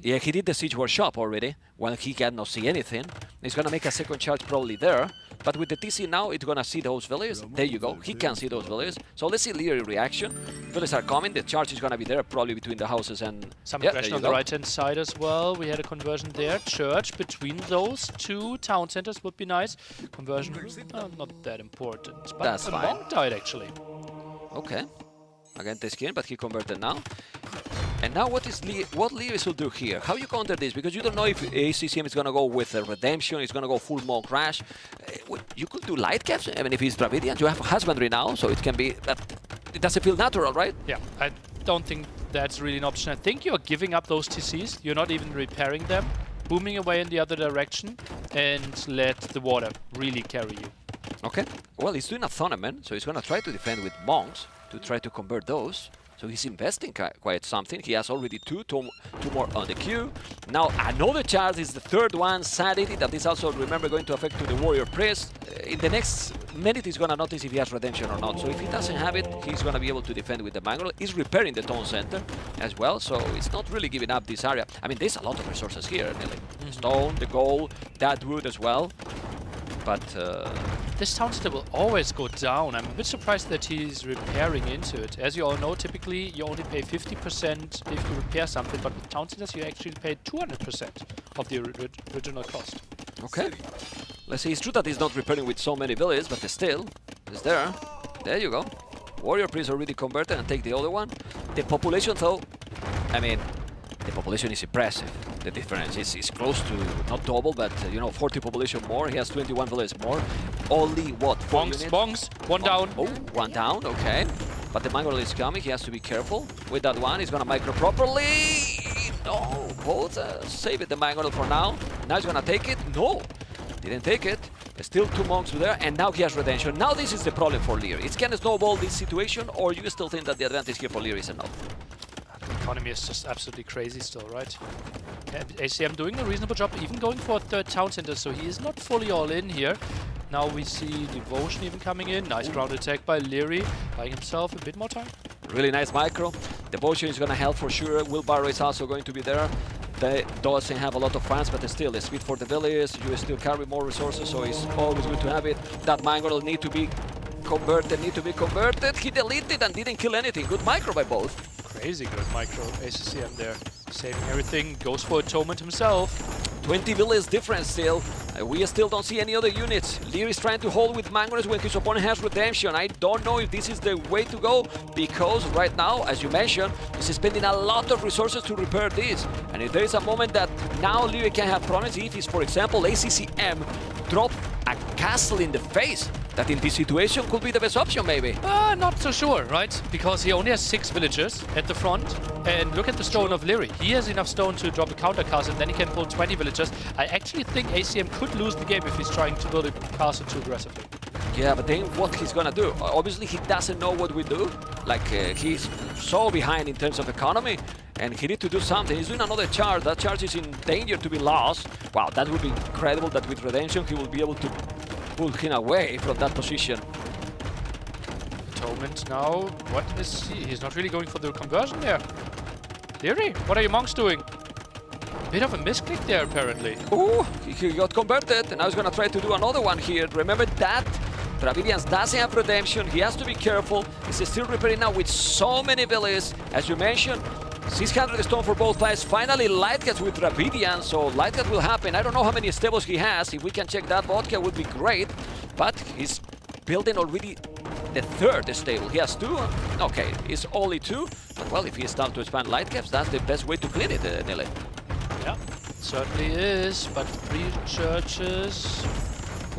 Yeah, he did the siege workshop already, while he cannot see anything. He's gonna make a second charge probably there, but with the TC now, it's gonna see those villages. There you go, he can see those villages. So let's see Leary reaction. Villages are coming, the charge is gonna be there, probably between the houses and... Some aggression on the right-hand side as well. We had a conversion there. Church between those two town centers would be nice. Conversion, not that important. But that's the fine. monk died, actually. Okay. Again, the skin, but he converted now. And now what Leary will do here? How you counter this? Because you don't know if ACCM is going to go with a redemption, it's going to go full monk crash. You could do light caps. I mean, if he's Dravidian, you have husbandry now, so it can be that it doesn't feel natural, right? Yeah, I don't think that's really an option. I think you're giving up those TCs. You're not even repairing them, booming away in the other direction, and let the water really carry you. Okay. Well, he's doing a tournament, so he's going to try to defend with monks to try to convert those. So he's investing quite something. He has already two more on the queue. Now another charge is the third one, Sanity, that is also, remember, going to affect to the Warrior Priest. In the next minute, he's going to notice if he has Redemption or not. So if he doesn't have it, he's going to be able to defend with the Mangrel. He's repairing the Town Center as well, so it's not really giving up this area. I mean, there's a lot of resources here, really. Stone, the gold, that wood as well. But this town center will always go down. I'm a bit surprised that he's repairing into it. As you all know, typically you only pay 50% if you repair something, but with town centers you actually pay 200% of the original cost. Okay. Let's see, it's true that he's not repairing with so many villages, but still, it's there. There you go. Warrior Priest already converted and take the other one. The population though, I mean, the population is impressive. The difference is close to, not double, but you know, 40 population more. He has 21 villages more. Only what? Bongs, one down. Oh, one down, okay. But the Mangrel is coming, he has to be careful with that one. He's gonna micro properly. No, both save it, the Mangrel for now. Now he's gonna take it. No, didn't take it. There's still two monks there, and now he has Redemption. Now this is the problem for Leary. It's can snowball this situation, or you still think that the advantage here for Leary is enough? The economy is just absolutely crazy still, right? Yeah, ACM doing a reasonable job, even going for a third town center, so he is not fully all in here. Now we see Devotion even coming in. Nice ground attack by Leary, buying himself a bit more time. Really nice micro. Devotion is going to help for sure. Wheelbarrow is also going to be there. They doesn't have a lot of fans, but still, the speed for the villages. You still carry more resources, so it's always good to have it. That Mangrel need to be converted, He deleted and didn't kill anything. Good micro by both. Crazy good micro ACCM there. Saving everything, goes for Atonement himself. 20 villages difference still. We still don't see any other units. Leary is trying to hold with Mangrels when his opponent has Redemption. I don't know if this is the way to go, because right now, as you mentioned, he's spending a lot of resources to repair this. And if there is a moment that now Leary can have problems, if it's, for example, ACCM drop a castle in the face, that in this situation could be the best option, maybe. Not so sure, right? Because he only has 6 villagers at the front. And look at the stone of Leary. He has enough stone to drop a counter castle, and then he can pull 20 villagers. I actually think ACM could lose the game if he's trying to build a castle too aggressively. Yeah, but then what he's gonna do? Obviously, he doesn't know what we do. Like, he's so behind in terms of economy, and he needs to do something. He's doing another charge. That charge is in danger to be lost. Wow, that would be incredible that with Redemption, he will be able to pull him away from that position. Atonement now. What is he? He's not really going for the conversion there. Leary, what are your monks doing? Bit of a misclick there, apparently. Oh, he got converted, and now he's gonna try to do another one here. Remember that Dravidians doesn't have Redemption. He has to be careful. He's still repairing now with so many villages. As you mentioned, 600 stone for both sides. Finally, Light Cats with Dravidians, so Light Cat will happen. I don't know how many stables he has. If we can check that, vodka would be great. But he's building already the third stable. He has 2. Okay, it's only 2. But well, if he starts to expand Light Caps, that's the best way to clean it, Nile. Yeah, certainly is. But 3 churches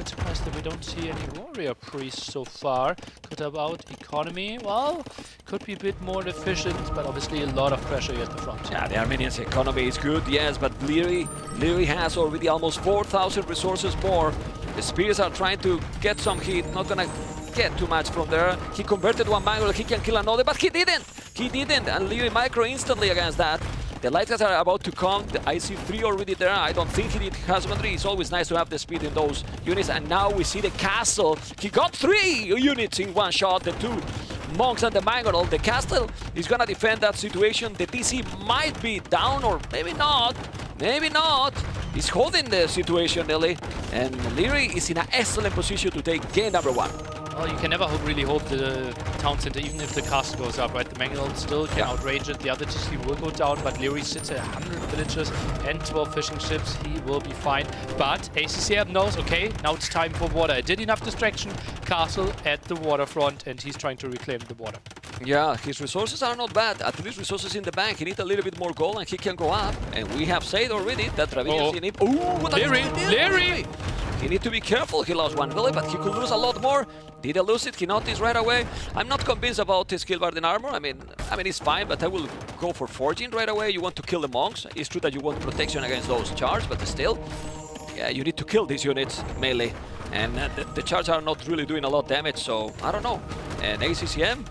bit surprised that we don't see any warrior priests so far. Could have out economy. Well, could be a bit more efficient, but obviously a lot of pressure here at the front. Yeah, the Armenians' economy is good, yes, but Leary has already almost 4,000 resources more. The Spears are trying to get some hit, not gonna get too much from there. He converted one Mangle, he can kill another, but he didn't! He didn't, and Leary micro instantly against that. The light guys are about to come. I see 3 already there. I don't think he did husbandry. It's always nice to have the speed in those units. And now we see the castle. He got 3 units in one shot. The 2 monks and the Mangonel. The castle is gonna defend that situation. The DC might be down, or maybe not. Maybe not. He's holding the situation, Nelly. And Leary is in an excellent position to take game number 1. Well, you can never really hope the town center, even if the castle goes up, right? The Mangonel still can outrage it. The other TC will go down, but Leary sits at 100 villagers and 12 fishing ships. He will be fine. But ACCM knows, okay, now it's time for water. I did enough distraction. Castle at the waterfront, and he's trying to reclaim the water. Yeah, his resources are not bad. At least resources in the bank. He needs a little bit more gold, and he can go up. And we have said already that Dravidians in it. Ooh, what Leary! He needs to be careful. He lost 1 village, but he could lose a lot more. Did he lose it? He noticed right away. I'm not convinced about his skill bar in armor. I mean, it's fine, but I will go for forging right away. You want to kill the monks. It's true that you want protection against those charges, but still, yeah, you need to kill these units melee. And the charges are not really doing a lot of damage, so I don't know. And ACCM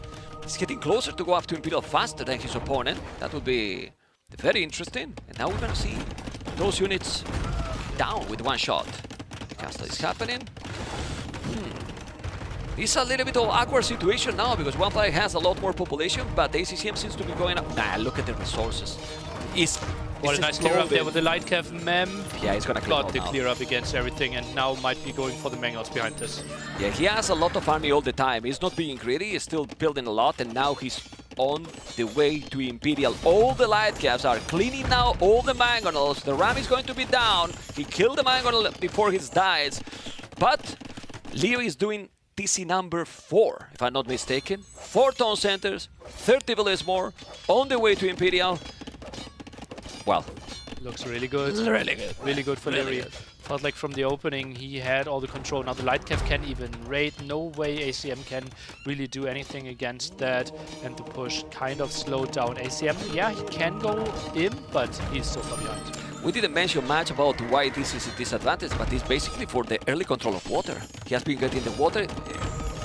is getting closer to go up to Imperial faster than his opponent. That would be very interesting. And now we're gonna see those units down with 1 shot. The castle is happening. It's a little bit of awkward situation now because one player has a lot more population, but the ACCM seems to be going up. Nah, look at the resources. What a nice clear up there with the light cav mem. Yeah, he's gonna clear got the clear up against everything, and now might be going for the Mangonels behind this. Yeah, he has a lot of army all the time. He's not being greedy, he's still building a lot, and now he's on the way to Imperial. All the light cavs are cleaning now all the Mangonels. The ram is going to be down. He killed the Mangonel before he dies, but Leo is doing TC number 4, if I'm not mistaken. 4 town centers, 30 villages more, on the way to Imperial. Well, looks really good. Really good. Really good for Really Leary. good. Felt like from the opening he had all the control. Now the light cav can even raid. No way ACM can really do anything against that. And the push kind of slowed down ACM. Yeah, he can go in, but he's so far behind. We didn't mention much about why this is a disadvantage, but it's basically for the early control of water. He has been getting the water.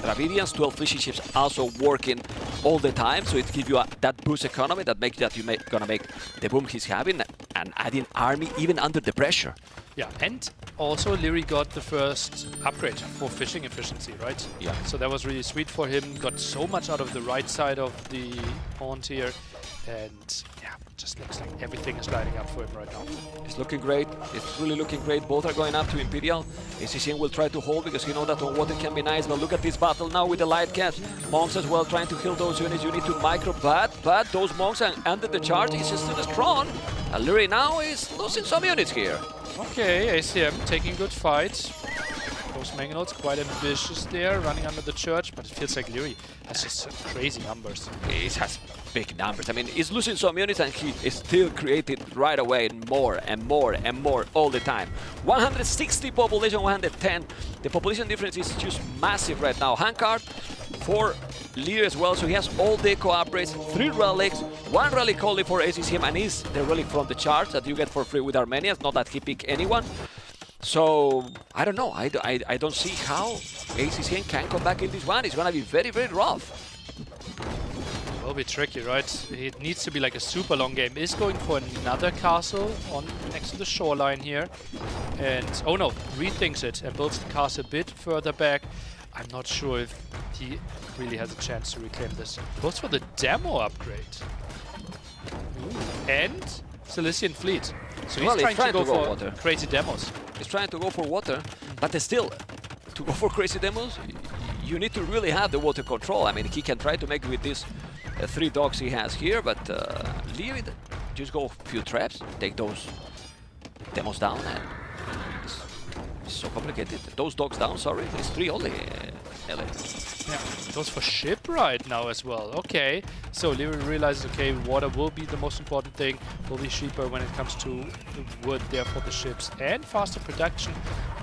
Dravidians, 12 fishing ships also working all the time, so it gives you that boost economy that makes that you're gonna make the boom he's having and adding army even under the pressure. Yeah, and also Leary got the first upgrade for fishing efficiency, right? Yeah. So that was really sweet for him. Got so much out of the right side of the pond here. And yeah, it just looks like everything is lining up for him right now. It's looking great. It's really looking great. Both are going up to Imperial. ACCM will try to hold because he knows that on water can be nice. But look at this battle now with the light caps. Monks as well trying to kill those units. You need to micro, but those monks are under the charge. He's still strong. Leary now is losing some units here. Okay, ACM taking good fights. Those Mangonels quite ambitious there, running under the church, but it feels like Leary has just crazy numbers. He has big numbers. I mean, he's losing some units and he is still creating right away more and more and more all the time. 160 population, 110. The population difference is just massive right now. Handcart for Lear as well, so he has all the eco upgrades, 3 relics, 1 relic only for ACCM, and is the relic from the charts that you get for free with Armenia. Not that he pick anyone. So, I don't know. I don't see how ACCM can come back in this one. It's going to be very, very rough. It will be tricky, right? It needs to be like a super long game. Is going for another castle on next to the shoreline here. And, oh no, rethinks it and builds the castle a bit further back. I'm not sure if he really has a chance to reclaim this. Goes for the demo upgrade. Ooh. And Cilician Fleet. So he's trying to go for water. Crazy demos. He's trying to go for water, but still, to go for crazy demos, you need to really have the water control. I mean, he can try to make it with these 3 docks he has here, but leave it. Just go a few traps, take those demos down, and it's so complicated. Those docks down, sorry, it's 3 only. Yeah, goes for ship right now as well. Okay, so Leary realizes, okay, water will be the most important thing, will be cheaper when it comes to the wood there for the ships, and faster production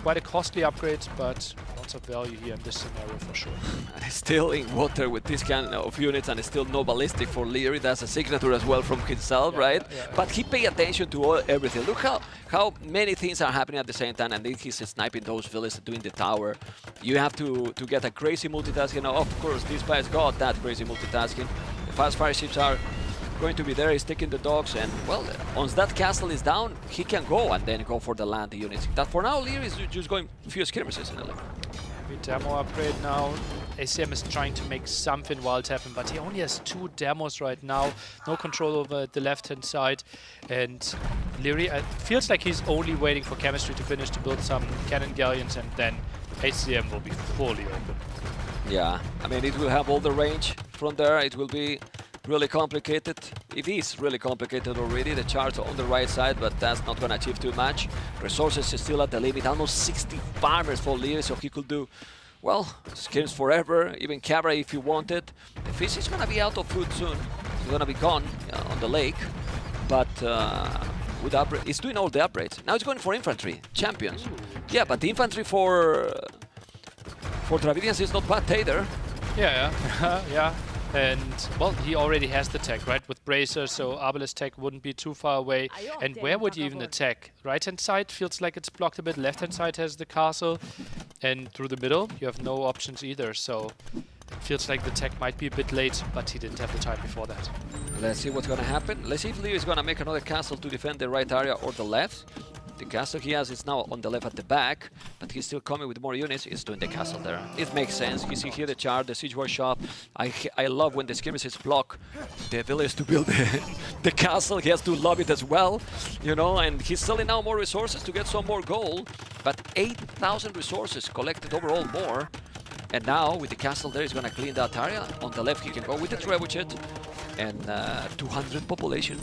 quite a costly upgrade, but lots of value here in this scenario for sure. And it's still in water with this kind of units, and it's still no ballistic for Leary. That's a signature as well from himself, right? But he paid attention to everything. Look how many things are happening at the same time, and then he's sniping those villains doing the tower. You have to get a crazy multitasking. Now, of course, this guy's got that crazy multitasking. The fast fire ships are going to be there. He's taking the dogs, and well, once that castle is down, he can go and then go for the land units. That for now, Leary is just going few skirmishes in the lane. Demo upgrade now. ACM is trying to make something wild happen, but he only has 2 demos right now. No control over the left-hand side. And Leary feels like he's only waiting for chemistry to finish to build some cannon galleons, and then ACM will be fully open. Yeah, I mean, it will have all the range from there. It will be really complicated. It is really complicated already, the chart on the right side, but that's not going to achieve too much. Resources is still at the limit, almost 60 farmers for Leary, so he could do, well, skins forever, even Cabra if he wanted. The fish is going to be out of food soon. It's going to be gone on the lake, but with upgrade, it's doing all the upgrades. Now it's going for infantry, champions. Yeah, but the infantry for Dravidians is not bad either. Yeah, yeah. And, well, he already has the tech, right, with Bracer, so Arbalest tech wouldn't be too far away. And where would you even attack? Right-hand side feels like it's blocked a bit, left-hand side has the castle, and through the middle you have no options either, so it feels like the tech might be a bit late, but he didn't have the time before that. Let's see what's going to happen. Let's see if Leo is going to make another castle to defend the right area or the left. The castle he has is now on the left at the back, but he's still coming with more units. He's doing the castle there. It makes sense. You see here the chart, the siege workshop. I love when the skirmishes block the village to build the castle. He has to love it as well, you know, and he's selling now more resources to get some more gold, but 8,000 resources collected overall more. And now with the castle there, he's going to clean that area. On the left, he can go with the trebuchet and 200 population.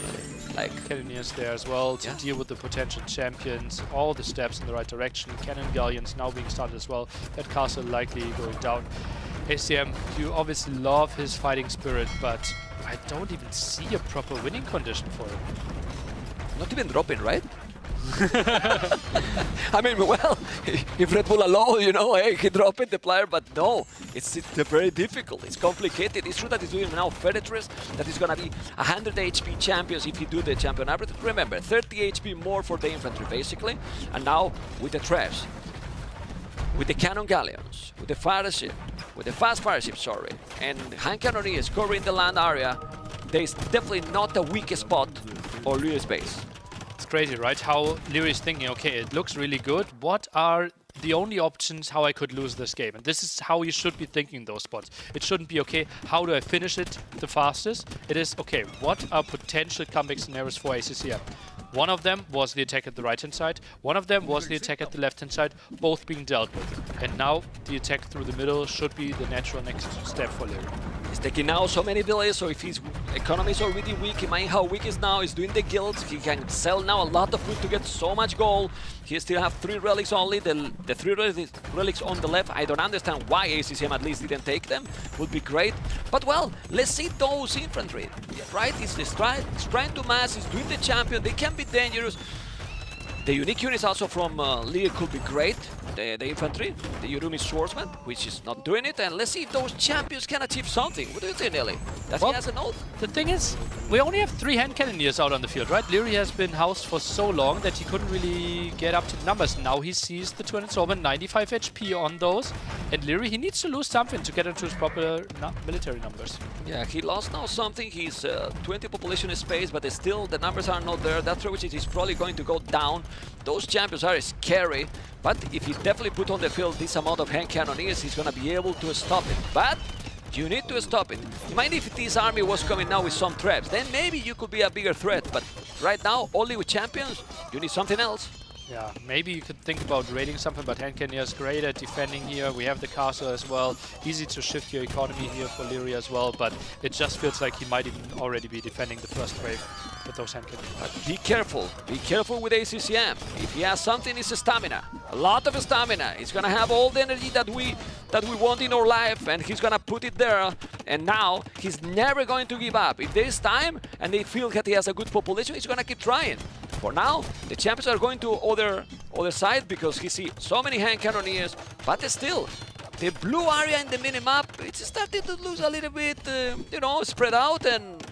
Like Cannoneers there as well to deal with the potential champions. All the steps in the right direction. Cannon galleons now being started as well. That castle likely going down. ACM, you obviously love his fighting spirit, but I don't even see a proper winning condition for him. Not even dropping, right? I mean, well, if Red Bull alone, you know, hey, he dropped the player, but no, it's very difficult. It's complicated. It's true that he's doing now Fedetres, that is going to be 100 HP champions if you do the champion average. Remember, 30 HP more for the infantry, basically. And now with the Trebs, with the cannon galleons, with the fire ship, with the fast fire ship, sorry, and hand cannoneers covering the land area, there's definitely not a weak spot or Leary's base. Crazy, right? How Leary is thinking, okay, it looks really good. What are the only options how I could lose this game? And this is how you should be thinking those spots. It shouldn't be, okay, how do I finish it the fastest? It is, okay, what are potential comeback scenarios for ACCM? One of them was the attack at the right-hand side. One of them was the attack at the left-hand side, both being dealt with. And now the attack through the middle should be the natural next step for Leary. He's taking now so many villages, so if his economy is already weak, imagine how weak he is now. He's doing the guilds, he can sell now a lot of food to get so much gold. He still have 3 relics only, the 3 relics on the left. I don't understand why ACCM at least didn't take them, would be great. But well, let's see those infantry, right? He's trying to mass, he's doing the champion, they can be dangerous. The unique units also from League could be great. The infantry, the Yurumi swordsman, which is not doing it. And let's see if those champions can achieve something. What do you think, Nelly? Does he has a note? The thing is, we only have 3 hand cannoneers out on the field, right? Leary has been housed for so long that he couldn't really get up to the numbers. Now he sees the twin swordsman, 95 HP on those. And Leary, he needs to lose something to get into his proper military numbers. Yeah, he lost now something. He's 20 population space, but still the numbers are not there. That which is probably going to go down. Those champions are scary, but if he definitely put on the field this amount of hand cannoneers, he's going to be able to stop it. But you need to stop it. Imagine if this army was coming now with some traps, then maybe you could be a bigger threat. But right now, only with champions, you need something else. Yeah, maybe you could think about raiding something, but hand cannoneer is great at defending here. We have the castle as well. Easy to shift your economy here for Leary as well, but it just feels like he might even already be defending the first wave with those hand cannoneers. But be careful with ACCM. If he has something, it's stamina. A lot of stamina. He's gonna have all the energy that we want in our life, and he's gonna put it there. And now he's never going to give up. If there is time and they feel that he has a good population, he's gonna keep trying. For now, the champions are going to other side because he see so many hand cannoneers, but still, the blue area in the minimap, it's starting to lose a little bit, you know, spread out, and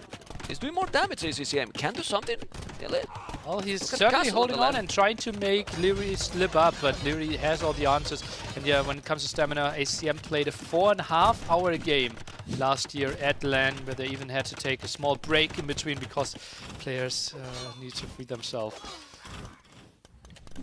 it's doing more damage to ACCM. Can do something, really. Well, he's certainly holding on and trying to make Leary slip up, but Leary has all the answers. And yeah, when it comes to stamina, ACM played a 4.5-hour game last year at LAN, where they even had to take a small break in between because players need to free themselves.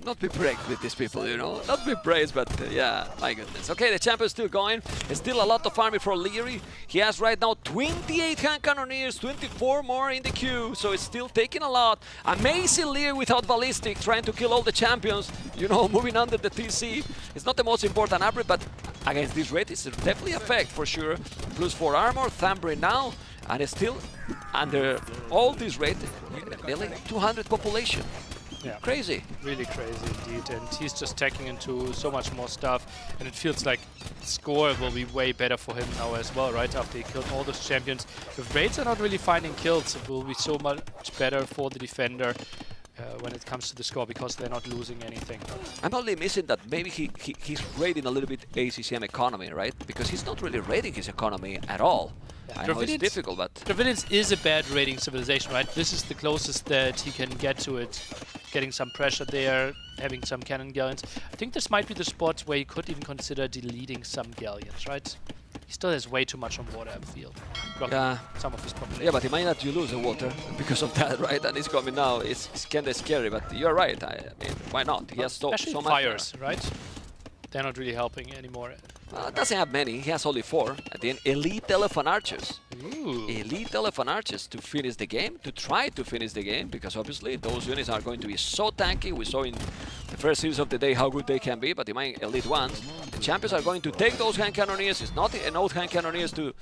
Not be brave with these people, you know. Not be brave, but yeah, my goodness. Okay, the champ is still going. There's still a lot of army for Leary. He has right now 28 hand cannoneers, 24 more in the queue, so it's still taking a lot. Amazing Leary without ballistic, trying to kill all the champions, you know, moving under the TC. It's not the most important upgrade, but against this rate, it's definitely a fact for sure. Plus 4 armor, Thambri now, and it's still under all this rate, nearly 200 population. Yeah. Crazy. Really crazy indeed, and he's just tacking into so much more stuff, and it feels like the score will be way better for him now as well, right after he killed all those champions. If raids are not really finding kills, it will be so much better for the defender when it comes to the score, because they're not losing anything. I'm only missing that maybe he's raiding a little bit ACCM economy, right? Because he's not really raiding his economy at all. Yeah, I know it's difficult, but... Dravidians is a bad raiding civilization, right? This is the closest that he can get to it. Getting some pressure there, having some cannon galleons. I think this might be the spot where he could even consider deleting some galleons, right? He still has way too much on water, I feel. Yeah. Some of his population. Yeah, but he might not lose the water because of that, right? And it's coming now. It's kind of scary, but you're right. I mean, why not? He has so much fires, right? They're not really helping anymore. Doesn't have many. He has only 4. At the end, elite elephant archers. Ooh. Elite elephant archers to finish the game, to try to finish the game, because obviously those units are going to be so tanky. We saw in the first series of the day how good they can be, but the main elite ones, the champions are going to take those hand cannoneers. It's not enough hand cannoneers to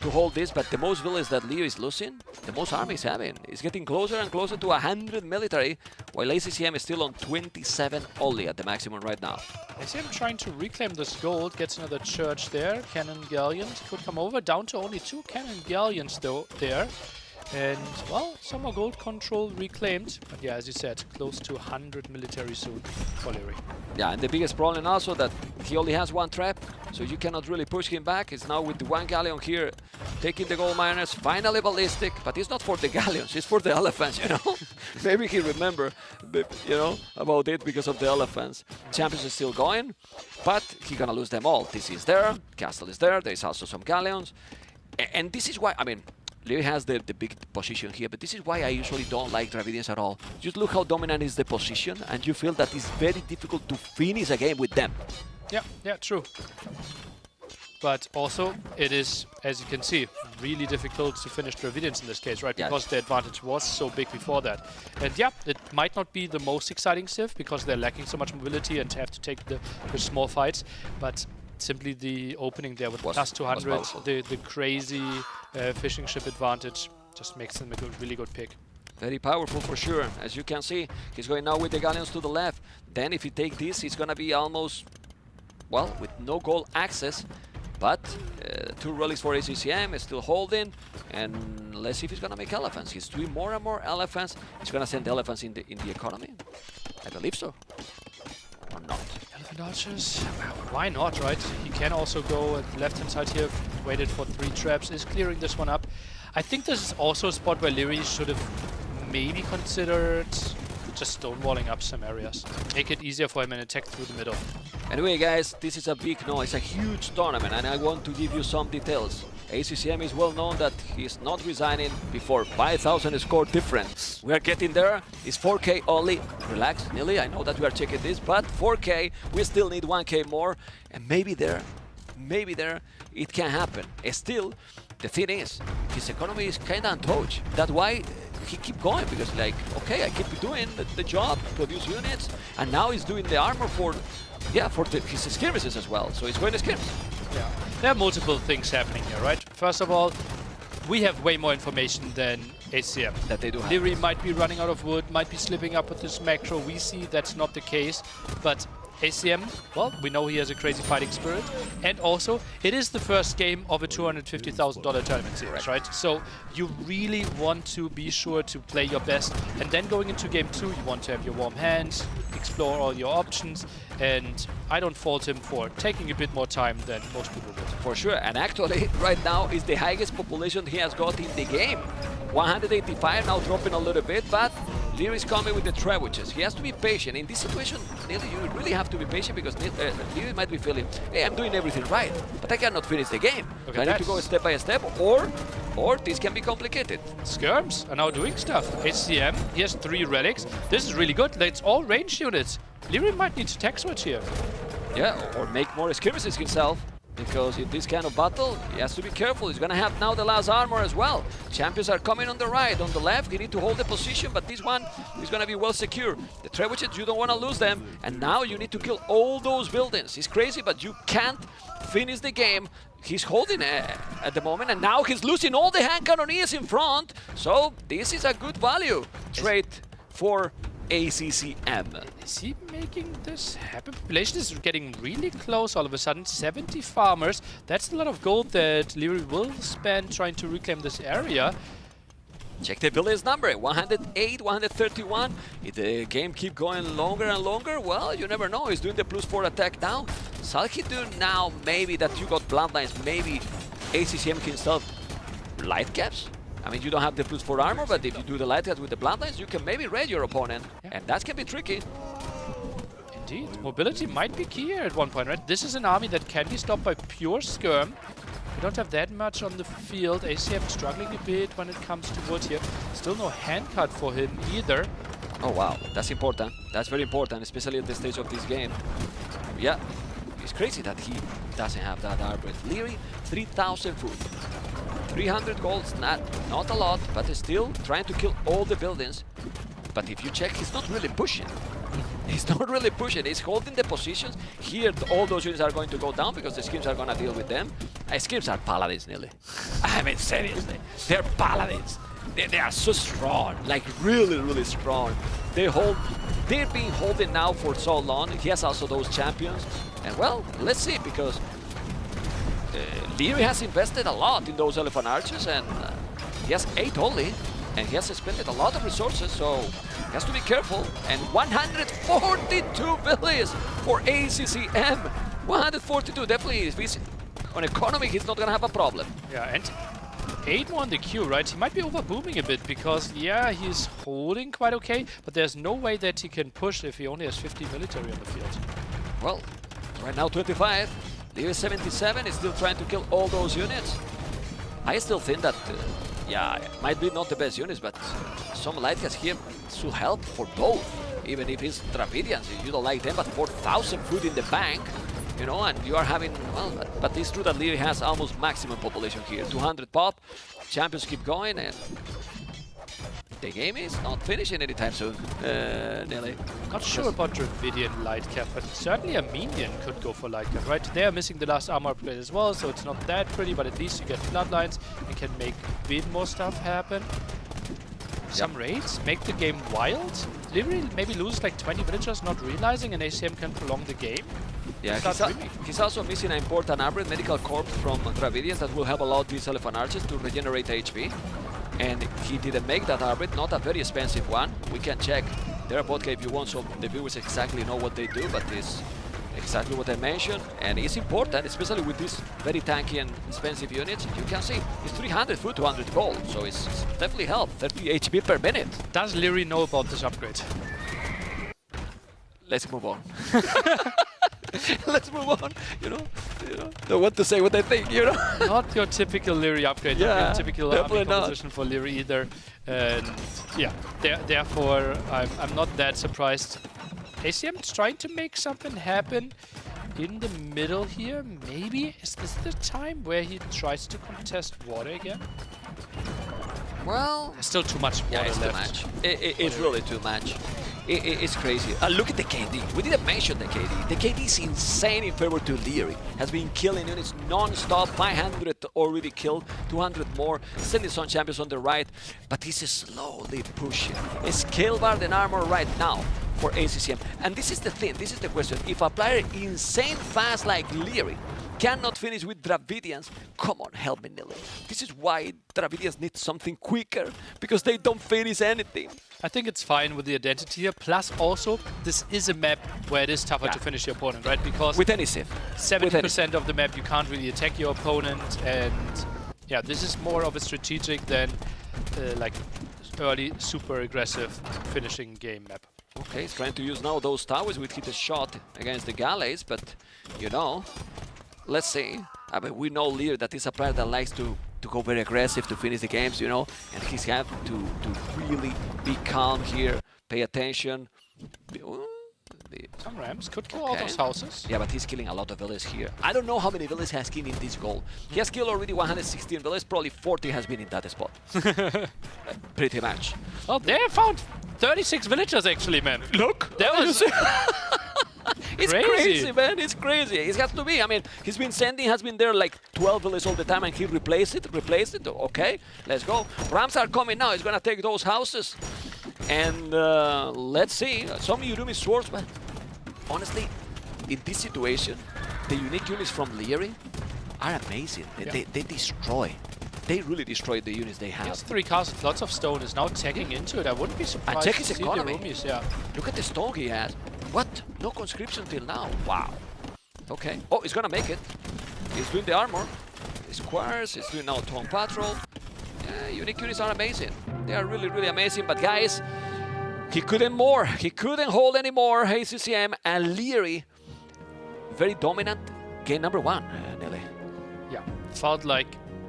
hold this, but the most villains that Leo is losing, the most army is having. It's getting closer and closer to 100 military, while ACCM is still on 27 only at the maximum right now. ACCM trying to reclaim this gold, gets another church there. Cannon galleons could come over, down to only 2 cannon galleons though there. And, well, some more gold control reclaimed. But yeah, as you said, close to 100 military soon for Leary. Yeah, and the biggest problem also that he only has 1 trap, so you cannot really push him back. It's now with the 1 galleon here, taking the gold miners, finally ballistic, but it's not for the galleons, it's for the elephants, you know? Maybe he remember, you know, about it because of the elephants. Champions is still going, but he gonna lose them all. TC is there, Castle is there, there's also some galleons. And this is why, I mean, Leary has the big position here, but this is why I usually don't like Dravidians at all. Just look how dominant is the position, and you feel that it's very difficult to finish a game with them. Yeah, true. But also, it is, as you can see, really difficult to finish Dravidians in this case, right? Because the advantage was so big before that. And yeah, it might not be the most exciting civ, because they're lacking so much mobility and have to take the small fights, but simply the opening there with plus 200, the crazy fishing ship advantage just makes them a really good pick. Very powerful for sure. As you can see, he's going now with the galleons to the left. Then if he take this, he's gonna be almost, well, with no goal access. But 2 relics for ACCM is still holding, and let's see if he's gonna make elephants. He's doing more and more elephants. He's gonna send elephants in the economy. I believe so. Or not. Elephant archers, why not, right? He can also go at the left-hand side here, waited for 3 traps, is clearing this one up. I think this is also a spot where Leary should have maybe considered just stonewalling up some areas. Make it easier for him and attack through the middle. Anyway, guys, this is a big no, it's a huge tournament, and I want to give you some details. ACCM is well known that he's not resigning before 5,000 score difference. We are getting there. It's 4K only. Relax, Nilly, I know that we are checking this, but 4K, we still need 1K more, and maybe there, it can happen. Still, the thing is, his economy is kind of untouched. That's why he keep going, because like, okay, I keep doing the job, produce units, and now he's doing the armor for his skirmishes as well. So he's going to skirmish. Yeah, there are multiple things happening here, right? First of all, we have way more information than ACCM. That they do have. Leary might be running out of wood, might be slipping up with this macro. We see that's not the case, but ACM, well, we know he has a crazy fighting spirit, and also it is the first game of a $250,000 tournament series, right? So you really want to be sure to play your best, and then going into game 2 you want to have your warm hands, explore all your options, and I don't fault him for taking a bit more time than most people would. For sure, and actually right now is the highest population he has got in the game. 185, now dropping a little bit, but Leary is coming with the trebuchets. He has to be patient. In this situation, Nearly, you really have to be patient because Leary might be feeling, hey, I'm doing everything right, but I cannot finish the game. Okay, I need to go step by step, or this can be complicated. Skirms are now doing stuff. HCM, he has 3 relics. This is really good. It's all ranged units. Leary might need to tech switch here. Yeah, or make more skirmishes himself. Because in this kind of battle, he has to be careful. He's gonna have now the last armor as well. Champions are coming on the right, on the left. You need to hold the position, but this one is gonna be well secure. The trebuchets, you don't wanna lose them. And now you need to kill all those buildings. It's crazy, but you can't finish the game. He's holding at the moment, and now he's losing all the hand cannoneers in front. So this is a good value trade for ACCM. Is he making this happen? Population is getting really close all of a sudden. 70 farmers. That's a lot of gold that Leary will spend trying to reclaim this area. Check the village number, 108, 131. If the game keep going longer and longer, well, you never know. He's doing the +4 attack now. Shall he do now maybe that you got bloodlines, maybe ACCM can still light caps? I mean, you don't have the +4 armor, but if you do the light caps with the bloodlines, you can maybe raid your opponent, and that can be tricky. Indeed, mobility might be key here at one point, right? This is an army that can be stopped by pure skirm. We don't have that much on the field. ACM struggling a bit when it comes to wood here. Still no handcut for him either. Oh wow, that's important. That's very important, especially at this stage of this game. Yeah, it's crazy that he doesn't have that armor. Leary, 3,000 food. 300 golds, not a lot, but he's still trying to kill all the buildings. But if you check, he's not really pushing. He's not really pushing. He's holding the positions. Here, all those units are going to go down because the skims are going to deal with them. Skims are paladins, Nearly. I mean, seriously. They're paladins. They are so strong, like really, really strong. They've been holding now for so long. He has also those champions. And well, let's see, because Leary has invested a lot in those elephant archers, and he has 8 only, and he has spent a lot of resources, so he has to be careful. And 142 villages for ACCM. 142, definitely. If he's on economy, he's not gonna have a problem. Yeah, and 8 more on the queue, right? He might be overbooming a bit because, yeah, he's holding quite okay, but there's no way that he can push if he only has 50 military on the field. Well, right now 25. Leary 77 is still trying to kill all those units. I still think that, yeah, it might be not the best units, but some light gas here should help for both. Even if it's Dravidians, you don't like them, but 4,000 food in the bank, you know, and you are having, well, but it's true that Leary has almost maximum population here. 200 pop, champions keep going, and the game is not finishing anytime soon, Nelly. Not sure about Dravidian light cap, but certainly a minion could go for light cap, right? They are missing the last armor plate as well, so it's not that pretty, but at least you get bloodlines and can make a bit more stuff happen. Some raids, make the game wild. Leary maybe loses like 20 villagers, not realizing, and ACM can prolong the game. Yeah, he's also missing an important armor, medical corps from Dravidians that will help a lot these elephant archers to regenerate HP. And he didn't make that arbit, not a very expensive one. We can check their podcast if you want, so the viewers exactly know what they do, but it's exactly what I mentioned. And it's important, especially with these very tanky and expensive units. You can see it's 300 food, 200 gold, so it's definitely help. 30 HP per minute. Does Leary know about this upgrade? Let's move on. Let's move on, you know, don't want to say what I think, you know. Not your typical Leary upgrade, yeah, not your typical army composition for Leary either. And yeah, therefore I'm not that surprised. ACM is trying to make something happen in the middle here. Maybe is this the time where he tries to contest water again? Well, there's still too much water it's left. Too much. It's really too much. It's crazy. Look at the KD. We didn't mention the KD. The KD is insane in favor to Leary. Has been killing units non-stop. 500 already killed. 200 more. Sending some champions on the right. But he's slowly pushing. Scale bar and armor right now. for ACCM. And this is the thing, this is the question. If a player insane fast like Leary cannot finish with Dravidians, come on, help me, Nilly. This is why Dravidians need something quicker, because they don't finish anything. I think it's fine with the identity here. Plus, also, this is a map where it is tougher to finish your opponent, right? Because with any Civ, 70% of the map you can't really attack your opponent, and yeah, this is more of a strategic than like early, super aggressive finishing game map. Okay, he's trying to use now those towers with hit a shot against the galleys, but you know, let's see. I mean, we know Lear that is a player that likes to go very aggressive to finish the games, you know, and he's have to really be calm here, pay attention. Some Rams could kill all those houses. Yeah, but he's killing a lot of villas here. I don't know how many villas he has killed in this goal. He has killed already 116 villas, probably 40 has been in that spot. Pretty much. Oh, they found 36 villagers actually, man. Look! That was... It's crazy, man. It's crazy. It has to be. I mean, he's been sending, has been there like 12 villas all the time, and he replaced it. Okay, let's go. Rams are coming now. He's gonna take those houses. And let's see. Some Urumi swords, but honestly, in this situation, the unique units from Leary are amazing. They destroy. They really destroy the units they have. Yes, 3 castles, lots of stone is now tagging into it. I wouldn't be surprised and check to his see economy. the Urumis, yeah. Look at the stone he has. What? No conscription till now. Wow. Okay. Oh, he's gonna make it. He's doing the armor. The squares. He's doing now Tone Patrol. Unique units are amazing. They are really, really amazing. But guys, he couldn't more. He couldn't hold anymore. ACCM and Leary, very dominant. Game number 1, Nelly. Yeah, felt like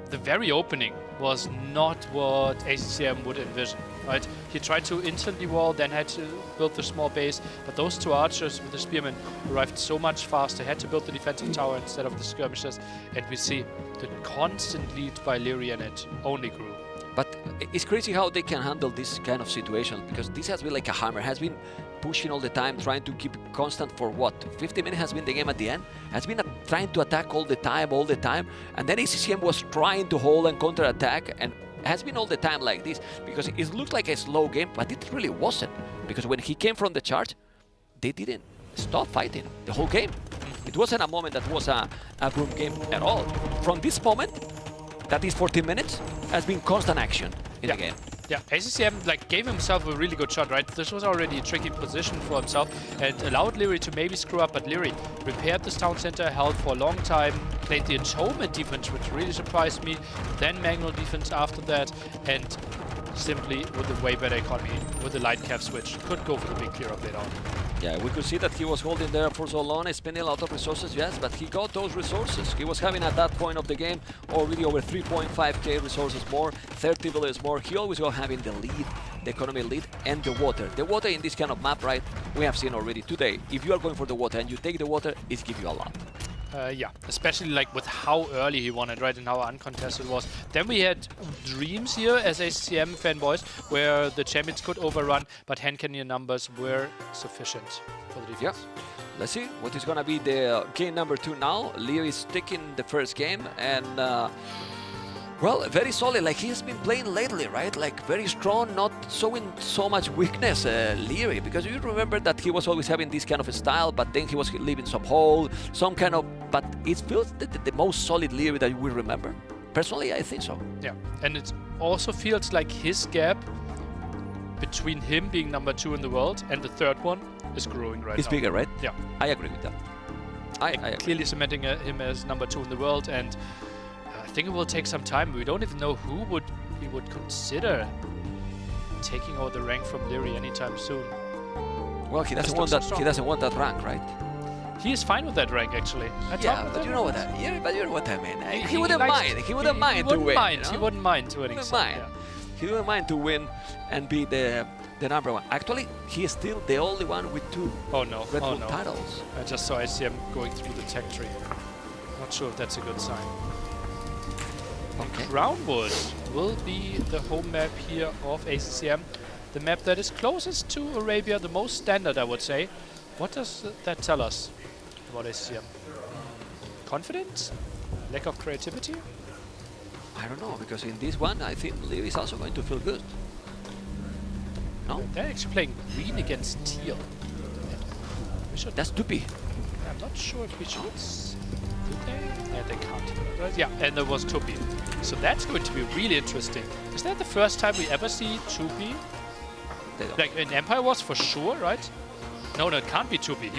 the very opening was not what ACCM would envision, right? He tried to instantly wall, then had to build the small base, but those 2 archers with the spearmen arrived so much faster, had to build the defensive tower instead of the skirmishes, and we see the constant lead by Leary, and it only grew. But it's crazy how they can handle this kind of situation, because this has been like a hammer, has been pushing all the time, trying to keep constant for what? 50 minutes has been the game at the end, has been trying to attack all the time, and then ACCM was trying to hold and counter-attack, and has been all the time like this, because it looked like a slow game, but it really wasn't, because when he came from the charge, they didn't stop fighting the whole game. It wasn't a moment that was a group game at all. From this moment, that is 14 minutes, has been constant action in the game. Yeah, ACCM like gave himself a really good shot, right? This was already a tricky position for himself and allowed Leary to maybe screw up, but Leary repaired this town center, held for a long time, played the atonement defense, which really surprised me, then manual defense after that, and simply with a way better economy, with the light cap switch, could go for the big clear up later on. Yeah, we could see that he was holding there for so long, spending a lot of resources, yes, but he got those resources. He was having at that point of the game already over 3.5k resources more, 30 villages more. He always was having the lead, the economy lead, and the water. The water in this kind of map, right, we have seen already today. If you are going for the water and you take the water, it gives you a lot. Yeah, especially like with how early he won it, right, and how uncontested it was. Then we had dreams here as ACCM fanboys, where the champions could overrun, but hand cannon numbers were sufficient for the defense. Yeah. Let's see what is going to be the game number 2 now. Leo is taking the first game, and well, very solid, like he has been playing lately, right? Like very strong, not showing so much weakness, Leary, because you remember that he was always having this kind of a style, but then he was leaving some hole, some kind of, but it feels the most solid Leary that we remember. Personally, I think so. Yeah, and it also feels like his gap between him being number 2 in the world and the 3rd one is growing right now. It's bigger, right? Yeah. I agree with that. I agree. Clearly cementing him as number 2 in the world, and I think it will take some time. We don't even know who he would consider taking over the rank from Leary anytime soon. Well, he doesn't want that. He doesn't want that rank, right? He is fine with that rank, actually. Yeah, but you know what I mean. But you know what I mean. He wouldn't mind. He wouldn't mind to win. He wouldn't mind winning. He wouldn't mind to win and be the number 1. Actually, he is still the only one with 2 Red Bull titles. I just saw ICM going through the tech tree. Not sure if that's a good sign. Okay. Crownwood will be the home map here of ACCM. The map that is closest to Arabia, the most standard, I would say. What does that tell us about ACCM? Confidence? Lack of creativity? I don't know, because in this one, I think Leo is also going to feel good. No? They're actually playing green against teal. should. That's Tupi. I'm not sure if we should. Did they? Yeah, they can't. Right? Yeah, and there was Tupi. So that's going to be really interesting. Is that the first time we ever see Tupi? Like in Empire Wars for sure, right? No, it can't be Tupi.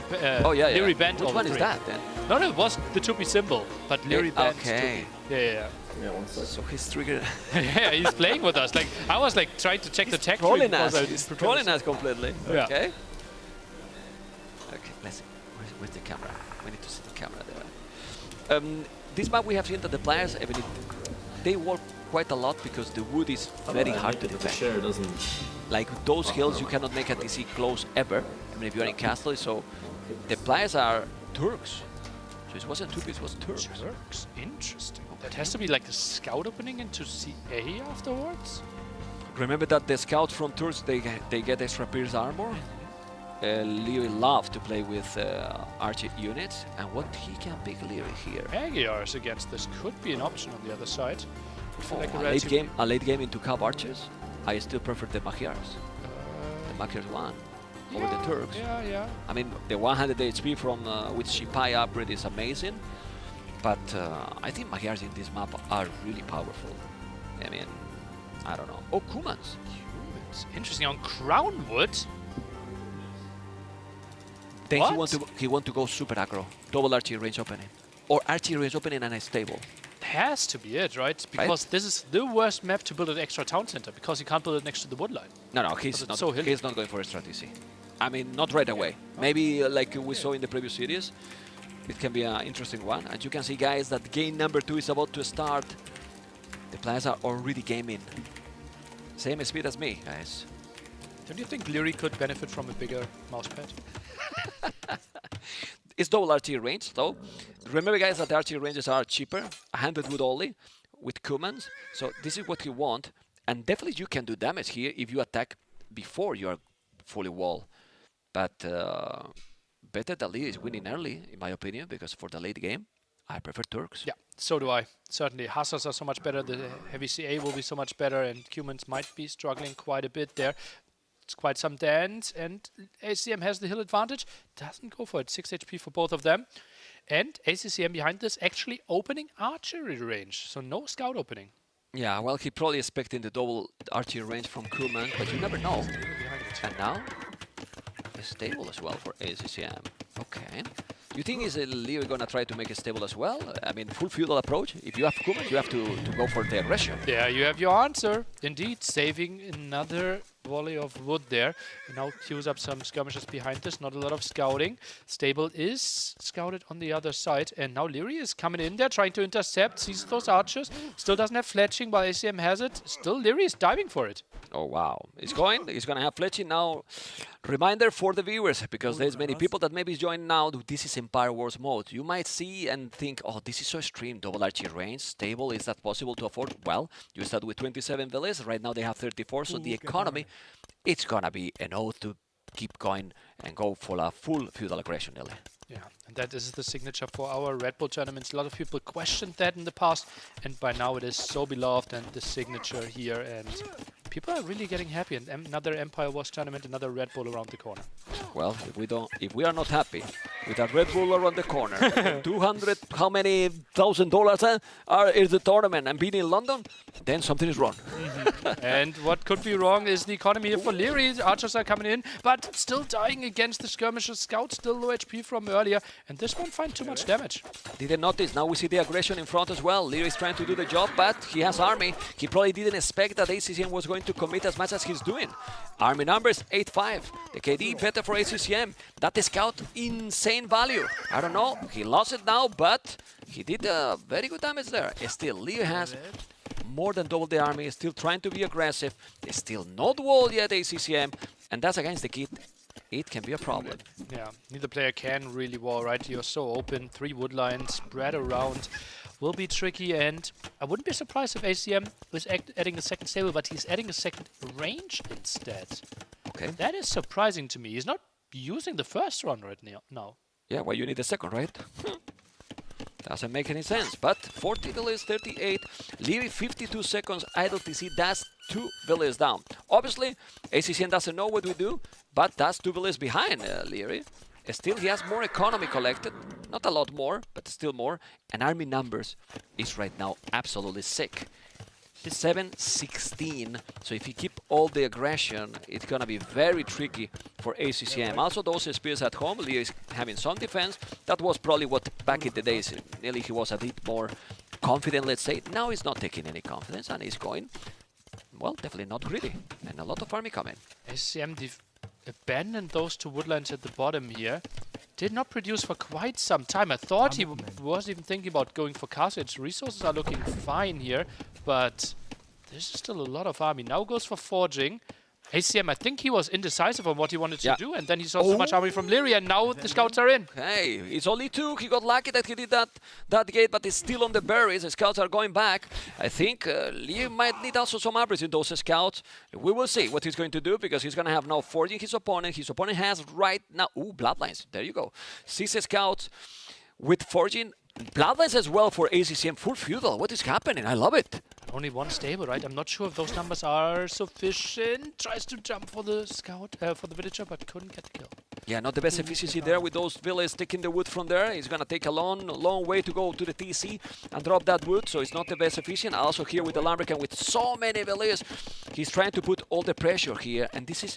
Leary banned all Which one three. is that then? No, it was the Tupi symbol, but Leary banned okay. Tupi. Yeah. So he's triggered. Yeah, he's playing with us. Like I was like trying to check the tech tree. Trolling us. He's trolling us completely. Yeah. Okay. Okay, let's see. Where's the camera? We need to see the camera there. This map we have seen that the players, even if they work quite a lot because the wood is very hard to defend. Share doesn't. Like those hills, you cannot make a DC close ever. I mean, if you're in castle, so the players are Turks. So it wasn't Turks, it was Turks. Turks, interesting. That has to be like a scout opening into CA afterwards? Remember that the scouts from Turks, they get extra pierce armor. Leary loves to play with archer units, and what he can pick Leary here. Magyars against this could be an option on the other side. Like a late game into Cab archers. I still prefer the Magyars. The Magyars one over the Turks. Yeah. I mean, the 100 HP from with Shipai upgrade is amazing, but I think Magyars in this map are really powerful. I mean, I don't know. Oh, Kumans. Interesting on Crownwood. Then he want to go super aggro, double archery range opening, or archery range opening and a stable. Has to be it, right? Because this is the worst map to build an extra town center because you can't build it next to the wood line. No, he's not. So he's not going for a strategy. I mean, not right away. Maybe like we saw in the previous series, it can be an interesting one. And you can see, guys, that game number 2 is about to start. The players are already gaming. Same speed as me, guys. Don't you think Leary could benefit from a bigger mousepad? It's double archery range, though. Remember, guys, that the archery ranges are cheaper, 100 wood only, with Kumans. So this is what you want. And definitely you can do damage here if you attack before you are fully wall. But better that Leary is winning early, in my opinion, because for the late game, I prefer Turks. Yeah, so do I. Certainly, Hussars are so much better, the heavy CA will be so much better, and Kumans might be struggling quite a bit there. It's quite some dance, and ACM has the hill advantage. Doesn't go for it. 6 HP for both of them. And ACCM behind this actually opening archery range, so no scout opening. Yeah, well, he probably expecting the double archery range from Kuman, but you never know. And now, a stable as well for ACCM. Okay. You think is Leary gonna try to make a stable as well? I mean, full feudal approach. If you have Kuman, you have to go for the aggression. Yeah, you have your answer. Indeed, saving another volley of wood there. And now queues up some skirmishes behind this. Not a lot of scouting. Stable is scouted on the other side. And now Leary is coming in there, trying to intercept. Sees those archers. Still doesn't have fletching, while ACM has it. Still, Leary is diving for it. Oh, wow. He's going to have fletching now. Reminder for the viewers, because there's many people that maybe join now. This is Empire Wars mode. You might see and think, oh, this is so extreme. Double archery range, stable. Is that possible to afford? Well, you start with 27 villas. Right now they have 34. So the economy, it's going to be an oath to keep going and go for a full feudal aggression, Nelly. Yeah, and that is the signature for our Red Bull tournaments. A lot of people questioned that in the past, and by now it is so beloved and the signature here, and people are really getting happy. And another Empire Wars tournament, another Red Bull around the corner. Well, if we are not happy with a Red Bull around the corner, 200, how many $1,000 is the tournament, and being in London, then something is wrong. And what could be wrong is the economy here for Leary. Archers are coming in, but still dying against the skirmishes. Scout still low HP from earlier, and this won't find too much damage. Didn't notice. Now we see the aggression in front as well. Leary is trying to do the job, but he has army. He probably didn't expect that ACCM was going to commit as much as he's doing. Army numbers 8-5. The KD better for ACCM. That is scout insane value. I don't know. He lost it now, but he did very good damage there. Still, Leary has more than double the army. Still trying to be aggressive. Still not wall yet, ACCM. And that's against the kid. It can be a problem. Yeah, neither player can really wall, right? You're so open. 3 wood lines spread around. Will be tricky, and I wouldn't be surprised if ACM was adding a second stable, but he's adding a second range instead. Okay. That is surprising to me. He's not using the first run right now. Yeah, well, you need a second, right? Doesn't make any sense. But 40 villas, 38. Leary 52 seconds idle TC. That's 2 villas down. Obviously, ACCN doesn't know what we do, but that's 2 villas behind Leary. Still, he has more economy collected. Not a lot more, but still more. And army numbers is right now absolutely sick. 7-16. So if you keep all the aggression, it's gonna be very tricky for ACCM. Also, those spears at home, Leo is having some defense. That was probably what back in the days, nearly he was a bit more confident, let's say. Now he's not taking any confidence and he's going, well, definitely not greedy. And a lot of army coming. ACCM abandoned those two woodlands at the bottom here. Did not produce for quite some time. I thought he was even thinking about going for castle. Its resources are looking fine here, but there's still a lot of army. Now goes for forging. ACM, I think he was indecisive on what he wanted to do, and then he saw so much army from Leary, and now the scouts are in. Hey, it's only 2. He got lucky that he did that gate, but he's still on the berries. The scouts are going back. I think Leary might need also some upgrades in those scouts. We will see what he's going to do, because he's going to have now forging his opponent. His opponent has right now... Ooh, bloodlines. There you go. 6 scouts with forging. Bloodlines as well for ACCM. Full feudal. What is happening? I love it. Only one stable, right? I'm not sure if those numbers are sufficient. Tries to jump for the scout, for the villager, but couldn't get the kill. Yeah, not the best efficiency there with those villagers taking the wood from there. He's gonna take a long way to go to the TC and drop that wood, so it's not the best efficient. Also here with the Lumbercan with so many villagers, he's trying to put all the pressure here, and this is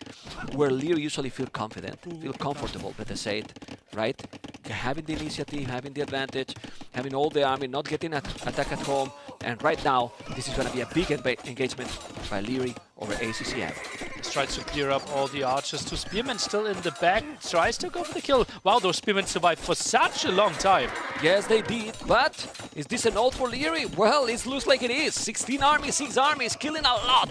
where Lear usually feel confident, feel comfortable, better say it, right? Having the initiative, having the advantage, having all the army, not getting attack at home, and right now this is gonna be a big engagement by Leary over ACCM. He tries to clear up all the archers. 2 spearmen still in the back. Tries to go for the kill. Wow, those spearmen survived for such a long time. Yes, they did. But is this an ult for Leary? Well, it looks like it is. 16 armies, 6 armies, killing a lot.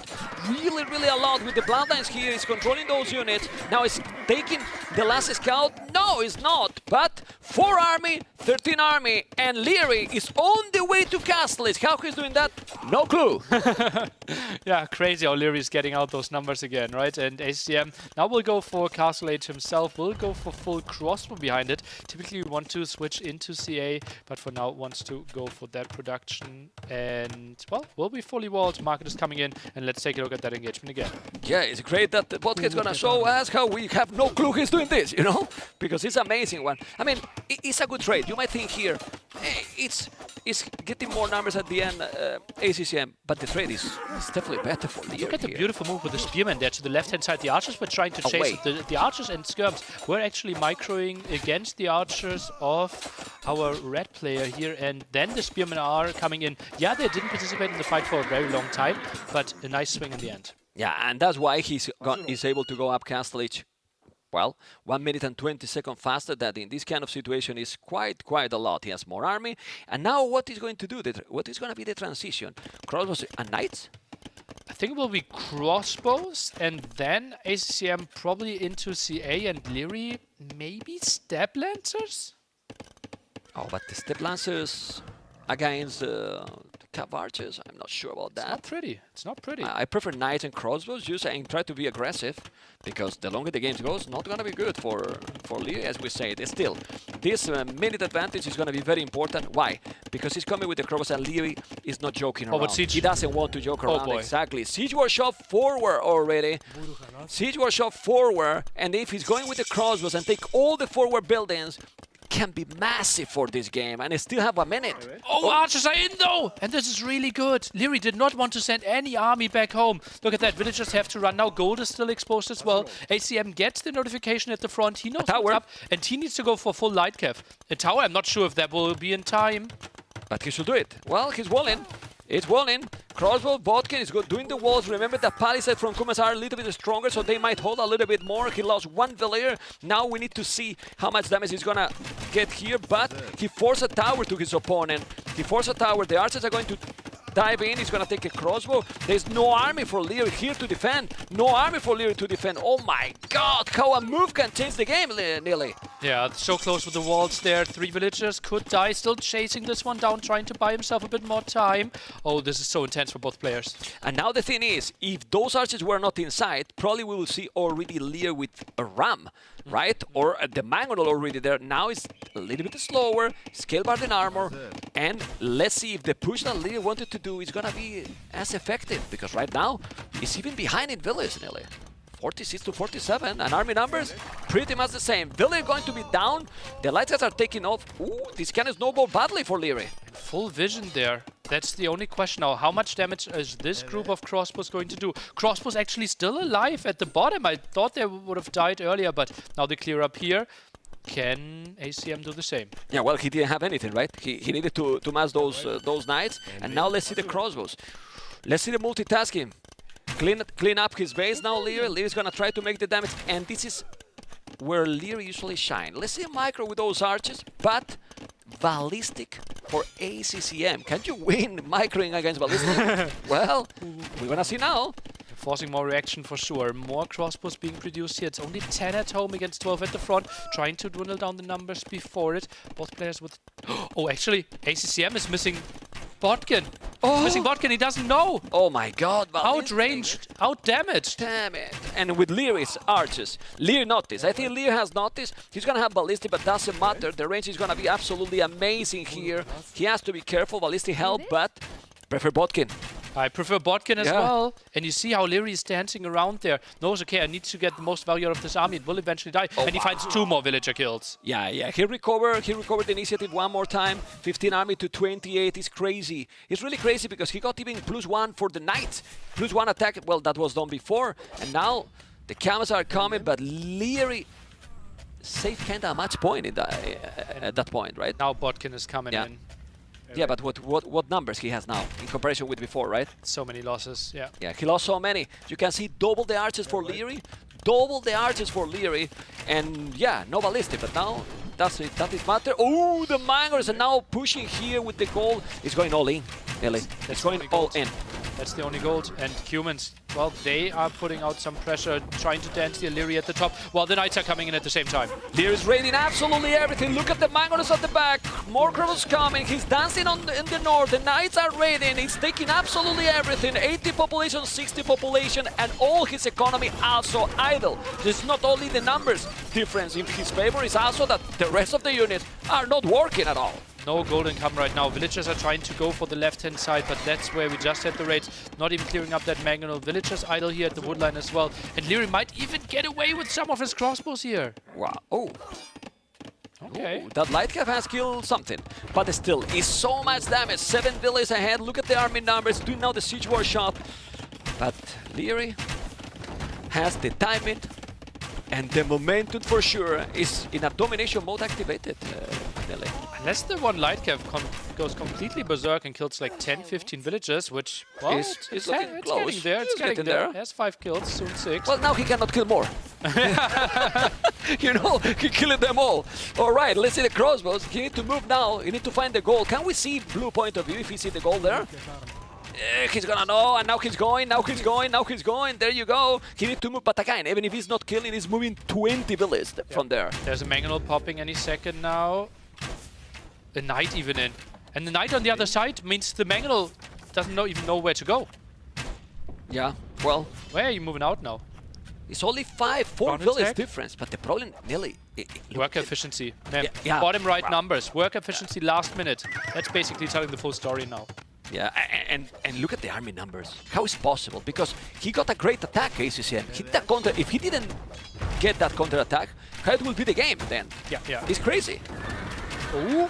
Really, really a lot with the bloodlines here. He's controlling those units. Now he's taking the last scout. No, it's not. But 4 army, 13 army, and Leary is on the way to Castles. How he's doing that? No clue. Yeah, crazy how Leary is getting out those numbers again, right? And ACM now will go for Castle Age himself, will go for full crossbow behind it. Typically you want to switch into CA, but for now wants to go for that production. And, well, will be fully walled. Market is coming in, and let's take a look at that engagement again. Yeah, it's great that the podcast is gonna show us how we have no clue he's doing this, you know? Because it's an amazing one. I mean, it's a good trade. You might think here, it's getting more numbers at the end, ACCM, but the trade is definitely better for Lear. Look at the beautiful move with the spearmen there to the left-hand side. The archers were trying to chase it. The archers and skirms were actually microing against the archers of our red player here, and then the spearmen are coming in. Yeah, they didn't participate in the fight for a very long time, but a nice swing in the end. Yeah, and that's why he's able to go up Castle Age. Well, 1 minute and 20 seconds faster. That in this kind of situation is quite a lot. He has more army, and now what he's going to do? What is going to be the transition? Crossbows and knights? I think it will be crossbows, and then ACCM probably into CA, and Leary maybe step lancers. Oh, but the step lancers against cav archers, I'm not sure about that. It's not pretty. It's not pretty. I prefer knights and crossbows, just and try to be aggressive, because the longer the game goes, not gonna be good for Leary, as we say. Still, this minute advantage is gonna be very important. Why? Because he's coming with the crossbows, and Leary is not joking around. But Siege. He doesn't want to joke around. Boy. Exactly. Siege Workshop forward already. Siege Workshop forward, and if he's going with the crossbows and take all the forward buildings, can be massive for this game, and I still have a minute. Oh, archers are in though, and this is really good. Leary did not want to send any army back home. Look at that, villagers have to run now. Gold is still exposed as well. ACM gets the notification at the front. He knows what's up, and he needs to go for full light cav. A tower, I'm not sure if that will be in time. But he should do it. Well, he's walling. It's walling. Crossbow, Bodkin is good doing the walls. Remember that Palisade from Kumas are a little bit stronger, so they might hold a little bit more. He lost 1 villager. Now we need to see how much damage he's gonna get here, but he forced a tower to his opponent. He forced a tower. The archers are going to dive in. He's gonna take a crossbow. There's no army for Leary here to defend. No army for Leary to defend. Oh my god, how a move can change the game, nearly. Yeah, so close with the walls there. 3 villagers could die. Still chasing this one down, trying to buy himself a bit more time. Oh, this is so intense for both players. And now the thing is, if those archers were not inside, probably we will see already Lear with a ram, right? Or the Mangonel already there. Now it's a little bit slower, scale-barred in armor, and let's see if the push that Lear wanted to do is gonna be as effective, because right now, it's even behind in village, nearly. 46 to 47, and army numbers pretty much the same. Village going to be down. The light guys are taking off. Ooh, this can snowball badly for Leary. Full vision there. That's the only question now. How much damage is this group of crossbows going to do? Crossbows actually still alive at the bottom. I thought they would have died earlier, but now they clear up here. Can ACM do the same? Yeah, well, he didn't have anything, right? He needed to mass those knights, and now let's see the crossbows. Let's see the multitasking. Clean up his base now, Leary. Leary's gonna try to make the damage, and this is where Leary usually shine. Let's see a micro with those archers, but ballistic for ACCM. Can you win microing against ballistic? Well, we're gonna see now. Forcing more reaction for sure. More crossbows being produced here. It's only 10 at home against 12 at the front. Trying to dwindle down the numbers before it. Both players with... Oh, actually, ACCM is missing Botkin. Oh. Missing Botkin, he doesn't know. Oh my god. Outranged, outdamaged. Damn it. And with Leary's archers. Leary noticed. I think Leary has noticed. He's gonna have ballistic, but doesn't matter. The range is gonna be absolutely amazing here. He has to be careful. Ballistic help, but prefer Botkin. I prefer Botkin as well. And you see how Leary is dancing around there. Knows, okay, I need to get the most value out of this army. It will eventually die. And he finds 2 more villager kills. Yeah. He recovered the initiative one more time. 15 army to 28. It's crazy. It's really crazy because he got even +1 for the knight. +1 attack. Well, that was done before. And now the camels are coming, but Leary saved kind of a match point in at that point, right? Now Botkin is coming in. Yeah, but what numbers he has now in comparison with before, right? So many losses, yeah. Yeah, he lost so many. You can see double the archers for Leary, double the archers for Leary, and yeah, no ballistic, but now that is matter. Oh, the Mangers are now pushing here with the gold. It's going all in, Nelly. It's going all in. That's the only gold. And humans, well, they are putting out some pressure, trying to dance the Leary at the top, while the knights are coming in at the same time. Leary's raiding absolutely everything. Look at the Mangos at the back. More crows coming. He's dancing in the north. The knights are raiding. He's taking absolutely everything. 80 population, 60 population, and all his economy also idle. It's not only the numbers difference in his favor, it's also that the rest of the units are not working at all. No gold income right now. Villagers are trying to go for the left-hand side, but that's where we just had the raids. Not even clearing up that mangonel. Villagers idle here at the woodline as well. And Leary might even get away with some of his crossbows here. Wow. Oh. Okay. Ooh, that light cap has killed something. But still, it's so much damage. 7 villages ahead. Look at the army numbers. Doing now the siege war shot. But Leary has the timing and the momentum for sure is in a domination mode activated. Unless the one light cap goes completely berserk and kills like 10, 15 villagers, which, well, it's looking close. Getting there. It's getting there. He has 5 kills, soon 6. Well, now he cannot kill more. You know, he killed them all. All right, let's see the crossbows. He needs to move now. He needs to find the goal. Can we see blue point of view if he sees the goal there? He's gonna know, and now he's going, now he's going, now he's going. There you go. He needs to move, but again, even if he's not killing, he's moving 20 villages from there. There's a mangonel popping any second now. The knight even in. And the knight on the other side means the mangonel doesn't even know where to go. Yeah, well... Where are you moving out now? It's only 4 villages difference, but the problem, Nelly... Worker efficiency. Yeah. Bottom right numbers. Work efficiency last minute. That's basically telling the full story now. Yeah, and look at the army numbers. How is it possible? Because he got a great attack, ACCM. Hit that counter. If he didn't get that counter attack, how it will be the game then? Yeah. It's crazy. Ooh.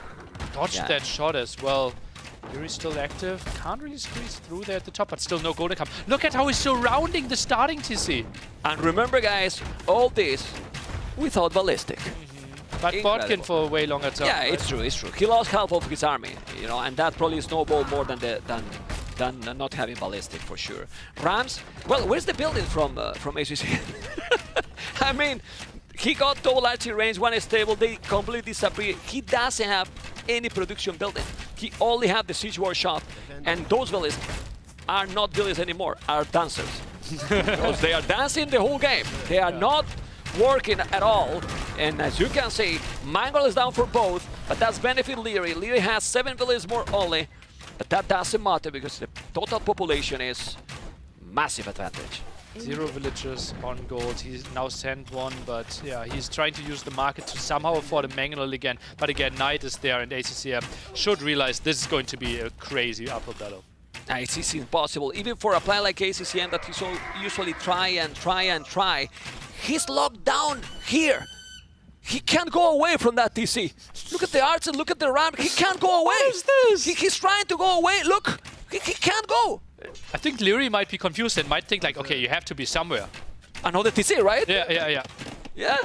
Dodged that shot as well. Leary's still active. Can't really squeeze through there at the top, but still no gold income. Look at how he's surrounding the starting TC. And remember, guys, all this without ballistic. But Botkin for way longer time. Yeah, it's true. He lost half of his army, you know, and that probably snowballed more than not having ballistic for sure. Rams, well, where's the building from ACC? I mean, he got double archery range, one is stable, they completely disappear. He doesn't have any production building. He only have the siege war shot, and those villages are not villages anymore, are dancers. Because they are dancing the whole game. They are not working at all, and as you can see, Mangle is down for both, but that's benefit Leary. Leary has 7 villages more only, but that doesn't matter because the total population is massive advantage. 0 villagers on gold. He's now sent 1, but yeah, he's trying to use the market to somehow afford a mangonel again. But again, Knight is there, and ACCM should realize this is going to be a crazy uphill battle. It's impossible. Even for a player like ACCM that he so usually try and try, he's locked down here. He can't go away from that TC. Look at the arts and look at the ramp. He can't go away. What is this? He's trying to go away. Look, he can't go. I think Leary might be confused and might think like, okay, you have to be somewhere. Another TC, right? Yeah.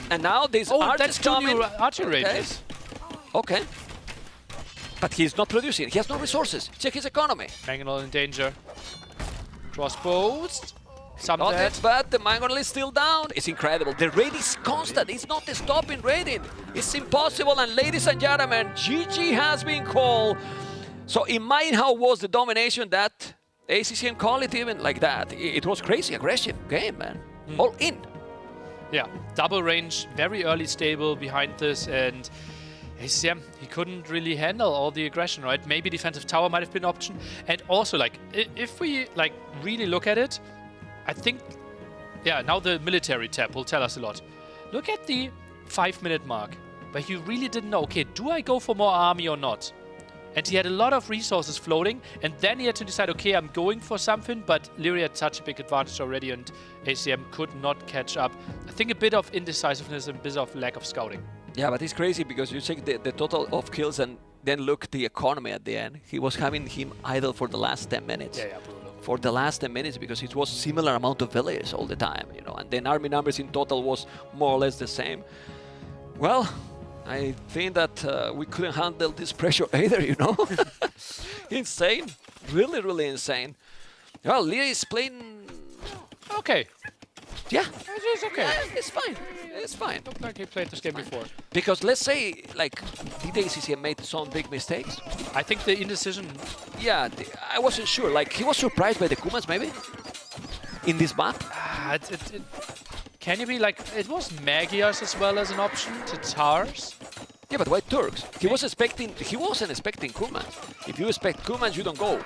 And now this arch that's is coming. two new archery ranges. Okay. But he's not producing. He has no resources. Check his economy. Mangonel in danger. Crossbows. Some Not dead. that bad. The Mangonel is still down. It's incredible. The raid is constant. It's not stopping raiding. It's impossible. And ladies and gentlemen, GG has been called. So in mind, how was the domination that ACCM called it even like that? It was crazy, aggressive game, man. All in. Yeah, double range, very early stable behind this, and ACCM, he couldn't really handle all the aggression, right? Maybe defensive tower might have been an option. And also, like, if we like really look at it, I think, yeah, now the military tab will tell us a lot. Look at the 5-minute mark, where he really didn't know, okay, do I go for more army or not? And he had a lot of resources floating, and then he had to decide, okay, I'm going for something, but Leary had such a big advantage already, and ACM could not catch up. I think a bit of indecisiveness and a bit of lack of scouting. Yeah, but it's crazy because you check the total of kills and then look the economy at the end. He was having him idle for the last 10 minutes. Yeah, brutal. For the last 10 minutes because it was similar amount of villages all the time, you know, and then army numbers in total was more or less the same. Well, I think that we couldn't handle this pressure either, you know. Insane. Really, really insane. Well, Leary is playing... Okay. Yeah. It's okay. Yeah, it's fine. It's fine. Looked like he played this game before. Because let's say, like, did ACCM made some big mistakes? I think the indecision... Yeah, I wasn't sure. Like, he was surprised by the Kumans, maybe? In this map? Can you be like... It was Magyars as well as an option to Tars. Yeah, but why Turks? He wasn't expecting Kumans. If you expect Kumans, you don't go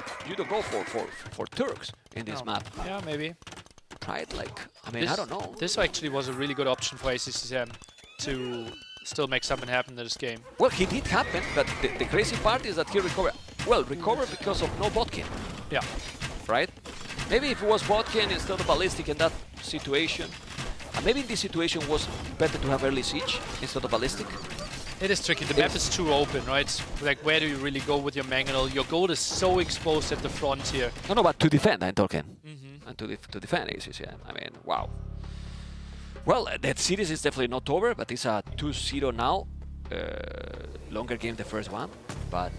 for Turks in this map. Yeah, maybe. Right? Like, I mean, I don't know. This actually was a really good option for ACCM to still make something happen in this game. Well, he did happen, but the crazy part is that he recovered. Well, recovered because of no botkin. Yeah. Right? Maybe if it was botkin instead of ballistic in that situation, maybe in this situation was better to have early siege instead of ballistic. It is tricky. The map is too open, right? Like, where do you really go with your Mangonel? Your goal is so exposed at the front here. No, but to defend, I'm talking. And to defend ACCM. I mean, wow. Well, that series is definitely not over, but it's a 2-0 now. Longer game the first one, but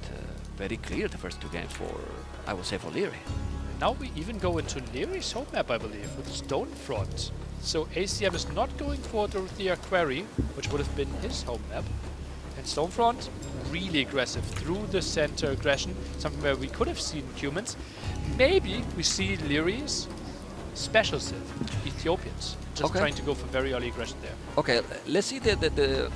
very clear the first two games for, I would say, for Leary. Now we even go into Leary's home map, I believe, with Stonefront. So ACM is not going for Dorothea Quarry, which would have been his home map. And Stonefront, really aggressive through the center aggression, something where we could have seen humans. Maybe we see Leary's special civ, Ethiopians, just trying to go for very early aggression there. Okay, let's see the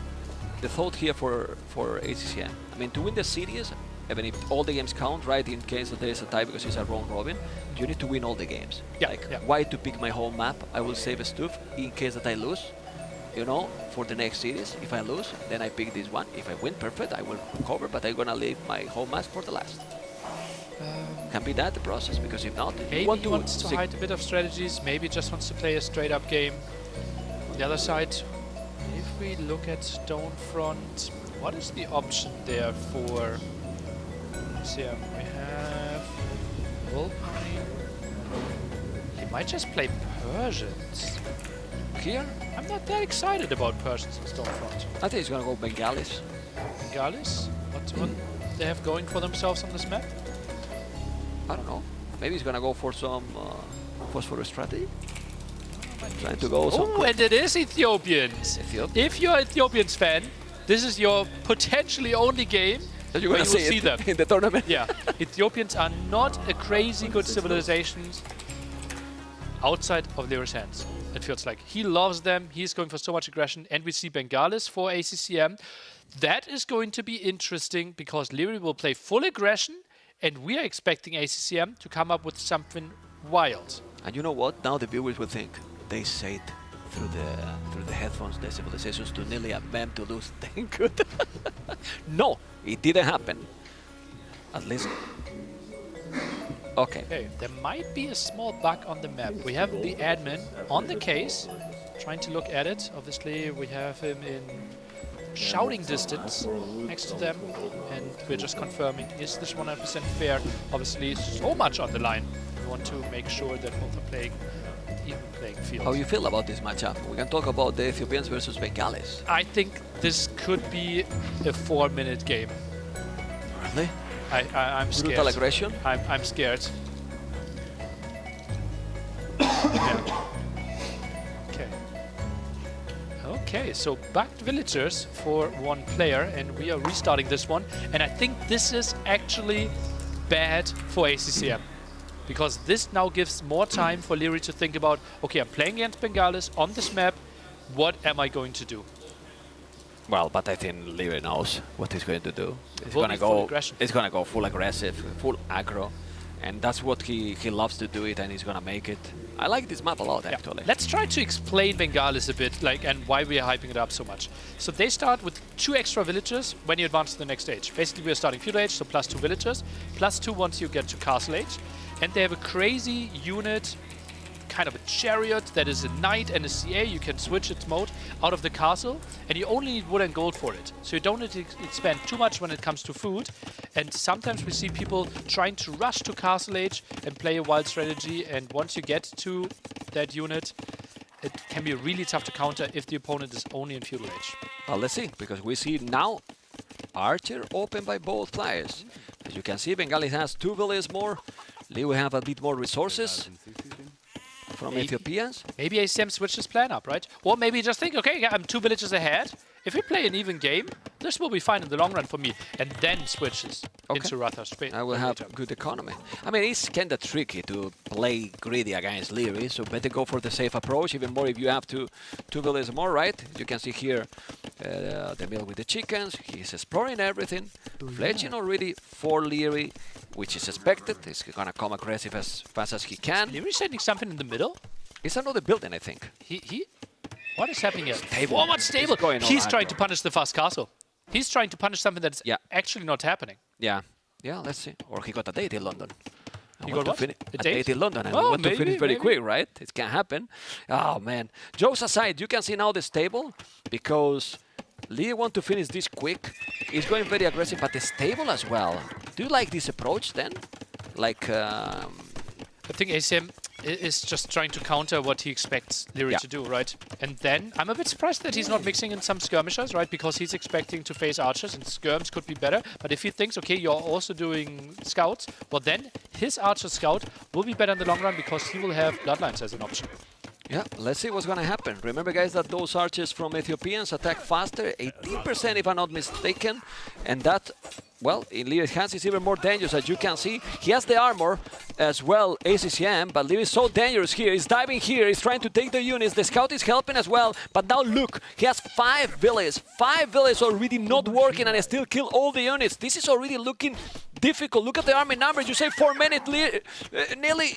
thought here for ACCM. I mean, to win the series, even if all the games count, right, in case that there is a tie because it's a round robin, you need to win all the games. Yeah, like, why to pick my home map? I will save a stuff in case that I lose, you know, for the next series. If I lose, then I pick this one. If I win, perfect, I will cover, but I'm gonna leave my home map for the last. Can be that the process, because if not, maybe you want he wants to hide a bit of strategies, maybe just wants to play a straight up game. On the other side, if we look at Stonefront, what is the option there for... So yeah, we have Vulpine. He might just play Persians. Here, I'm not that excited about Persians in Stonefront. I think he's gonna go Bengalis. Bengalis? What they have going for themselves on this map? I don't know. Maybe he's gonna go for some phosphorus strategy. Trying to go. Oh, and it is Ethiopians. If you're an Ethiopians fan, this is your potentially only game that you're gonna see them in the tournament. Yeah, Ethiopians are not a crazy good civilization outside of Leary's hands. It feels like he loves them. He's going for so much aggression, and we see Bengalis for ACCM. That is going to be interesting because Leary will play full aggression. And we are expecting ACCM to come up with something wild. And you know what? Now the viewers will think they said through the headphones the civilizations to nearly a mem to lose. Thank good. No, it didn't happen. At least Okay. Okay, there might be a small bug on the map. We have the admin on the case, trying to look at it. Obviously, we have him in shouting distance next to them, and we're just confirming, is this 100% fair? Obviously, so much on the line. We want to make sure that both are playing even playing field. How you feel about this matchup? We can talk about the Ethiopians versus Bengalis. I think this could be a 4-minute game. Really? I'm scared. Brutal aggression? I'm scared. Yeah. Okay. Okay, so backed villagers for one player, and we are restarting this one. And I think this is actually bad for ACCM, because this now gives more time for Leary to think about, okay, I'm playing against Bengalis on this map, what am I going to do? Well, but I think Leary knows what he's going to do. He's Will gonna be full go. aggression. He's gonna go full aggressive, full aggro, and that's what he loves to do it, and he's gonna make it. I like this map a lot, actually. Let's try to explain Bengalis a bit, like, and why we are hyping it up so much. So they start with 2 extra villagers when you advance to the next age. Basically, we are starting feudal age, so +2 villagers, +2 once you get to castle age, and they have a crazy unit, kind of a chariot that is a knight and a CA. You can switch its mode out of the castle, and you only need wood and gold for it. So you don't need to expend too much when it comes to food. And sometimes we see people trying to rush to castle age and play a wild strategy. And once you get to that unit, it can be really tough to counter if the opponent is only in feudal age. Well, let's see, because we see now Archer open by both players. As you can see, Bengali has 2 villages more. Lee will have a bit more resources from Ethiopians. Maybe ACM switches plan up, right? Or maybe just think, okay, I'm 2 villages ahead. If we play an even game, this will be fine in the long run for me. And then switches into Ratha's Spain. I will have good economy. I mean, it's kind of tricky to play greedy against Leary, so better go for the safe approach, even more if you have two villages more, right? You can see here the mill with the chickens. He's exploring everything. Fletching already for Leary, which is expected. He's going to come aggressive as fast as he can. Leary sending something in the middle? It's another building, I think. What is happening here? Stable. Forward stable. He's trying to punish the fast castle. He's trying to punish something that's actually not happening. Yeah, let's see. Or he got a date in London. He got what? A date in London, and we want to finish very quick, right? It can happen. Oh, man. Jokes aside, you can see now the stable, because Lee want to finish this quick. He's going very aggressive, but the stable as well. Do you like this approach, then? Like... I think ACM is just trying to counter what he expects Leary to do, right? And then I'm a bit surprised that he's not mixing in some skirmishers, right? Because he's expecting to face archers, and skirms could be better. But if he thinks, okay, you're also doing scouts, well then his archer scout will be better in the long run, because he will have bloodlines as an option. Yeah, let's see what's going to happen. Remember, guys, that those archers from Ethiopians attack faster, 18% if I'm not mistaken. And that, well, in Leary's hands is even more dangerous, as you can see. He has the armor as well, ACCM, but Leary is so dangerous here. He's diving here, he's trying to take the units. The scout is helping as well, but now look, he has 5 villages. 5 villages already not working, and he still kill all the units. This is already looking difficult. Look at the army numbers. You say 4 minutes, nearly,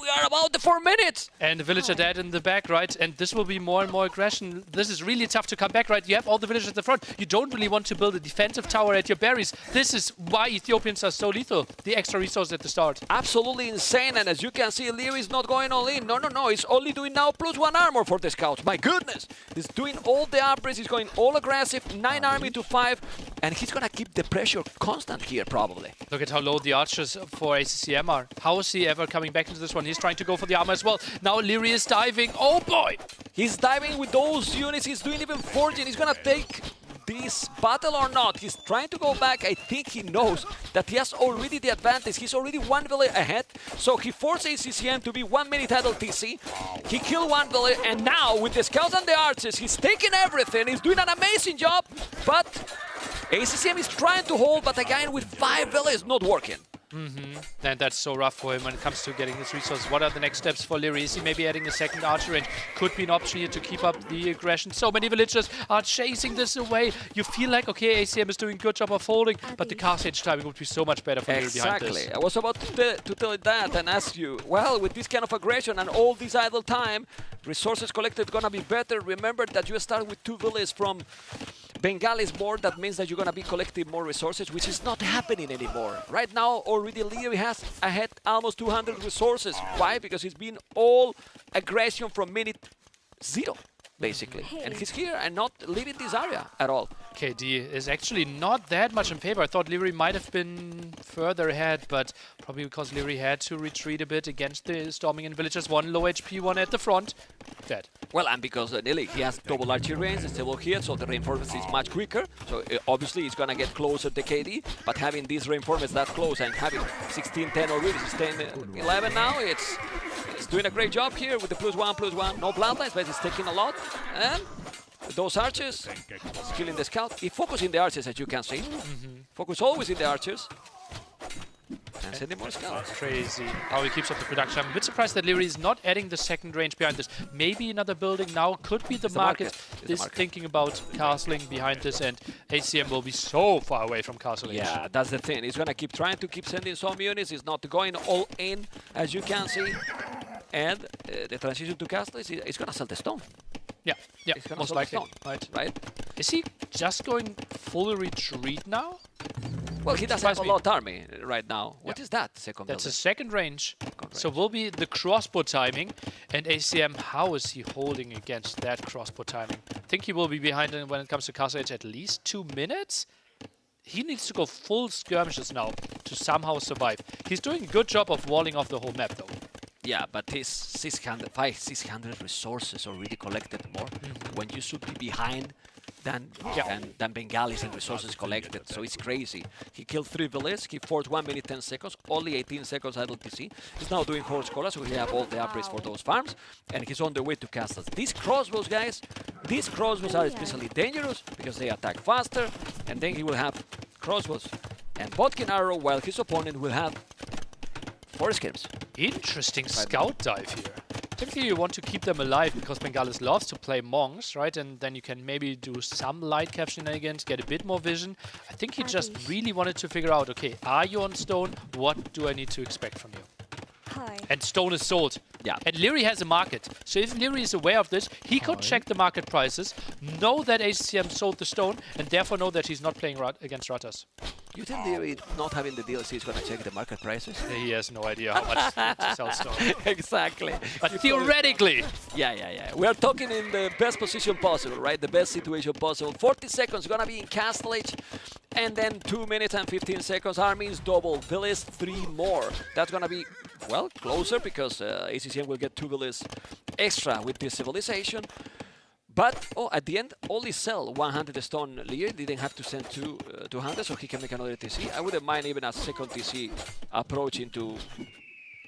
we are about the 4 minutes. And the villager dead in the back, right? And this will be more and more aggression. This is really tough to come back, right? You have all the villagers at the front. You don't really want to build a defensive tower at your berries. This is why Ethiopians are so lethal. The extra resource at the start. Absolutely insane. And as you can see, Leary is not going all in. No. He's only doing now +1 armor for the scouts. My goodness. He's doing all the upgrades. He's going all aggressive. 9 army to 5. And he's going to keep the pressure constant here, probably. Look at how low the archers for ACCM are. How is he ever coming back into this one? He's trying to go for the armor as well. Now Leary is diving. Oh boy! He's diving with those units. He's doing even forging. He's gonna take this battle or not. He's trying to go back. I think he knows that he has already the advantage. He's already 1 village ahead. So he forced ACCM to be 1 minute idle TC. He killed 1 village, and now with the scouts and the archers, he's taking everything. He's doing an amazing job, but ACCM is trying to hold, but again with 5 villages not working. And that's so rough for him when it comes to getting his resources. What are the next steps for Leary? Is he maybe adding a second archer in? Could be an option here to keep up the aggression. So many villagers are chasing this away. You feel like, okay, ACM is doing a good job of holding, but the cast edge timing would be so much better for Leary behind this. Exactly. I was about to tell you that and ask you, well, with this kind of aggression and all this idle time, resources collected gonna be better. Remember that you start with 2 villages from Bengalis board, that means that you're going to be collecting more resources, which is not happening anymore. Right now, already Leary has ahead almost 200 resources. Why? Because it's been all aggression from minute 0, basically. And he's here and not leaving this area at all. KD is actually not that much in favor. I thought Leary might have been further ahead, but probably because Leary had to retreat a bit against the storming in villagers. One low HP, one at the front. Dead. Well, and because Nili, he has double archery range, it's stable here, so the reinforcements is much quicker. So obviously he's gonna get closer to KD, but having these reinforcements that close and having 16-10 already, 16-11 now, it's doing a great job here with the +1/+1. No bloodlines, but it's taking a lot. And those archers, killing the scout. He focuses in the archers, as you can see. Focus always in the archers. And sending more scouts. Crazy how he keeps up the production. I'm a bit surprised that Leary is not adding the second range behind this. Maybe another building now could be the market. Is thinking about castling behind this, and ACM will be so far away from castling. Yeah, that's the thing. He's gonna keep trying to keep sending some units. He's not going all in, as you can see. And the transition to castle is he's gonna sell the stone. Yeah, most likely. Right? Is he just going full retreat now? Well, he does have a lot of army right now. What is that second That's building? a second range. So will be the crossbow timing. And ACM, how is he holding against that crossbow timing? I think he will be behind when it comes to castle age at least 2 minutes. He needs to go full skirmishes now to somehow survive. He's doing a good job of walling off the whole map, though. Yeah, but his 600 resources already collected more when you should be behind than Bengalis and resources collected. So it's crazy. He killed 3 villages. He forced 1 minute 10 seconds, only 18 seconds idle PC. He's now doing horse collar, so he have all the upgrades for those farms, and he's on the way to castles. These crossbows, guys, these crossbows are especially dangerous because they attack faster, and then he will have crossbows and Bodkin arrow, while his opponent will have 4 skirms. Interesting scout dive here. Typically you want to keep them alive because Bengalis loves to play monks, right? And then you can maybe do some light cap shenanigans, get a bit more vision. I think he just really wanted to figure out, okay, are you on stone? What do I need to expect from you? And stone is sold. Yeah. And Leary has a market. So if Leary is aware of this, he could check the market prices, know that ACM sold the stone, and therefore know that he's not playing against Ratas. You think Leary, not having the DLC, is going to check the market prices? He has no idea how much to sell stone. Exactly. But theoretically. Yeah. We are talking in the best position possible, right? The best situation possible. 40 seconds going to be in Castle Age. And then 2 minutes and 15 seconds. Armies double. Villas 3 more. That's going to be, well, closer because ACCM will get 2 villas extra with this civilization. But, at the end, only sell 100 stone Lear. Didn't have to send 200, so he can make another TC. I wouldn't mind even a second TC approach into,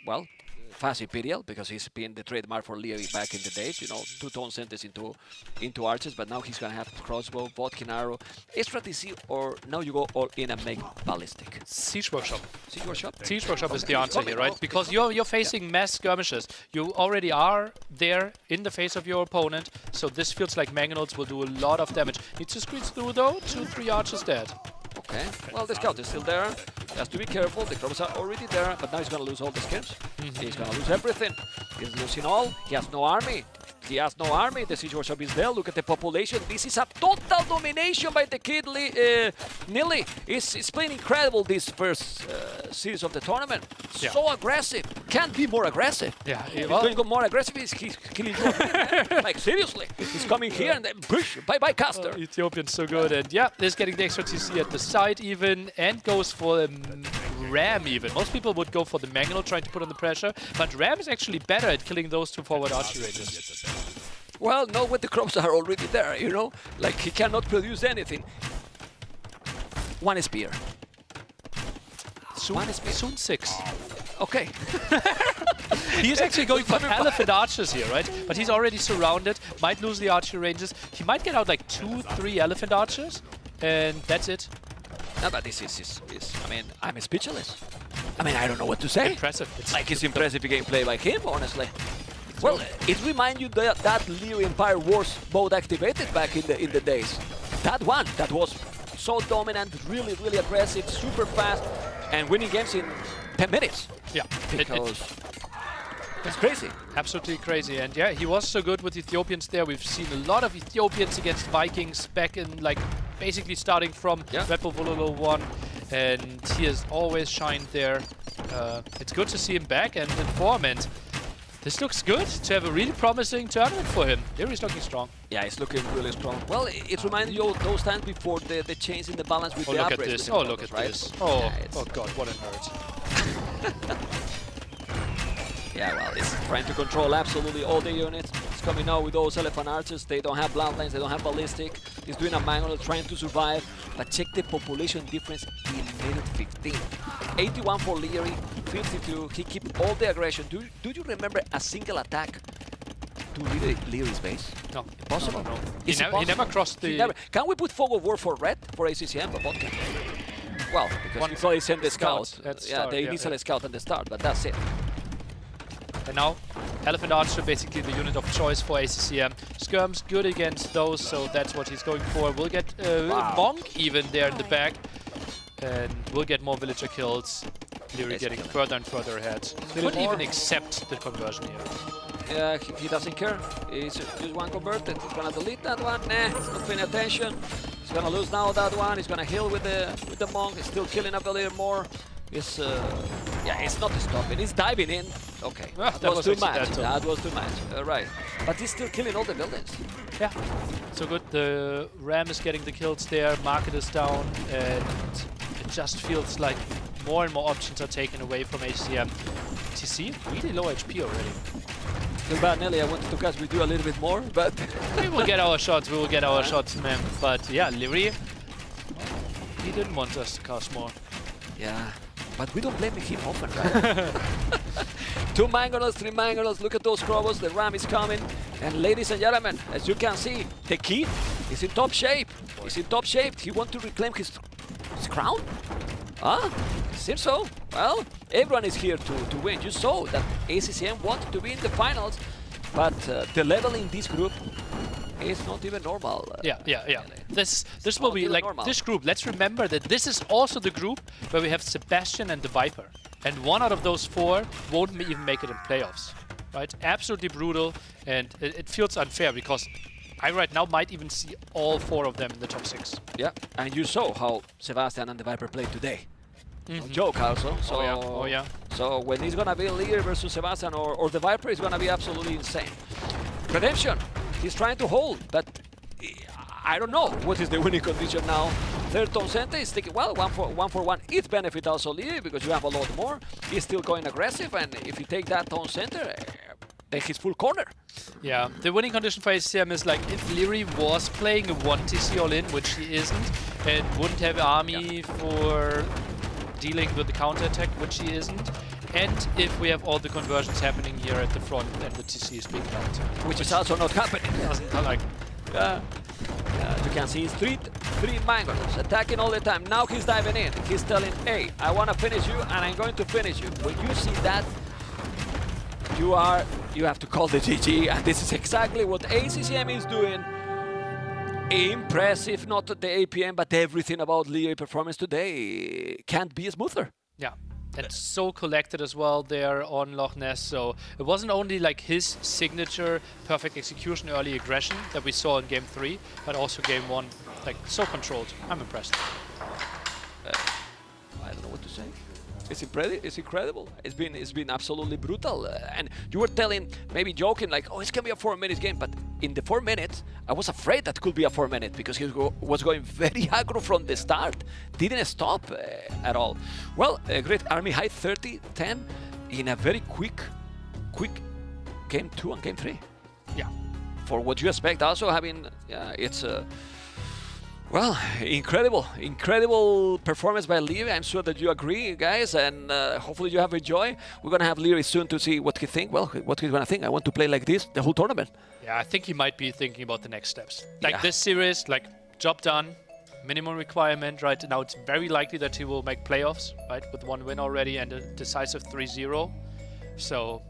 well, fast Imperial, because he's been the trademark for Leary back in the days. You know, 2-tone centers into archers, but now he's going to have crossbow, Bodkin arrow, extra TC, or now you go all in and make ballistic. Siege Workshop. Siege Workshop? Siege Workshop is the answer here, right? Because you're facing mass skirmishes. You already are there in the face of your opponent, so this feels like Mangonels will do a lot of damage. Needs to squeeze through though, 2-3 archers dead. Okay, well, the scout is still there. He has to be careful. The crops are already there, but now he's going to lose all the skirms. He's going to lose everything. He's losing all. He has no army. He has no army. The siege workshop is there. Look at the population. This is a total domination by the kid Nili. He's playing incredible this first series of the tournament. Yeah. So aggressive. Can't be more aggressive. Yeah. He's going to go more aggressive. He's killing you. Like, seriously. He's coming here and then push. Bye-bye, caster. Ethiopian's so good. And yeah, he's getting the extra TC at the side even, and goes for a Ram even. Most people would go for the Mangonel trying to put on the pressure, but Ram is actually better at killing those 2 forward archery ranges. Well, no, when the crops are already there, you know? Like, he cannot produce anything. 1 spear. Soon 6. Okay. He's actually going for elephant archers here, right? But he's already surrounded, might lose the archery ranges. He might get out like 2-3 elephant archers, and that's it. No, but this is I mean, I'm speechless. I mean, I don't know what to say. Impressive. It's impressive gameplay by him, honestly. Well, it reminds you that Leary Empire Wars mode activated back in the days. That one, that was so dominant, really, really aggressive, super fast, and winning games in 10 minutes. Yeah. Because it's crazy. Absolutely crazy. And yeah, he was so good with Ethiopians there. We've seen a lot of Ethiopians against Vikings back in like basically starting from Red Bull Wololo 1, and he has always shined there. It's good to see him back and in form, and this looks good to have a really promising tournament for him. He's looking strong. Yeah, he's looking really strong. Well, it reminds you of those times before the change in the balance with the look at upgrades. this. Oh, look at this. Oh, yeah, oh god, what a nerd. Yeah, well, he's trying to control absolutely all the units. He's coming out with those elephant archers. They don't have bloodlines, they don't have ballistic. He's doing a manual, trying to survive. But check the population difference in minute 15. 81 for Leary, 52. He keeps all the aggression. Do you remember a single attack to Leary's base? No. Impossible. No. He never crossed the... Can we put forward war for red, for ACCM, but what can? Well, because we probably send the scout. The initial scout at the start, but that's it. And now, Elephant Archer, basically the unit of choice for ACCM. Skirm's good against those, so that's what he's going for. We'll get Monk even there in the back. And we'll get more villager kills. Leary getting further and further ahead. Could even accept the conversion here. Yeah, he doesn't care. He's just one converted. He's gonna delete that one. Nah, he's not paying attention. He's gonna lose now that one. He's gonna heal with the Monk. He's still killing a little more. It's it's not stopping. He's diving in. Okay, that was too much. That was too much. Right, but he's still killing all the buildings. Yeah, so good. The Ram is getting the kills there. Market is down, and it just feels like more and more options are taken away from HCM. TC really low HP already. Feel bad, Nelly. I wanted to cast with you a little bit more, but we will get our shots. We will get our shots, man. But yeah, Leary, he didn't want us to cast more. Yeah. But we don't blame him often, right? 2 Mangolos, 3 Mangolos, look at those Krobos, the Ram is coming. And ladies and gentlemen, as you can see, the kid is in top shape. He's in top shape. He wants to reclaim his crown? Ah, seems so. Well, everyone is here to win. You saw that ACCM wanted to be in the finals, but the level in this group is not even normal. Yeah. This will be like normal. This group. Let's remember that this is also the group where we have Sebastian and the Viper, and one out of those 4 won't even make it in playoffs. Right? Absolutely brutal, and it feels unfair because I right now might even see all 4 of them in the top 6. Yeah, and you saw how Sebastian and the Viper played today. No joke also. So, oh yeah. So when it's gonna be Lear versus Sebastian or the Viper, it's gonna be absolutely insane. Redemption. He's trying to hold, but I don't know what is the winning condition now. Third Tom Center is taking, well, 1 for 1. It benefits also Leary because you have a lot more. He's still going aggressive, and if you take that Tom Center, then he's full corner. Yeah, the winning condition for ACCM is like if Leary was playing a 1 TC all in, which he isn't, and wouldn't have army for dealing with the counter-attack, which he isn't. And if we have all the conversions happening here at the front and the TC is being held. Which is also not happening. Like, you can see he's 3 Mangolos attacking all the time. Now he's diving in. He's telling, hey, I want to finish you and I'm going to finish you. When you see that, you have to call the GG, and this is exactly what ACCM is doing. Impressive, not the APM, but everything about Leary performance today can't be smoother. Yeah. And so collected as well there on Loch Ness, so it wasn't only like his signature perfect execution early aggression that we saw in game 3, but also game 1, like so controlled. I'm impressed. I don't know what to say. It's incredible. It's been absolutely brutal. And you were telling, maybe joking, like, oh, it's gonna be a 4-minute game, but in the 4 minutes, I was afraid that could be a 4-minute because he was going very aggro from the start. Didn't stop at all. Well, a great army high 30-10 in a very quick game 2 and game 3. Yeah. For what you expect, also having, it's well, incredible performance by Leary. I'm sure that you agree, guys, and hopefully you have enjoyed. We're gonna have Leary soon to see what he think. Well, what he's gonna think. I want to play like this the whole tournament. Yeah, I think he might be thinking about the next steps. Like this series, like job done, minimum requirement, right? Now it's very likely that he will make playoffs, right? With 1 win already and a decisive 3-0. So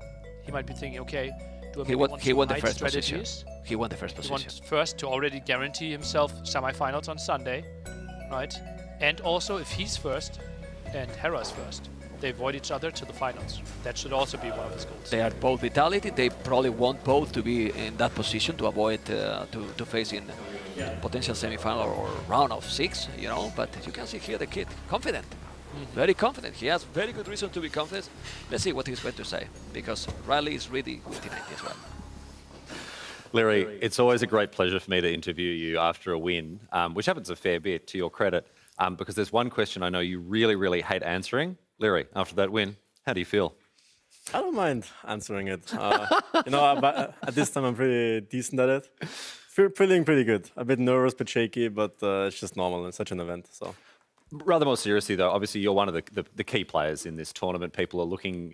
he might be thinking, okay, do I he won the first strategies? position. He won the first position. He won first to already guarantee himself semifinals on Sunday, right? And also, if he's first and Hera's first, they avoid each other to the finals. That should also be one of his goals. They are both vitality. They probably want both to be in that position to avoid to face in potential semi-final or round of 6, you know. But you can see here the kid confident, very confident. He has very good reason to be confident. Let's see what he's going to say, because Riley is really 50-90 as well. Larry, it's always a great pleasure for me to interview you after a win, which happens a fair bit, to your credit, because there's one question I know you really, really hate answering. Larry, after that win, how do you feel? I don't mind answering it. You know, at this time I'm pretty decent at it. Feeling pretty good. A bit nervous, but shaky, but it's just normal in such an event. So. Rather more seriously, though, obviously you're one of the key players in this tournament. People are looking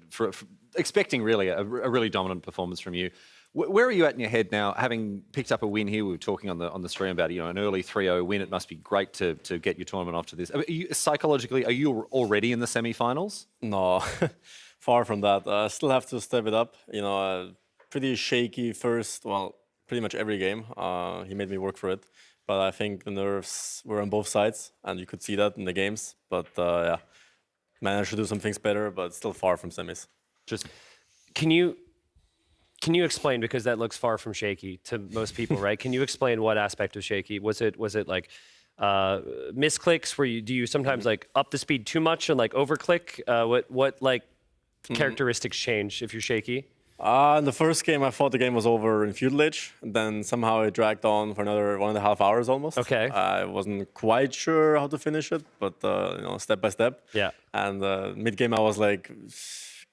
for expecting really a really dominant performance from you. Where are you at in your head now, having picked up a win here? We were talking on the stream about, you know, an early 3-0 win. It must be great to get your tournament off to this. Psychologically, are you already in the semi-finals? No, far from that. I still have to step it up. You know, pretty shaky first, well, pretty much every game. He made me work for it. But I think the nerves were on both sides, and you could see that in the games. But yeah, managed to do some things better, but still far from semis. Just, can you explain, because that looks far from shaky to most people, right? Can you explain what aspect of shaky? Was it like misclicks where do you sometimes like up the speed too much and like overclick? What like characteristics change if you're shaky? In the first game, I thought the game was over in feudal age, and then somehow it dragged on for another 1.5 hours almost. Okay. I wasn't quite sure how to finish it, but you know, step by step. Yeah. And mid game, I was like,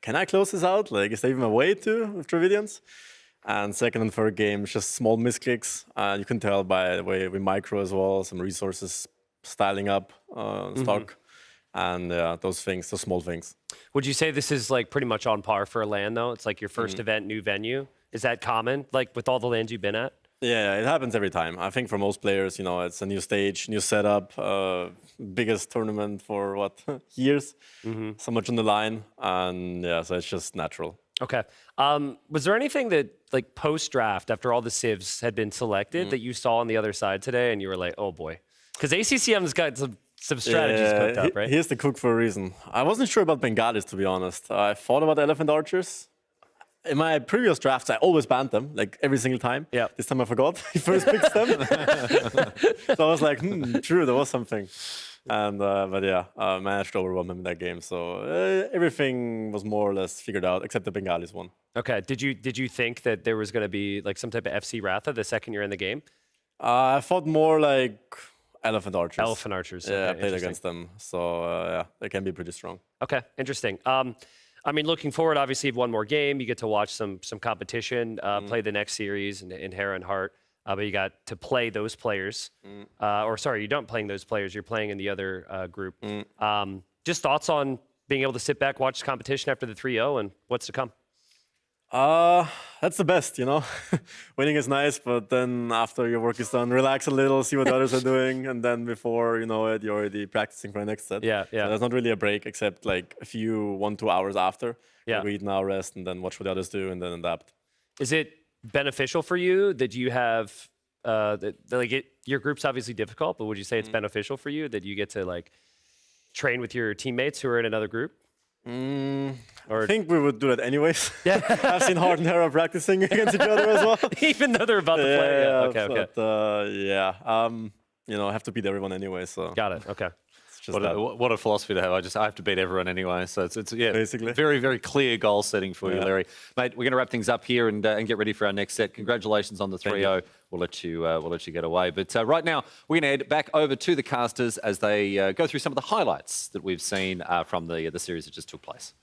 can I close this out? Like, is there even a way to with Dravidians? And second and third game, just small misclicks. You can tell by the way we micro as well, some resources styling up stock. And those things, those small things. Would you say this is like pretty much on par for a LAN though? It's like your first event, new venue. Is that common, like with all the LANs you've been at? Yeah, it happens every time. I think for most players, you know, it's a new stage, new setup, biggest tournament for what, years, so much on the line. And yeah, so it's just natural. Okay. Was there anything that like post-draft, after all the civs had been selected, that you saw on the other side today and you were like, oh boy? Because ACCM's got some strategies cooked up, right? Here's the cook for a reason. I wasn't sure about Bengalis, to be honest. I thought about Elephant Archers. In my previous drafts, I always banned them, like every single time. Yeah. This time I forgot. He first picked them. So I was like, true, there was something. And but yeah, I managed to overwhelm him in that game. So everything was more or less figured out, except the Bengalis one. Okay. Did you think that there was going to be like some type of FC Ratha the second you're in the game? I thought more like Elephant Archers. Elephant Archers. Yeah, Okay, I played against them. So yeah, they can be pretty strong. Okay, interesting. I mean, looking forward, obviously, you have one more game. You get to watch some competition, play the next series in Hera and Heart. But you got to play those players. Or sorry, you don't playing those players. You're playing in the other group. Just thoughts on being able to sit back, watch the competition after the 3-0 and what's to come? That's the best, you know. Winning is nice, but then after your work is done, relax a little, see what others are doing, and then before you know it, you're already practicing for the next set. Yeah. So there's not really a break, except like a few 1-2 hours after. Yeah. We eat now, rest, and then watch what the others do, and then adapt. Is it beneficial for you that you have your group's obviously difficult, but would you say it's beneficial for you that you get to like train with your teammates who are in another group? I think we would do that anyways. Yeah. I've seen Hart and Hera practicing against each other as well. Even though they're about to play. Yeah. Okay. But, you know, I have to beat everyone anyway. So got it. Okay. What a philosophy to have. I have to beat everyone anyway. So it's yeah, basically very, very clear goal setting for you, Larry. Mate, we're going to wrap things up here and get ready for our next set. Congratulations on the 3-0. We'll let you get away. But right now, we're going to head back over to the casters as they go through some of the highlights that we've seen from the series that just took place.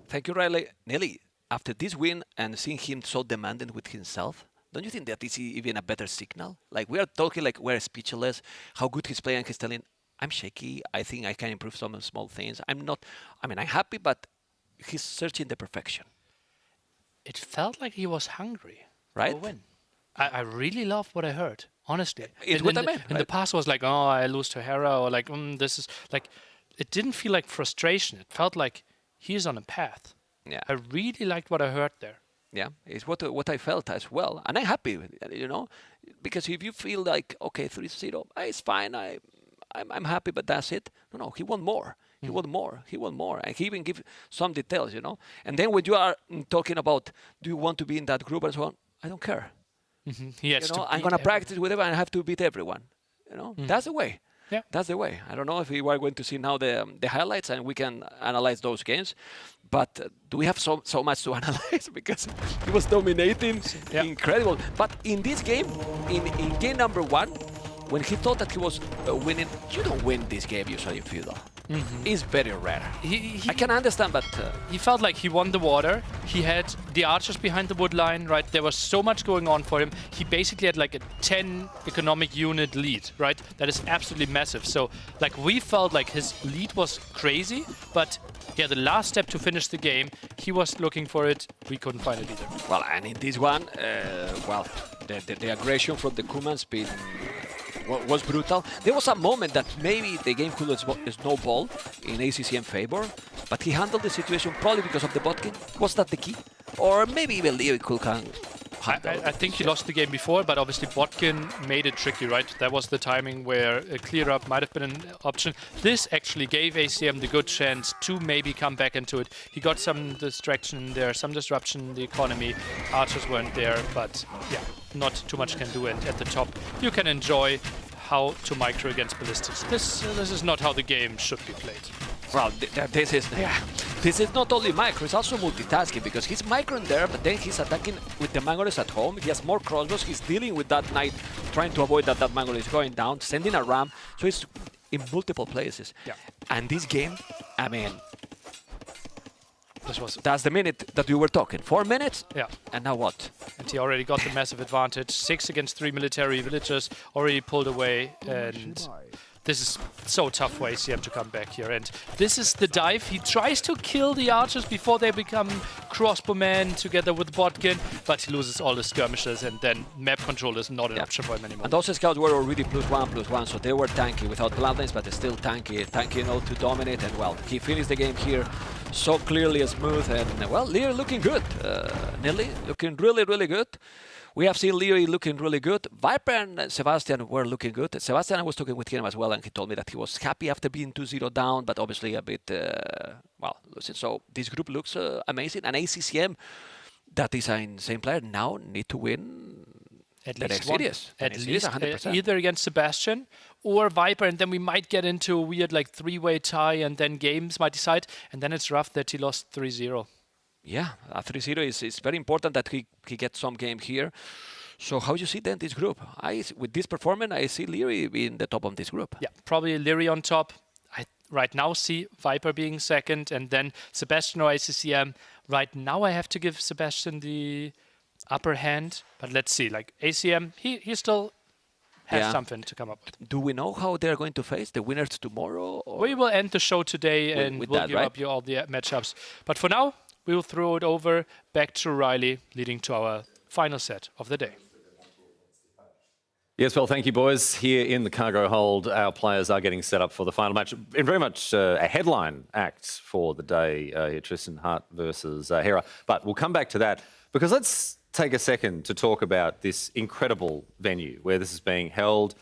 Thank you, Riley. Nelly, after this win and seeing him so demanding with himself, don't you think that is even a better signal? Like, we are talking like we're speechless, how good he's playing, he's telling, I'm shaky, I think I can improve some small things. I'm happy, but he's searching the perfection. It felt like he was hungry. Right? To win. I really loved what I heard, honestly. It's what I meant. In the past was like, oh, I lose to Hera, or like, this is like, it didn't feel like frustration. It felt like he's on a path. Yeah. I really liked what I heard there. Yeah, it's what I felt as well. And I'm happy with it, you know, because if you feel like, okay, 3-0, it's fine, I'm happy, but that's it. No, he want more. He want more. He want more. And he even give some details, you know. And then when you are talking about, do you want to be in that group and so on, I don't care. He has to I'm going to practice with everyone. I have to beat everyone. That's the way. Yeah. That's the way. I don't know if we are going to see now the highlights and we can analyze those games. But do we have so much to analyze? Because he was dominating, incredible. But in this game, in game number 1, when he thought that he was winning, you don't win this game usually in Fiddle. It's very rare. I can understand, but he felt like he won the water. He had the archers behind the wood line, right? There was so much going on for him. He basically had like a 10 economic unit lead, right? That is absolutely massive. So like we felt like his lead was crazy, but yeah, the last step to finish the game, he was looking for it. We couldn't find it either. Well, and in this one, the aggression from the Kumans was brutal. There was a moment that maybe the game could snowball in ACCM favor, but he handled the situation probably because of the botkin. Was that the key? Or maybe even Leo could handle I think he lost the game before, but obviously botkin made it tricky, right? That was the timing where a clear up might have been an option. This actually gave ACM the good chance to maybe come back into it. He got some distraction there, some disruption in the economy. Archers weren't there, but yeah, not too much can do. And at the top, you can enjoy how to micro against ballistics. This is not how the game should be played. Well, this is not only micro, it's also multitasking, because he's microing there, but then he's attacking with the Mangolus at home. He has more crossbows, he's dealing with that knight, trying to avoid that Mangolus is going down, sending a ram, so it's in multiple places. Yeah. And this game, I mean, that's the minute that you were talking. 4 minutes? Yeah. And now what? And he already got the massive advantage. 6 against 3 military villagers, already pulled away, and this is so tough for ACM to come back here. And this is the dive. He tries to kill the archers before they become crossbowmen together with Botkin, but he loses all the skirmishes, and then map control is not an option for him anymore. And those scouts were already +1/+1, so they were tanky without bloodlines, but they're still tanky to dominate. And well, he finished the game here so clearly smooth, and well, Lear looking good. Nelly looking really, really good. We have seen Leary looking really good. Viper and Sebastian were looking good. Sebastian, I was talking with him as well, and he told me that he was happy after being 2-0 down, but obviously a bit, losing. So this group looks amazing. And ACCM, that is an insane player, now need to win at the least next series. At least 100%. Either against Sebastian or Viper, and then we might get into a weird like 3-way tie, and then games might decide. And then it's rough that he lost 3-0. Yeah, a 3-0 is very important that he gets some game here. So how you see then this group? With this performance, I see Leary being the top of this group. Yeah, probably Leary on top. I right now see Viper being second, and then Sebastian or ACCM. Right now I have to give Sebastian the upper hand, but let's see. Like ACM, he still has something to come up with. Do we know how they're going to face the winners tomorrow? Or? We will end the show today, and we'll give up you all the matchups. But for now, we will throw it over back to Riley, leading to our final set of the day. Yes, well, thank you, boys. Here in the cargo hold, our players are getting set up for the final match. In very much a headline act for the day, here, Tristan Hart versus Hera. But we'll come back to that, because let's take a second to talk about this incredible venue where this is being held.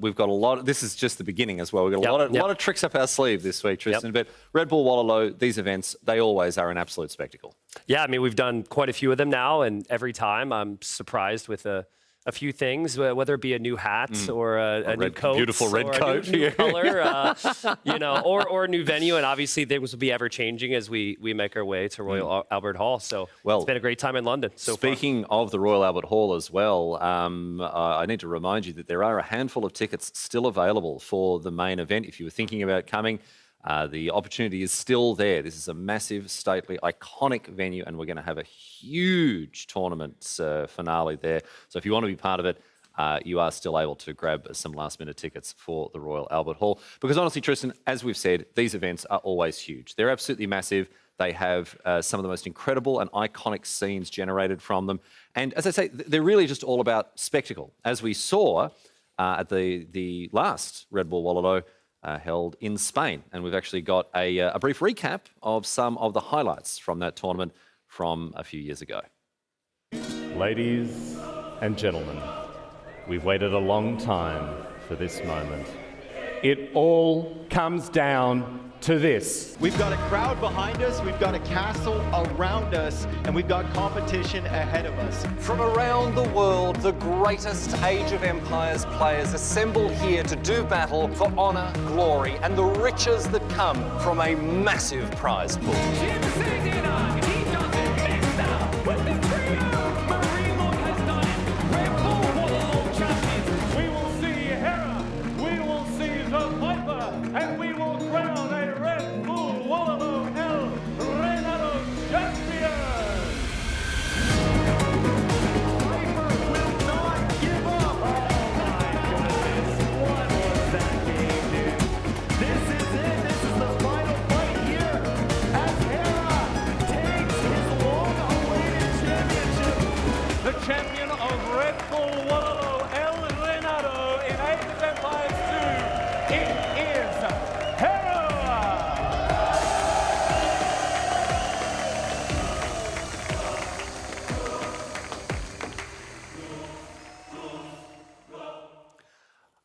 We've got a lot. This is just the beginning as well. We've got a lot of tricks up our sleeve this week, Tristan. But Red Bull Wololo, these events, they always are an absolute spectacle. Yeah, I mean, we've done quite a few of them now, and every time I'm surprised with a few things, whether it be a new hat or a new coat, beautiful red coat, a new color, or a new venue. And obviously, things will be ever changing as we make our way to Royal Albert Hall. So it's been a great time in London. Speaking of the Royal Albert Hall as well, I need to remind you that there are a handful of tickets still available for the main event. If you were thinking about coming, the opportunity is still there. This is a massive, stately, iconic venue, and we're going to have a huge tournament finale there. So if you want to be part of it, you are still able to grab some last-minute tickets for the Royal Albert Hall. Because honestly, Tristan, as we've said, these events are always huge. They're absolutely massive. They have some of the most incredible and iconic scenes generated from them. And as I say, they're really just all about spectacle. As we saw at the last Red Bull Wololo, held in Spain. And we've actually got a brief recap of some of the highlights from that tournament from a few years ago. Ladies and gentlemen, we've waited a long time for this moment. it all comes down to this. We've got a crowd behind us, we've got a castle around us, and we've got competition ahead of us. From around the world, the greatest Age of Empires players assemble here to do battle for honor, glory, and the riches that come from a massive prize pool. We will see Hera, we will see the Viper, and we will crown a Red Bull Wololo El Renado champion! Viper will not give up! Oh my goodness, what was that game, dude? This is it, this is the final fight here as Hera takes his long-awaited championship. The champion of Red Bull Wololo El Renado in Age of Empires 2, it is Hera!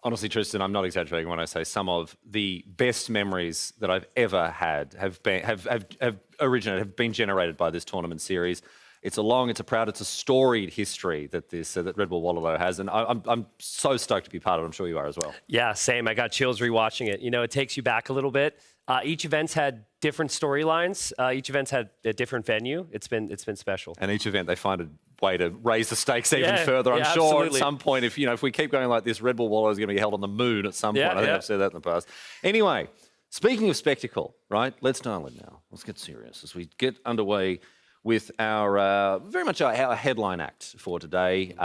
Honestly, Tristan, I'm not exaggerating when I say some of the best memories that I've ever had have been generated by this tournament series. It's a long, it's a proud, it's a storied history that that Red Bull Wololo has, and I'm so stoked to be part of it. I'm sure you are as well. Yeah, same. I got chills rewatching it. You know, it takes you back a little bit. Each event's had different storylines. Each event's had a different venue. It's been special. And each event they find a way to raise the stakes even further. I'm sure absolutely. at some point, if we keep going like this, Red Bull Wololo is going to be held on the moon at some point. I think I've said that in the past. Anyway, speaking of spectacle, right? Let's dial in now. Let's get serious as we get underway with our very much our headline act for today.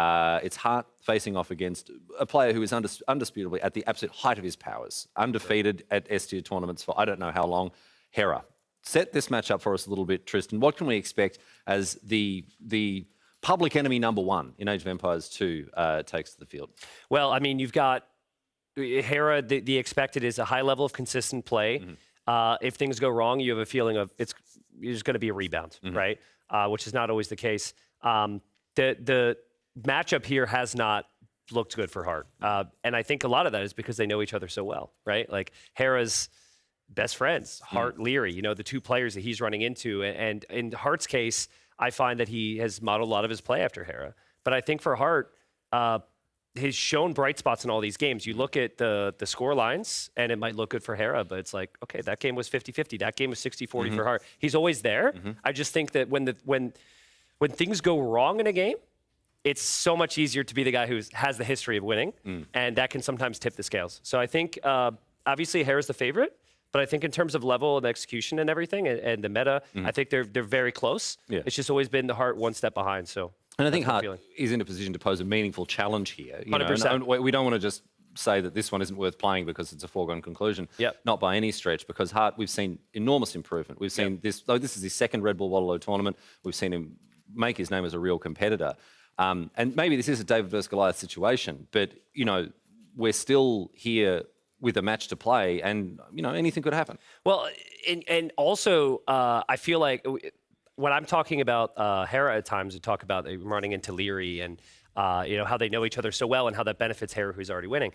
It's Hart facing off against a player who is undisputably at the absolute height of his powers, undefeated at S-tier tournaments for I don't know how long. Hera. Set this match up for us a little bit, Tristan. What can we expect as the public enemy number one in Age of Empires 2 takes to the field? Well, I mean, you've got Hera. The expected is a high level of consistent play. If things go wrong, you have a feeling of there's going to be a rebound, right? Which is not always the case. The matchup here has not looked good for Hart. And I think a lot of that is because they know each other so well, right? Like Hera's best friends, Hart, Leary, you know, the two players that he's running into. And in Hart's case, I find that he has modeled a lot of his play after Hera. But I think for Hart, he's shown bright spots in all these games. You look at the score lines, and it might look good for Hera, but it's like, okay, that game was 50-50. That game was 60-40 for Hart. He's always there. I just think that when things go wrong in a game, it's so much easier to be the guy who has the history of winning, and that can sometimes tip the scales. So I think, obviously, Hera's the favorite, but I think in terms of level and execution and everything, and the meta, I think they're very close. Yeah. It's just always been the Hart one step behind, so. And I think Hart is in a position to pose a meaningful challenge here. 100%. We don't want to just say that this one isn't worth playing because it's a foregone conclusion. Not by any stretch, because Hart, we've seen enormous improvement. We've seen this is his second Red Bull Wololo tournament. We've seen him make his name as a real competitor. And maybe this is a David versus Goliath situation, but, we're still here with a match to play, and, anything could happen. Well, and also, I feel like when I'm talking about Hera at times, we talk about running into Leary and how they know each other so well and how that benefits Hera, who's already winning.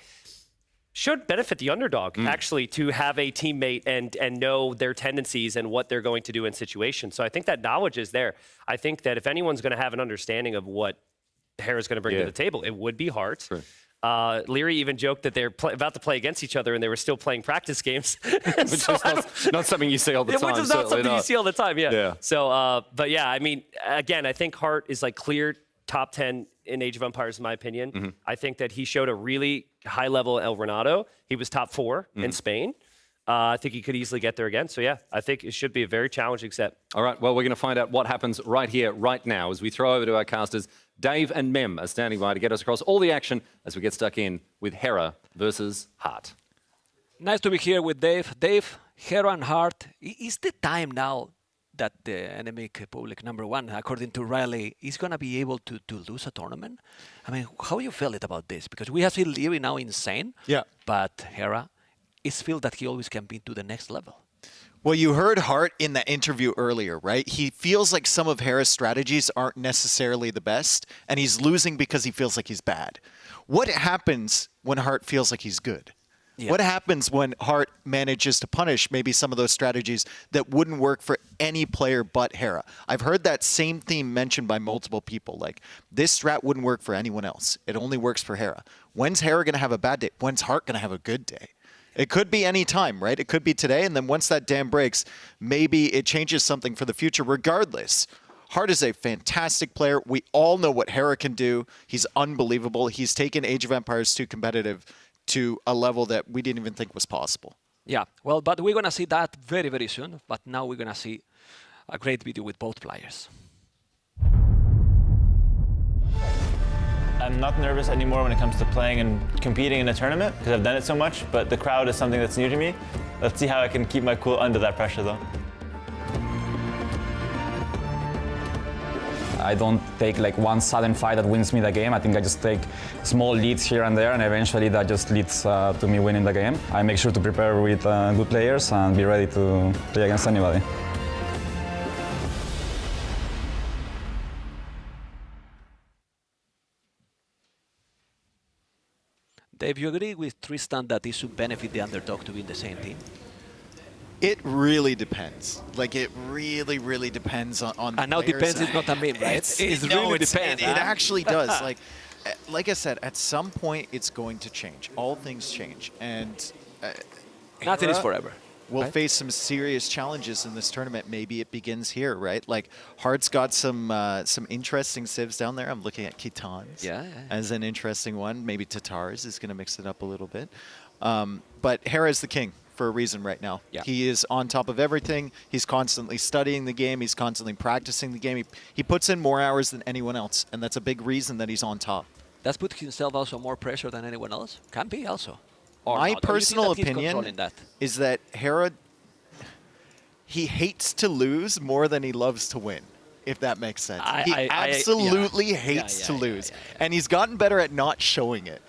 Should benefit the underdog, actually, to have a teammate and know their tendencies and what they're going to do in situations. So I think that knowledge is there. I think that if anyone's going to have an understanding of what Hera's going to bring to the table, it would be Hart. Sure. Leary even joked that they're about to play against each other and they were still playing practice games. Which is not something you see all the time. Which is not something you see all the time, yeah. So, but yeah, I mean, again, I think Hart is like clear top 10 in Age of Empires, in my opinion. I think that he showed a really high level El Renado. He was top 4 in Spain. I think he could easily get there again. So yeah, I think it should be a very challenging set. All right, well, we're going to find out what happens right here, right now, as we throw over to our casters. Dave and Mem are standing by to get us across all the action as we get stuck in with Hera versus Hart. Nice to be here with Dave. Dave, Hera and Hart, is the time now that the enemic public number one, according to Riley, is going to be able to lose a tournament? I mean, how you feel it about this? Because we have seen Leary now insane, but Hera, it's feel that he always can be to the next level. Well, you heard Hart in the interview earlier, right? He feels like some of Hera's strategies aren't necessarily the best, and he's losing because he feels like he's bad. What happens when Hart feels like he's good? Yeah. What happens when Hart manages to punish maybe some of those strategies that wouldn't work for any player but Hera? I've heard that same theme mentioned by multiple people. Like, this strat wouldn't work for anyone else. It only works for Hera. When's Hera going to have a bad day? When's Hart going to have a good day? It could be any time, right? It could be today, and then once that dam breaks, maybe it changes something for the future. Regardless, Hart is a fantastic player. We all know what Hera can do. He's unbelievable. He's taken Age of Empires 2 competitive to a level that we didn't even think was possible. Yeah, well, but we're going to see that very, very soon. But now we're going to see a great video with both players. I'm not nervous anymore when it comes to playing and competing in a tournament because I've done it so much, but the crowd is something that's new to me. Let's see how I can keep my cool under that pressure though. I don't take like one sudden fight that wins me the game. I think I just take small leads here and there, and eventually that just leads to me winning the game. I make sure to prepare with good players and be ready to play against anybody. Dave, you agree with Tristan that this should benefit the underdog to be in the same team? It really depends. Like, it really, really depends on And now depends is not a meme, right? It really depends. It actually does. Like I said, at some point, it's going to change. All things change. And nothing is forever. We'll face some serious challenges in this tournament. Maybe it begins here, right? Like, Hart's got some interesting civs down there. I'm looking at Kitans as an interesting one. Maybe Tatars is going to mix it up a little bit. But Hera is the king for a reason right now. Yeah. He is on top of everything. He's constantly studying the game. He's constantly practicing the game. He puts in more hours than anyone else, and that's a big reason that he's on top. Does put himself also more pressure than anyone else? Can be also. My personal opinion is that Hera, he hates to lose more than he loves to win, if that makes sense. He absolutely hates to lose. And he's gotten better at not showing it.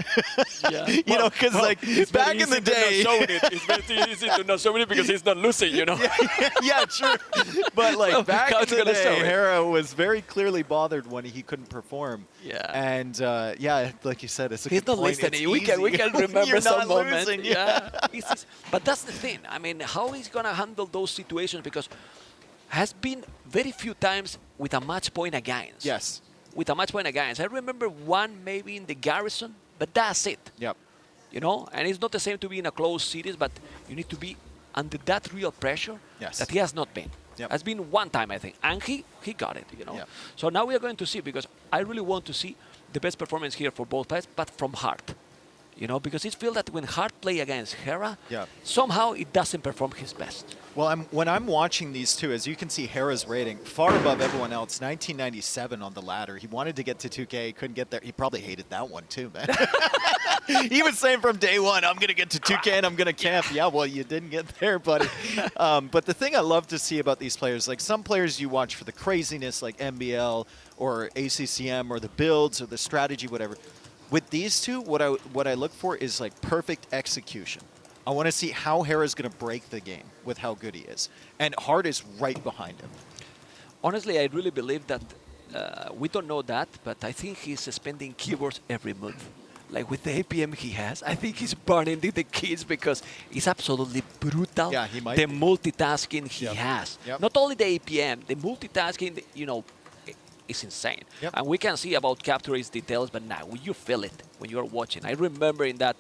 You know, because like back in the day... It's very easy to not show it because he's not losing, you know? Yeah, true. But like back in the day, Hera was very clearly bothered when he couldn't perform. Yeah. And yeah, like you said, it's a he's not listening. We can remember You're some not moments. losing, But that's the thing. I mean, how he's going to handle those situations, because has been very few times with a match point against. Yes. With a match point against. I remember one maybe in the Garrison, but that's it. Yep. You know, and it's not the same to be in a close series, but you need to be under that real pressure that he has not been. Yep. Has been one time, I think, and he got it, you know. Yep. So now we are going to see, because I really want to see the best performance here for both sides, but from Hart. You know, because it feels that when Hart play against Hera, somehow it doesn't perform his best. Well, when I'm watching these two, as you can see, Hera's rating far above everyone else. 1997 on the ladder. He wanted to get to 2K, couldn't get there. He probably hated that one too, man. He was saying from day one, I'm going to get to 2K and I'm going to camp. Yeah, well, you didn't get there, buddy. But the thing I love to see about these players, like some players you watch for the craziness, like MBL or ACCM or the builds or the strategy, whatever. With these two, what I look for is like perfect execution. I want to see how Hera's going to break the game with how good he is. And Hart is right behind him. Honestly, I really believe that we don't know that, but I think he's spending keywords every month. Like with the APM he has, I think he's burning the kids because it's absolutely brutal. Yeah, he might. The multitasking he has. Yep. Not only the APM, the multitasking, you know, is insane. Yep. And we can see about capture his details, but now you feel it when you are watching. I remember in that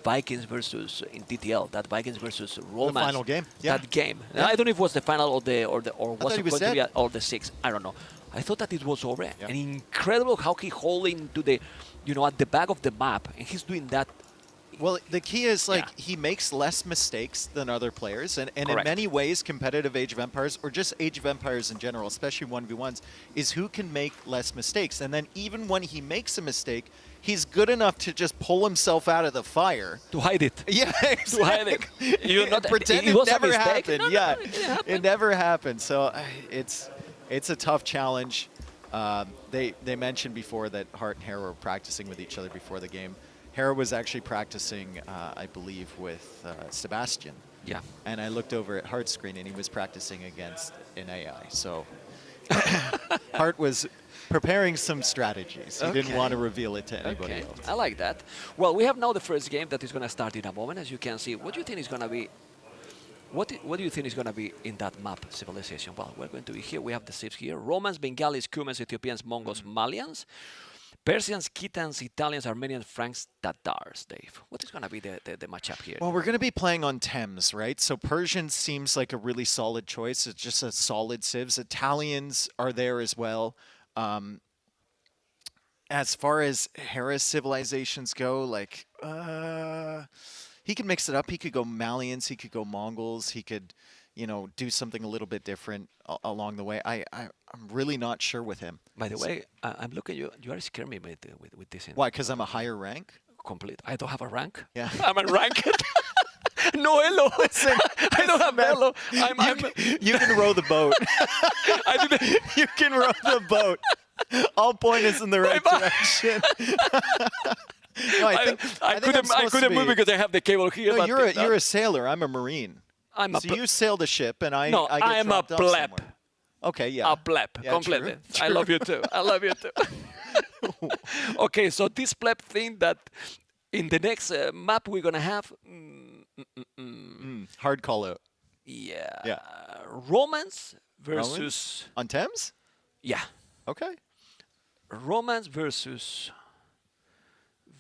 Vikings versus in TTL, that Vikings versus Romance. The final game. Yeah. That game. Yeah. I don't know if it was the final or was it going to be or the 6th. I don't know. I thought that it was over. Yep. And incredible how he holding to the, you know, at the back of the map, and he's doing that. Well, the key is, like, he makes less mistakes than other players, and in many ways, competitive Age of Empires, or just Age of Empires in general, especially 1v1s, is who can make less mistakes. And then even when he makes a mistake, he's good enough to just pull himself out of the fire. To hide it. Yeah, exactly. To hide it. You're not, pretend it never happened. No, it never happened. So it's a tough challenge. They mentioned before that Hart and Hera were practicing with each other before the game. Hera was actually practicing, I believe, with Sebastian. Yeah. And I looked over at Hart's screen, and he was practicing against an AI. So Hart was preparing some strategies. He didn't want to reveal it to anybody else. I like that. Well, we have now the first game that is going to start in a moment, as you can see. What do you think is going to be? What do you think is going to be in that map, Civilization? Well, we're going to be here. We have the civs here: Romans, Bengalis, Cumans, Ethiopians, Mongols, Malians, Persians, Khitans, Italians, Armenians, Franks, Tatars. Dave, what is going to be the matchup here? Well, we're going to be playing on Thames, right? So Persian seems like a really solid choice. It's just a solid civs. Italians are there as well. As far as Hera's civilizations go, like, he could mix it up. He could go Malians. He could go Mongols. He could, you know, do something a little bit different along the way. I'm really not sure with him. By the way, I'm looking at you. You are scaring me with this. Why? Because I'm a higher rank? Complete. I don't have a rank. Yeah. I'm unranked. No elo. I don't have elo. You can row the boat. You can row the boat. I'll point us in the right direction. No, I couldn't move because I have the cable here. No, but you're a sailor. I'm a marine. So you sailed a ship, and I No, I get I am a dropped off pleb. somewhere. Okay, yeah. A pleb, Yeah, completely. true, I true. love you too. I love you too. Okay, so this pleb thing that in the next map we're gonna have. Hard call out. Yeah. Romans versus. Romans? On Thames? Yeah. Okay. Romans versus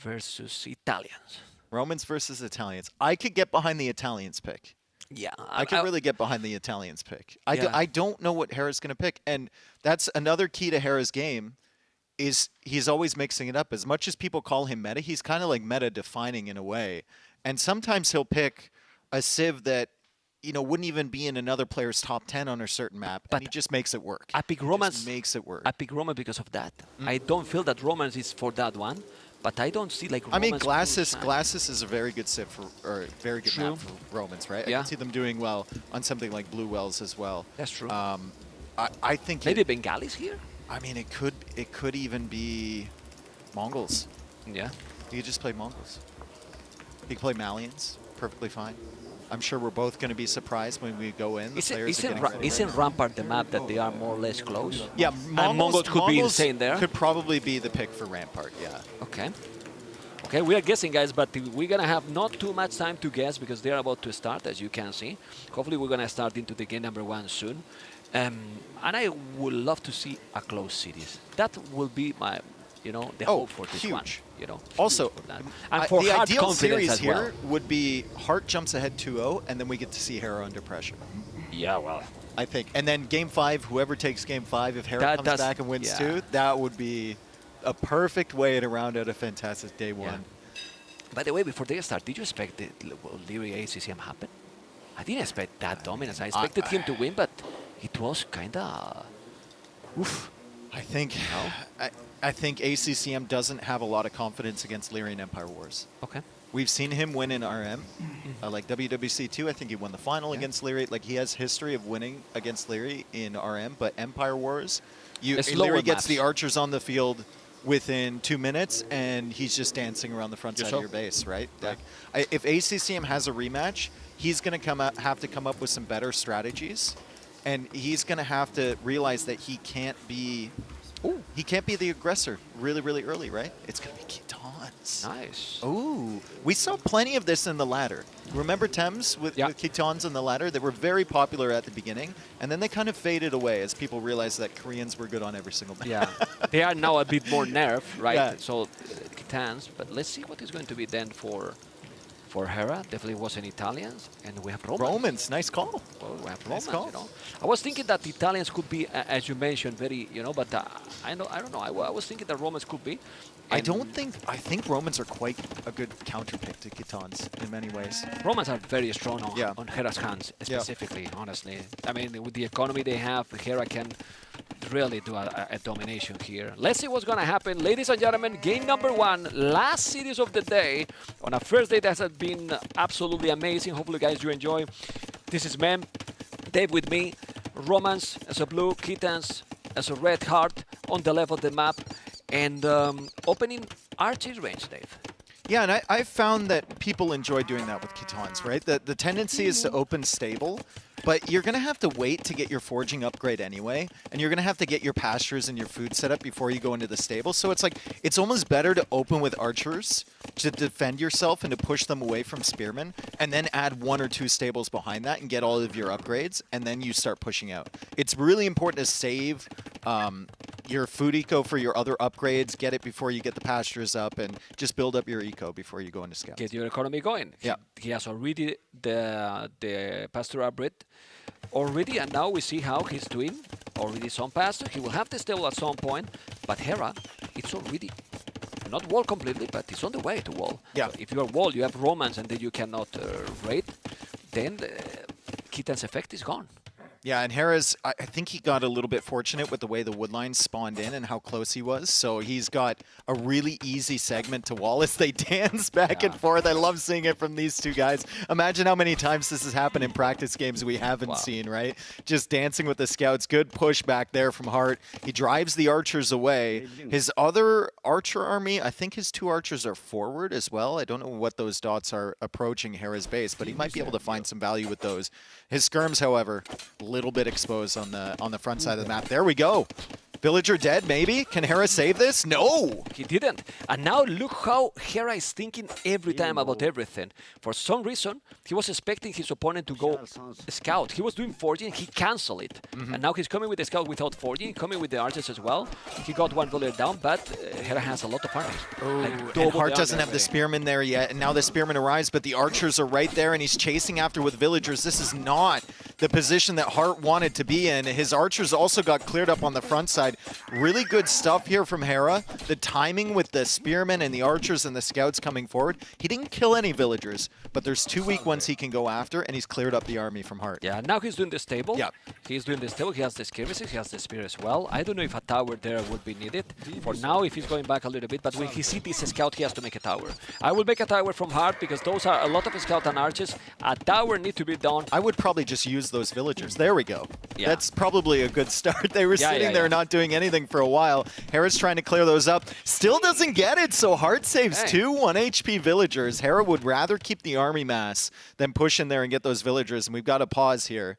Italians. Romans versus Italians. I could get behind the Italians pick. Yeah. I could really get behind the Italians pick. Yeah. I don't know what Hera's going to pick. And that's another key to Hera's game is he's always mixing it up. As much as people call him meta, he's kind of like meta-defining in a way. And sometimes he'll pick a civ that, you know, wouldn't even be in another player's top 10 on a certain map, and he just makes it work. I pick Romans. Makes it work. I pick Romans because of that. I don't feel that Romans is for that one, but I don't see like. Romans I mean, Glasses is a very good civ for, or a very good True. map for Romans, right? I Yeah. can see them doing well on something like Blue Wells as well. That's true. I think Maybe Bengalis here. I mean, it could even be Mongols. Yeah. You could just play Mongols. You could play Malians, perfectly fine. I'm sure we're both going to be surprised when we go in. The players are getting ready. Isn't Rampart the map that they are more or less close? Yeah, Mongols could be insane there. Could probably be the pick for Rampart, yeah. Okay. Okay, we are guessing, guys, but we're going to have not too much time to guess because they're about to start, as you can see. Hopefully, we're going to start into the game number 1 soon. And I would love to see a close series. That will be my, you know, the hope for this one. You know, Also, and for the hard ideal confidence series as well. here would be Hart jumps ahead 2-0, and then we get to see Hera under pressure. Yeah, well. I think. And then Game 5, whoever takes Game 5, if Hera comes back and wins too, that would be a perfect way to round out a fantastic day 1. By the way, before they start, did you expect the Leary ACCM happen? I didn't expect that dominance. I expected him to win, but it was kind of... Oof. I think I think ACCM doesn't have a lot of confidence against Lyrian Empire Wars. Okay. We've seen him win in RM. Like WWC2, I think he won the final against Leary. Like, he has history of winning against Leary in RM, but Empire Wars, Leary gets the archers on the field within 2 minutes, and he's just dancing around the front side of your base, right? Like, if ACCM has a rematch, he's going to have to come up with some better strategies, and he's going to have to realize that he can't be the aggressor really, really early, right? It's going to be Khitans. Nice. Ooh, we saw plenty of this in the ladder. Remember Thames with Khitans in the ladder? They were very popular at the beginning, and then they kind of faded away as people realized that Koreans were good on every single map. Yeah, they are now a bit more nerfed, right? Yeah. So Khitans, but let's see what is going to be then for Hera. Definitely wasn't Italians, and we have Romans. Romans, nice call. Well, we have Nice Romans, call. you know. I was thinking that Italians could be, as you mentioned, very, you know, but I don't know. I was thinking that Romans could be. I think Romans are quite a good counter pick to Khitans in many ways. Romans are very strong on Hera's hands, specifically, honestly. I mean, with the economy they have, Hera can really do a domination here. Let's see what's going to happen. Ladies and gentlemen, game number 1, last series of the day, on a first day that has been absolutely amazing. Hopefully, guys, you enjoy. This is Mem, Dave with me, Romans as a blue, Khitans as a red heart on the left of the map, and opening archer range, Dave. Yeah, and I found that people enjoy doing that with Khitans, right? The tendency is to open stable, but you're going to have to wait to get your forging upgrade anyway, and you're going to have to get your pastures and your food set up before you go into the stable. So it's like, it's almost better to open with archers to defend yourself and to push them away from spearmen, and then add 1 or 2 stables behind that and get all of your upgrades, and then you start pushing out. It's really important to save your food eco for your other upgrades, get it before you get the pastures up, and just build up your eco before you go into scouts. Get your economy going. Yeah. He has already the pasture upgrade already, and now we see how he's doing. Already some pasture. He will have the stable at some point, but Hera, it's already not wall completely, but it's on the way to wall. Yeah. So if you are wall, you have Romance, and then you cannot raid, then the Kitan's effect is gone. Yeah, and Hera's, I think he got a little bit fortunate with the way the woodline spawned in and how close he was. So he's got a really easy segment to wall as they dance back and forth. I love seeing it from these two guys. Imagine how many times this has happened in practice games we haven't seen, right? Just dancing with the scouts. Good push back there from Hart. He drives the archers away. His other archer army, I think his 2 archers are forward as well. I don't know what those dots are approaching Hera's base, but he might be able to find some value with those. His skirms, however, little bit exposed on the front side of the map. There we go. Villager dead, maybe? Can Hera save this? No! He didn't. And now look how Hera is thinking every time about everything. For some reason, he was expecting his opponent to go scout. He was doing forging, he canceled it. And now he's coming with the scout without forging, coming with the archers as well. He got 1 villager down, but Hera has a lot of armies. Like And Hart doesn't have the spearmen there yet, and now the spearmen arrives, but the archers are right there, and he's chasing after with villagers. This is not the position that Hart wanted to be in. His archers also got cleared up on the front side. Really good stuff here from Hera. The timing with the spearmen and the archers and the scouts coming forward. He didn't kill any villagers, but there's 2 weak ones he can go after, and he's cleared up the army from Hart. Yeah, now he's doing the stable. Yeah. He's doing the stable. He has the skirmishes, he has the spear as well. I don't know if a tower there would be needed. For now, if he's going back a little bit, but when he sees this scout, he has to make a tower. I will make a tower from Hart because those are a lot of scout and archers. A tower need to be done. I would probably just use those villagers. There we go. Yeah. That's probably a good start. They were sitting there not doing anything for a while. Hera's trying to clear those up. Still doesn't get it, so Hart saves 2 1 HP villagers. Hera would rather keep the army mass than push in there and get those villagers. And we've got to pause here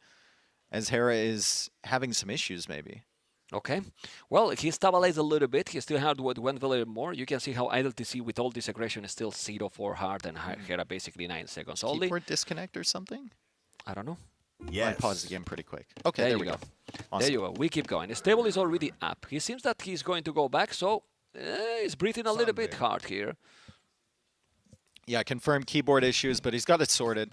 as Hera is having some issues maybe. Okay. Well, he stabilized a little bit. He still had 1 villager more. You can see how IDLTC with all this aggression is still 0 for Hart and Hera basically 9 seconds only. Keyboard disconnect or something? I don't know. Yeah. Pause the game pretty quick. Okay, there we go. Awesome. There you go. We keep going. The stable is already up. He seems that he's going to go back, so he's breathing a little bit hard here. Yeah, confirmed keyboard issues, but he's got it sorted.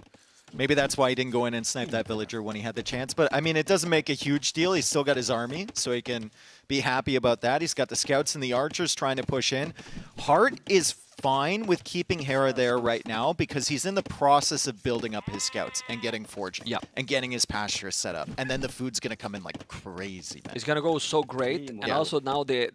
Maybe that's why he didn't go in and snipe that villager when he had the chance. But, I mean, it doesn't make a huge deal. He's still got his army, so he can be happy about that. He's got the scouts and the archers trying to push in. Hart is fine with keeping Hera there right now because he's in the process of building up his scouts and getting forging and getting his pasture set up. And then the food's going to come in like crazy, man. It's going to go so great. And also now the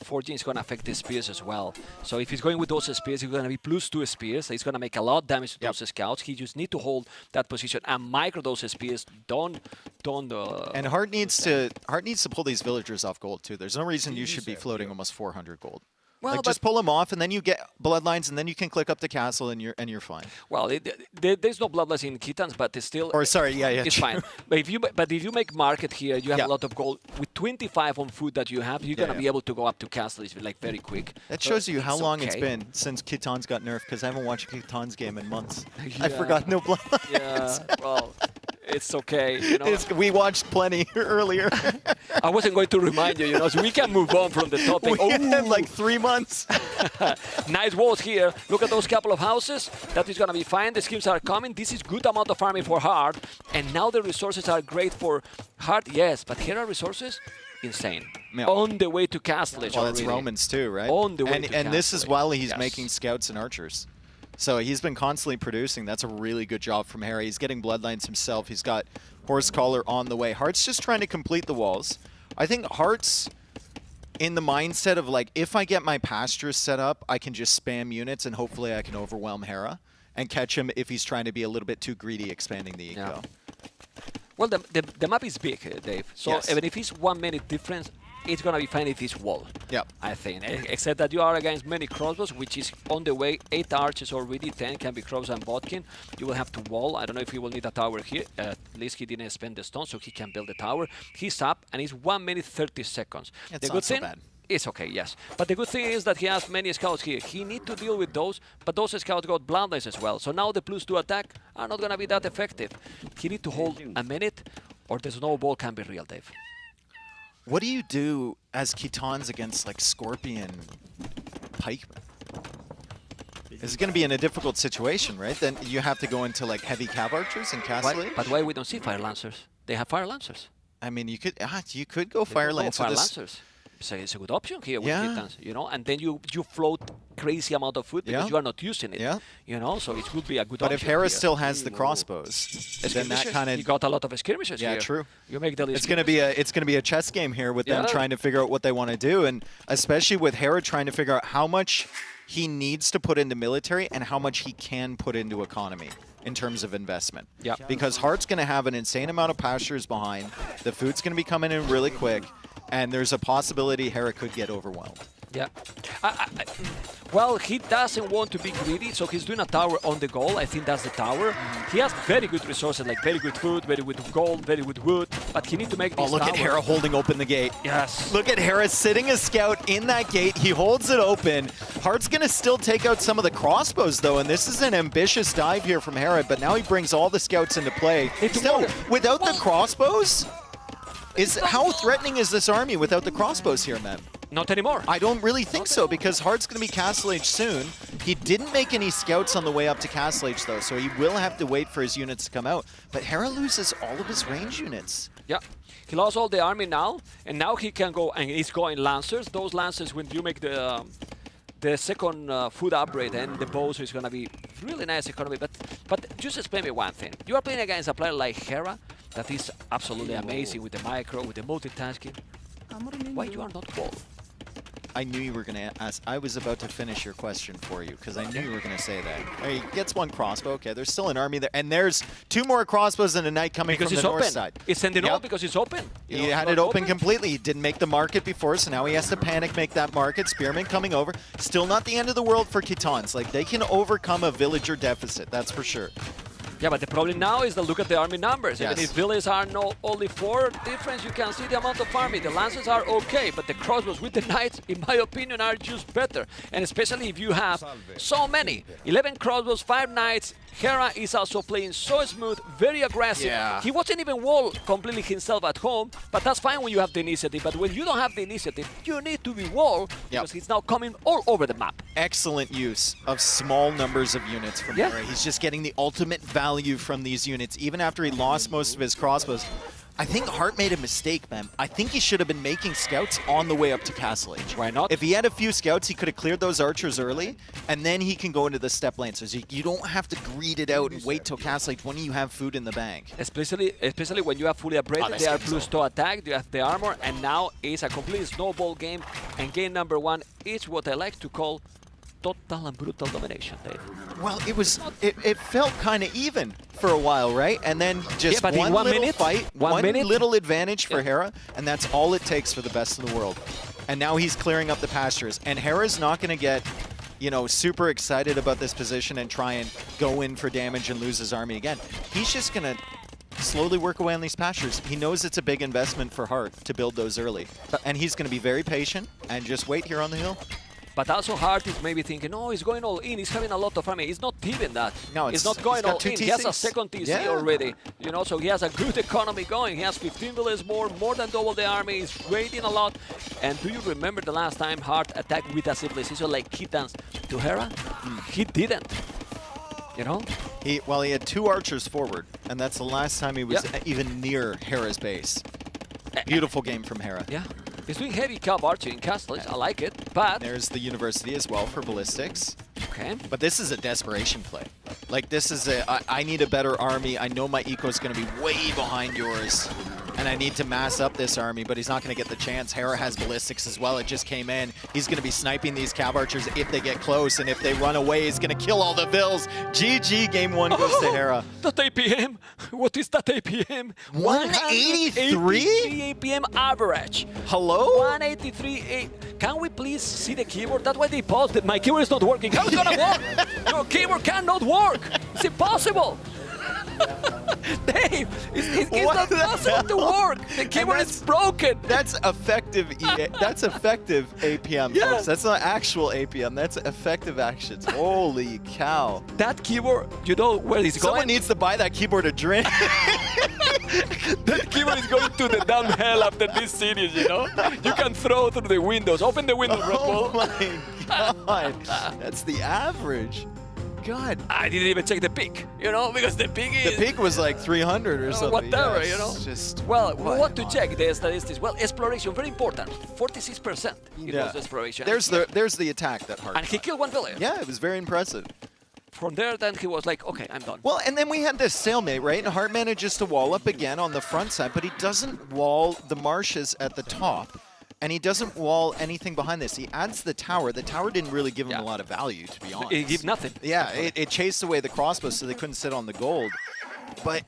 forging is going to affect the spears as well. So if he's going with those spears, he's going to be +2 spears. He's going to make a lot of damage to those scouts. He just need to hold that position and micro those spears. Don't. And Hart needs to pull these villagers off gold too. There's no reason you should be floating almost 400 gold. Well, like just pull them off, and then you get bloodlines, and then you can click up the castle, and you're fine. Well, there's no bloodlines in Kitans, but it's still. Or sorry, yeah, it's fine. But if you make market here, you have a lot of gold. With 25 on food that you have, you're gonna be able to go up to castles like very quick. That shows you how long it's been since Kitan's got nerfed, because I haven't watched a Kitan's game in months. I forgot no bloodlines. Yeah, well. It's okay, you know. We watched plenty earlier. I wasn't going to remind you, so we can move on from the topic. We had like 3 months. Nice walls here. Look at those couple of houses. That is going to be fine. The schemes are coming. This is good amount of farming for Hart. And now the resources are great for Hart, yes. But Hera resources, insane. Yeah. On the way to Castlage Well, it's Romans too, right? On the way to And this is while he's Yes. making scouts and archers. So he's been constantly producing. That's a really good job from Hera. He's getting bloodlines himself. He's got Horse Collar on the way. Hart's just trying to complete the walls. I think Hart's in the mindset of like, if I get my pastures set up, I can just spam units and hopefully I can overwhelm Hera and catch him if he's trying to be a little bit too greedy expanding the eco. Well, the map is big, Dave. So Yes. even if it's 1 minute difference, it's going to be fine if it's wall. Yep. I think. Except that you are against many crossbows, which is on the way. 8 archers already, 10 can be crossbows and Bodkin. You will have to wall. I don't know if he will need a tower here. At least he didn't spend the stone, so he can build the tower. He's up, and it's 1 minute 30 seconds. It's not so bad. It's okay, yes. But the good thing is that he has many scouts here. He needs to deal with those, but those scouts got blindness as well. So now the +2 attack are not going to be that effective. He needs to hold a minute, or the snowball can be real, Dave. What do you do as Khitans against like Scorpion Pikemen? This is going to be in a difficult situation, right? Then you have to go into like heavy cav archers and castle. But why we don't see fire lancers? They have fire lancers. I mean, you could go fire lancer. Fire lancers. So it's a good option here with Khitans, you know, and then you float crazy amount of food because you are not using it, you know, so it would be a good option. But if Hera still has the crossbows, then that kind of... You got a lot of skirmishes here. Yeah, true. You make the it's going to be a chess game here with them trying to figure out what they want to do, and especially with Hera trying to figure out how much he needs to put into military and how much he can put into economy in terms of investment. Yeah. Because Heart's going to have an insane amount of pastures behind, the food's going to be coming in really quick, and there's a possibility Hera could get overwhelmed. Yeah. Well, he doesn't want to be greedy, so he's doing a tower on the goal. I think that's the tower. He has very good resources, like very good food, very good gold, very good wood, but he needs to make this look at Hera holding open the gate. Yes. Look at Hera sitting a scout in that gate. He holds it open. Heart's going to still take out some of the crossbows, though, and this is an ambitious dive here from Hera, but now he brings all the scouts into play. Still, without the crossbows, how threatening is this army without the crossbows here, man? Not anymore. I don't really think so, because Heart's going to be Castle Age soon. He didn't make any scouts on the way up to Castle Age, though, so he will have to wait for his units to come out. But Hera loses all of his range units. Yeah. He lost all the army now, and now he can go, and he's going Lancers. Those Lancers, when you make the second food upgrade and the bows, is going to be really nice economy. But just explain me one thing. You are playing against a player like Hera that is absolutely amazing with the micro, with the multitasking. Why you are not wall? I knew you were going to ask. I was about to finish your question for you, because I knew you were going to say that. He gets one crossbow. Okay, there's still an army there. And there's 2 more crossbows in a night coming from the north side. It's sending all because it's open. He had it open completely. He didn't make the market before, so now he has to panic, make that market. Spearman coming over. Still not the end of the world for Khitans. Like, they can overcome a villager deficit, that's for sure. Yeah, but the problem now is that look at the army numbers. Yes. Even if villages are only 4 difference, you can see the amount of army. The Lancers are okay, but the crossbows with the Knights, in my opinion, are just better. And especially if you have so many. 11 crossbows, 5 Knights. Hera is also playing so smooth, very aggressive. Yeah. He wasn't even wall completely himself at home, but that's fine when you have the initiative. But when you don't have the initiative, you need to be wall because he's now coming all over the map. Excellent use of small numbers of units from Hera. He's just getting the ultimate value from these units, even after he lost most of his crossbows. I think Heart made a mistake, man. I think he should have been making scouts on the way up to Castle Age. Why not? If he had a few scouts, he could have cleared those archers early, and then he can go into the step lane. So you don't have to greed it out and wait till Castle Age when you have food in the bank. Especially when you have fully upgraded, they are +2 attack, you have the armor, and now it's a complete snowball game. And game number 1 is what I like to call total and brutal domination, Dave. Well, it felt kind of even for a while, right? And then just but one in 1 little minute, fight, one little advantage for Hera, and that's all it takes for the best in the world. And now he's clearing up the pastures. And Hera's not going to get, you know, super excited about this position and try and go in for damage and lose his army again. He's just going to slowly work away on these pastures. He knows it's a big investment for Heart to build those early. And he's going to be very patient and just wait here on the hill. But also Heart is maybe thinking, oh, he's going all in, he's having a lot of army. He's not even that. No, he's not going all in. He has a second TC Yeah. already. You know, so he has a good economy going. He has 15 villages more than double the army. He's raiding a lot. And do you remember the last time Heart attacked with a civilization like Khitans to Hera? He didn't. You know? He had 2 archers forward, and that's the last time he was even near Hera's base. Beautiful game from Hera. Yeah. He's doing heavy cav archer in castles. I like it, but... There's the university as well for ballistics. Okay. But this is a desperation play. Like, this is I need a better army. I know my eco is going to be way behind yours. and I need to mass up this army, but he's not going to get the chance. Hera has ballistics as well. It just came in. He's going to be sniping these cav archers if they get close, and if they run away, he's going to kill all the vills. GG, game 1 goes to Hera. That APM, what is that APM? 183? APM average. Hello? 183. Can we please see the keyboard? That's why they paused it. My keyboard is not working. How is it gonna work? Your keyboard cannot work. It's impossible. Dave, it's not possible to work. The keyboard is broken. That's effective. That's effective APM, Yeah. folks. That's not actual APM. That's effective actions. Holy cow! That keyboard, you know where it's Someone going? needs to buy that keyboard a drink. That keyboard is going to the damn hell after this series, you know? You can throw through the windows. Open the window, Red Bull. Oh my god! That's the average. God. I didn't even check the peak, you know, because the peak is... The peak was like 300 or something. Whatever, Yes, you know. Just well, we want to check the statistics. Well, exploration, very important. 46% it was exploration. There's the attack that Hart. And he killed 1 villain. Yeah, it was very impressive. From there, then he was like, okay, I'm done. Well, and then we had this stalemate, right? And Hart manages to wall up again on the front side, but he doesn't wall the marshes at the top. And he doesn't wall anything behind this. He adds the tower. The tower didn't really give him a lot of value, to be honest. It gave nothing. Yeah, it chased away the crossbows, so they couldn't sit on the gold. But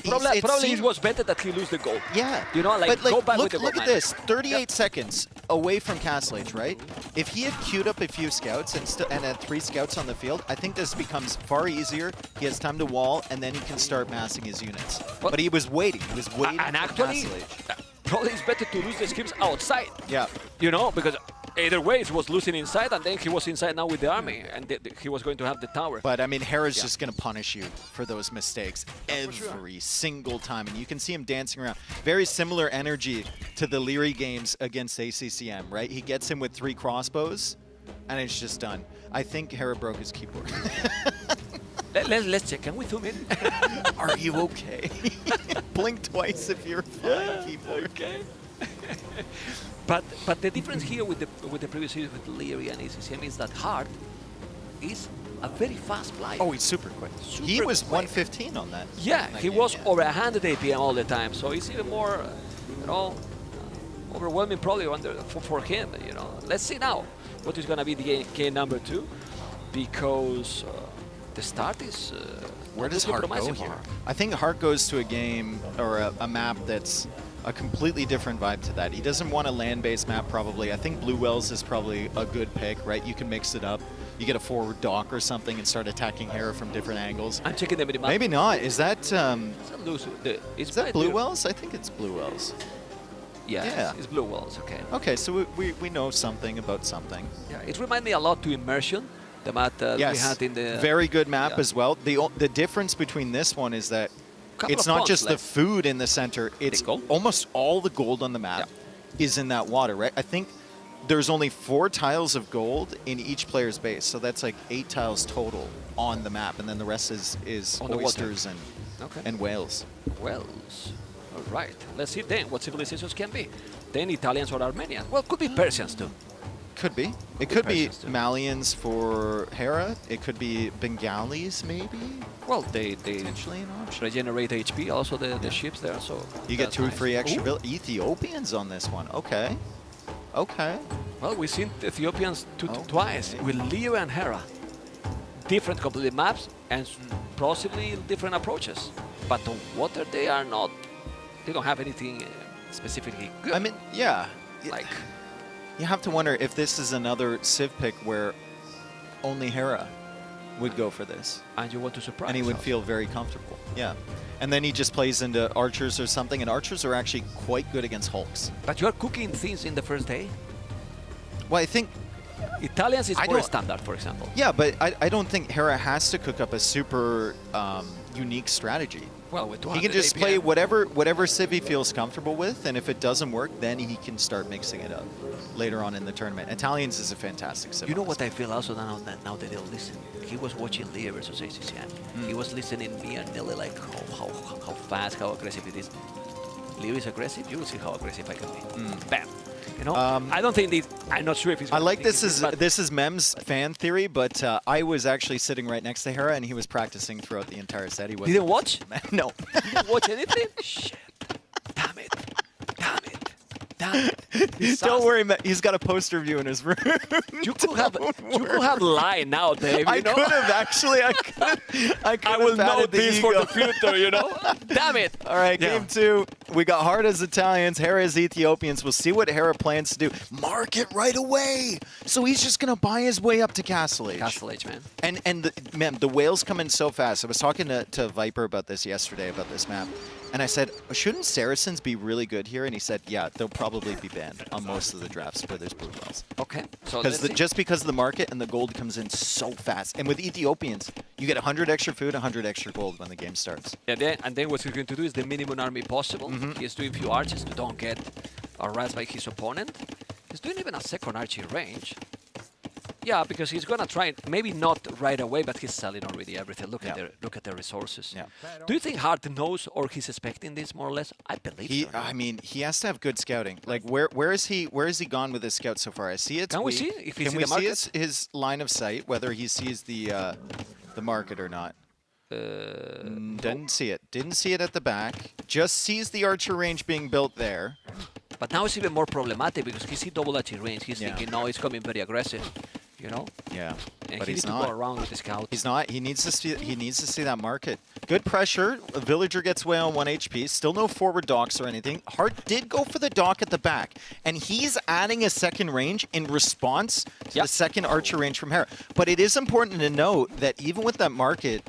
Probably it was better that he lose the gold. Yeah. You know, like, but go back with the look gold at mine. this. 38 seconds away from Castle Age, right? If he had queued up a few scouts and had 3 scouts on the field, I think this becomes far easier. He has time to wall, and then he can start massing his units. But he was waiting. He was waiting And for actually, Castle Age. probably it's better to lose the skips outside. Yeah. You know, because either way, he was losing inside, and then he was inside now with the army, and he was going to have the tower. But I mean, Hera's just going to punish you for those mistakes every single time. And you can see him dancing around. Very similar energy to the Leary games against ACCM, right? He gets him with 3 crossbows, and it's just done. I think Hera broke his keyboard. Let's check. Can we zoom in? Are you okay? Blink twice if you're fine, keyboard. Okay. But the difference here with the previous series with Leary and ACCM is that Hart is a very fast player. Oh, he's super quick. He was 115 on that. Yeah, he was over 100 APM all the time, so it's even more, you know, overwhelming probably for him. You know, let's see now what is going to be the game number 2, because the start is. Where does Hart go here? I think Hart goes to a game or a map that's a completely different vibe to that. He doesn't want a land-based map, probably. I think Blue Wells is probably a good pick, right? You can mix it up. You get a forward dock or something and start attacking Hera from different angles. I'm checking the minimap. Maybe not. Is that is that Blue Wells? I think it's Blue Wells. Yeah, it's Blue Wells. Okay. Okay, so we know something about something. Yeah, it reminds me a lot to Immersion, the map that we had in the. Very good map as well. The difference between this one is that it's not just the food in the center. It's almost all the gold on the map is in that water, right? I think there's only 4 tiles of gold in each player's base, so that's like 8 tiles total on the map, and then the rest is oysters and whales. Whales. All right. Let's see then what civilizations can be. Then Italians or Armenians. Well, could be Persians too. Could be. It could be Malians for Hera. It could be Bengalis, maybe. Well, they potentially an option. Regenerate HP. Also, the ships there. So you get 2 free extra Ethiopians on this one. Okay. Okay. Well, we've seen Ethiopians twice with Leo and Hera. Different completely maps and possibly different approaches. But on water, they are not. They don't have anything specifically good. I mean, yeah. Like. You have to wonder if this is another Civ pick where only Hera would go for this. And you want to surprise. And he would feel very comfortable. Yeah. And then he just plays into archers or something, and archers are actually quite good against hulks. But you are cooking things in the first day? Well, I think Italians is more standard, for example. Yeah, but I don't think Hera has to cook up a super unique strategy. Well, with he can just play whatever Civ he feels comfortable with, and if it doesn't work, then he can start mixing it up later on in the tournament. Italians is a fantastic Civ. You know what I feel also now that they'll listen? He was watching Leo versus ACCM. He was listening to me and Nelly like how fast, how aggressive it is. Leo is aggressive. You will see how aggressive I can be. Bam. You know, I don't think I'm not sure if he's. I like this is Mem's fan theory, but I was actually sitting right next to Hera, and he was practicing throughout the entire set. He wasn't. Didn't watch? No. Didn't watch anything? Shit. Damn it. Don't worry, Matt. He's got a poster of you in his room. You could have lied now, Dave. I could have actually. I could I will have know batted the this for ego. the future, you know? Damn it. All right, game 2. We got Hard as Italians, Hera as Ethiopians. We'll see what Hera plans to do. Mark it right away. So he's just going to buy his way up to Castle Age. Castle Age, man. And man, the whales come in so fast. I was talking to Viper about this yesterday, about this map. And I said, shouldn't Saracens be really good here? And he said, yeah, they'll probably be banned on most of the drafts where there's blue whales. Okay. So just because of the market and the gold comes in so fast. And with Ethiopians, you get 100 extra food, 100 extra gold when the game starts. Yeah, and then what he's going to do is the minimum army possible. He's doing few archers to don't get harassed by his opponent. He's doing even a second archer range. Yeah, because he's gonna try, maybe not right away, but he's selling already everything. Look at the resources. Yeah. Do you think Hart knows or he's expecting this more or less? I believe so. I mean, he has to have good scouting. Like, where is he gone with his scout so far? I see it's Can we weak. see if he's Can in we the see market? his line of sight, whether he sees the market or not? Didn't see it. Didn't see it at the back. Just sees the archer range being built there. But now it's even more problematic because he sees double archer range. He's thinking, no, it's coming very aggressive. You know? Yeah. And But he he's needs not. to go around with the scout. He's not. He needs to see. He needs to see that market. Good pressure. A villager gets away on 1 HP. Still no forward docks or anything. Hart did go for the dock at the back, and he's adding a second range in response to the second archer range from Hera. But it is important to note that even with that market,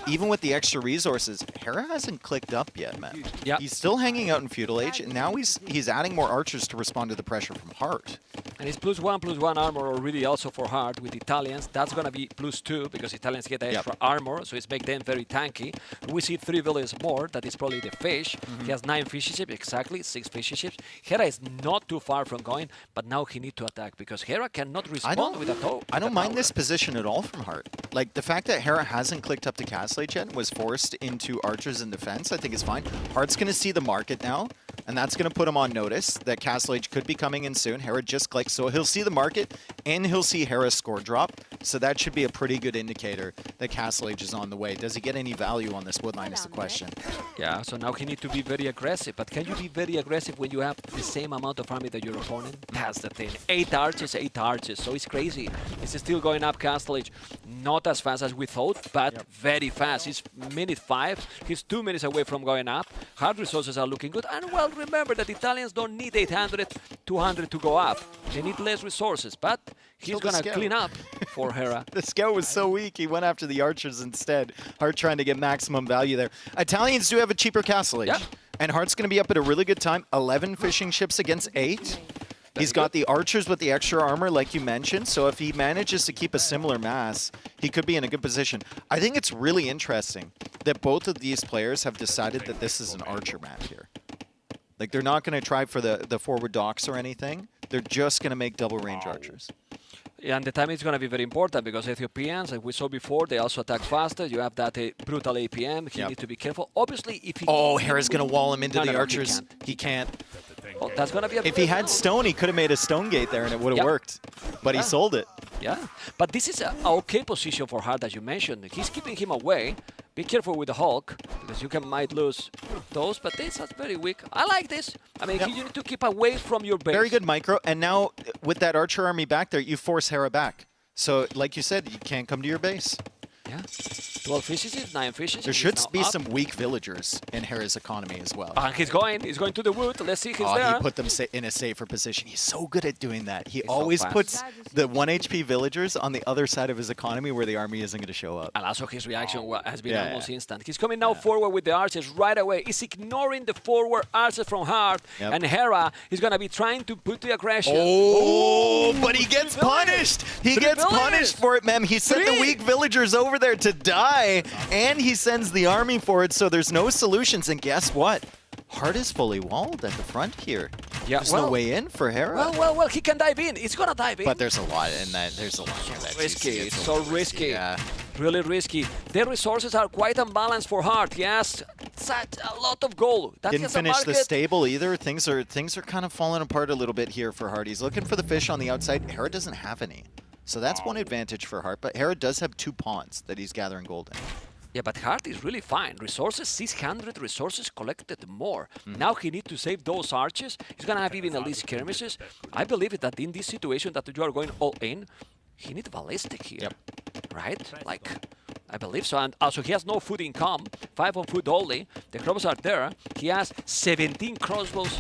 even with the extra resources, Hera hasn't clicked up yet, man. Yeah. He's still hanging out in Feudal Age, and now he's adding more archers to respond to the pressure from Hart. And it's +1/+1 armor already also for Hart with Italians. That's going to be +2 because Italians get extra armor, so it's make them very tanky. We see 3 villages more. That is probably the fish. He has 9 fishy ships, exactly, 6 fishy ships. Hera is not too far from going, but now he needs to attack because Hera cannot respond with a tow. I don't mind this position at all from Hart. Like, the fact that Hera hasn't clicked up to Castle Age yet, was forced into archers in defense, I think is fine. Hart's going to see the market now, and that's going to put him on notice that Castle Age could be coming in soon. Hera just clicks, so he'll see the market, and he'll see Hera's score drop. So that should be a pretty good indicator that Castle Age is on the way. Does he get any value on this woodline is the question. Yeah, so now he needs to be very aggressive. But can you be very aggressive when you have the same amount of army that your opponent? That's the thing. 8 archers, 8 archers. So it's crazy. It's still going up Castle Age. Not as fast as we thought, but very fast. He's minute 5. He's 2 minutes away from going up. Hard resources are looking good. And well, remember that Italians don't need 800, 200 to go up. They need less resources. But he's going to clean up for Hera. The scout was so weak, he went after the archers instead. Hart trying to get maximum value there. Italians do have a cheaper Castle Age. Yeah. And Hart's going to be up at a really good time. 11 fishing ships against 8. He's got the archers with the extra armor, like you mentioned. So if he manages to keep a similar mass, he could be in a good position. I think it's really interesting that both of these players have decided that this is an archer map here. Like, they're not going to try for the forward docks or anything. They're just going to make double range archers. Yeah, and the timing is going to be very important because Ethiopians, like we saw before, they also attack faster. You have that brutal APM. He needs to be careful. Obviously, if he... Oh, Hera's going to wall him into the No, archers. He can't. Well, that's going to be a If he had stone, he could have made a stone gate there and it would have worked. But he sold it. Yeah, but this is a okay position for Hart, as you mentioned. He's keeping him away. Be careful with the Hulk, because you might lose those, but this is very weak. I like this. I mean, you need to keep away from your base. Very good micro. And now, with that archer army back there, you force Hera back. So, like you said, you can't come to your base. Yeah. 12 fishes, 9 fishes. There should be some weak villagers in Hera's economy as well. He's going to the wood. Let's see, he's there. He put them in a safer position. He's so good at doing that. He always puts the 1 HP villagers on the other side of his economy where the army isn't going to show up. And also his reaction has been almost instant. He's coming now forward with the archers right away. He's ignoring the forward archers from Hart. And Hera is going to be trying to put the aggression. Oh, but he gets punished. He gets punished for it, man. He sent the weak villagers over there to die, and he sends the army for it, so there's no solutions. And guess what? Hart is fully walled at the front here. Yeah, there's no way in for Hera. Well, he can dive in. He's gonna dive in. But there's a lot in that. There's a lot in that. Risky. It's so risky. Yeah. Really risky. The resources are quite unbalanced for Hart. He has such a lot of gold. Didn't finish the stable either. Things are kind of falling apart a little bit here for Hart. He's looking for the fish on the outside. Hera doesn't have any. So that's one advantage for Hart, but Hera does have 2 pawns that he's gathering gold in. Yeah, but Hart is really fine. Resources, 600 resources collected more. Now he needs to save those arches. He's going to have even at least skirmishes. I believe that in this situation that you are going all in, he needs ballistic here. Right? Like, I believe so. And also he has no food income, 5 on food only. The crossbows are there. He has 17 crossbows,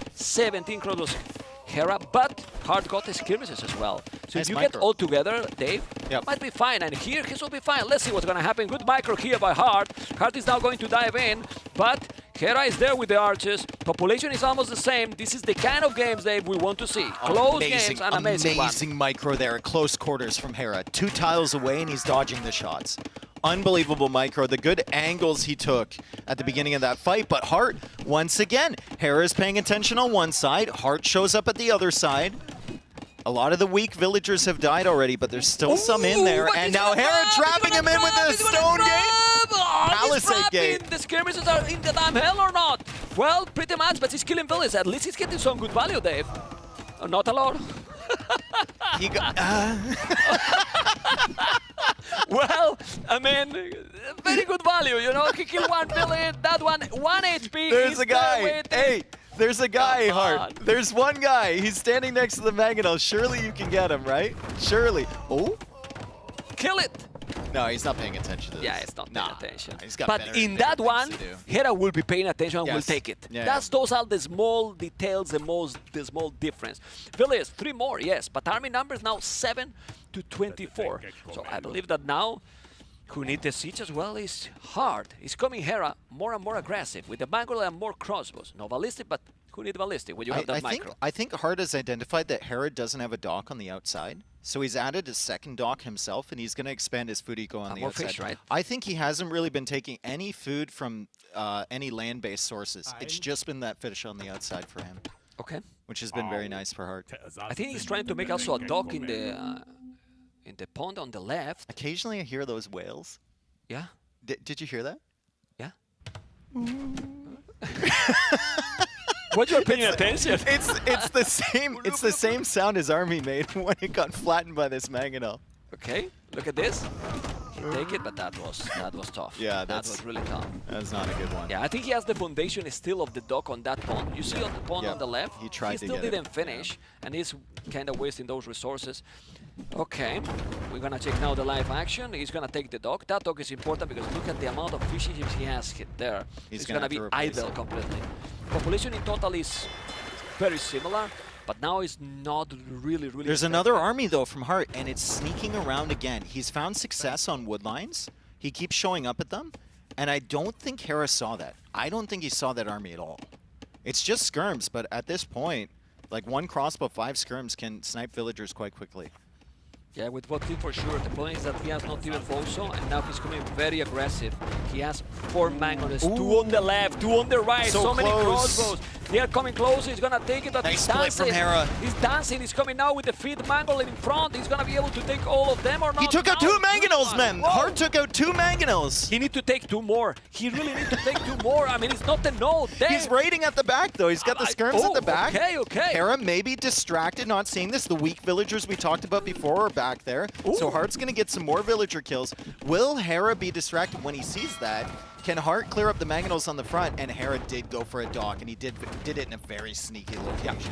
Hera, but Hart got the skirmishes as well. So nice if you micro. get all together, Dave, might be fine. And here, he will be fine. Let's see what's going to happen. Good micro here by Hart. Hart is now going to dive in, but Hera is there with the archers. Population is almost the same. This is the kind of games, Dave, we want to see. Close games and amazing ones. Amazing micro there at close quarters from Hera. 2 tiles away, and he's dodging the shots. Unbelievable micro. The good angles he took at the beginning of that fight. But Hart, once again, Hera's paying attention on one side. Hart shows up at the other side. A lot of the weak villagers have died already, but there's still some in there. And now Hera trapping him in with the stone gate. Palisade gate. The skirmishes are in the damn hell or not? Well, pretty much, but he's killing villagers. At least he's getting some good value, Dave. Not a lot. He got... Well, I mean, very good value, you know. He killed 1 village, that one, 1 HP. There's a guy. Hey, there's a guy, Hart. There's one guy. He's standing next to the Mangonel. Surely you can get him, right? Surely. Oh? Kill it. No, he's not paying attention to this. Yeah, it's not paying attention. He's got but in that one, Hera will be paying attention and will take it. Those are the small details, the small difference. Village, 3 more, yes, but army numbers now 7 to 24. So I believe that now, who need the siege as well is Hart. It's coming Hera more and more aggressive with the Bangalore and more crossbows. No ballistic, but who need ballistic when you have that micro? I think Hart has identified that Hera doesn't have a dock on the outside. So he's added a second dock himself, and he's going to expand his food eco on the outside. Fish, right? I think he hasn't really been taking any food from any land-based sources. It's just been that fish on the outside for him. Okay. Which has been very nice for Hart. I think he's trying to make also a dock in the pond on the left. Occasionally I hear those whales. Yeah. Did you hear that? Yeah. What you are paying attention? It's the same sound as Army made when it got flattened by this Mangonel. Okay, look at this. He take it, but that was tough. Yeah, that was really tough. That's not a good one. Yeah, I think he has the foundation still of the dock on that pond. You see on the pond on the left, he tried to still get it. didn't finish, and he's kind of wasting those resources. Okay, we're gonna check now the live action. He's gonna take the dock. That dock is important because look at the amount of fishing ships he has hit there. He's gonna be idle completely. Population in total is very similar, but now it's not really There's another army, though, from Hart, and it's sneaking around again. He's found success on wood lines. He keeps showing up at them, and I don't think Hera saw that. I don't think he saw that army at all. It's just skirms, but at this point, like 1 crossbow, 5 skirms can snipe villagers quite quickly. Yeah, with what for sure. The point is that he has not even Boso, and now he's coming very aggressive. He has 4 mangoes, 2 on the left, 2 on the right, so many crossbows. They are coming close, he's gonna take it, but nice he's split dancing. from Hera. He's dancing, he's coming now with the feed mangle in front. He's gonna be able to take all of them or not. He took out 2 mangonels, man! Whoa. Hart took out 2 mangonels! He needs to take 2 more. He really needs to take 2 more. I mean, it's not the node. He's raiding at the back, though. He's got the skirms at the back. Okay. Hera may be distracted not seeing this. The weak villagers we talked about before are back there. So Hart's going to get some more villager kills. Will Hera be distracted when he sees that? Can Hart clear up the mangonels on the front? And Hera did go for a dock, and he did it in a very sneaky location.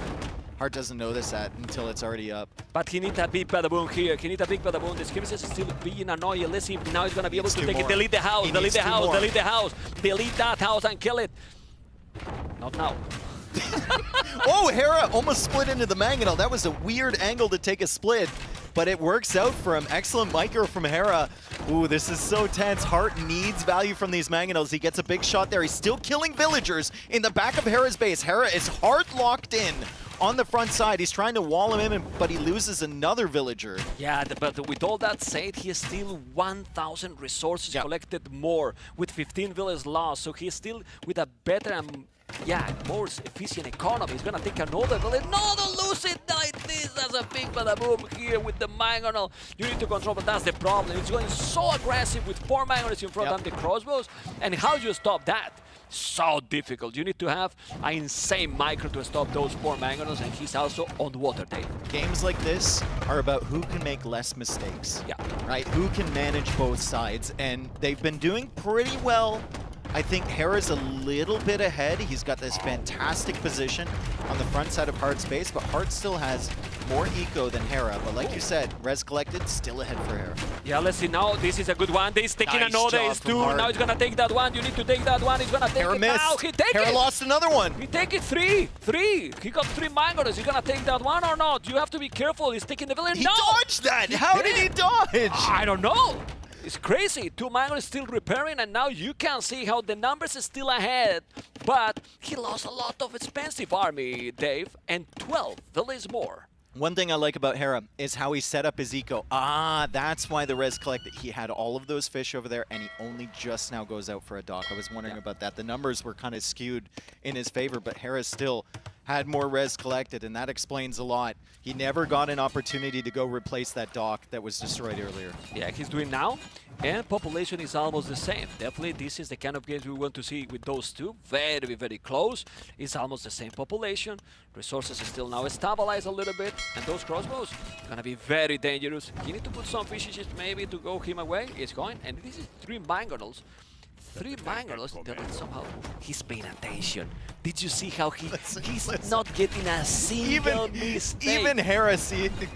Hart doesn't know this until it's already up. But he needs a big badaboom here. He needs a big badaboom. The skirmishes is still being annoying. Let's see if now he's going to be able to take it. Delete the house, delete the house, delete the house. Delete that house and kill it. Not now. Oh, Hera almost split into the mangonel. That was a weird angle to take a split, but it works out for him. Excellent micro from Hera. Ooh, this is so tense. Hart needs value from these mangonels. He gets a big shot there. He's still killing villagers in the back of Hera's base. Hera is hard locked in on the front side. He's trying to wall him in, but he loses another villager. Yeah, but with all that said, he has still 1,000 resources collected more with 15 villages lost. So he's still with a better and more efficient economy. He's gonna take another village. No, don't lose it like this. That's a big badaboom here with the mangonel. You need to control, but that's the problem. It's going so aggressive with 4 mangonels in front of the crossbows. And how do you stop that? so difficult. You need to have an insane micro to stop those 4 Mangonels, and he's also on water, Dave. Games like this are about who can make less mistakes. Yeah. Right? Who can manage both sides, and they've been doing pretty well. I think Hera's a little bit ahead. He's got this fantastic position on the front side of Heart's base, but Heart still has more eco than Hera. But like you said, res collected, still ahead for Hera. Yeah, let's see now. This is a good one. He's taking Nice another. job It's from 2. Hart. Now he's gonna take that one. You need to take that one. He's gonna take Hera it now. missed. He take Hera it. lost another one. He take it 3. He got 3 Mangonels. He's gonna take that one or not? You have to be careful. He's taking the villain. He no! dodged that. How did he dodge? I don't know. It's crazy. 2 Mangonels still repairing, and now you can see how the numbers is still ahead. But he lost a lot of expensive army, Dave, and 12 villains more. One thing I like about Hera is how he set up his eco. That's why the res collected. He had all of those fish over there, and he only just now goes out for a dock. I was wondering about that. The numbers were kind of skewed in his favor, but Hera still had more res collected, and that explains a lot. He never got an opportunity to go replace that dock that was destroyed earlier. Yeah, he's doing now, and population is almost the same. Definitely, this is the kind of games we want to see with those two. Very, very close. It's almost the same population. Resources is still now stabilized a little bit, and those crossbows gonna be very dangerous. You need to put some fishes maybe to go him away. It's going, and this is 3 Mangonels. 3 Mangonels. Somehow he's paying attention. Did you see how he's not getting a single mistake? Even Hera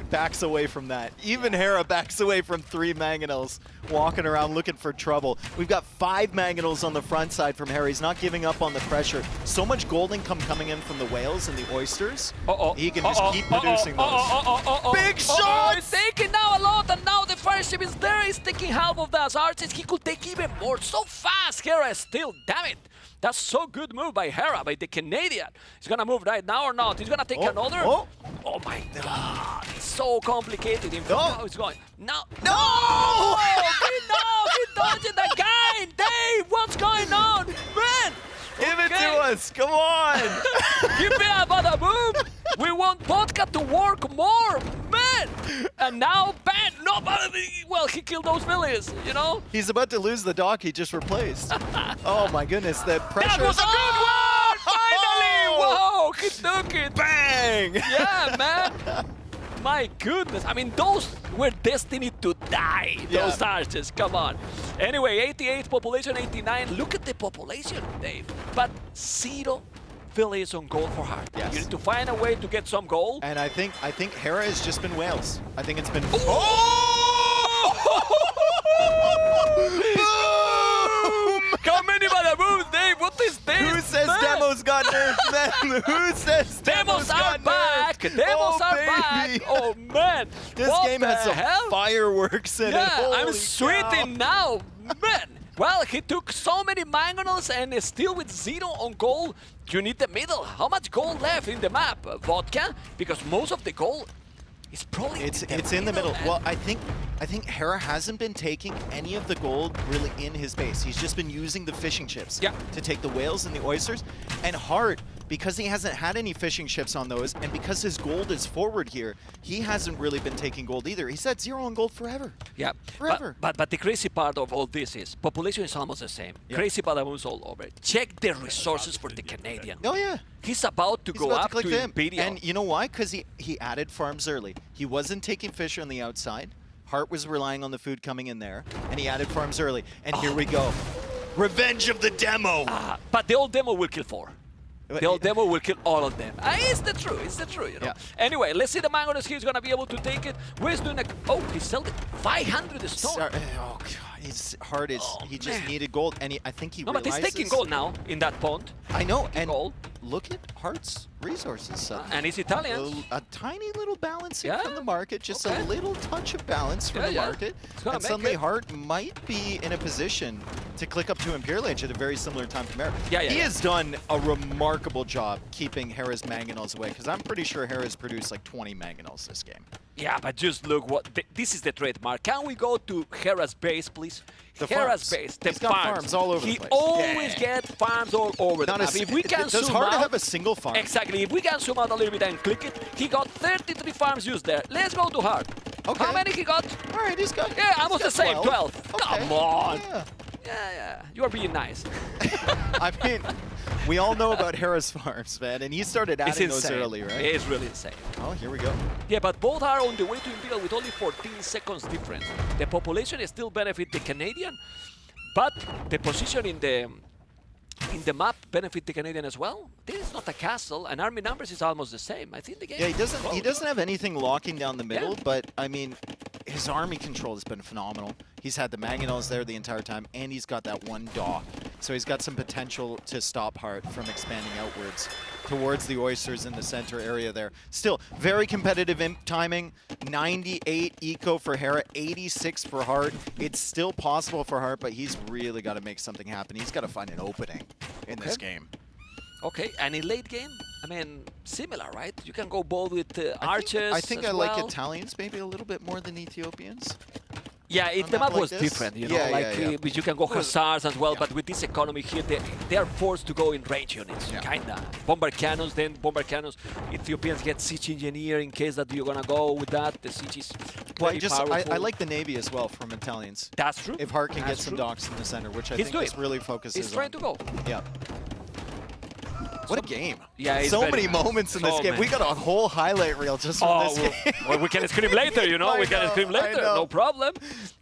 backs away from that. Even Hera backs away from 3 Mangonels walking around looking for trouble. We've got 5 Mangonels on the front side from Hera. He's not giving up on the pressure. So much gold income coming in from the whales and the oysters. He can just keep producing those. Big shots! He's taking now a lot, and now the fire ship is there. He's taking half of that. Arches, he could take even more. So fast, Hera still, damn it. That's so good move by Hera, by the Canadian. He's gonna move right now or not? He's gonna take another? Oh my god, it's so complicated. In fact, now he's going. No! He dodged the guy! Dave, what's going on? Man! Give it to us, come on! Give me a bada boom! We want vodka to work more, man! And now, bang! Nobody! Well, he killed those villains, you know? He's about to lose the dock he just replaced. Oh my goodness, the pressure. That was a good one! Finally! Whoa! He took it! Bang! Yeah, man! My goodness, I mean, those were destined to die, those archers, come on. Anyway, 88 population, 89. Look at the population, Dave. But 0 villains on gold for Heart. Yes. You need to find a way to get some gold. And I think Hera has just been whales. I think it's been. How many bada booms, Dave? What is this? Who says demos got nerfed, man? Who says demos are back? Demos are back. Oh man, this game has some fireworks in it. I'm Holy sweating now, man. Well, he took so many Mangonels and still with 0 on gold. You need the middle. How much gold left in the map? Vodka? Because most of the gold is probably it's in the middle. Well, I think Hera hasn't been taking any of the gold really in his base. He's just been using the fishing chips to take the whales and the oysters. And Hart, because he hasn't had any fishing chips on those, and because his gold is forward here, he hasn't really been taking gold either. He's had 0 on gold forever. Yeah, forever. But the crazy part of all this is population is almost the same. Crazy badaboons all over. Check the resources for the Canadian. Oh yeah. He's about to go up to Imperial. And you know why? Because he added farms early. He wasn't taking fish on the outside. Hart was relying on the food coming in there, and he added farms early. And here we go. Revenge of the demo! But the old demo will kill 4. The old demo will kill all of them. It's the truth, you know. Yeah. Anyway, let's see the Mangonels. He's gonna be able to take it. Where's doing a... Oh, he sold it. 500 stone. Oh, God. His heart is... he just needed gold, and I think he realizes... but he's taking gold now in that pond. I know, and look at Hart's resources. And he's Italian. A tiny little balancing from the market, just a little touch of balance from the market. And suddenly Hart might be in a position to click up to Imperial Age at a very similar time to Hera. He has done a remarkable job keeping Hera's Mangonels away, because I'm pretty sure Hera's produced like 20 Mangonels this game. Yeah, but just look what... this is the trademark. Can we go to Hera's base, please? Hera's base, He's got farms all over the place. He always gets farms all over the map. If we can does zoom Hart out, have a single farm? Exactly. If we can zoom out a little bit and click it, he got 33 farms used there. Let's go to Hart. Okay. How many he got? All right, he's got... Yeah, almost the same, 12. Okay. Come on. Yeah. Yeah, you are being nice. I mean, we all know about Hera's farms, man, and he started It's adding those insane. early, right? It is really insane. Oh, here we go. Yeah, but both are on the way to Imperial with only 14 seconds difference. The population is still benefit the Canadian, but the position in the map benefit the Canadian as well. This is not a castle, and army numbers is almost the same. I think the game. Yeah, he doesn't have anything locking down the middle, Yeah. but I mean, his army control has been phenomenal. He's had the Mangonels there the entire time, and he's got that one dock. So he's got some potential to stop Hart from expanding outwards towards the Oysters in the center area there. Still, very competitive imp timing. 98 eco for Hera, 86 for Hart. It's still possible for Hart, but he's really got to make something happen. He's got to find an opening in this game. Okay, and in late game, I mean, similar, right? You can go both with archers. I think as I like well. Italians maybe a little bit more than Ethiopians. Yeah, the map was different, you know, you can go hussars as well, but with this economy here, they are forced to go in range units, kinda. Bombard cannons, then bombard cannons. Ethiopians get siege engineer in case that you're gonna go with that. The siege is very powerful. I like the Navy as well from Italians. That's true. If Hart can get That's some true. docks in the center, which I He's think doing this really focuses He's trying to go. Yeah. What a game. Yeah, it's so very many nice. moments in this So game. We many. got a whole highlight reel just from this game. Well, we can scream later, you know. I We can know, scream I later, know. no problem.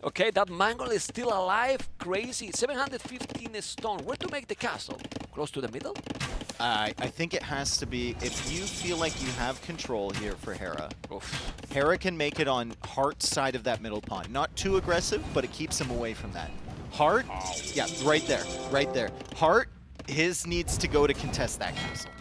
Okay, that Mongol is still alive. Crazy. 715 stone. Where to make the castle? Close to the middle? I think it has to be, if you feel like you have control here for Hera, Hera can make it on Hart's side of that middle pawn. Not too aggressive, but it keeps him away from that. Hart, yeah, right there, right there. Hart, his needs to go to contest that castle.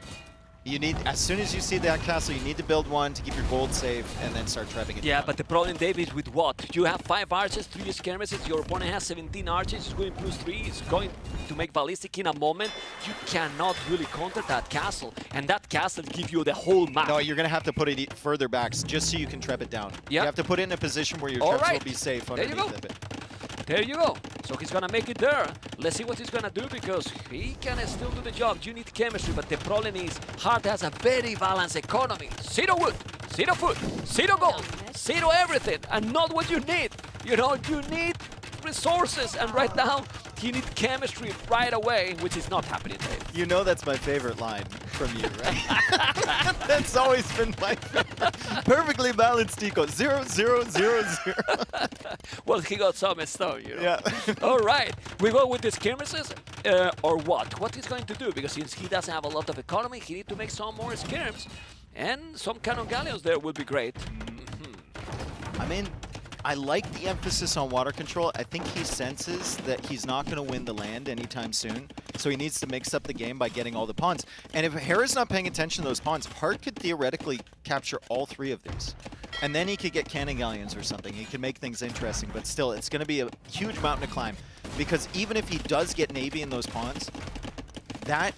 You need, as soon as you see that castle, you need to build one to keep your gold safe and then start trapping it Yeah, down. but the problem, Dave, is with what? You have 5 archers, 3 skirmishes, your opponent has 17 archers, it's going +3, it's going to make ballistic in a moment. You cannot really counter that castle, and that castle gives you the whole map. No, you're going to have to put it further back just so you can trap it down. You have to put it in a position where your traps will be safe There you underneath go. of it. There you go. So he's gonna make it there. Let's see what he's gonna do, because he can still do the job. You need chemistry, but the problem is Hart has a very balanced economy. 0 wood, 0 food, 0 gold, 0 everything, and not what you need. You know, you need resources, and right now he needs chemistry right away, which is not happening, Dave. You know that's my favorite line from you, right? That's always been my favorite. Perfectly balanced eco. 0, 0, 0, 0. Well, he got some stone, you know. Yeah. All right, we go with the skirmishes, or what? What he's going to do? Because since he doesn't have a lot of economy, he needs to make some more skirms, and some cannon galleons there would be great. I mean, I like the emphasis on water control. I think he senses that he's not going to win the land anytime soon, so he needs to mix up the game by getting all the pawns. And if Hera's not paying attention to those pawns, Hart could theoretically capture all 3 of these. And then he could get cannon galleons or something. He could make things interesting, but still, it's going to be a huge mountain to climb. Because even if he does get Navy in those pawns, that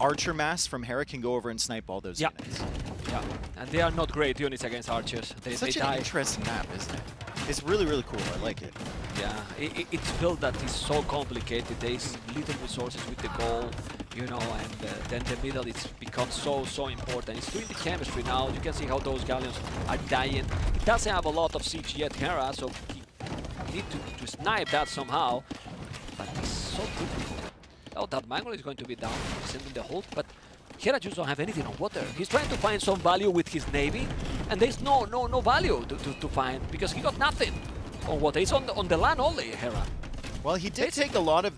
archer mass from Hera can go over and snipe all those units. Yeah, and they are not great units against archers. They Such an die. interesting map, isn't it? It's really, really cool. I like it. Yeah, it's felt that it's so complicated. There is little resources with the goal, you know, and then the middle it's become so important. It's doing the chemistry now. You can see how those galleons are dying. It doesn't have a lot of siege yet, Hera, so he need to snipe that somehow. But it's so difficult. Oh, that Mongol is going to be down, sending the hold, but Hera just don't have anything on water. He's trying to find some value with his navy, and there's no value to find because he got nothing on water. He's on the land only, Hera. Well, he did take a lot of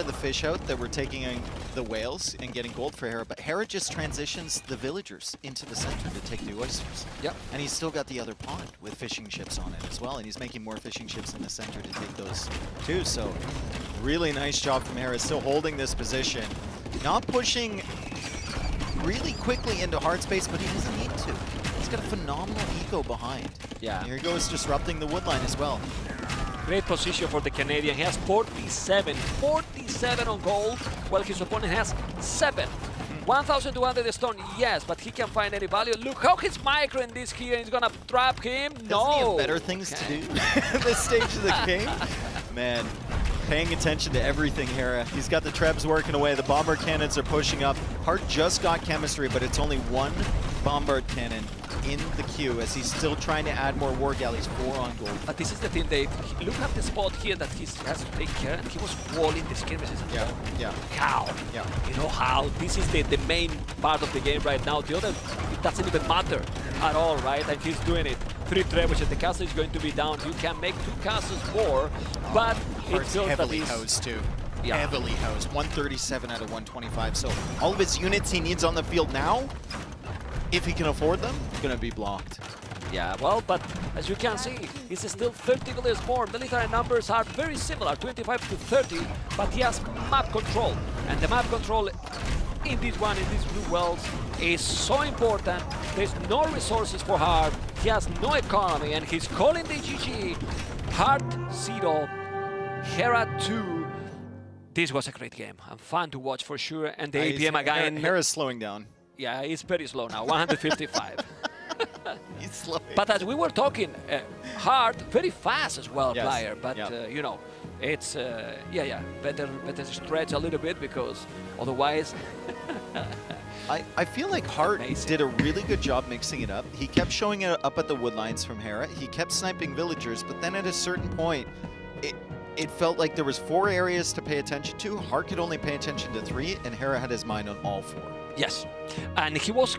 the fish out that were taking the whales and getting gold for Hera, but Hera just transitions the villagers into the center to take the oysters. Yep. And he's still got the other pond with fishing ships on it as well, and he's making more fishing ships in the center to take those too. So, really nice job from Hera, still holding this position, not pushing really quickly into hard space, but he doesn't need to. He's got a phenomenal eco behind. Yeah. And here he goes, disrupting the woodline as well. Great position for the Canadian. He has 47 on gold, while his opponent has 7. 1,200 stone, yes, but he can find any value. Look how he's microing this here. He's gonna trap him. Doesn't he have better things to do at this stage of the game? Man, Paying attention to everything, Hera. He's got the Trebs working away. The Bombard cannons are pushing up. Hart just got chemistry, but it's only one Bombard cannon in the queue as he's still trying to add more War Galleys, 4 on gold. But this is the thing, Dave. Look at the spot here that he has to take care, and he was walling the skirmishes. Yeah. How? Yeah. You know how? This is the main part of the game right now. The other, it doesn't even matter at all, right? And he's doing it. 3 trebuchets. The castle is going to be down. You can make 2 castles more, but Hart's feels heavily that housed too. Yeah. Heavily housed. 137 out of 125. So all of his units he needs on the field now, if he can afford them, going to be blocked. Yeah, well, but as you can see, it's still 30 villages more. Military numbers are very similar, 25 to 30, but he has map control. And the map control in this one, in these blue wells, is so important. There's no resources for Hart. He has no economy, and he's calling the GG. Hart 0, Hera 2. This was a great game and fun to watch for sure. And the APM again. Hera's slowing down. Yeah, he's very slow now, 155. He's slowing. But as we were talking, Hart, very fast as well, Yes. player. But you know, it's better stretch a little bit because otherwise. I feel like Hart did a really good job mixing it up. He kept showing it up at the wood lines from Hera. He kept sniping villagers, but then at a certain point, it felt like there was 4 areas to pay attention to. Hart could only pay attention to 3, and Hera had his mind on all 4. Yes, and he was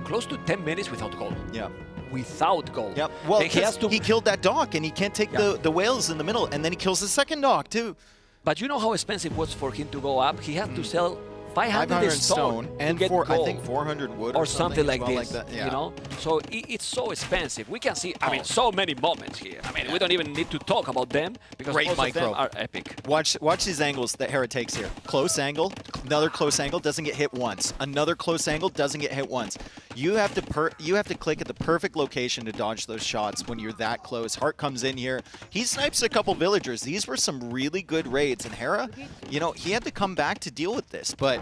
close to 10 minutes without goal. Yeah. Without goal. Yep. Well, he killed that dock, and he can't take the whales in the middle, and then he kills the second dock, too. But you know how expensive it was for him to go up? He had to sell 500 stone and to get I gold. think 400 wood or something like well, this, like that. Yeah. you know? So it's so expensive. We can see, I mean, so many moments here. I mean, we don't even need to talk about them because Great most micro. of them are epic. Watch these angles that Hera takes here. Close angle, another close angle, doesn't get hit once. Another close angle, doesn't get hit once. You have to click at the perfect location to dodge those shots when you're that close. Hart comes in here. He snipes a couple villagers. These were some really good raids. And Hera, you know, he had to come back to deal with this, but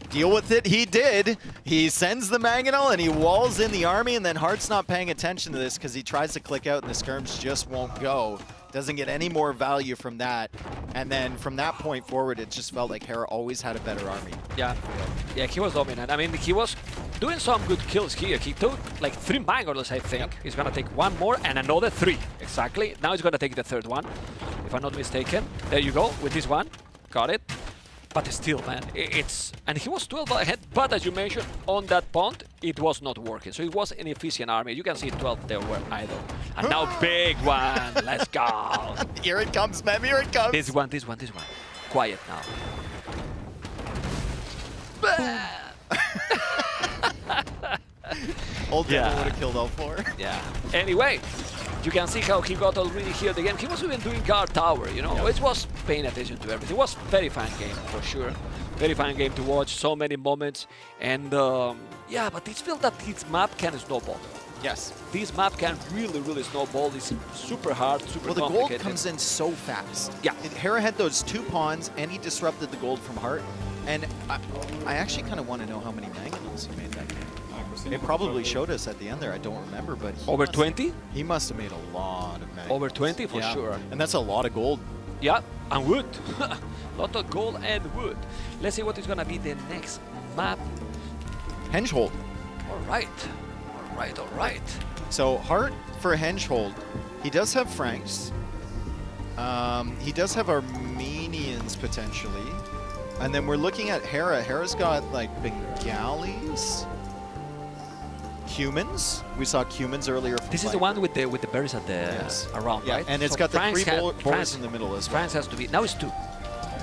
deal with it, he did. He sends the Mangonel and he walls in the army, and then Hart's not paying attention to this because he tries to click out and the skirms just won't go. Doesn't get any more value from that. And then from that point forward, it just felt like Hera always had a better army. Yeah, he was dominant. I mean, he was doing some good kills here. He took like 3 Mangonels, I think. Yep. He's gonna take 1 more and another 3. Exactly. Now he's gonna take the 3rd one, if I'm not mistaken. There you go, with this one. Got it. But still, man, and he was 12 ahead, but as you mentioned, on that pond, it was not working. So it was an efficient army. You can see 12 there were idle. And now big one, let's go. Here it comes, man, here it comes. This one. Quiet now. Old Devil would have killed all 4. Yeah. Anyway, you can see how he got already here the game. He was even doing guard tower, you know. It was paying attention to everything. It was very fun game for sure. Very fun game to watch. So many moments, and yeah, but it feels that this map can snowball. Yes. This map can really snowball. It's super hard, super Well, the complicated. gold comes in so fast. Yeah. Hera had those 2 pawns, and he disrupted the gold from Hart. And I actually kind of want to know how many Mangonels he made that game. It probably showed us at the end there. I don't remember, but over 20. He must have made a lot of Mangonels. Over 20 for sure. And that's a lot of gold. Yeah, and wood. Lot of gold and wood. Let's see what is gonna be the next map. Hengehold. All right. So Hart for Hengehold, he does have Franks. He does have Armenians potentially. And then we're looking at Hera. Hera's got like Bengalis. Humans. We saw Humans earlier. This is the one with the berries at the around, right? And it's so got the France 3 boars in the middle as well. France has to be. Now it's 2.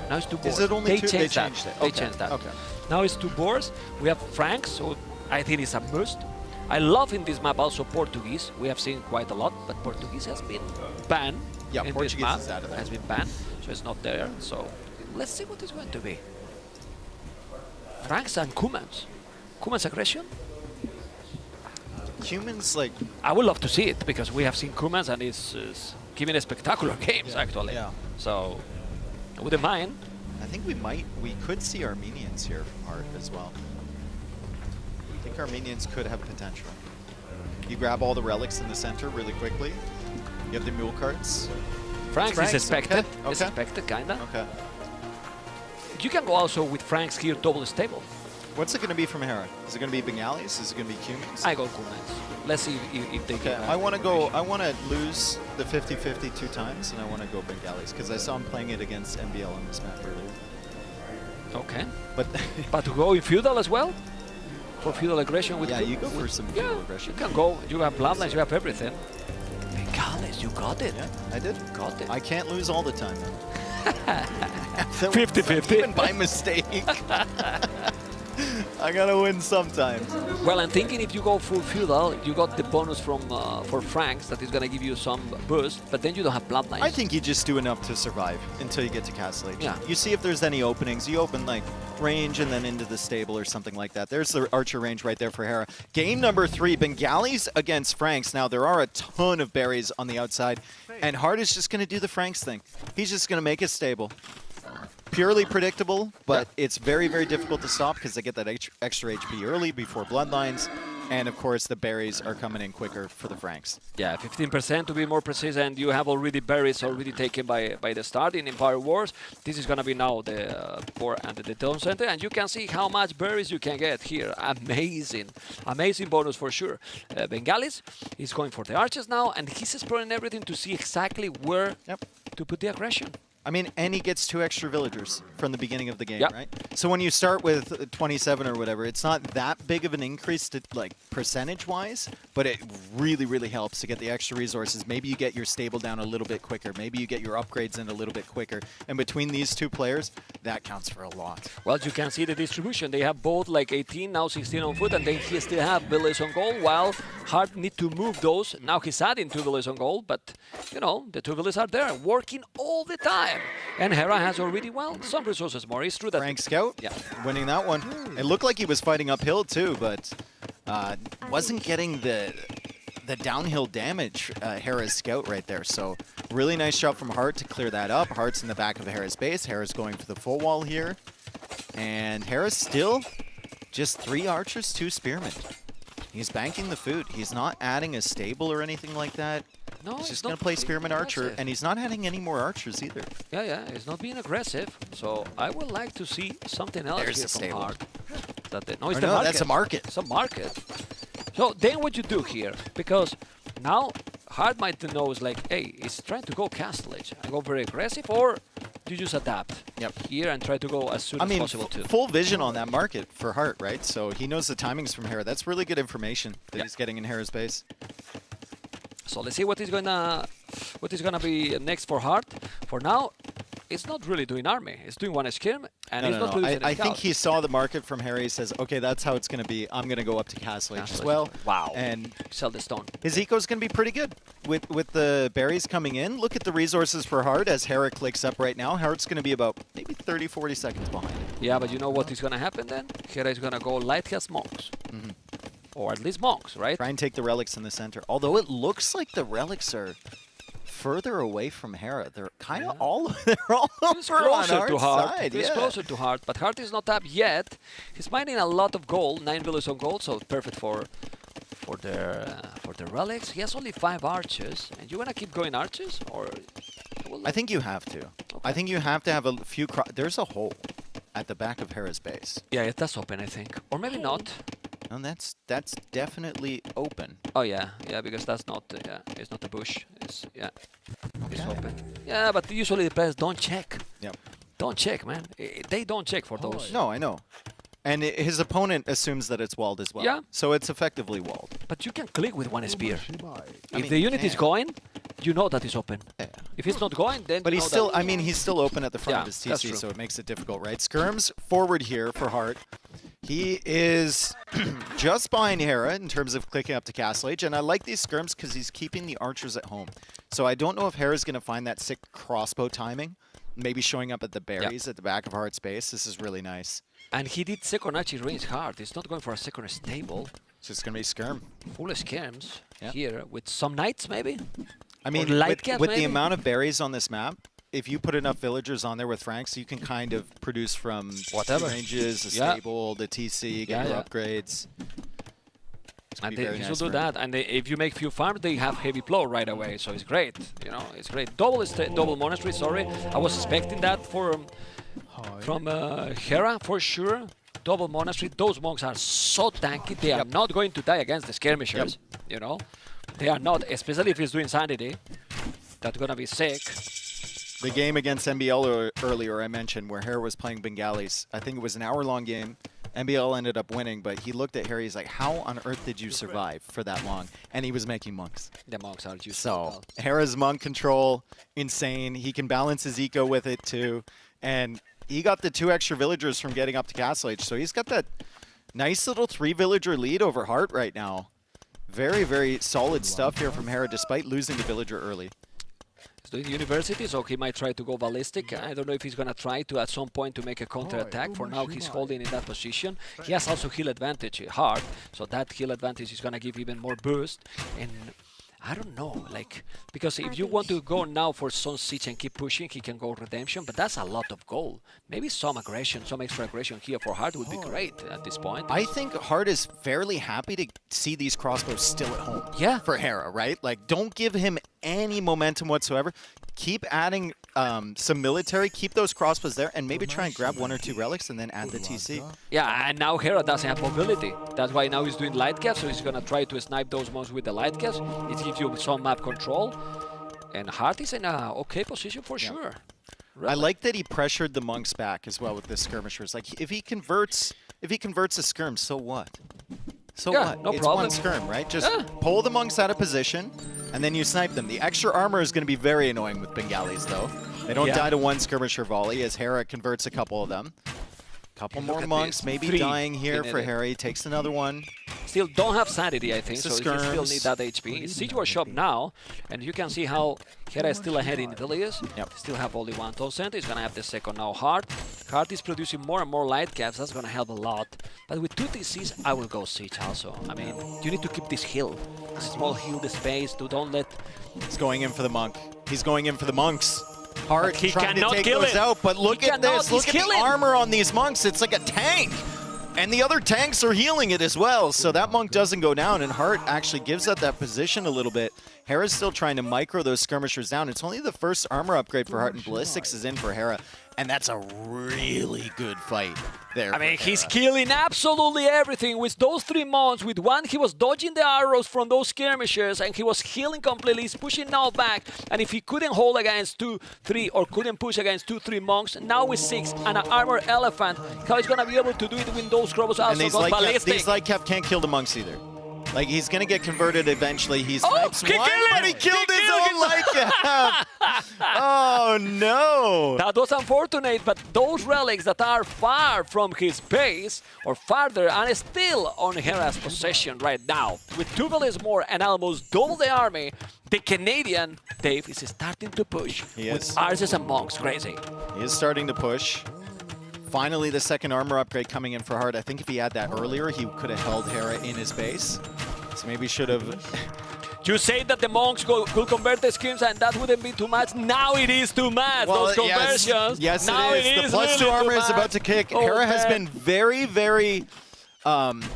Now it's 2 boars. Is it only 2? They changed it. They Okay. changed that. Okay. Now it's 2 boars. We have Franks, so I think it's a must. I love in this map also Portuguese. We have seen quite a lot, but Portuguese has been banned. Yeah, in Portuguese this map. is out of there. Has been banned, so it's not there. So let's see what it's going to be. Franks and Cumans. Cumans aggression? Humans, like... I would love to see it, because we have seen Cumans and it's giving a spectacular games, actually. Yeah. So, I wouldn't mind. I think we could see Armenians here from Hart as well. I think Armenians could have potential. You grab all the relics in the center really quickly. You have the mule carts. Franks is expected. Okay. It's expected, kinda. Okay. You can go also with Franks here, double stable. What's it going to be from Hera? Is it going to be Bengalis? Is it going to be Cumans? I go Cumans. Let's see if they Okay, can. I want to go. I want to lose the 50-50 2 times, and I want to go Bengalis because I saw him playing it against MBL on this map earlier. Okay. But but to go in feudal as well? For feudal aggression with you go for some feudal aggression. You can go. You have bloodlines, you have everything. Bengalis, you got it. Yeah, I did. Got it. I can't lose all the time. 50-50. Even by mistake. I gotta win sometimes. Well, I'm thinking if you go full feudal, you got the bonus from for Franks that is gonna give you some boost, but then you don't have bloodlines. I think you just do enough to survive until you get to Castle Age. Yeah. You see if there's any openings. You open like range and then into the stable or something like that. There's the archer range right there for Hera. Game number 3, Bengalis against Franks. Now there are a ton of berries on the outside, and Hart is just gonna do the Franks thing. He's just gonna make it stable. Purely predictable, but it's very, very difficult to stop because they get that extra HP early before Bloodlines. And of course, the berries are coming in quicker for the Franks. Yeah, 15% to be more precise, and you have already berries already taken by the start in Empire Wars. This is gonna be now the core and the town center, and you can see how much berries you can get here. Amazing, amazing bonus for sure. Bengalis is going for the archers now, and he's exploring everything to see exactly where to put the aggression. I mean, and he gets 2 extra villagers from the beginning of the game, right? So when you start with 27 or whatever, it's not that big of an increase to like percentage-wise, but it really, really helps to get the extra resources. Maybe you get your stable down a little bit quicker. Maybe you get your upgrades in a little bit quicker. And between these 2 players, that counts for a lot. Well, you can see the distribution. They have both like 18, now 16 on foot, and then he still have villages on gold, while Hart need to move those. Now he's adding 2 villages on gold, but, you know, the 2 villages are there, working all the time. And Hera has already, well, some resources more. It's true that... Frank Scout, winning that one. It looked like he was fighting uphill too, but wasn't getting the downhill damage, Hera's Scout right there. So really nice job from Hart to clear that up. Hart's in the back of Hera's base. Hera's going for the full wall here. And Hera's still just 3 archers, 2 spearmen. He's banking the food. He's not adding a stable or anything like that. No, he's just going to play Spearman Archer, and he's not adding any more archers either. Yeah, he's not being aggressive. So I would like to see something else There's here a from stable. Hart. No, that's a market. It's a market. So then what you do here, because now Hart might know is like, hey, he's trying to go Castle Age. I go very aggressive, or you just adapt here and try to go as soon as possible too. Full vision on that market for Hart, right? So he knows the timings from Hera. That's really good information that he's getting in Hera's base. So let's see what is gonna be next for Hart. For now, it's not really doing army. It's doing 1 skirm, and it's not producing I think he saw the market from Hera. He says, okay, that's how it's going to be. I'm going to go up to Castle Age as well. Wow. And sell the stone. His eco's going to be pretty good with the berries coming in. Look at the resources for Hart as Hera clicks up right now. Hart's going to be about maybe 30, 40 seconds behind. Yeah, but you know what is going to happen then? Hera is going to go light as monks. Or at least monks, right? Try and take the relics in the center. Although it looks like the relics are further away from Hera. They're kind of all closer to Hart. Side. He's closer to Hart, but Hart is not up yet. He's mining a lot of gold, 9 villages on gold, so perfect for the relics. He has only 5 archers, and you wanna keep going archers, or? I think you have to. I think you have to have a few. There's a hole at the back of Hera's base. Yeah, that's open, I think, or maybe not. And that's definitely open. Oh yeah, because that's not it's not a bush. It's it's open. Yeah, but usually the players don't check. Yep. Don't check, man. They don't check for those. No, I know. And his opponent assumes that it's walled as well. Yeah. So it's effectively walled. But you can click with 1 spear. I If mean, the unit you is can. going, you know that it's open. Yeah. If it's not going, then But you he's know still, I mean, he's still open at the front of his that's TC, true. so it makes it difficult, right? Skirms forward here for Hart. He is just behind Hera in terms of clicking up to Castle Age, and I like these skirms because he's keeping the archers at home. So I don't know if Hera's going to find that sick crossbow timing, maybe showing up at the berries at the back of Hart's base. This is really nice. And he did second archer range hard. He's not going for a second stable. It's just going to be skirm. Full skirms here with some knights maybe. I mean, Or light with cap, the maybe? amount of berries on this map, if you put enough villagers on there with Franks, you can kind of produce from Whatever. ranges, a Yeah. stable, the TC, get your upgrades. This could And be very he nice should do for that. And if you make few farms, they have heavy blow right away. So it's great. You know, it's great. Double monastery. Sorry, I was expecting that from Hera for sure. Double monastery. Those monks are so tanky. They are not going to die against the skirmishers. You know, they are not. Especially if he's doing sanity. That's gonna be sick. The game against NBL earlier, I mentioned, where Hera was playing Bengalis. I think it was an hour-long game. NBL ended up winning, but he looked at Hera, he's like, how on earth did you survive for that long? And he was making monks. The monks are just so Hera's monk control, insane. He can balance his eco with it too. And he got the 2 extra villagers from getting up to Castle Age. So he's got that nice little 3-villager lead over Hart right now. Very, very solid stuff here from Hera, despite losing the villager early. He's doing university, so he might try to go ballistic. I don't know if he's going to try to, at some point, to make a counter-attack. For now, he's holding in that position. He has also heal advantage, hard, so that heal advantage is going to give even more boost. And I don't know, like, because if you want to go now for Sun Siege and keep pushing, he can go Redemption, but that's a lot of gold. Maybe some aggression, some extra aggression here for Hart would be great at this point. I think Hart is fairly happy to see these crossbows still at home. Yeah. For Hera, right? Like, don't give him any momentum whatsoever. Keep adding some military, keep those crossbows there, and maybe try and grab 1 or 2 relics and then add the TC. Yeah, and now Hera doesn't have mobility. That's why now he's doing light caps, so he's gonna try to snipe those monks with the light caps. It gives you some map control. And Hart is in a okay position for sure. Really. I like that he pressured the monks back as well with the skirmishers. Like, if he converts a skirm, so what? So what? No it's problem. one skirm, right? Just pull the monks out of position, and then you snipe them. The extra armor is going to be very annoying with Bengalis, though. They don't die to 1 skirmisher volley, as Hera converts a couple of them. Couple more monks, maybe dying here for Hera. He takes another one. Still don't have sanity, I think, It's so a he still skirms. need that HP. Siege Workshop now, and you can see how Hera is still ahead in villages. Still have only 1,000. He's gonna have the second now. Hart is producing more and more light caps. That's gonna help a lot. But with 2 TCs, I will go Siege also. I mean, you need to keep this hill. Small hill, the space. Don't let. He's going in for the monk. He's going in for the monks. Hart He trying to cannot take kill those it. out, but look He at this. cannot. Look He's at killing. the armor on these monks. It's like a tank. And the other tanks are healing it as well, so that monk doesn't go down, and Hart actually gives up that position a little bit. Hera's still trying to micro those skirmishers down. It's only the first armor upgrade for Hart, and Ballistics is in for Hera, and that's a really good fight there. I mean, he's killing absolutely everything with those 3 monks. With 1, he was dodging the arrows from those skirmishers, and he was healing completely. He's pushing now back, and if he couldn't hold against 2, 3, or couldn't push against 2, 3 monks, now with 6 and an armored elephant, how he's gonna be able to do it with those crossbows also And these got ballistic. light cap can't kill the monks either. Like, he's going to get converted eventually. He snipes he one, killed but he him! killed He his killed own him! light cap. Oh, no. That was unfortunate, but those relics that are far from his base, or farther, are still on Hera's possession right now. With 2 villages more and almost double the army, the Canadian, Dave, is starting to push. He with is. archers and monks, crazy. He is starting to push. Finally, the second armor upgrade coming in for Hart. I think if he had that earlier, he could have held Hera in his base. So maybe should have... You say that the monks could convert the schemes and that wouldn't be too much. Now it is too much, those conversions. Yes, now it is. The plus really 2 armor too is about much. to kick. Oh, Hera has man. been very, very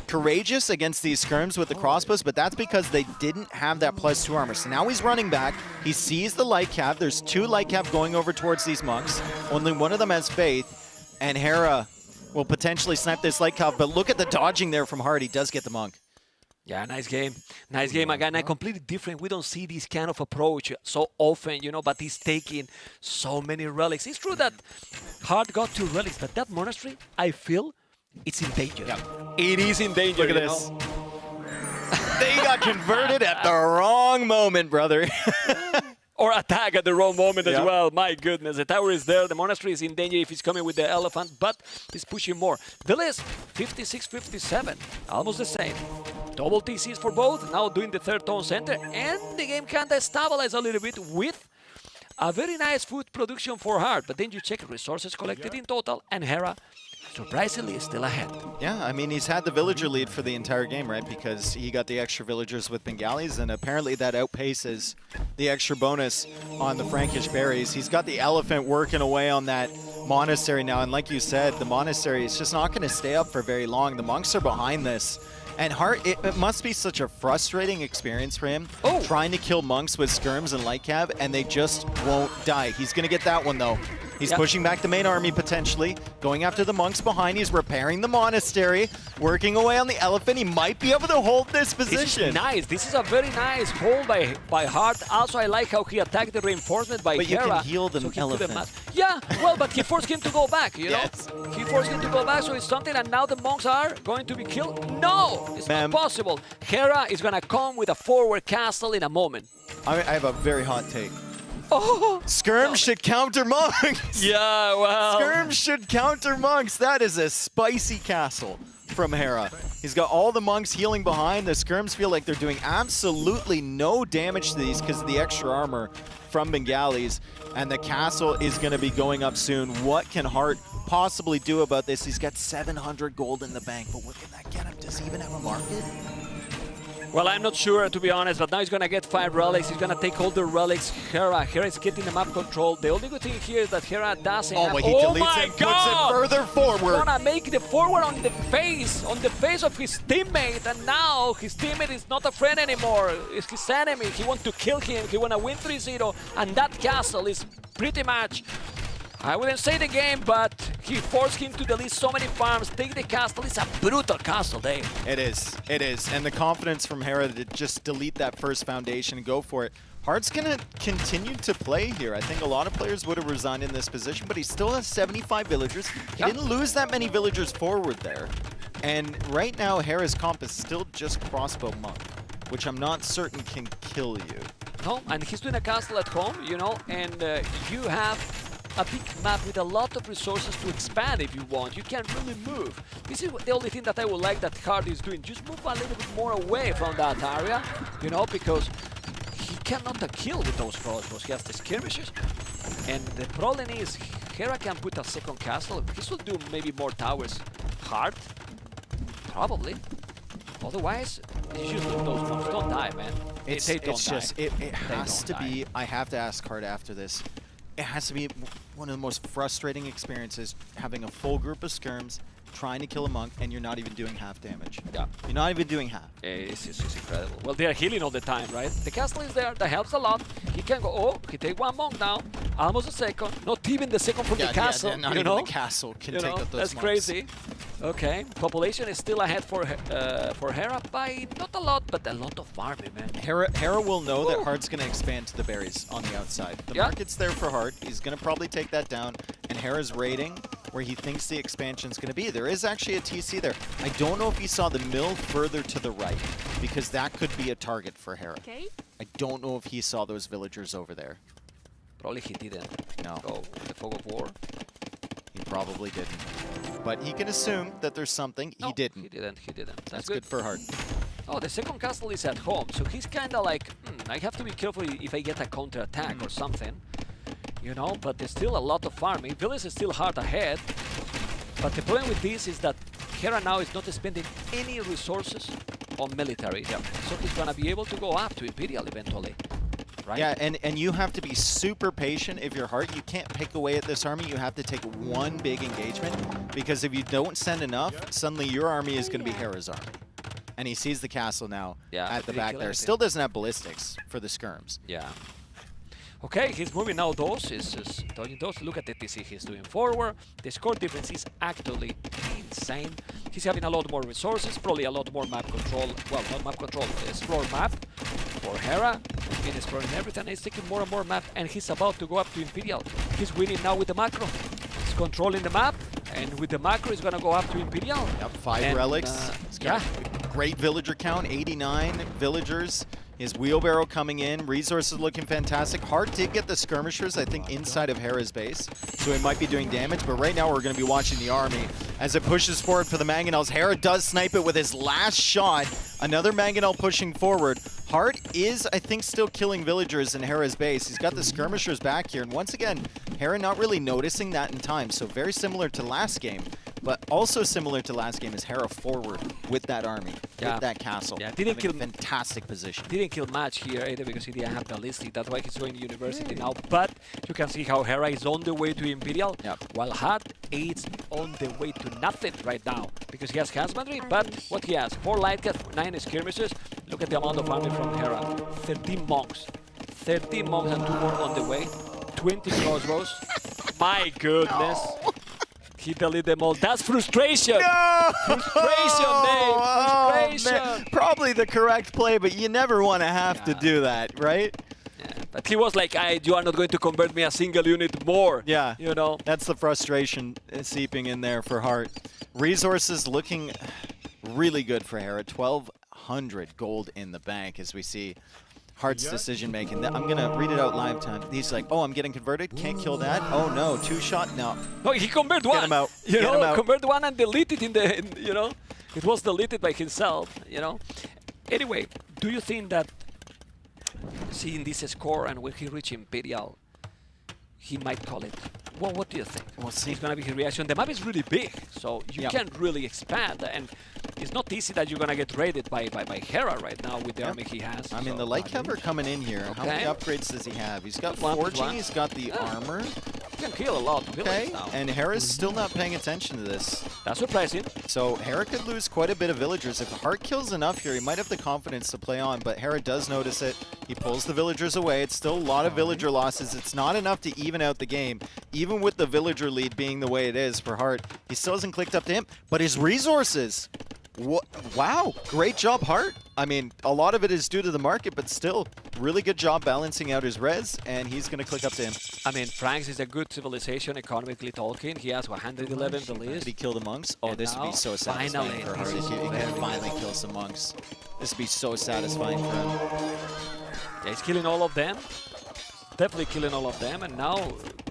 courageous against these skirms with the crossbows, but that's because they didn't have that plus 2 armor. So now he's running back. He sees the light cap. There's 2 light cap going over towards these monks. Only one of them has faith, and Hera will potentially snipe this light cap, but look at the dodging there from Hart. He does get the monk. Yeah, nice game. Nice game. Again, completely different. We don't see this kind of approach so often, you know, but he's taking so many relics. It's true that Hart got 2 relics, but that monastery, I feel, it's in danger. Yeah. It is in danger, Look at you this. know? They got converted at the wrong moment, brother. Or attack at the wrong moment as Yeah. well. My goodness, the tower is there. The monastery is in danger if he's coming with the elephant, but he's pushing more. Village 56, 57, almost the same. Double TCs for both, now doing the 3rd town center, and the game kind of stabilized a little bit with a very nice food production for Hart. But then you check resources collected in total, and Hera surprisingly is still ahead. Yeah, I mean, he's had the villager lead for the entire game, right? Because he got the extra villagers with Bengalis, and apparently that outpaces the extra bonus on the Frankish berries. He's got the elephant working away on that monastery now, and like you said, the monastery is just not going to stay up for very long. The monks are behind this, And Hart, it must be such a frustrating experience for him trying to kill monks with skirms and light cav, and they just won't die. He's going to get that one, though. He's pushing back the main army, potentially, going after the monks behind. He's repairing the monastery, working away on the elephant. He might be able to hold this position. This is nice. This is a very nice hold by Hart. Also, I like how he attacked the reinforcement by Hera. But you can heal the elephant. Yeah, well, but he forced him to go back, you know? He forced him to go back, so it's something, and now the monks are going to be killed? No! It's not possible. Hera is going to come with a forward castle in a moment. I have a very hot take. Skirm should counter monks. Yeah, well. Skirm should counter monks. That is a spicy castle from Hera. He's got all the monks healing behind. The skirms feel like they're doing absolutely no damage to these because of the extra armor from Bengalis. And the castle is going to be going up soon. What can Hart possibly do about this? He's got 700 gold in the bank, but what can that get him? Does he even have a market? Well, I'm not sure, to be honest, but now he's going to get 5 relics. He's going to take all the relics. Hera is getting the map control. The only good thing here is that Hera doesn't have... He deletes it, puts it further forward. He's going to make the forward on the face of his teammate, and now his teammate is not a friend anymore. It's his enemy. He wants to kill him. He wants to win 3-0, and that castle is pretty much... I wouldn't say the game, but he forced him to delete so many farms, take the castle. It's a brutal castle, Dave. It is. And the confidence from Hera to just delete that first foundation and go for it. Hart's going to continue to play here. I think a lot of players would have resigned in this position, but he still has 75 villagers. He didn't lose that many villagers forward there. And right now, Hera's comp is still just crossbow monk, which I'm not certain can kill you. No, and he's doing a castle at home, you know, and you have a big map with a lot of resources to expand if you want. You can really move. This is the only thing that I would like that Hart is doing. Just move a little bit more away from that area, you know, because he cannot kill with those crossbows. He has the skirmishes. And the problem is, Hera can put a second castle. This will do maybe more towers. Hart? Probably. Otherwise, you just leave those monks. Don't die, man. They don't die. It has to be, I have to ask Hart after this. It has to be one of the most frustrating experiences, having a full group of skirms, trying to kill a monk, and you're not even doing half damage. Yeah. You're not even doing half. It's incredible. Well, they're healing all the time, right? The castle is there. That helps a lot. He can go, oh, he take one monk now. Almost a second. Not even the second from the castle. Yeah, not even the castle can take out those That's monks. crazy. Okay, population is still ahead for Hera by not a lot, but a lot of farming, man. Hera will know that Hart's going to expand to the berries on the outside. The market's there for Hart. He's going to probably take that down, and Hera's raiding where he thinks the expansion's going to be. There is actually a TC there. I don't know if he saw the mill further to the right, because that could be a target for Hera. Okay. I don't know if he saw those villagers over there. Probably he didn't. No. Go the fog of war. He probably didn't. But he can assume that there's something. No, he didn't. He didn't. That's good for Hart. Oh, the second castle is at home, so he's kind of like, I have to be careful if I get a counter-attack or something. You know, but there's still a lot of farming. Village is still hard ahead. But the problem with this is that Hera now is not spending any resources on military. Yeah. So he's going to be able to go up to Imperial eventually. Right? Yeah, and you have to be super patient if you're Hart. You can't pick away at this army. You have to take one big engagement, because if you don't send enough, suddenly your army is going to be Hera's army. And he sees the castle now at the back there. Still doesn't have ballistics for the skirms. Yeah. Okay, he's moving now those. He's just dodging those. Look at the TC he's doing forward. The score difference is actually insane. He's having a lot more resources, probably a lot more map control. Well, not map control, explore map for Hera. He's exploring everything. He's taking more and more map, and he's about to go up to Imperial. He's winning now with the macro. He's controlling the map, and with the macro, he's going to go up to Imperial. Yep, 5 relics. He's got a great villager count, 89 villagers. His wheelbarrow coming in, resources looking fantastic. Hart did get the skirmishers, I think, inside of Hera's base, so it might be doing damage, but right now we're going to be watching the army as it pushes forward for the Mangonels. Hera does snipe it with his last shot. Another Mangonel pushing forward. Hart is, I think, still killing villagers in Hera's base. He's got the skirmishers back here, and once again, Hera not really noticing that in time, so very similar to last game. But also similar to last game is Hera forward with that army, with that castle. Yeah, didn't kill fantastic position. Didn't kill much here either because he didn't have ballistic. That's why he's going to university now. But you can see how Hera is on the way to Imperial, while Hart is on the way to nothing right now because he has husbandry. But what he has, 4 light cats, 9 skirmishes. Look at the amount of army from Hera. 13 monks. 13 monks and 2 more on the way. 20 crossbows. My goodness. He deleted them all. That's frustration. No! Frustration, Dave. Frustration. Man. Probably the correct play, but you never want to have to do that, right? Yeah, but he was like, you are not going to convert me a single unit more. Yeah. You know? That's the frustration seeping in there for Hart. Resources looking really good for Hera. 1,200 gold in the bank as we see Hart's decision making. I'm gonna read it out live time. He's like, oh, I'm getting converted. Can't kill that. Oh no, 2-shot. No. No, he converted one. Get him out. You Get him know, out. converted one and deleted you know, it was deleted by himself. You know. Anyway, do you think that seeing this score and when he reach Imperial, he might call it? Well, what do you think? We'll see. It's gonna be his reaction. The map is really big, so you can't really expand, and it's not easy that you're gonna get raided by Hera right now with the army he has. I mean, the light cover coming in here. How many upgrades does he have? He's got forging, he's got the armor. He can kill a lot of villains now. And Hera's still not paying attention to this. That's surprising. So Hera could lose quite a bit of villagers. If Hart kills enough here, he might have the confidence to play on, but Hera does notice it. He pulls the villagers away. It's still a lot of villager losses. It's not enough to even out the game. Even with the villager lead being the way it is for Hart, he still hasn't clicked up to him, but his resources. Wow, great job, Hart. I mean, a lot of it is due to the market, but still, really good job balancing out his res, and he's going to click up to him. I mean, Franks is a good civilization, economically talking. He has 111 villas. Did he kill the monks? Oh, this would be so satisfying for Hart if he can finally kill some monks. This would be so satisfying for him. Yeah, he's killing all of them. Definitely killing all of them, and now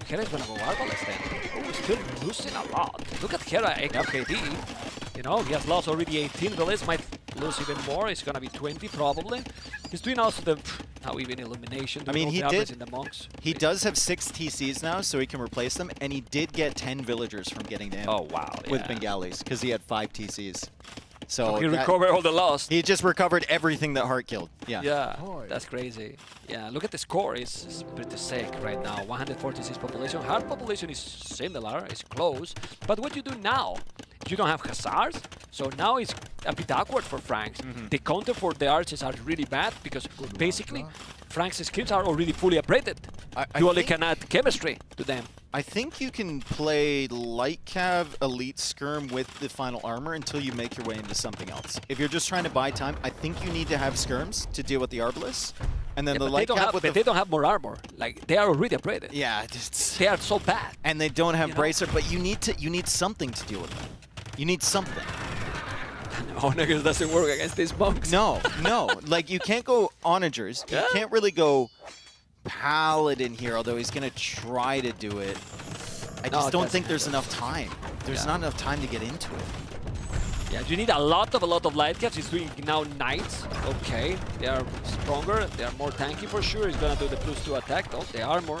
Hera's going to go Arbalest then. Oh, he's still losing a lot. Look at Hera, KD. You know, he has lost already 18 villas, might lose even more. It's going to be 20 probably. He's doing also the, now even Illumination. I mean, he did. In the monks. He does have 6 TCs now, so he can replace them, and he did get 10 villagers from getting to him. Oh, wow. With Bengalis, because he had 5 TCs. So he recovered all the loss. He just recovered everything that Hart killed. Yeah. Yeah, that's crazy. Yeah, look at the score. It's pretty sick right now. 146 population. Hart population is similar. It's close. But what you do now? You don't have Hussars, so now it's a bit awkward for Franks. The counter for the archers are really bad because basically Frank's scripts are already fully upgraded. You only can add chemistry to them. I think you can play light cav, elite skirm with the final armor until you make your way into something else. If you're just trying to buy time, I think you need to have skirms to deal with the arbalists. And then the light cav with they don't have more armor. Like they are already upgraded. Yeah, they are so bad. And they don't have bracer, but you need something to deal with them. You need something. Onagers doesn't work against these monks. No, no. Like, you can't go Onagers. You can't really go Paladin here, although he's going to try to do it. I just don't think there's enough time. There's not enough time to get into it. Yeah, you need a lot of light caps. He's doing now knights. Okay, they are stronger. They are more tanky for sure. He's going to do the +2 attack. Oh, the armor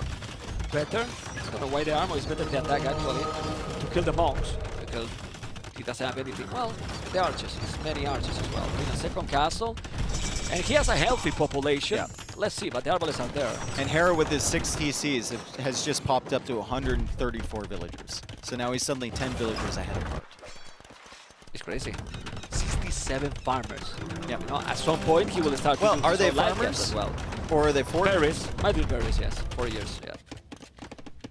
better. I don't know why the armor is better than the attack, actually, to kill the monks. Because he doesn't have anything. Well, the archers. It's many archers as well. In a second castle. And he has a healthy population. Yeah. Let's see, but the arbalists are there. And Hera with his 6 TCs has just popped up to 134 villagers. So now he's suddenly 10 villagers ahead of Hart. It's crazy. 67 farmers. Yeah. You know, at some point he will start to do are they light farmers as well? Or are they foragers? Berries. Might be berries, yes. 4 years, yeah.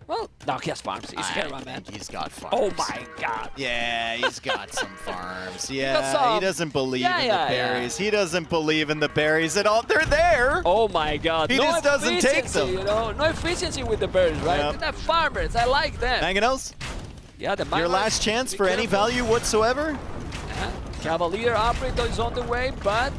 Well, no, he has farms. He's Hera, man. He's got farms. Oh my god. Yeah, he's got some farms. Yeah, he doesn't believe in the berries. He doesn't believe in the berries at all. They're there. Oh my god. He just doesn't take them. You know? No efficiency with the berries, right? Yep. They're farmers. I like them. Mangonels? Yeah, the your last chance for any value whatsoever? Yeah. Cavalier operator is on the way, but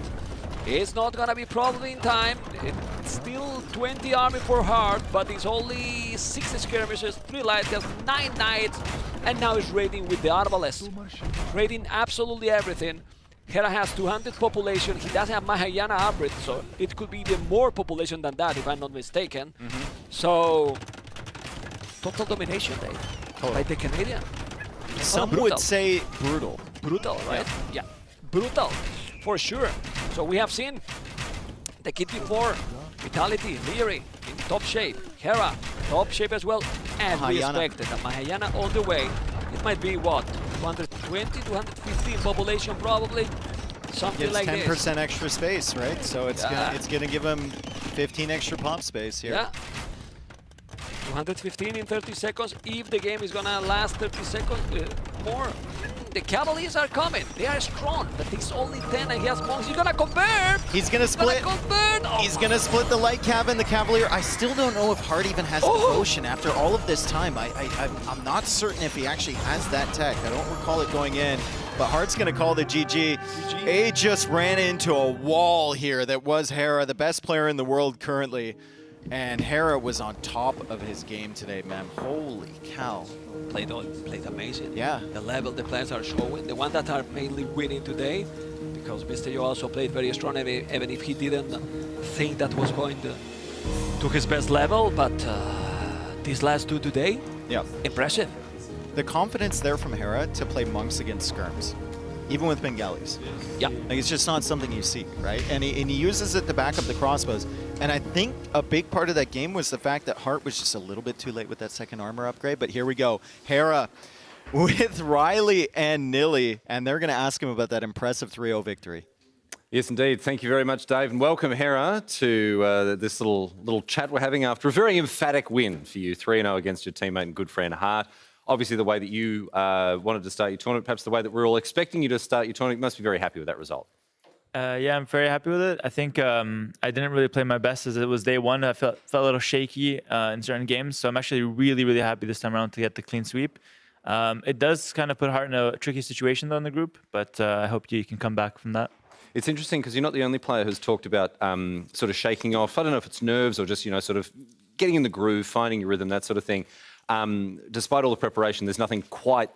it's not gonna be probably in time. It's still 20 army for Hart, but it's only 6 skirmishes, 3 light caps, 9 knights, and now he's raiding with the arbalest. Raiding absolutely everything. Hera has 200 population. He doesn't have Mahayana upgrade, so it could be even more population than that, if I'm not mistaken. So, total domination, Dave, by the Canadian. Some would say brutal. Brutal, right? Yeah, brutal, for sure. So we have seen the kit before, Vitality, Leary in top shape, Hera, top shape as well, and we expected a Mahayana all the way. It might be what, 220, 215 population probably, something like this. 10% extra space, right? So it's gonna give him 15 extra pop space here. Yeah. 215 in 30 seconds. If the game is gonna last 30 seconds more, the Cavaliers are coming. They are strong, but he's only 10 and he has monks. He's gonna convert. He's gonna split. Oh, he's gonna split the light cav and the Cavalier. I still don't know if Hart even has devotion after all of this time. I'm not certain if he actually has that tech. I don't recall it going in. But Hart's gonna call the GG. A just ran into a wall here that was Hera, the best player in the world currently. And Hera was on top of his game today, man. Holy cow. Played amazing. Yeah. The level the players are showing, the ones that are mainly winning today, because Mr. Yo also played very strong, even if he didn't think that was going to his best level, but these last two today, impressive. The confidence there from Hera to play monks against skirms, even with Bengalis. Yeah. Like, it's just not something you see, right? And he uses it to back up the crossbows. And I think a big part of that game was the fact that Hart was just a little bit too late with that second armor upgrade. But here we go. Hera with Riley and Nilly, and they're going to ask him about that impressive 3-0 victory. Yes, indeed. Thank you very much, Dave. And welcome, Hera, to this little chat we're having after a very emphatic win for you, 3-0 against your teammate and good friend Hart. Obviously, the way that you wanted to start your tournament, perhaps the way that we're all expecting you to start your tournament, you must be very happy with that result. Yeah, I'm very happy with it. I think I didn't really play my best as it was day one. I felt a little shaky in certain games. So I'm actually really, really happy this time around to get the clean sweep. It does kind of put Hart in a tricky situation though in the group, but I hope you can come back from that. It's interesting because you're not the only player who's talked about sort of shaking off. I don't know if it's nerves or just, sort of getting in the groove, finding your rhythm, that sort of thing. Despite all the preparation, there's nothing quite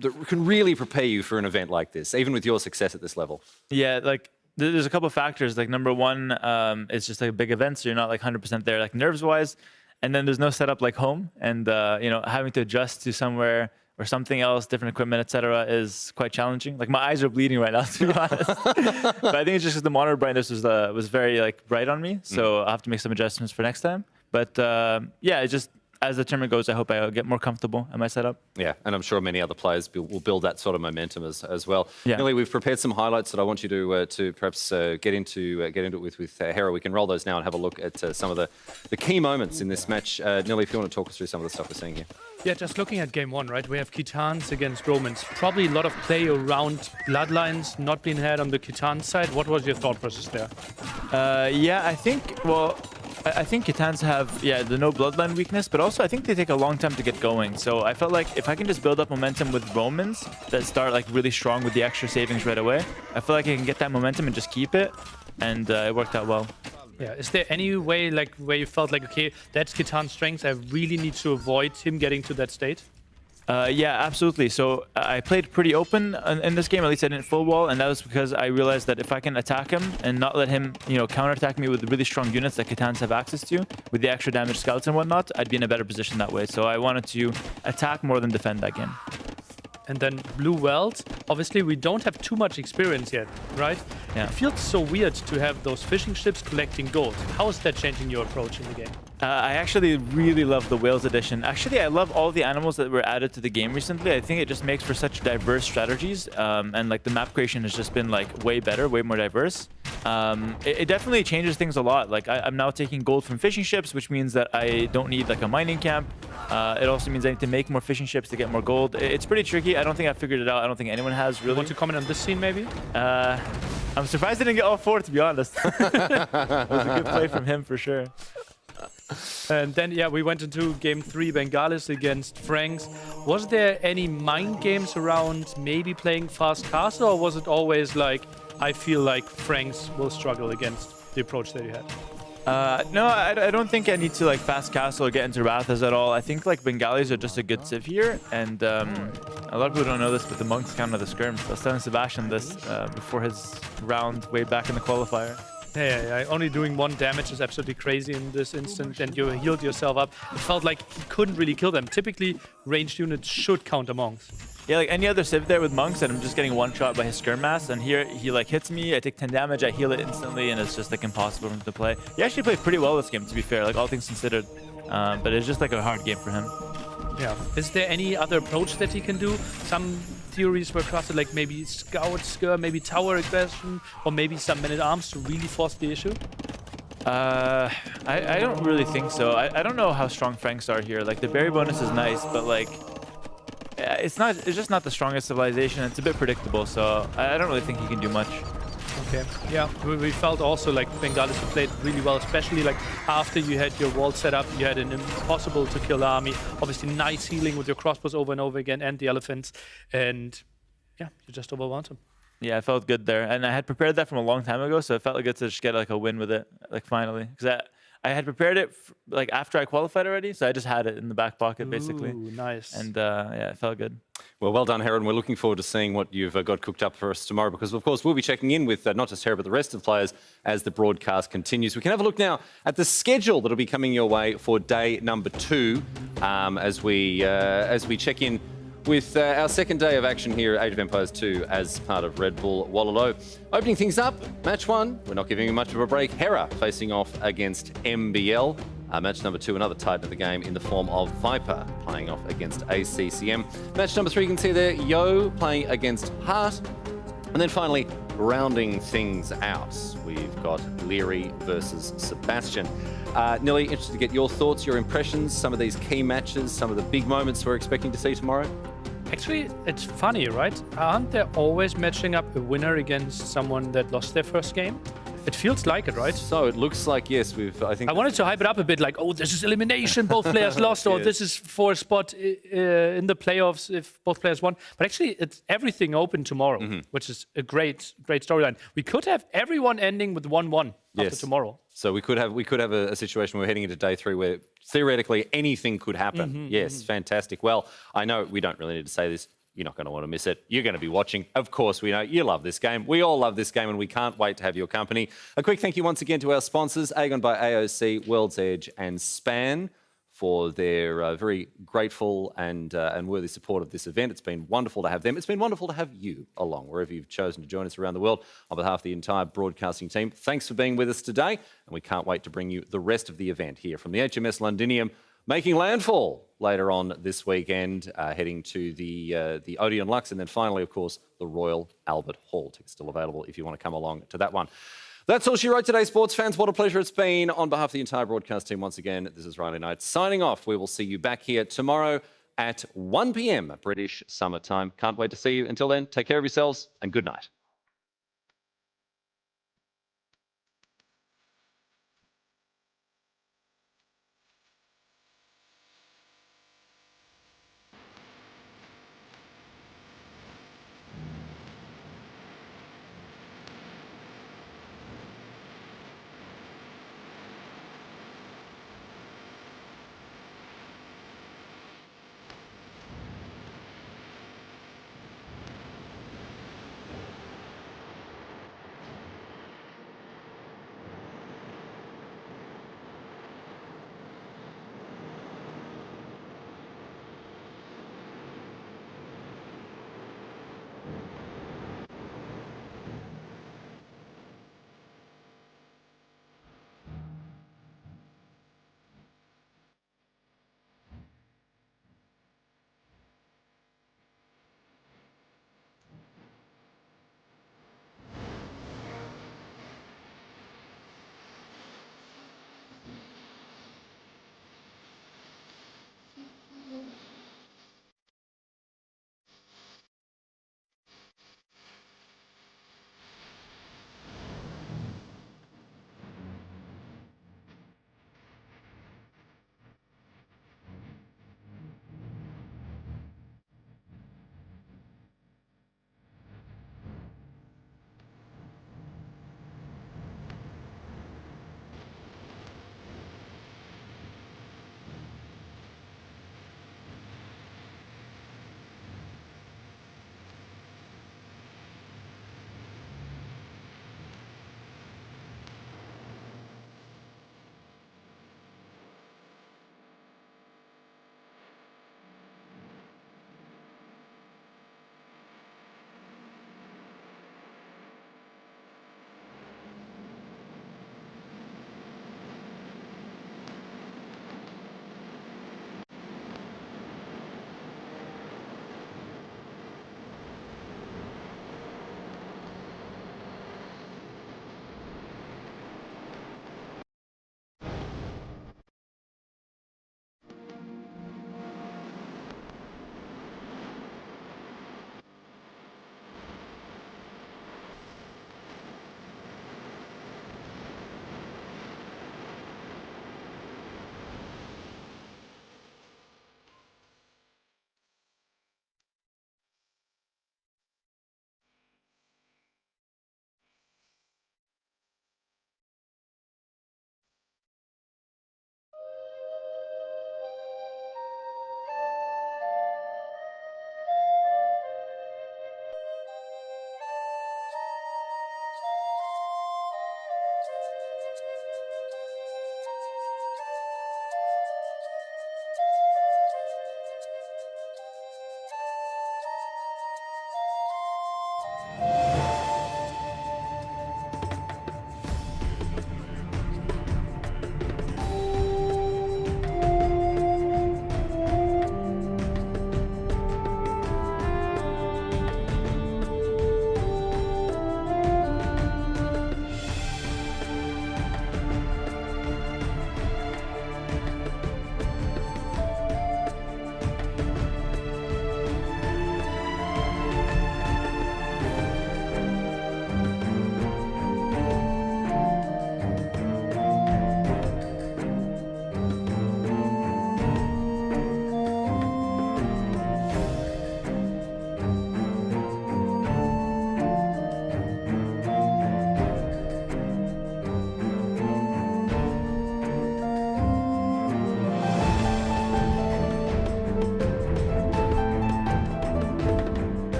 that can really prepare you for an event like this, even with your success at this level. Yeah, like there's a couple of factors. Like number one, it's just like a big event, so you're not like 100% there, like nerves-wise. And then there's no setup like home, and having to adjust to somewhere or something else, different equipment, etc., is quite challenging. Like my eyes are bleeding right now, to be honest. But I think it's just because the monitor brightness was very like bright on me, so I have to make some adjustments for next time. But yeah, it's just. As the tournament goes, I hope I get more comfortable in my setup. Yeah, and I'm sure many other players will build that sort of momentum as well. Yeah. Nilly, we've prepared some highlights that I want you to perhaps get into it with Hera. We can roll those now and have a look at some of the key moments in this match. Nilly, if you want to talk us through some of the stuff we're seeing here. Yeah, just looking at game one, right? We have Kitans against Romans. Probably a lot of play around Bloodlines not being had on the Kitan side. What was your thought process there? Yeah, I think Kitans have, the no bloodline weakness, but also I think they take a long time to get going. So I felt like if I can just build up momentum with Romans that start like really strong with the extra savings right away, I feel like I can get that momentum and just keep it, and it worked out well. Yeah, is there any way like where you felt like, okay, that's Kitan's strength, I really need to avoid him getting to that state? Yeah, absolutely. So I played pretty open in this game. At least I didn't full wall, and that was because I realized that if I can attack him and not let him, counterattack me with really strong units that Kitans have access to, with the extra damage skeleton and whatnot, I'd be in a better position that way. So I wanted to attack more than defend that game. And then Blue Wells, obviously we don't have too much experience yet, right? Yeah. It feels so weird to have those fishing ships collecting gold. How is that changing your approach in the game? I actually really love the Whales edition. Actually, I love all the animals that were added to the game recently. I think it just makes for such diverse strategies, and like the map creation has just been like way better, way more diverse. It definitely changes things a lot. Like I'm now taking gold from fishing ships, which means that I don't need like a mining camp. It also means I need to make more fishing ships to get more gold. It's pretty tricky. I don't think I figured it out. I don't think anyone has really. Want to comment on this scene maybe? I'm surprised I didn't get all four, to be honest. It was a good play from him for sure. And then, yeah, we went into game 3, Bengalis against Franks. Was there any mind games around maybe playing fast castle, or was it always like, I feel like Franks will struggle against the approach that you had? No, I don't think I need to like fast castle or get into Wrathas at all. I think like Bengalis are just a good civ here, and a lot of people don't know this, but the monks counter the skirms. I was telling Sebastian this before his round way back in the qualifier. Yeah, only doing 1 damage is absolutely crazy in this instant, and you healed yourself up. It felt like he couldn't really kill them. Typically, ranged units should counter monks. Yeah, like any other Civ there with monks, and I'm just getting one shot by his skirmass, and here he like hits me, I take 10 damage, I heal it instantly, and it's just like impossible for him to play. He actually played pretty well this game, to be fair, like all things considered, but it's just like a hard game for him. Yeah. Is there any other approach that he can do? Some theories were crafted, like maybe scout, skir, maybe tower aggression, or maybe some men-at-arms to really force the issue? I don't really think so. I don't know how strong Franks are here. Like the berry bonus is nice, but like it's just not the strongest civilization. It's a bit predictable, so I don't really think he can do much. Okay. Yeah, we felt also like Bengalis played really well, especially like after you had your wall set up, you had an impossible to kill army. Obviously, nice healing with your crossbows over and over again, and the elephants, and yeah, you just overwhelmed him. Yeah, I felt good there, and I had prepared that from a long time ago, so it felt good to just get like a win with it, like finally, because I had prepared it like after I qualified already, so I just had it in the back pocket basically. Ooh, nice. And yeah, it felt good. Well done, Hera, and we're looking forward to seeing what you've got cooked up for us tomorrow, because of course we'll be checking in with not just Hera but the rest of the players as the broadcast continues. We can have a look now at the schedule that'll be coming your way for day number 2 as we check in with our second day of action here at Age of Empires 2 as part of Red Bull Wololo. Opening things up, match 1, we're not giving you much of a break. Hera facing off against MBL. Match number 2, another titan of the game in the form of Viper playing off against ACCM. Match number 3, you can see there, Yo playing against Hart. And then finally, rounding things out, we've got Leary versus Sebastian. Nilly, interested to get your thoughts, your impressions, some of these key matches, some of the big moments we're expecting to see tomorrow. Actually, it's funny, right? Aren't they always matching up a winner against someone that lost their first game? It feels like it, right? So it looks like, yes, I wanted to hype it up a bit, like, oh, this is elimination, both players lost, or this is for a spot in the playoffs if both players won. But actually, it's everything open tomorrow, which is a great storyline. We could have everyone ending with 1-1 after tomorrow. So we could have a situation where we're heading into day 3 where theoretically anything could happen. Yes, fantastic. Well, I know we don't really need to say this. You're not going to want to miss it. You're going to be watching. Of course, we know you love this game. We all love this game, and we can't wait to have your company. A quick thank you once again to our sponsors, Aegon by AOC, World's Edge, and Span, for their very grateful and worthy support of this event. It's been wonderful to have them. It's been wonderful to have you along, wherever you've chosen to join us around the world. On behalf of the entire broadcasting team, thanks for being with us today, and we can't wait to bring you the rest of the event here from the HMS Londinium, making landfall later on this weekend, heading to the Odeon Lux, and then finally, of course, the Royal Albert Hall. Tickets still available if you want to come along to that one. That's all she wrote today, sports fans. What a pleasure it's been. On behalf of the entire broadcast team, once again, this is Riley Knight signing off. We will see you back here tomorrow at 1 p.m. British Summer Time. Can't wait to see you. Until then, take care of yourselves and good night.